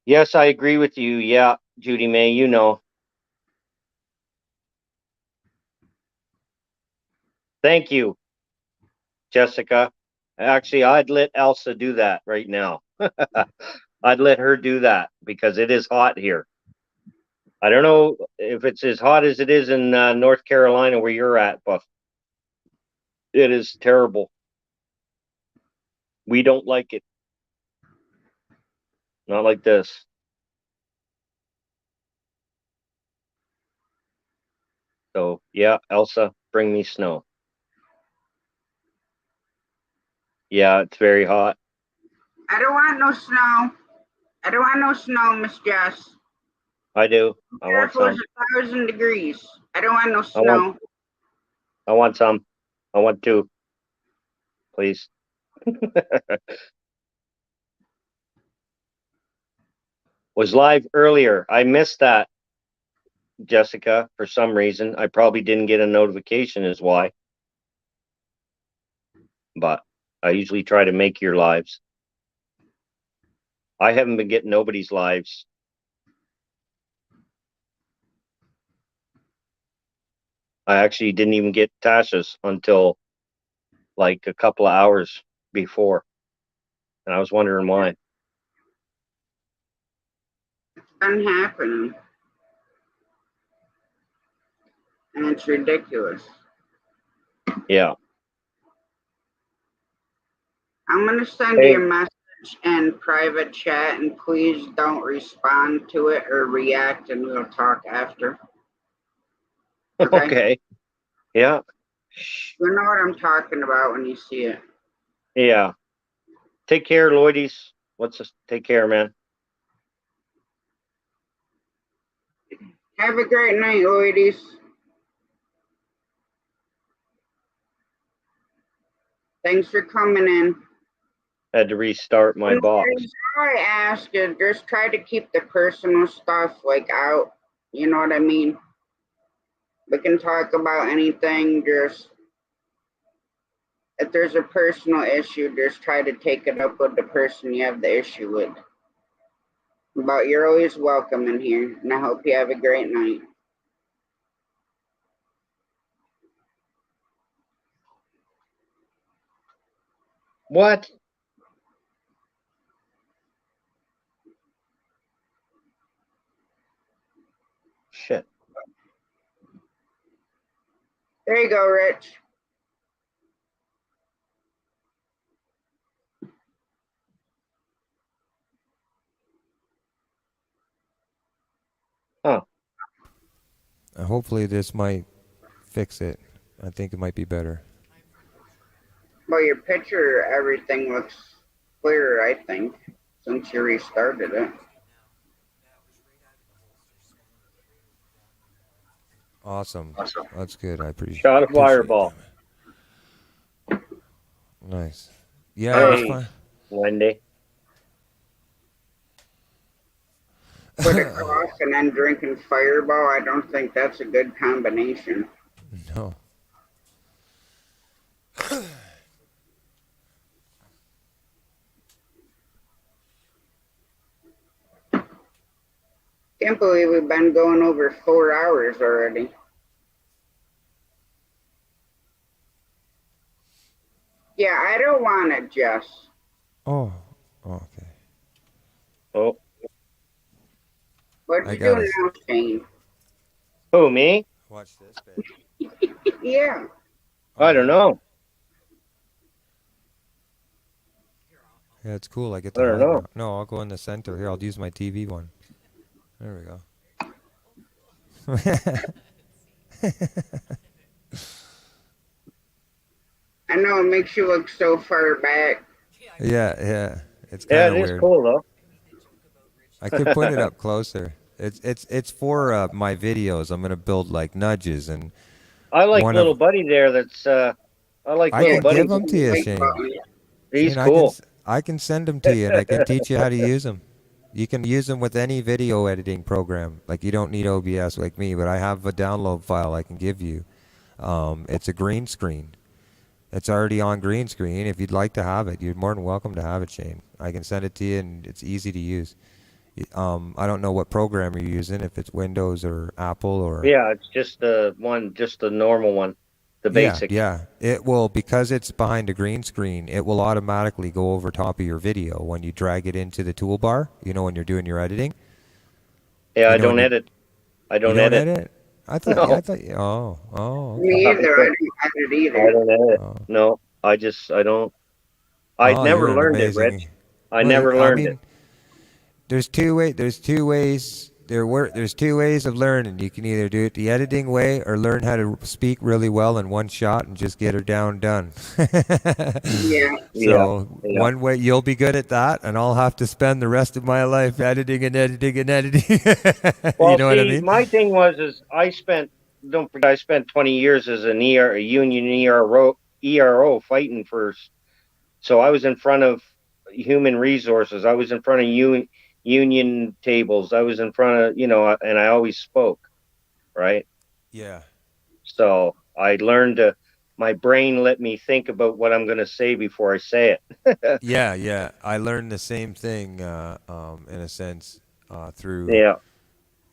Yes, I agree with you. Yeah, Judy May, you know. Thank you, Jessica. Actually, I'd let Elsa do that right now. I'd let her do that because it is hot here. I don't know if it's as hot as it is in North Carolina where you're at, Buff. It is terrible. We don't like it. Not like this. So, yeah, Elsa, bring me snow. Yeah, it's very hot. I don't want no snow. I don't want no snow, Miss Jess. I do. I want Careful, some. it's 1,000 degrees. I don't want no I want snow. I want some. I want two. Please. Was live earlier. I missed that, Jessica, for some reason. I probably didn't get a notification is why. But I usually try to make your lives. I haven't been getting nobody's lives. I actually didn't even get Tasha's until like a couple of hours before. And I was wondering why. It's been happening. And it's ridiculous. Yeah. I'm going to send Hey. you a message in private chat, and please don't respond to it or react, and we'll talk after. Okay. Yeah. You know what I'm talking about when you see it. Yeah. Take care, Lloydies. Take care, man. Have a great night, ladies. Thanks for coming in. Had to restart my box. All I ask is just try to keep the personal stuff like out. You know what I mean? We can talk about anything. Just if there's a personal issue, just try to take it up with the person you have the issue with. But you're always welcome in here, and I hope you have a great night. What? Shit. There you go, Rich. Huh. Hopefully this might fix it. I think it might be better. Well, your picture, everything looks clearer, I think, since you restarted it. Awesome. That's good. I appreciate it. Shot a fireball. Nice. Yeah, it was Hey, fun. Wendy. Put a cough and then drinking Fireball, I don't think that's a good combination. No. Can't believe we've been going over 4 hours already. Yeah, I don't want it, Jess. Oh. Okay. Oh. What I you got do it. now, Shane? Who, me? Watch this, babe. Yeah. I don't know. Yeah, it's cool. I get I to don't hide know. now. No, I'll go in the center here. I'll use my TV one. There we go. I know it makes you look so far back. Yeah. It's Yeah, kind it of is weird. cool though. I could put it up closer. It's for my videos. I'm gonna build like nudges and I like one little of buddy there. That's I like I little can buddy. give them to you, Like, Shane. He's Shane, cool. I can send them to you, and I can teach you how to use them. You can use them with any video editing program. Like you don't need OBS like me, but I have a download file I can give you. It's a green screen. It's already on green screen. If you'd like to have it, you're more than welcome to have it, Shane. I can send it to you, and it's easy to use. I don't know what program you're using, if it's Windows or Apple or. Yeah, it's just the normal one, the basic. Yeah. It will, because it's behind a green screen, it will automatically go over top of your video when you drag it into the toolbar, when you're doing your editing. Yeah, I You know, don't when you- edit. I You don't don't edit. edit? I thought, No. oh, okay. Me either. I don't edit either. I don't edit. Oh. No, I don't. I Oh, never you're an learned it, amazing- Rich. I never learned it. There's two ways. There's two ways of learning. You can either do it the editing way or learn how to speak really well in one shot and just get her done. Yeah. So Yeah. one way you'll be good at that, and I'll have to spend the rest of my life editing and editing and editing. Well, You know what I see, mean? my thing was I spent 20 years as a union ERO fighting for. So I was in front of human resources. I was in front of union tables. I was in front of, and I always spoke, right? Yeah. So I learned my brain let me think about what I'm going to say before I say it. Yeah. I learned the same thing in a sense through Yeah.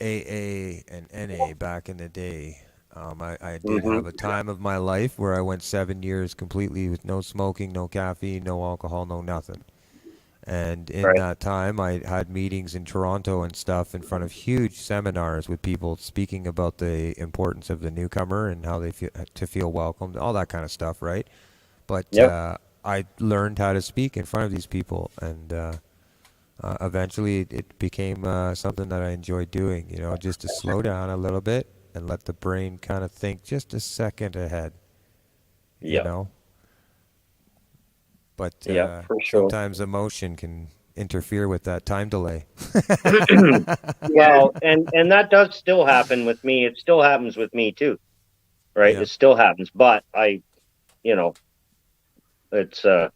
AA and NA back in the day. I did Mhm. have a time of my life where I went 7 years completely with no smoking, no caffeine, no alcohol, no nothing. And in Right. that time, I had meetings in Toronto and stuff in front of huge seminars with people speaking about the importance of the newcomer and how they feel welcomed, all that kind of stuff, right? But Yep. I learned how to speak in front of these people, and eventually it became something that I enjoyed doing, just to slow down a little bit and let the brain kind of think just a second ahead, Yep. But Yeah, for sure. sometimes emotion can interfere with that time delay. Well, and that does still happen with me. It still happens with me too, right? Yeah. It still happens, but it's a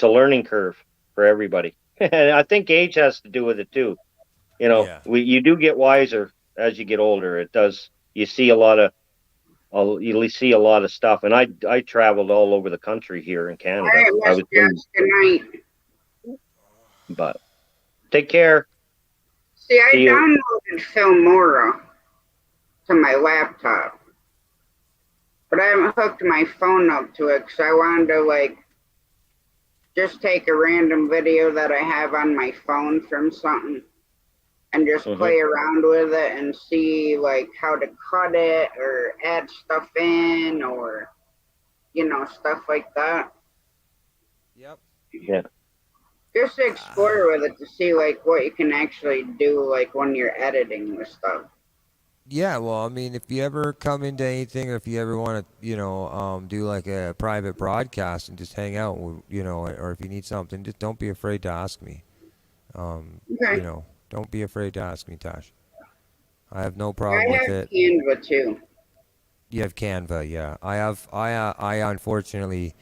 learning curve for everybody. And I think age has to do with it too. Yeah. You do get wiser as you get older. It does. You see a lot of stuff, and I traveled all over the country here in Canada. All right, Miss Jess, good night. But take care. See, I See you. downloaded Filmora to my laptop, but I haven't hooked my phone up to it because I wanted to just take a random video that I have on my phone from something and just play around with it and see how to cut it or add stuff in or stuff like that. Yep. Yeah. Just to explore with it to see what you can actually do when you're editing with stuff. Yeah, well, I mean, if you ever come into anything, or if you ever want to, do like a private broadcast and just hang out, or if you need something, just don't be afraid to ask me. Okay. Don't be afraid to ask me, Tosh. I have no I problem with have it. Canva too. You have Canva, yeah. I unfortunately,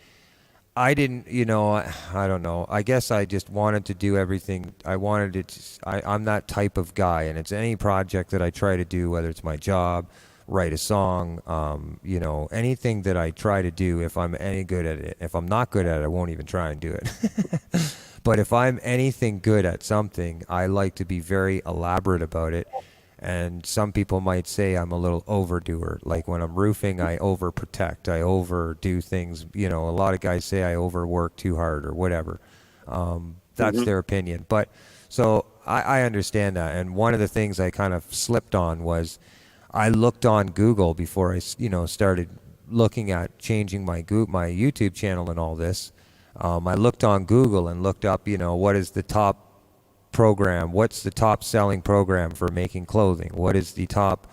I didn't, I don't know. I guess I just wanted to do everything. I'm that type of guy, and it's any project that I try to do, whether it's my job, write a song, anything that I try to do, if I'm any good at it. If I'm not good at it, I won't even try and do it. But if I'm anything good at something, I like to be very elaborate about it. And some people might say I'm a little overdoer. Like when I'm roofing, I overprotect. I overdo things. A lot of guys say I overwork too hard or whatever. That's their opinion. But so I understand that. And one of the things I kind of slipped on was I looked on Google before I started looking at changing my YouTube channel and all this. I looked on Google and looked up, what is the top program? What's the top selling program for making clothing? What is the top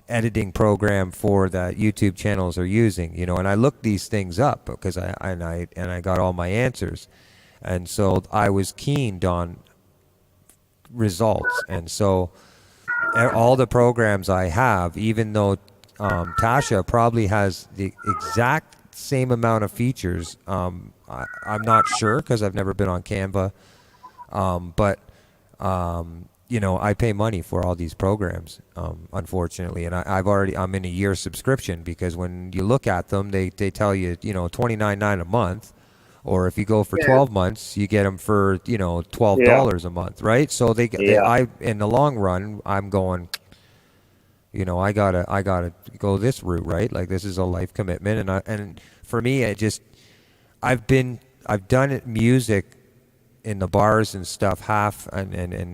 editing program for that YouTube channels are using? And I looked these things up because I got all my answers, and so I was keened on results, and so all the programs I have, even though Tasha probably has the exact same amount of features. I'm not sure because I've never been on Canva, but I pay money for all these programs, unfortunately, and I'm in a year subscription because when you look at them, they tell you $29.9 a month, or if you go for 12 months, you get them for $12 a month, right? So I in the long run, I'm going. I gotta go this route, right? Like this is a life commitment, and for me, I've done it music in the bars and stuff half-assed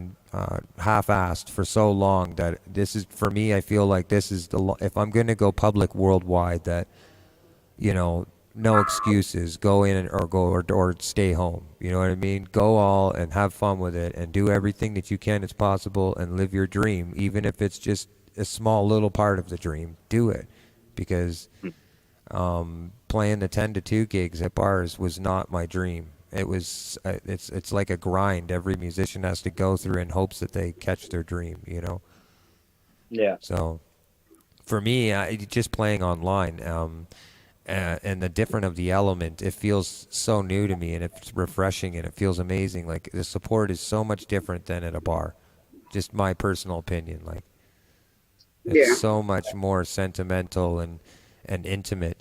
for so long that this is, for me, I feel like this is if I'm going to go public worldwide, that no excuses, go in or stay home, you know what I mean? Go all and have fun with it and do everything that you can as possible and live your dream, even if it's just a small little part of the dream. Do it, because playing the 10 to 2 gigs at bars was not my dream. It was it's like a grind every musician has to go through in hopes that they catch their dream, Yeah. So for me, just playing online, and the different of the element, it feels so new to me, and it's refreshing, and it feels amazing. Like the support is so much different than at a bar. Just my personal opinion. Like it's so much more sentimental and intimate,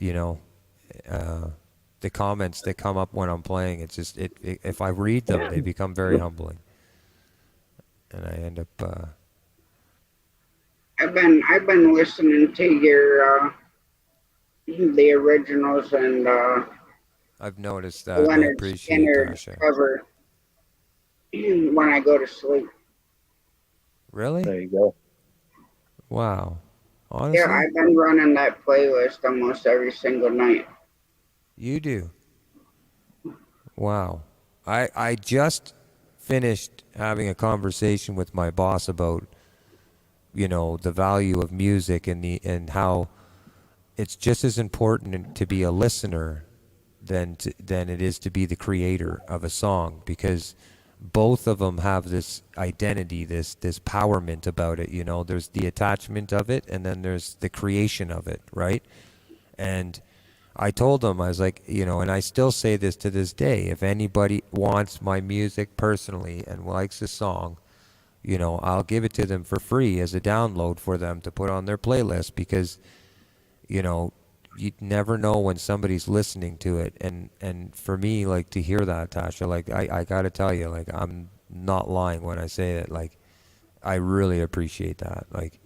the comments that come up when I'm playing, it's just if I read them, they become very humbling, and I end up. I've been listening to your the originals and I've noticed that. And I Leonard appreciate Skinner Tasha. cover when I go to sleep. Really? There you go. Wow. Honestly? Yeah, I've been running that playlist almost every single night. You do? Wow. I just finished having a conversation with my boss about, the value of music and how it's just as important to be a listener than it is to be the creator of a song, because both of them have this identity, this empowerment about it. There's the attachment of it, and then there's the creation of it, right? And I told him, I was like, and I still say this to this day, if anybody wants my music personally and likes a song, I'll give it to them for free as a download for them to put on their playlist, because you never know when somebody's listening to it. And for me, like, to hear that, Tasha, like, I gotta tell you, like, I'm not lying when I say it. Like, I really appreciate that. Like,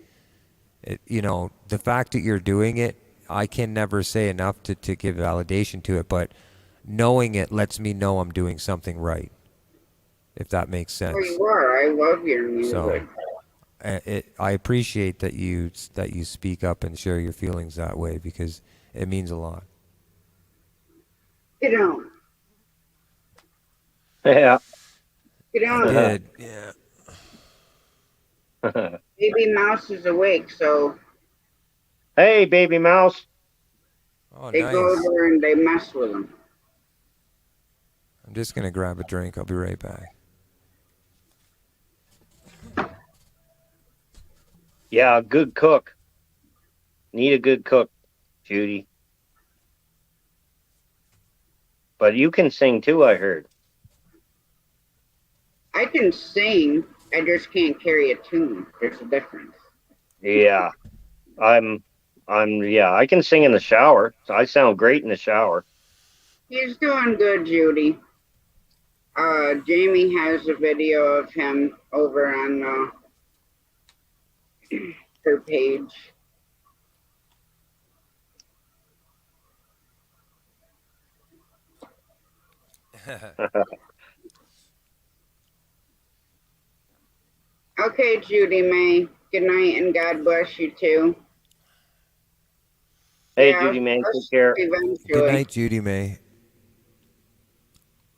the fact that you're doing it, I can never say enough to give validation to it, but knowing it lets me know I'm doing something right, if that makes sense. Oh, you are. I love your music. So, I appreciate that you speak up and share your feelings that way, because it means a lot. Get on. Yeah. Get on. I did. Yeah. Baby Mouse is awake, so Hey, baby mouse. Oh, they nice. go over and they mess with him. I'm just gonna grab a drink. I'll be right back. Yeah, good cook. Need a good cook, Judy. But you can sing too, I heard. I can sing, I just can't carry a tune. There's a difference. Yeah. Yeah, I can sing in the shower. So I sound great in the shower. He's doing good, Judy. Jamie has a video of him over on her page. Okay, Judy May. Good night and God bless you too. Hey, Yeah, Judy, man, take care. Good eventually. night, Judy May.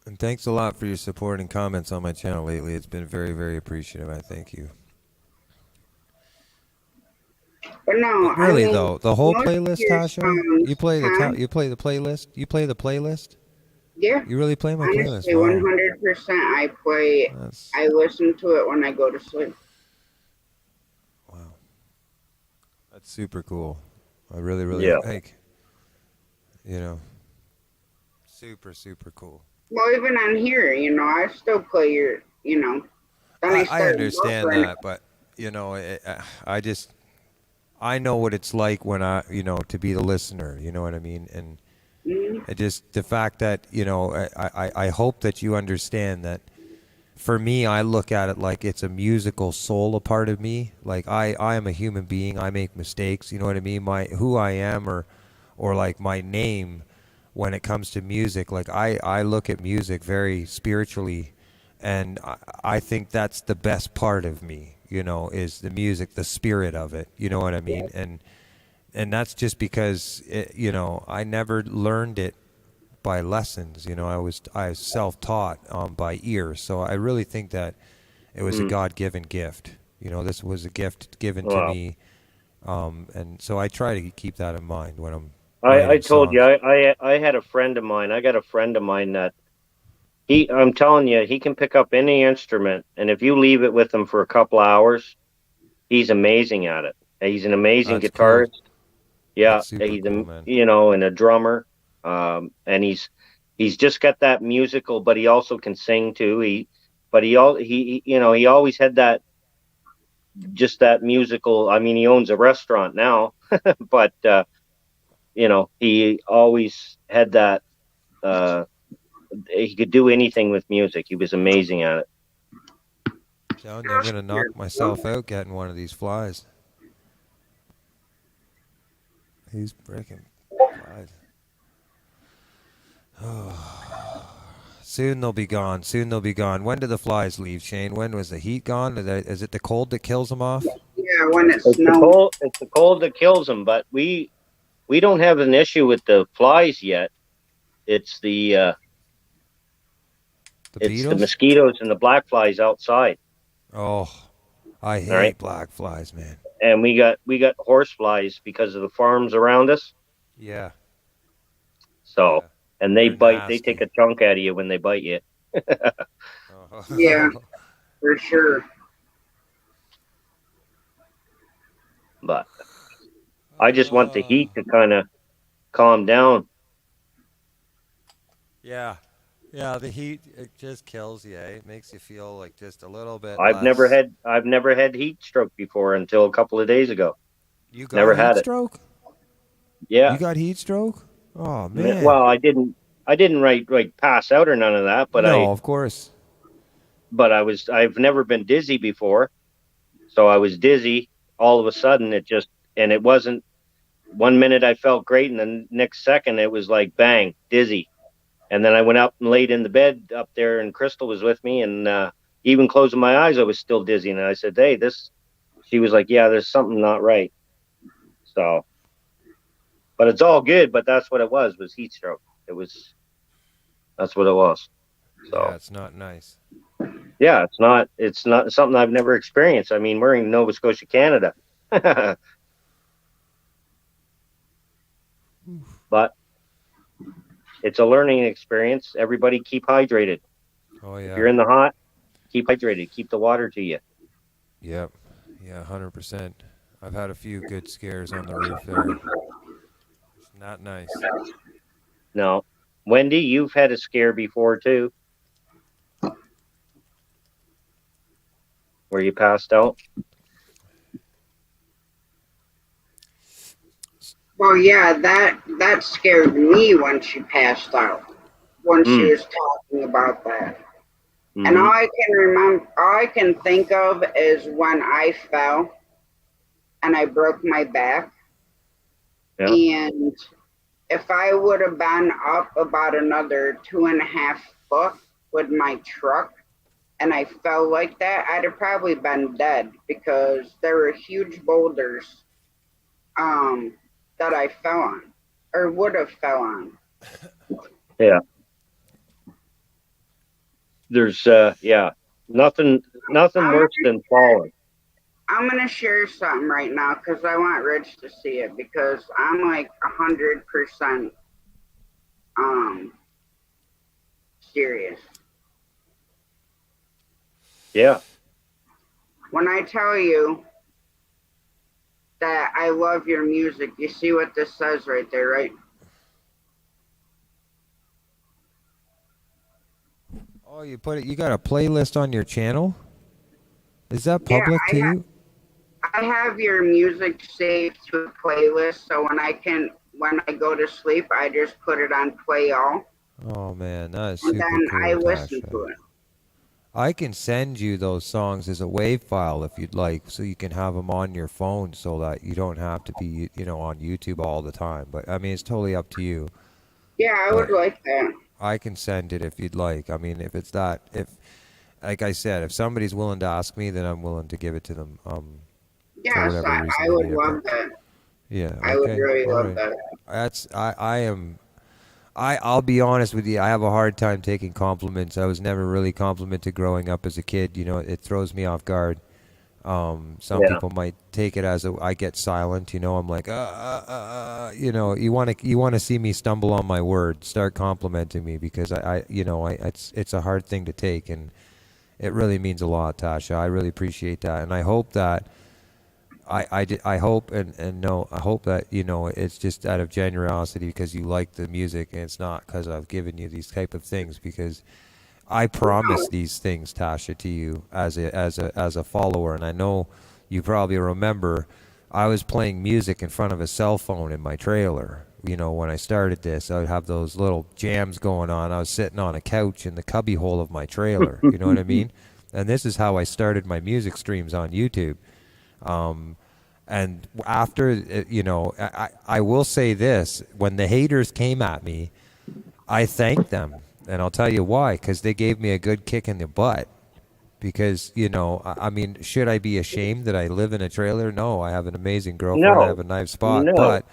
And thanks a lot for your support and comments on my channel lately. It's been very, very appreciative. I thank you. But no, But I really, mean, though, the whole most of playlist, your Tasha, songs, huh? you play the playlist. You play the playlist. Yeah, You really play my playlist. honestly, Wow, 100%. that's I listen to it when I go to sleep. wow, that's super cool. I really, really Yeah. like. You know, super, super cool. Well, even on here, I still play then I I start understand buffering. that, but I just I know what it's like when to be the listener. You know what I mean? And Mhm. it just the fact that I hope that you understand that. For me, I look at it like it's a musical soul, a part of me. Like I am a human being. I make mistakes. You know what I mean? Who I am, or like my name, when it comes to music. Like I look at music very spiritually, and I think that's the best part of me. Is the music, the spirit of it. You know what I mean? And that's just because I never learned it by lessons. I was self-taught by ear. So I really think that it was a Mm. God-given gift. This was a gift given to Wow. me, and so I try to keep that in mind when I'm I writing told you, songs. I had a friend of mine. I got a friend of mine that I'm telling you, he can pick up any instrument, and if you leave it with him for a couple hours, he's amazing at it. He's an amazing That's cool. guitarist. Yeah, That's super cool, man. and a drummer. And he's just got that musical, but he also can sing too. But he always had just that musical. I mean, he owns a restaurant now, but he always had that. Uh, he could do anything with music. He was amazing at it. Telling you, I'm gonna knock myself out getting one of these flies. These freaking flies. Soon they'll be gone. Soon they'll be gone. When do the flies leave, Shane? When was the heat gone? Is it the cold that kills them off? Yeah, when it It's the snows. cold. It's the cold that kills them. But we don't have an issue with the flies yet. It's the The it's the beetles? mosquitoes and the black flies outside. Oh, I All right, hate black flies, man. and we got horse flies because of the farms around us. Yeah, So, yeah. and they They're bite. They take nasty. a chunk out of you when they bite you. Yeah, Oh. for sure. But I just want the heat to kind of calm down. Yeah. Yeah, the heat, it just kills you, eh? It makes you feel like just a little bit I've never less. had I've never had heat stroke before until a couple of days ago. You got Never heat had it. stroke? Yeah. You got heat stroke? Oh, man. Well, I didn't like pass out or none of that, but No, of course. I've never been dizzy before. So I was dizzy all of a sudden. And it wasn't 1 minute I felt great, and the next second it was like bang, dizzy. And then I went up and laid in the bed up there, and Crystal was with me, and even closing my eyes, I was still dizzy. And I said, "Hey, this." She was like, "Yeah, there's something not right." So, but it's all good. But that's what it was heat stroke. That's what it was. Yeah, So, it's not nice. yeah, it's not something I've never experienced. I mean, we're in Nova Scotia, Canada. But it's a learning experience. Everybody keep hydrated. Oh, If yeah. you're in the hot, keep hydrated. Keep the water to you. Yep. Yeah, 100%. I've had a few good scares on the roof there. It's not nice. No. Wendy, you've had a scare before too, where you passed out. Well, yeah, that scared me when she passed out. When she Mm. was talking about that, and Mm-hmm. all I can think of is when I fell and I broke my back, Yeah. and if I would have been up about another 2.5 foot with my truck and I fell like that, I'd have probably been dead because there were huge boulders that I fell on. or would have fell on. Yeah. There's nothing worse than falling. I'm gonna share something right now because I want Rich to see it because I'm like 100% serious. Yeah. When I tell you that I love your music, you see what this says right there, right? Oh, you put it. You got a playlist on your channel? Is that Yeah, public too? I have your music saved to a playlist, so when I go to sleep, I just put it on play all, Oh man, that is and super then I cool, listen Tasha. to it. I can send you those songs as a WAV file if you'd like, so you can have them on your phone, so that you don't have to be, on YouTube all the time. But I mean, it's totally up to you. Yeah, I would But like that. I can send it if you'd like. I mean, if it's that, like I said, if somebody's willing to ask me, then I'm willing to give it to them. For Yes, whatever reason I they would need it. love But that. yeah, I would okay, really all love right. that. I'll be honest with you. I have a hard time taking compliments. I was never really complimented growing up as a kid. It throws me off guard. Some Yeah. people might take it as I get silent. I'm like, you want to see me stumble on my words, start complimenting me because it's a hard thing to take, and it really means a lot, Tasha. I really appreciate that, and I hope that I hope and no, I hope that it's just out of generosity because you like the music, and it's not because I've given you these type of things, because I promise these things, Tasha, to you as a follower, and I know you probably remember I was playing music in front of a cell phone in my trailer. When I started this, I would have those little jams going on. I was sitting on a couch in the cubby hole of my trailer. You know what I mean? And this is how I started my music streams on YouTube. And after, I will say this: when the haters came at me, I thanked them, and I'll tell you why. Because they gave me a good kick in the butt. Because I mean, should I be ashamed that I live in a trailer? No, I have an amazing girlfriend. I have No. a nice spot. No. But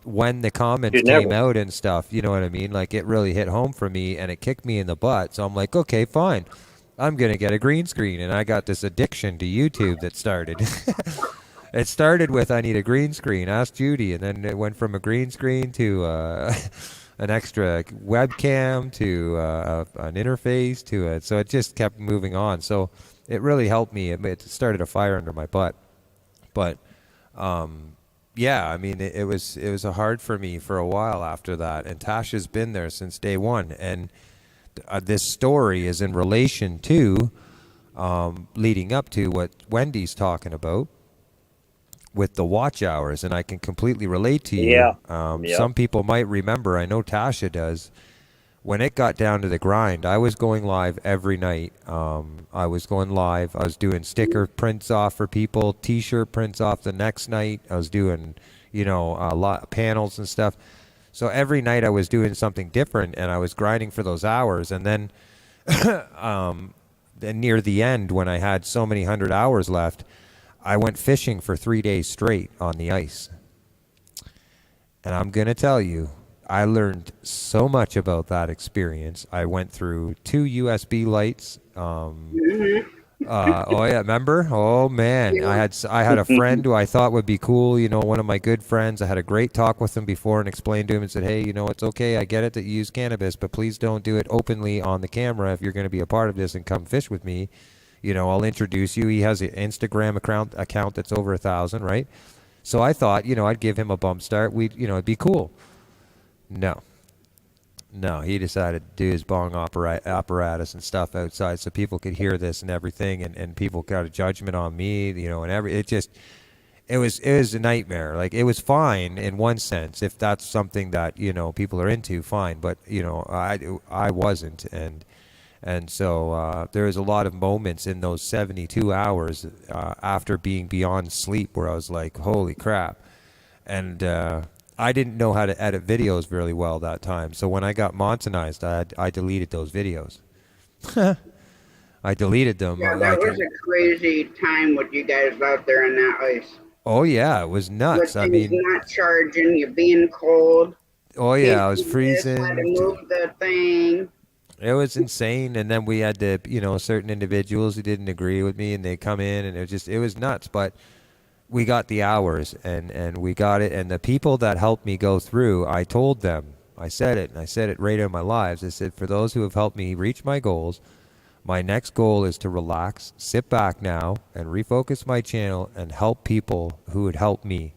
when the comments You came never. out and stuff, you know what I mean? Like, it really hit home for me, and it kicked me in the butt. So I'm like, okay, fine. I'm gonna get a green screen, and I got this addiction to YouTube that started. It started with I need a green screen. Ask Judy, and then it went from a green screen to an extra webcam to an interface to it. So it just kept moving on. So it really helped me. It started a fire under my butt. But yeah, I mean, it was hard for me for a while after that. And Tasha's been there since day one. And this story is in relation to leading up to what Wendy's talking about with the watch hours, and I can completely relate to you. Yeah. Some people might remember, I know Tasha does, when it got down to the grind, I was going live every night. I was going live. I was doing sticker prints off for people, T-shirt prints off the next night. I was doing, a lot of panels and stuff. So every night I was doing something different, and I was grinding for those hours. And then, then near the end, when I had so many 100 hours left, I went fishing for 3 days straight on the ice. And I'm going to tell you, I learned so much about that experience. I went through 2 USB lights. Oh yeah, remember? Oh man, I had a friend who I thought would be cool, one of my good friends. I had a great talk with him before and explained to him and said, hey, it's okay. I get it that you use cannabis, but please don't do it openly on the camera if you're going to be a part of this, and come fish with me. I'll introduce you. He has an Instagram account that's over 1,000, right? So I thought, I'd give him a bump start. It'd be cool. No, he decided to do his bong apparatus and stuff outside so people could hear this and everything, and people got a judgment on me, it was a nightmare. Like, it was fine in one sense, if that's something that, people are into, fine. But, I wasn't, and so there was a lot of moments in those 72 hours after being beyond sleep where I was like, holy crap. And I didn't know how to edit videos really well that time. So when I got monetized, I deleted those videos. I deleted them. Yeah, that was a crazy time with you guys out there on that ice. Oh yeah, it was with nuts. I things mean, not charging, you being cold, oh can't yeah, I was do this, had to freezing. move the thing. It was insane. And then we had to, certain individuals who didn't agree with me, and they come in, and it was nuts. But we got the hours, and we got it. And the people that helped me go through, I told them, I said it, and I said it right in my lives. I said, for those who have helped me reach my goals, my next goal is to relax, sit back now, and refocus my channel and help people who would help me.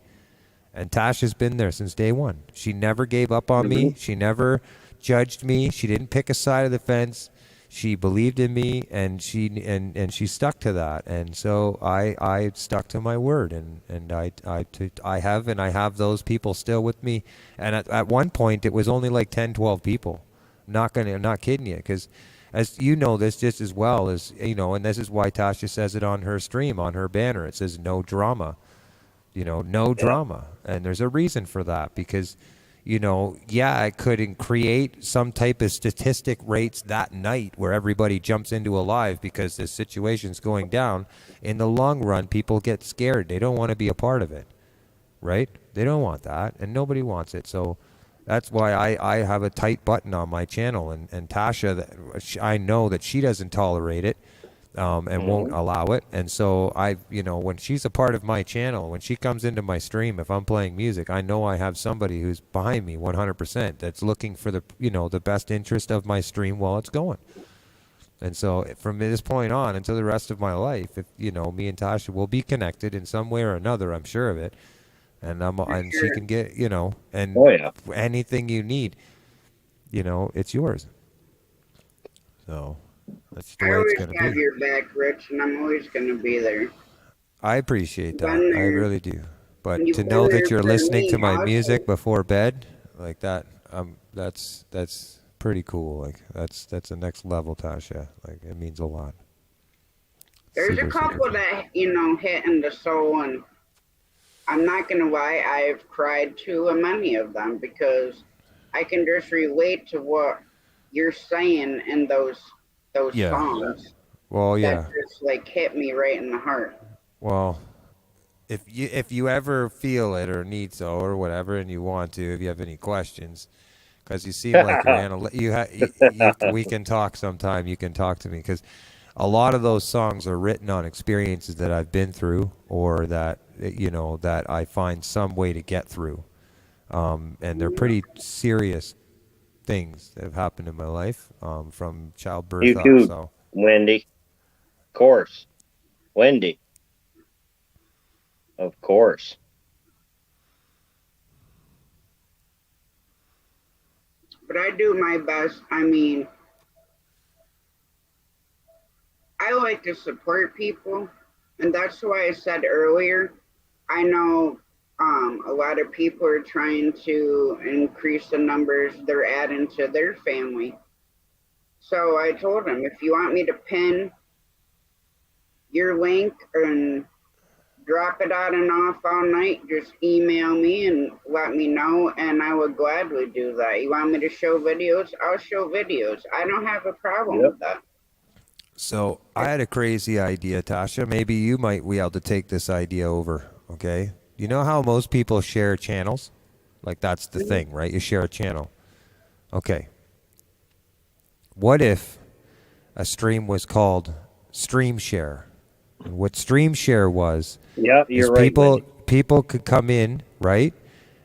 And Tasha's been there since day one. She never gave up on me. She never judged me. She didn't pick a side of the fence. She believed in me, and she stuck to that. And so I stuck to my word, and I have those people still with me. And at one point, it was only like 10, 12 people. Not kidding you, because as you know this just as well as and this is why Tasha says it on her stream, on her banner. It says no drama. No drama. And there's a reason for that, because, I couldn't create some type of statistic rates that night where everybody jumps into a live because this situation's going down. In the long run, people get scared. They don't want to be a part of it, right? They don't want that, and nobody wants it. So that's why I have a tight button on my channel, and Tasha, I know that she doesn't tolerate it. And won't allow it. And so when she's a part of my channel, when she comes into my stream, if I'm playing music, I know I have somebody who's behind me 100% that's looking for the best interest of my stream while it's going. And so from this point on until the rest of my life, if me and Tasha will be connected in some way or another, I'm sure of it. And she can get, and anything you need, it's yours. So that's the I way it's always going to have be. your back, Rich, and I'm always going to be there. I appreciate that. Been I there. really do. But You've to been know there that you're for listening me to my also. music before bed, like that, that's pretty cool. Like that's a next level, Tasha. Like it means a lot. There's Super, a super couple cool. that, hit in the soul, and I'm not going to lie, I've cried to many of them because I can just relate to what you're saying in those Yeah. songs. Well, yeah. That just like hit me right in the heart. Well, if you ever feel it or need so or whatever, and you want to, if you have any questions, because you seem like you're we can talk sometime. You can talk to me, because a lot of those songs are written on experiences that I've been through, or that that I find some way to get through, and they're pretty serious things that have happened in my life, from childbirth You up. too, So Wendy. Of course. Wendy. Of course. But I do my best. I mean, I like to support people, and that's why I said earlier, I know a lot of people are trying to increase the numbers they're adding to their family. So I told them, if you want me to pin your link and drop it on and off all night, just email me and let me know, and I would gladly do that. You want me to show videos? I'll show videos. I don't have a problem with that. So I had a crazy idea, Tasha. Maybe you might be able to take this idea over, okay? You know how most people share channels? Like that's the thing, right? You share a channel. Okay. What if a stream was called Stream Share? And what Stream Share was, Yeah, is you're right, Wendy. people could come in, right?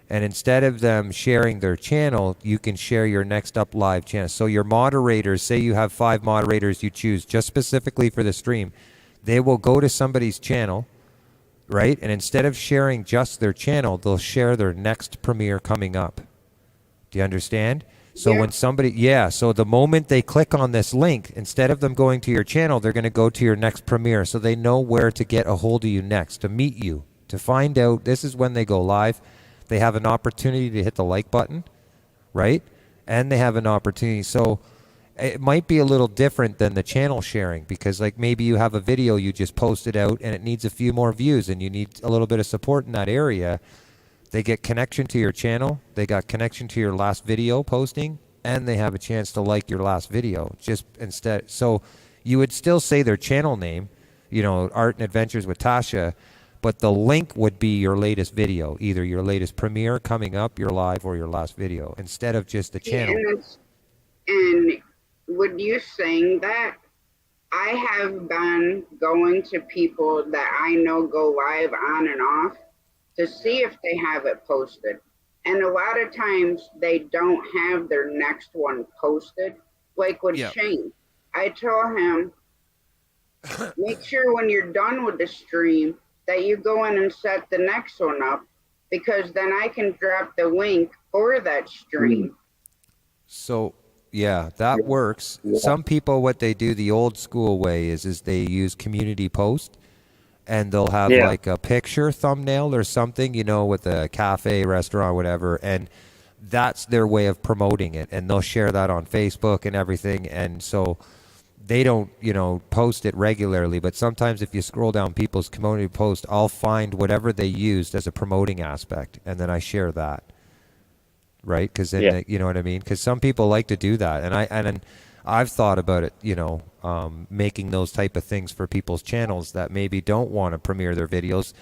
And instead of them sharing their channel, you can share your next up live channel. So your moderators, say you have 5 moderators you choose just specifically for the stream, they will go to somebody's channel, right? And instead of sharing just their channel, they'll share their next premiere coming up. Do you understand? So when somebody, so the moment they click on this link, instead of them going to your channel, they're going to go to your next premiere. So they know where to get a hold of you next, to meet you, to find out. This is when they go live. They have an opportunity to hit the like button, right? And they have an opportunity. So it might be a little different than the channel sharing, because like maybe you have a video you just posted out and it needs a few more views and you need a little bit of support in that area. They get connection to your channel. They got connection to your last video posting, and they have a chance to like your last video. Just instead, so you would still say their channel name, Art and Adventures with Tasha, but the link would be your latest video, either your latest premiere coming up, your live, or your last video, instead of just the channel. And with you saying that, I have been going to people that I know go live on and off to see if they have it posted. And a lot of times they don't have their next one posted. Like with Shane, I told him, make sure when you're done with the stream that you go in and set the next one up, because then I can drop the link for that stream. So yeah, that works. Some people, what they do the old school way is they use community post, and they'll have like a picture thumbnail or something, you know, with a cafe, restaurant, whatever, and that's their way of promoting it, and they'll share that on Facebook and everything. And so they don't, you know, post it regularly, but sometimes if you scroll down people's community post, I'll find whatever they used as a promoting aspect, and then I share that. Right, because then you know what I mean. Because some people like to do that, and I've thought about it. You know, making those type of things for people's channels that maybe don't want to premiere their videos,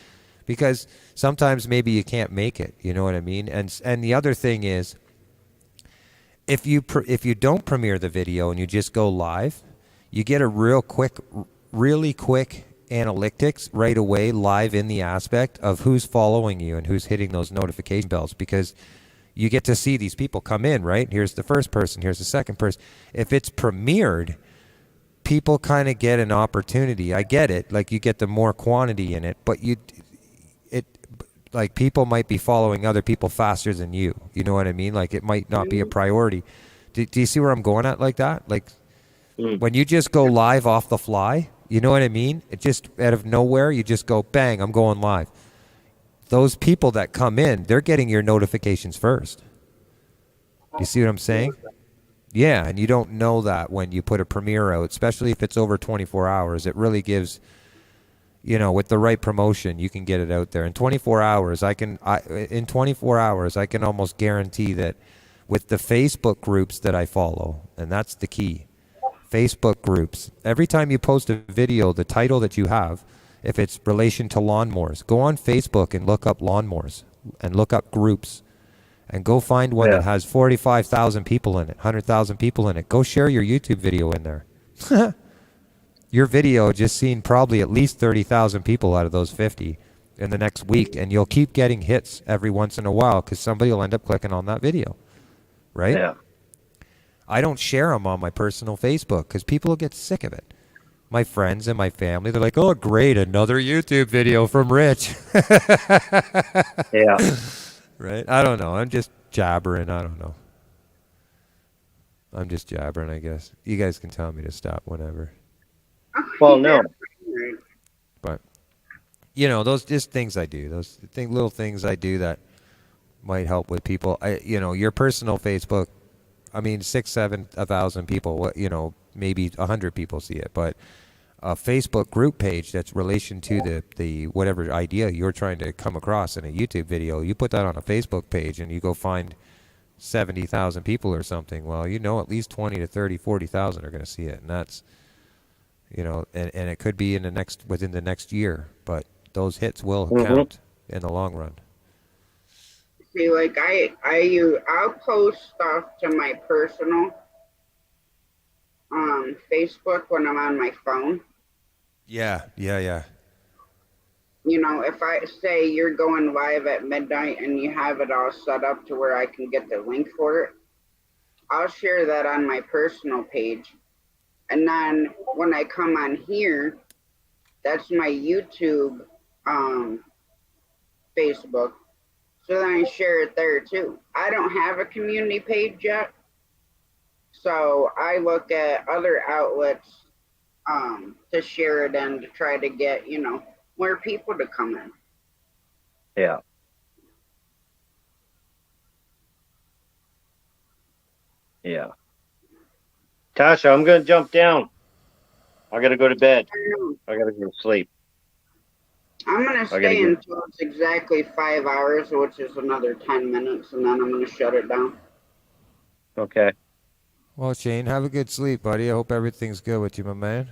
because sometimes maybe you can't make it. You know what I mean. And the other thing is, if you don't premiere the video and you just go live, you get a really quick analytics right away live in the aspect of who's following you and who's hitting those notification bells, because you get to see these people come in, right? Here's the first person, here's the second person. If it's premiered, people kind of get an opportunity. I get it, like you get the more quantity in it, but like people might be following other people faster than you. You know what I mean? Like it might not be a priority. Do you see where I'm going at like that? Like when you just go live off the fly, you know what I mean? It just out of nowhere, you just go, bang, I'm going live. Those people that come in, they're getting your notifications first. You see what I'm saying? Yeah, and you don't know that when you put a premiere out, especially if it's over 24 hours. It really gives, you know, with the right promotion, you can get it out there. In 24 hours, I can almost guarantee that with the Facebook groups that I follow, and that's the key, Facebook groups, every time you post a video, the title that you have, if it's relation to lawnmowers, go on Facebook and look up lawnmowers and look up groups and go find one that has 45,000 people in it, 100,000 people in it. Go share your YouTube video in there. Your video just seen probably at least 30,000 people out of those 50 in the next week, and you'll keep getting hits every once in a while because somebody will end up clicking on that video, right? Yeah. I don't share them on my personal Facebook because people will get sick of it. My friends and my family, they're like, oh, great, another YouTube video from Rich. Yeah. Right? I don't know. I'm just jabbering. I don't know. I'm just jabbering, I guess. You guys can tell me to stop whenever. Well, no. But, you know, those just things I do. Those little things I do that might help with people. You know, your personal Facebook, I mean, 6,000-7,000 people, you know, maybe 100 people see it, but a Facebook group page that's relation to the whatever idea you're trying to come across in a YouTube video, you put that on a Facebook page and you go find 70,000 people or something. Well, you know, at least 20 to 30, 40,000 are going to see it. And that's, you know, and it could be within the next year, but those hits will count in the long run. See, like I'll post stuff to my personal Facebook when I'm on my phone. Yeah. You know, if I say you're going live at midnight and you have it all set up to where I can get the link for it, I'll share that on my personal page. And then when I come on here, that's my YouTube Facebook. So then I share it there too. I don't have a community page yet. So I look at other outlets to share it in to try to get, you know, more people to come in. Yeah. Yeah. Tasha, I'm going to jump down. I got to go to bed. I got to go to sleep. I'm going to stay until it's exactly 5 hours, which is another 10 minutes, and then I'm going to shut it down. Okay. Well, Shane, have a good sleep, buddy. I hope everything's good with you, my man.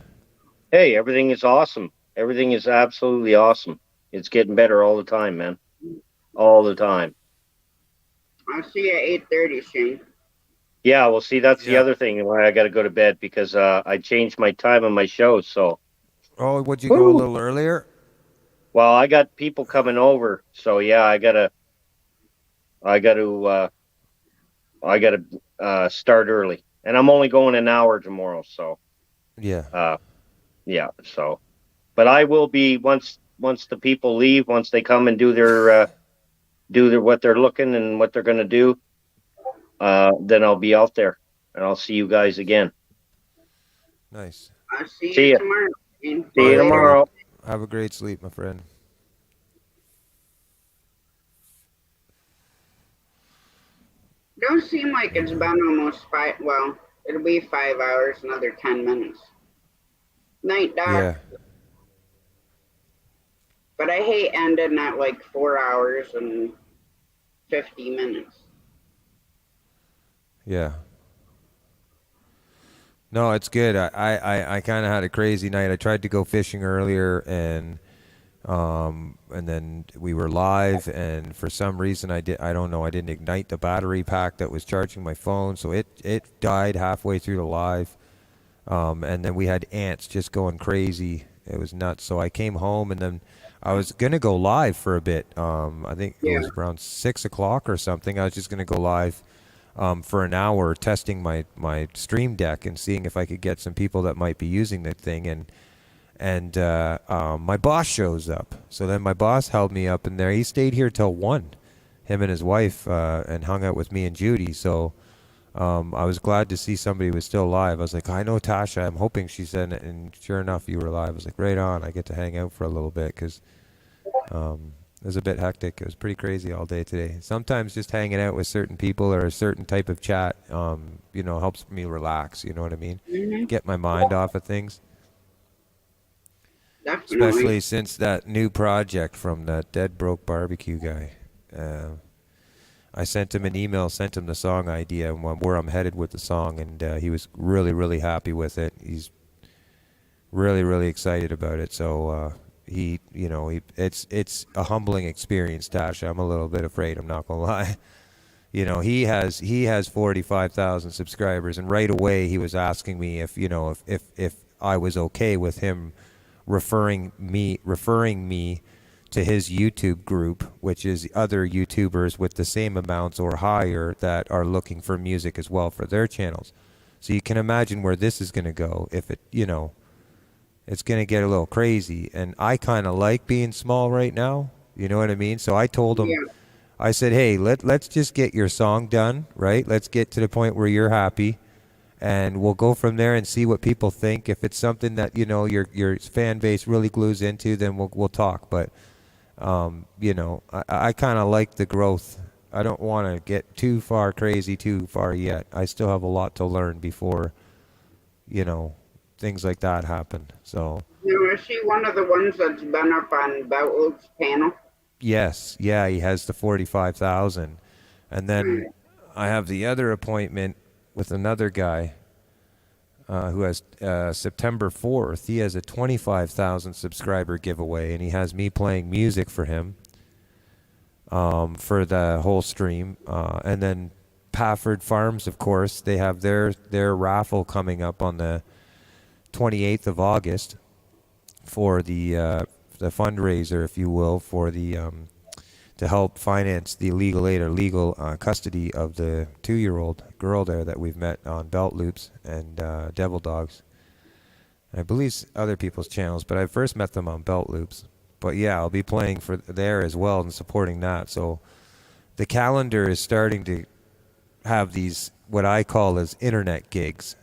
Hey, everything is awesome. Everything is absolutely awesome. It's getting better all the time, man. All the time. I'll see you at 8:30, Shane. Yeah, well, see, that's the other thing why I got to go to bed because I changed my time on my show. So, Oh, would you go a little earlier? well, I got people coming over, so yeah, I gotta start early, and I'm only going an hour tomorrow. So, Yeah. yeah. So, but I will be once the people leave, once they come and do their what they're looking and what they're gonna do. Then I'll be out there, and I'll see you guys again. Nice. I'll see See you ya. tomorrow. Shane. See you tomorrow. Have a great sleep, my friend. Don't seem like it's been almost 5. Well, it'll be 5 hours, another 10 minutes. Night, Doc. Yeah. But I hate ending at like 4 hours and 50 minutes. Yeah. No, it's good. I kind of had a crazy night. I tried to go fishing earlier, and then we were live, and for some reason I don't know, I didn't ignite the battery pack that was charging my phone, so it died halfway through the live. And then we had ants just going crazy. It was nuts. So I came home, and then I was gonna go live for a bit. I think it was around 6 o'clock or something. I was just gonna go live for an hour, testing my stream deck and seeing if I could get some people that might be using the thing. And my boss shows up. So then my boss held me up in there. He stayed here till 1, him and his wife, and hung out with me and Judy. So I was glad to see somebody was still alive. I was like, I know Tasha. I'm hoping she's in it. And sure enough, you were alive. I was like, right on. I get to hang out for a little bit because it was a bit hectic. It was pretty crazy all day today. Sometimes just hanging out with certain people or a certain type of chat, helps me relax. You know what I mean? Mm-hmm. Get my mind off of things. Definitely. Especially since that new project from that Dead Broke Barbecue guy. I sent him an email, sent him the song idea and where I'm headed with the song, and he was really, really happy with it. He's really, really excited about it. So it's a humbling experience, Tasha. I'm a little bit afraid. I'm not gonna lie. He has 45,000 subscribers, and right away he was asking me if I was okay with him referring me to his YouTube group, which is other YouTubers with the same amounts or higher that are looking for music as well for their channels. So you can imagine where this is going to go if it's going to get a little crazy. And I kind of like being small right now. You know what I mean? So I told him, I said, hey, let's just get your song done, right? Let's get to the point where you're happy. And we'll go from there and see what people think. If it's something that, your fan base really glues into, then we'll talk. But I kind of like the growth. I don't want to get too far crazy too far yet. I still have a lot to learn before, things like that happen. So. Is she one of the ones that's been up on Beltwood's panel? Yes. Yeah, he has the 45,000. And then I have the other appointment with another guy who has September 4th. He has a 25,000 subscriber giveaway, and he has me playing music for him for the whole stream. And then Pafford Farms, of course, they have their raffle coming up on the 28th of August for the fundraiser, if you will, for the to help finance the legal aid or legal custody of the 2-year-old girl there that we've met on Belt Loops and Devil Dogs. And I believe other people's channels, but I first met them on Belt Loops. But yeah, I'll be playing for there as well and supporting that. So the calendar is starting to have these, what I call as internet gigs.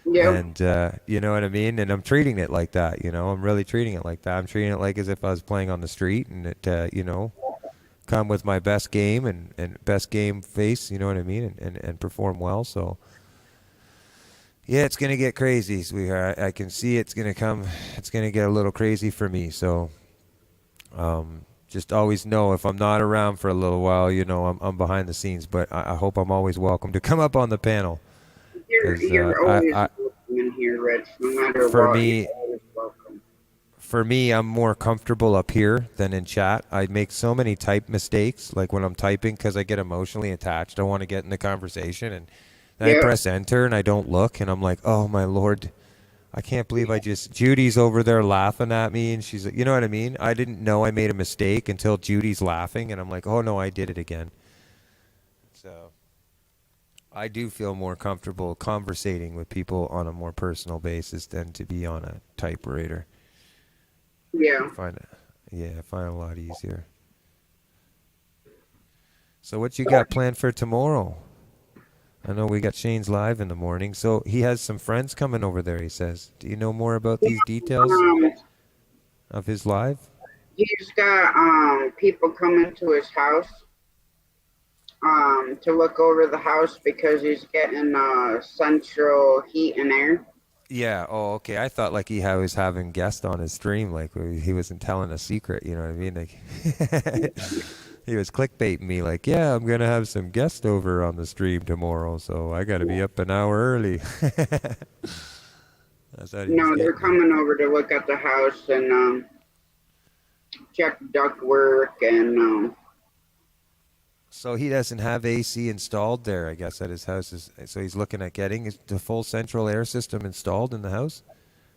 Yeah. And you know what I mean? And I'm treating it like that, I'm really treating it like that. I'm treating it like as if I was playing on the street and it, come with my best game and best game face, you know what I mean? And perform well. So yeah, it's going to get crazy, sweetheart. I can see it's going to get a little crazy for me. So just always know if I'm not around for a little while, I'm behind the scenes, but I hope I'm always welcome to come up on the panel. You're always welcome in here, Rich. No matter for what, me, you're always welcome. for me, I'm more comfortable up here than in chat. I make so many type mistakes, like when I'm typing, because I get emotionally attached. I want to get in the conversation, and then I press enter and I don't look, and I'm like, oh my Lord, I can't believe Judy's over there laughing at me, and she's like, you know what I mean? I didn't know I made a mistake until Judy's laughing, and I'm like, oh no, I did it again. So I do feel more comfortable conversating with people on a more personal basis than to be on a typewriter. Yeah. I find it a lot easier. So what you got planned for tomorrow? I know we got Shane's live in the morning, so he has some friends coming over there, he says. Do you know more about these details of his live? He's got people coming to his house to look over the house because he's getting central heat and air. Yeah. Oh, okay. I thought like he was having guests on his stream, like he wasn't telling a secret. You know what I mean? Like he was clickbaiting me, like, yeah, I'm gonna have some guests over on the stream tomorrow, so I gotta be up an hour early. No, they're coming over to look at the house and check duct work and. So he doesn't have AC installed there, I guess, at his house. So he's looking at getting the full central air system installed in the house?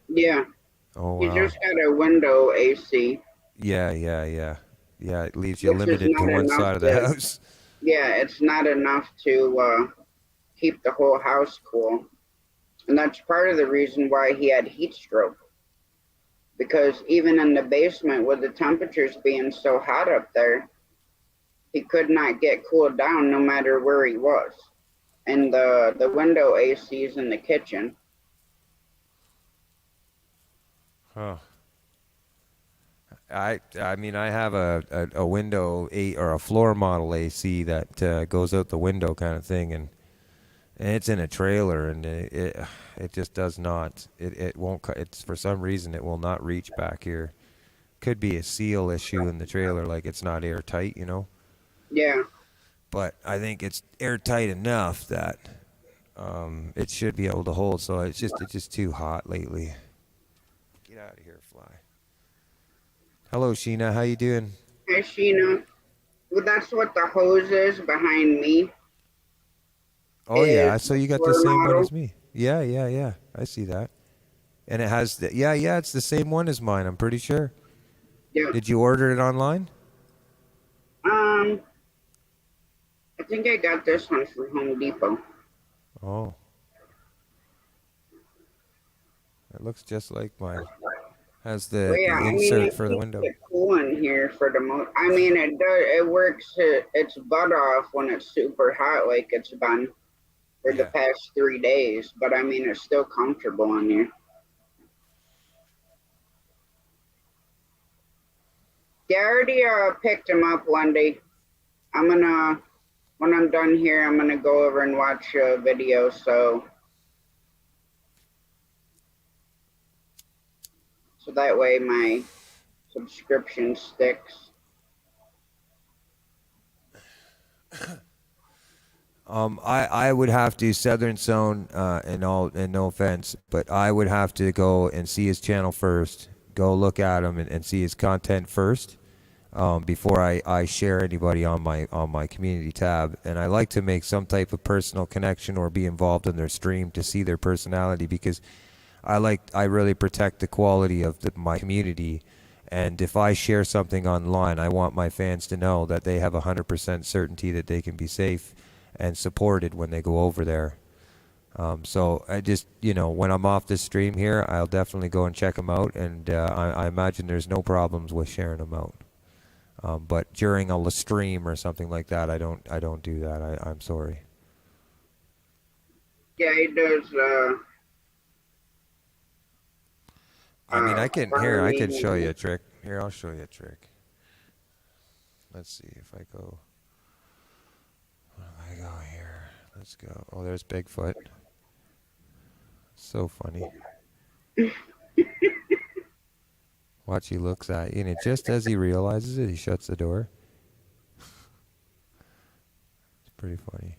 Yeah. Oh, wow. He just got a window AC. Yeah. Yeah, it leaves you limited to one side of the house. Yeah, it's not enough to keep the whole house cool. And that's part of the reason why he had heat stroke. Because even in the basement, with the temperatures being so hot up there, he could not get cooled down no matter where he was. And the window AC is in the kitchen. Huh. I mean, I have a window or a floor model AC that goes out the window kind of thing, and it's in a trailer, and it just does not. It won't. It's for some reason it will not reach back here. Could be a seal issue in the trailer, like it's not airtight, you know. Yeah. But I think it's airtight enough that it should be able to hold. So it's just too hot lately. Get out of here, fly. Hello, Sheena. How you doing? Hi, Sheena. Well, that's what the hose is behind me. Oh yeah, so you got the same one as me. Yeah. I see that. And it has it's the same one as mine, I'm pretty sure. Yeah. Did you order it online? I think I got this one from Home Depot. Oh. It looks just like mine. Has the insert for the window. It's cool in here for the most. I mean, it does. It works its butt off when it's super hot, like it's been for the past 3 days. But I mean, it's still comfortable in here. Yeah, I already picked him up one day. When I'm done here, I'm gonna go over and watch a video. So that way my subscription sticks. I would have to Southern Zone, and no offense, but I would have to go and see his channel first. Go look at him and see his content first, before I share anybody on my community tab. And I like to make some type of personal connection or be involved in their stream to see their personality, because I really protect the quality of my community. And if I share something online, I want my fans to know that they have 100% certainty that they can be safe and supported when they go over there. So I just, when I'm off this stream here, I'll definitely go and check them out. And I imagine there's no problems with sharing them out. But during a stream or something like that, I don't do that. I'm sorry. Yeah, he does. I mean, I can show you a trick. Here, I'll show you a trick. Let's see if I go. Where do I go here? Let's go. Oh, there's Bigfoot. So funny. Watch, he looks at you, and just as he realizes it, he shuts the door. It's pretty funny.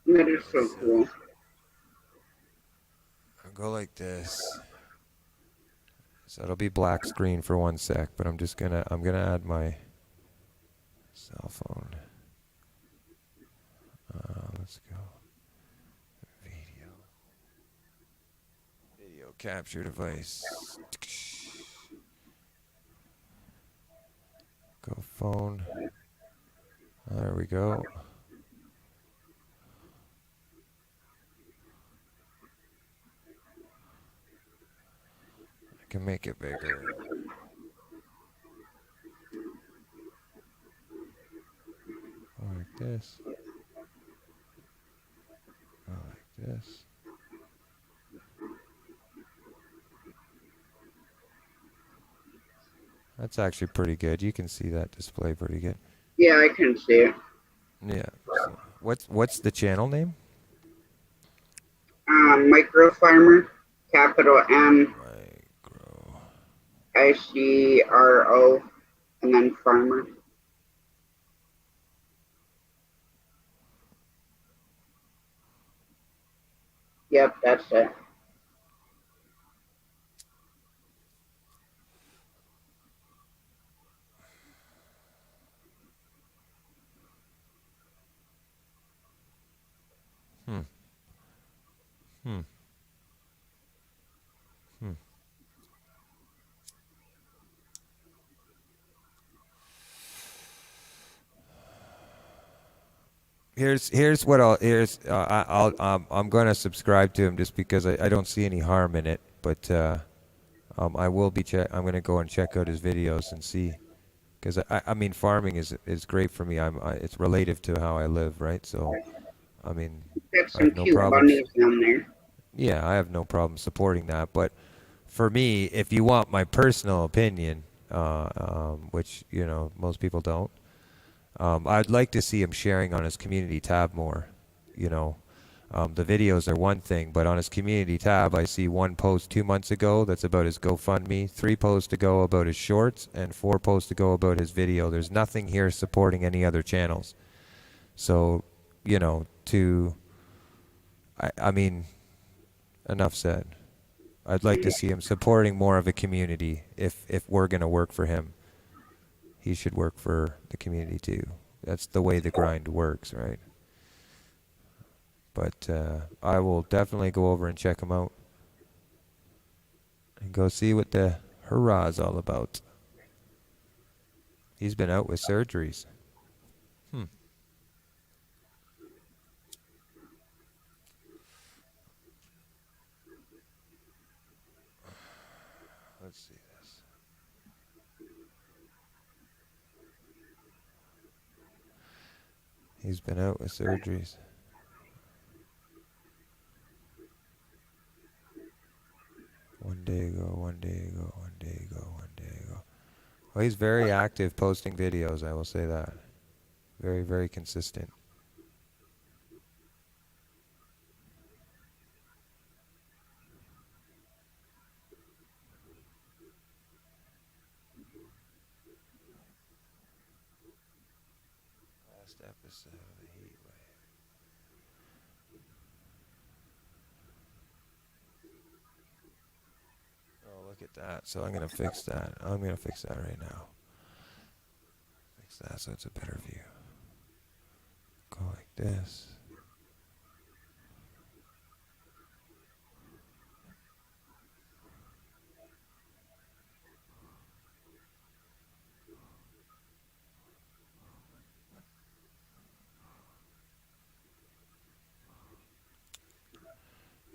That is so cool. I'll go like this. So it'll be black screen for 1 sec, but I'm gonna add my cell phone. Let's go. Video capture device. Go phone. There we go. I can make it bigger. Like this. Like this. That's actually pretty good. You can see that display pretty good. Yeah, I can see it. Yeah. So what's the channel name? Micro Farmer, capital M Micro. ICRO, and then Farmer. Yep, that's it. Hmm. Hmm. Hmm. Here's what I'm going to subscribe to him just because I don't see any harm in it, but I will be I'm going to go and check out his videos and see, because I mean farming is great for me. It's relative to how I live, right? So I mean Got I some have no cute problems. bunnies down there. Yeah, I have no problem supporting that. But for me, if you want my personal opinion, which most people don't, I'd like to see him sharing on his community tab more. You know, the videos are one thing, but on his community tab, I see one post 2 months ago that's about his GoFundMe, 3 posts to go about his shorts, and 4 posts to go about his video. There's nothing here supporting any other channels. So, I mean, enough said. I'd like to see him supporting more of a community. If we're gonna work for him, he should work for the community too. That's the way the grind works, right? But I will definitely go over and check him out and go see what the hurrah's all about. He's been out with surgeries. Let's see this. He's been out with surgeries. One day ago, one day ago, one day ago, one day ago. Well, he's very active posting videos, I will say that. Very, very consistent. Last episode of the heat wave. Oh, look at that. So I'm going to fix that. I'm going to fix that right now. Fix that so it's a better view. Go like this.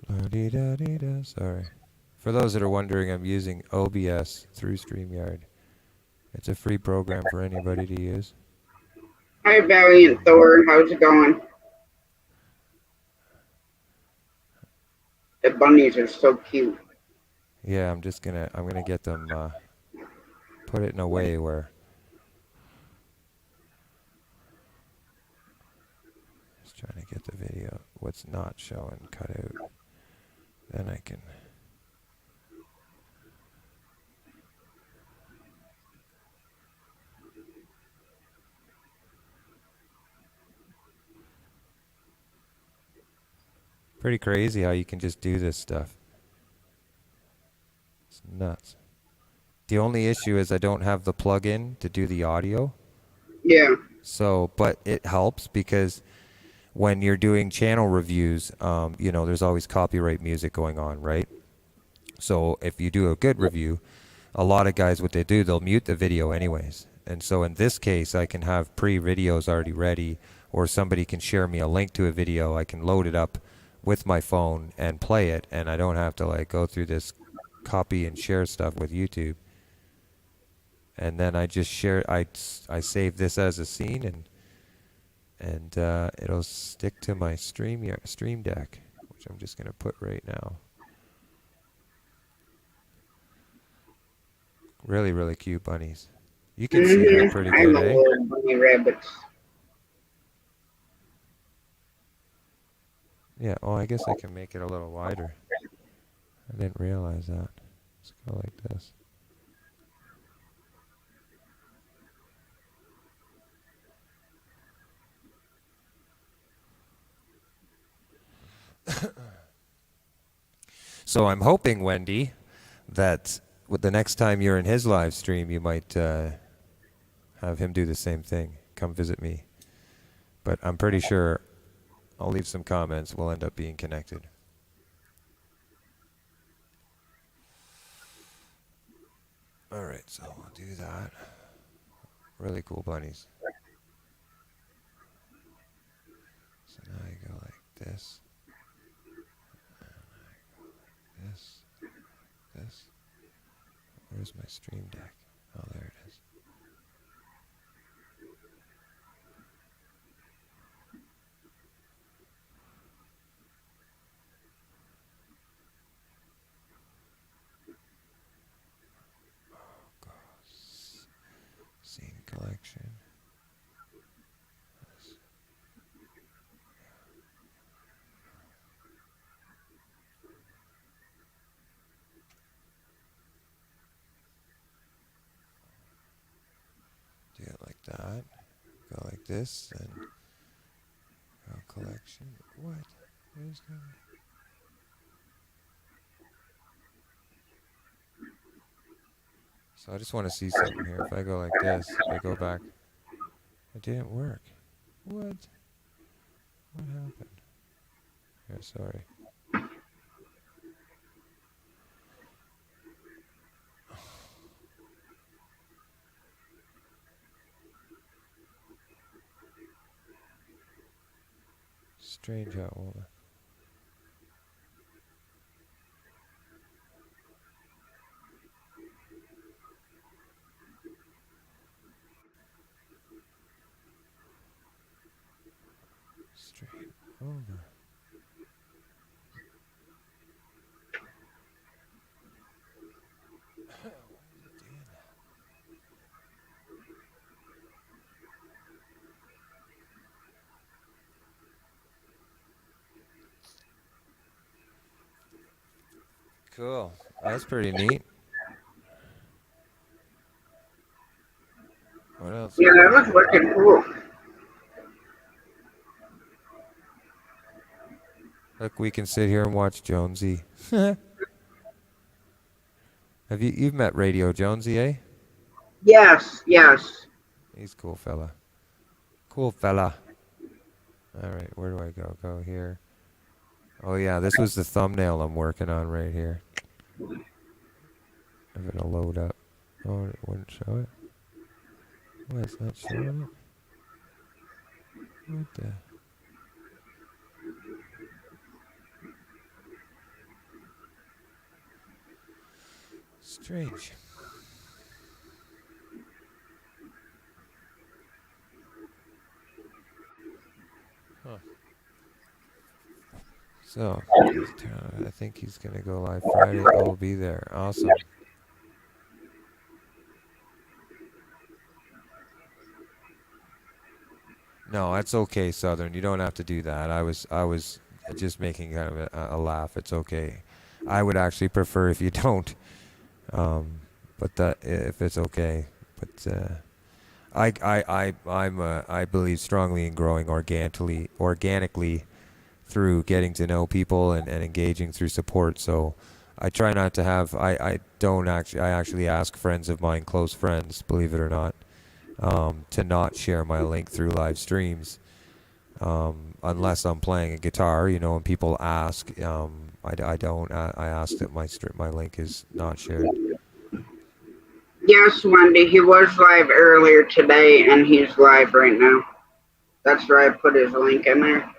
La-dee-da-dee-da. Sorry. For those that are wondering, I'm using OBS through StreamYard. It's a free program for anybody to use. Hi, Valiant Thor. How's it going? The bunnies are so cute. Yeah, I'm gonna get them, put it in a way where, just trying to get the video, what's not showing cut out. Then I can. Pretty crazy how you can just do this stuff. It's nuts. The only issue is I don't have the plug-in to do the audio. Yeah. So, but it helps because when you're doing channel reviews, you know, there's always copyright music going on, right? So if you do a good review, a lot of guys, what they do, they'll mute the video anyways. And so in this case, I can have pre-videos already ready, or somebody can share me a link to a video. I can load it up with my phone and play it, and I don't have to like go through this copy and share stuff with YouTube. And then I just share, I save this as a scene, and it'll stick to my stream deck, which I'm just gonna put right now. Really, really cute bunnies. You can see that pretty I good, love eh? little bunny rabbits. Yeah, oh, I guess I can make it a little wider. I didn't realize that. Let's go like this. So I'm hoping, Wendy, that with the next time you're in his live stream, you might have him do the same thing. Come visit me. But I'm pretty sure I'll leave some comments. We'll end up being connected. All right, so we'll do that. Really cool bunnies. So now I go like this. This. This. Where's my stream deck? Oh, there it is. Scene collection. Do it like that. Go like this, and go collection. What? What is going on? So I just want to see something here. If I go like this, if I go back, it didn't work. What? What happened? Here, sorry. Strange how all the... Straight over. Why is it doing that? Cool. That's pretty neat. What else? Yeah, that was looking cool. Look, we can sit here and watch Jonesy. Have you've met Radio Jonesy, eh? Yes, yes. He's a cool fella. Cool fella. All right, where do I go? Go here. Oh yeah, this was the thumbnail I'm working on right here. I'm gonna load up. Oh, it wouldn't show it. What? It's not showing it. What the? Strange. Huh. So, I think he's gonna go live Friday. I'll be there. Awesome. No, that's okay, Southern. You don't have to do that. I was just making kind of a laugh. It's okay. I would actually prefer if you don't. But that if it's okay. But I believe strongly in growing organically through getting to know people and engaging through support. So I try not to have. I don't actually. I actually ask friends of mine, close friends, believe it or not, to not share my link through live streams, unless I'm playing a guitar. You know, and people ask. I don't. I ask that my link is not shared. Yes, Wendy, he was live earlier today, and he's live right now. That's where I put his link in there.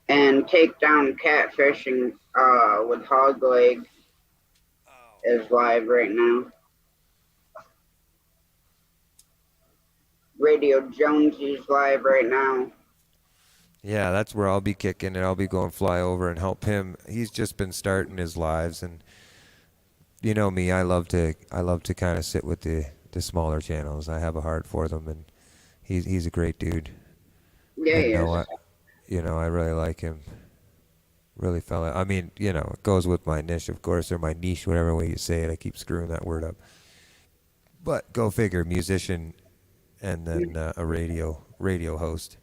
And take down catfishing with hog leg is live right now. Radio Jonesy's live right now. Yeah, that's where I'll be kicking it. I'll be going fly over and help him. He's just been starting his lives, and you know me, I love to kind of sit with the smaller channels. I have a heart for them, and he's a great dude. Yeah, And he no, is. I really like him. Really fella. I mean, it goes with my niche, of course, or my niche, whatever way you say it. I keep screwing that word up. But go figure, musician, and then a radio host.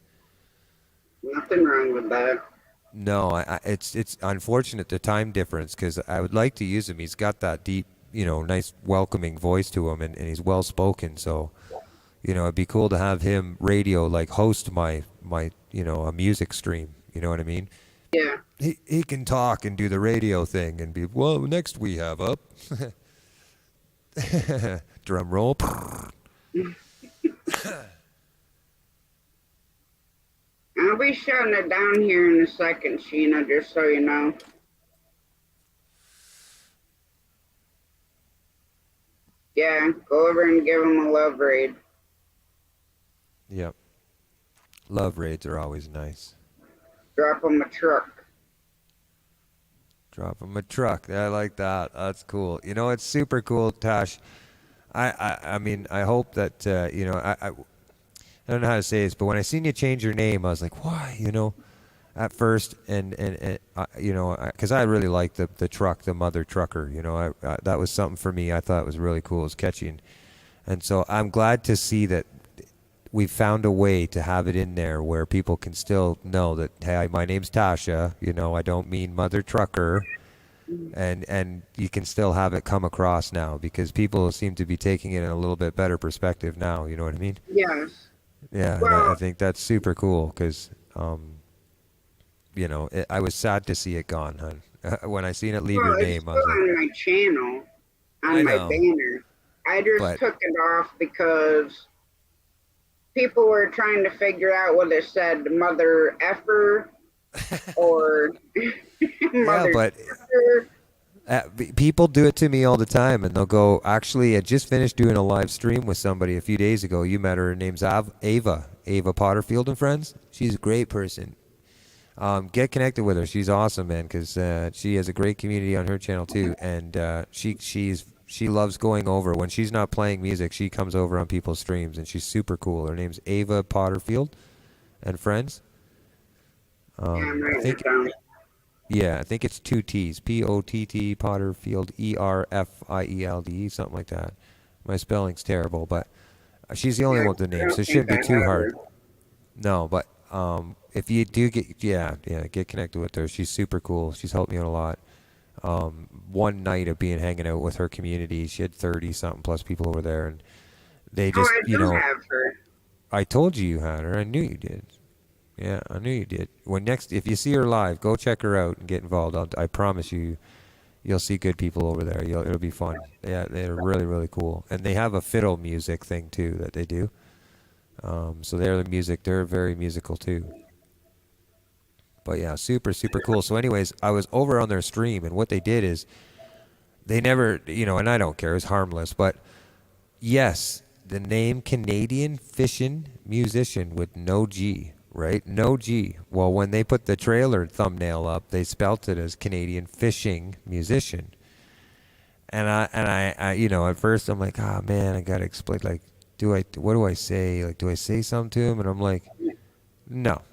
Nothing wrong with that. No, it's unfortunate the time difference because I would like to use him. He's got that deep, nice welcoming voice to him, and he's well spoken. So, it'd be cool to have him radio like host my a music stream. You know what I mean? Yeah. He can talk and do the radio thing and be, well, next we have up drum roll. I'll be shutting it down here in a second, Sheena, just so you know. Yeah, go over and give him a love raid. Yep. Love raids are always nice. Drop him a truck. Drop him a truck. I like that. That's cool. It's super cool, Tash. I mean, I hope that, I don't know how to say this, but when I seen you change your name, I was like, why? At first, and because I really liked the truck, the mother trucker. That was something for me. I thought it was really cool. It was catchy, and so I'm glad to see that we've found a way to have it in there where people can still know that, hey, my name's Tasha. I don't mean mother trucker. And you can still have it come across now because people seem to be taking it in a little bit better perspective now. You know what I mean? Yes. Yeah, Well, and I think that's super cool because, I was sad to see it gone, hon. When I seen it leave your it's name, still I was like, on my channel, I on my know, banner. I just but took it off because people were trying to figure out whether it said mother effer or yeah, mother but trucker. people do it to me all the time, and they'll go, actually, I just finished doing a live stream with somebody a few days ago. You met her. Her name's Ava Potterfield and Friends. She's a great person. Get connected with her. She's awesome, man, because she has a great community on her channel too, and she loves going over when she's not playing music. She comes over on people's streams, and she's super cool. Her name's Ava Potterfield and Friends. Yeah, I'm I writing think it down. Yeah, I think it's two T's. P-O-T-T, Potterfield, E-R-F-I-E-L-D, something like that. My spelling's terrible, but she's the only Yeah, one with the I name, so don't it think shouldn't I be too have hard. her. No, but if you do get, get connected with her. She's super cool. She's helped me out a lot. One night of hanging out with her community, she had 30-something plus people over there, and they Oh, just, I do have her. I told you had her. I knew you did. Yeah, I knew you did. If you see her live, go check her out and get involved. I promise you, you'll see good people over there. It'll be fun. Yeah, they're really, really cool. And they have a fiddle music thing too that they do. So they're very musical too. But yeah, super, super cool. So anyways, I was over on their stream, and what they did is they never, and I don't care, it's harmless, but yes, the name Canadian Fishing Musician with no G. Right? No G. Well, when they put the trailer thumbnail up, they spelt it as Canadian Fishing Musician. And I at first I'm like, oh man, I gotta explain. Like, what do I say? Like, do I say something to him? And I'm like, no,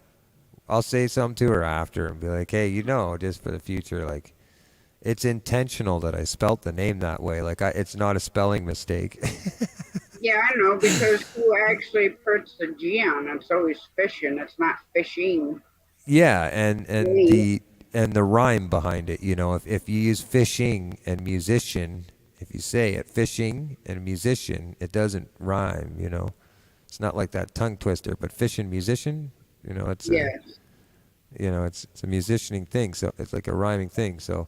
I'll say something to her after and be like, hey, just for the future, like, it's intentional that I spelt the name that way. Like, it's not a spelling mistake. Yeah, I know, because who actually puts the G on? It's always fishing. It's not fishing. Yeah, and and the rhyme behind it. You know, if you use fishing and musician, if you say it fishing and musician, it doesn't rhyme. You know, it's not like that tongue twister. But fish and musician, you know, it's a, Yes. you know, it's a musicianing thing. So it's like a rhyming thing. So,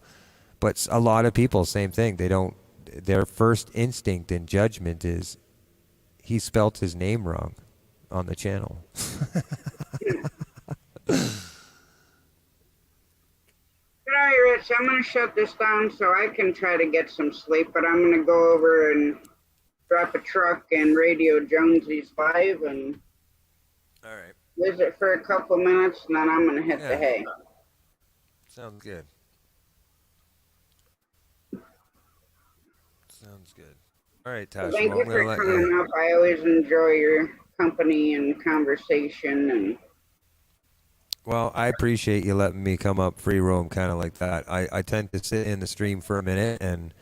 but a lot of people, same thing. They don't. Their first instinct and judgment is he spelt his name wrong on the channel. Good night, Rich. I'm going to shut this down so I can try to get some sleep, but I'm going to go over and drop a truck and radio Jonesy's live and All right. visit for a couple minutes, and then I'm going to hit the Yeah. hay. Sounds good. Sounds good. All right, Tasha. Thank Well, you I'm gonna for let coming you. up. I always enjoy your company and conversation. And Well, I appreciate you letting me come up free roam, kind of like that. I tend to sit in the stream for a minute and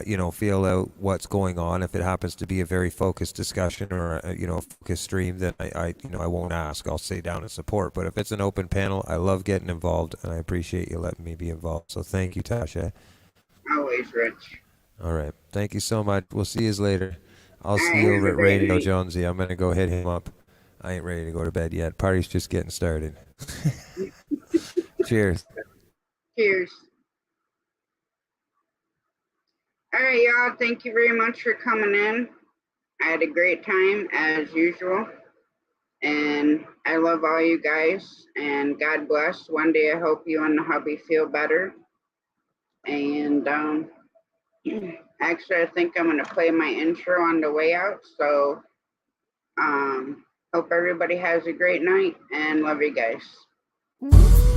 you know, feel out what's going on. If it happens to be a very focused discussion or a, you know, a focused stream, then I you know, I won't ask. I'll stay down and support. But if it's an open panel, I love getting involved, and I appreciate you letting me be involved. So thank you, Tasha. always, Rich. All right. Thank you so much. We'll see you later. I'll All see right, you have over a at great Radio night. Jonesy. I'm going to go hit him up. I ain't ready to go to bed yet. Party's just getting started. Cheers. Cheers. All right, y'all. Thank you very much for coming in. I had a great time as usual. And I love all you guys. And God bless. One day I hope you and the hubby feel better. And actually, I think I'm going to play my intro on the way out. So hope everybody has a great night and love you guys.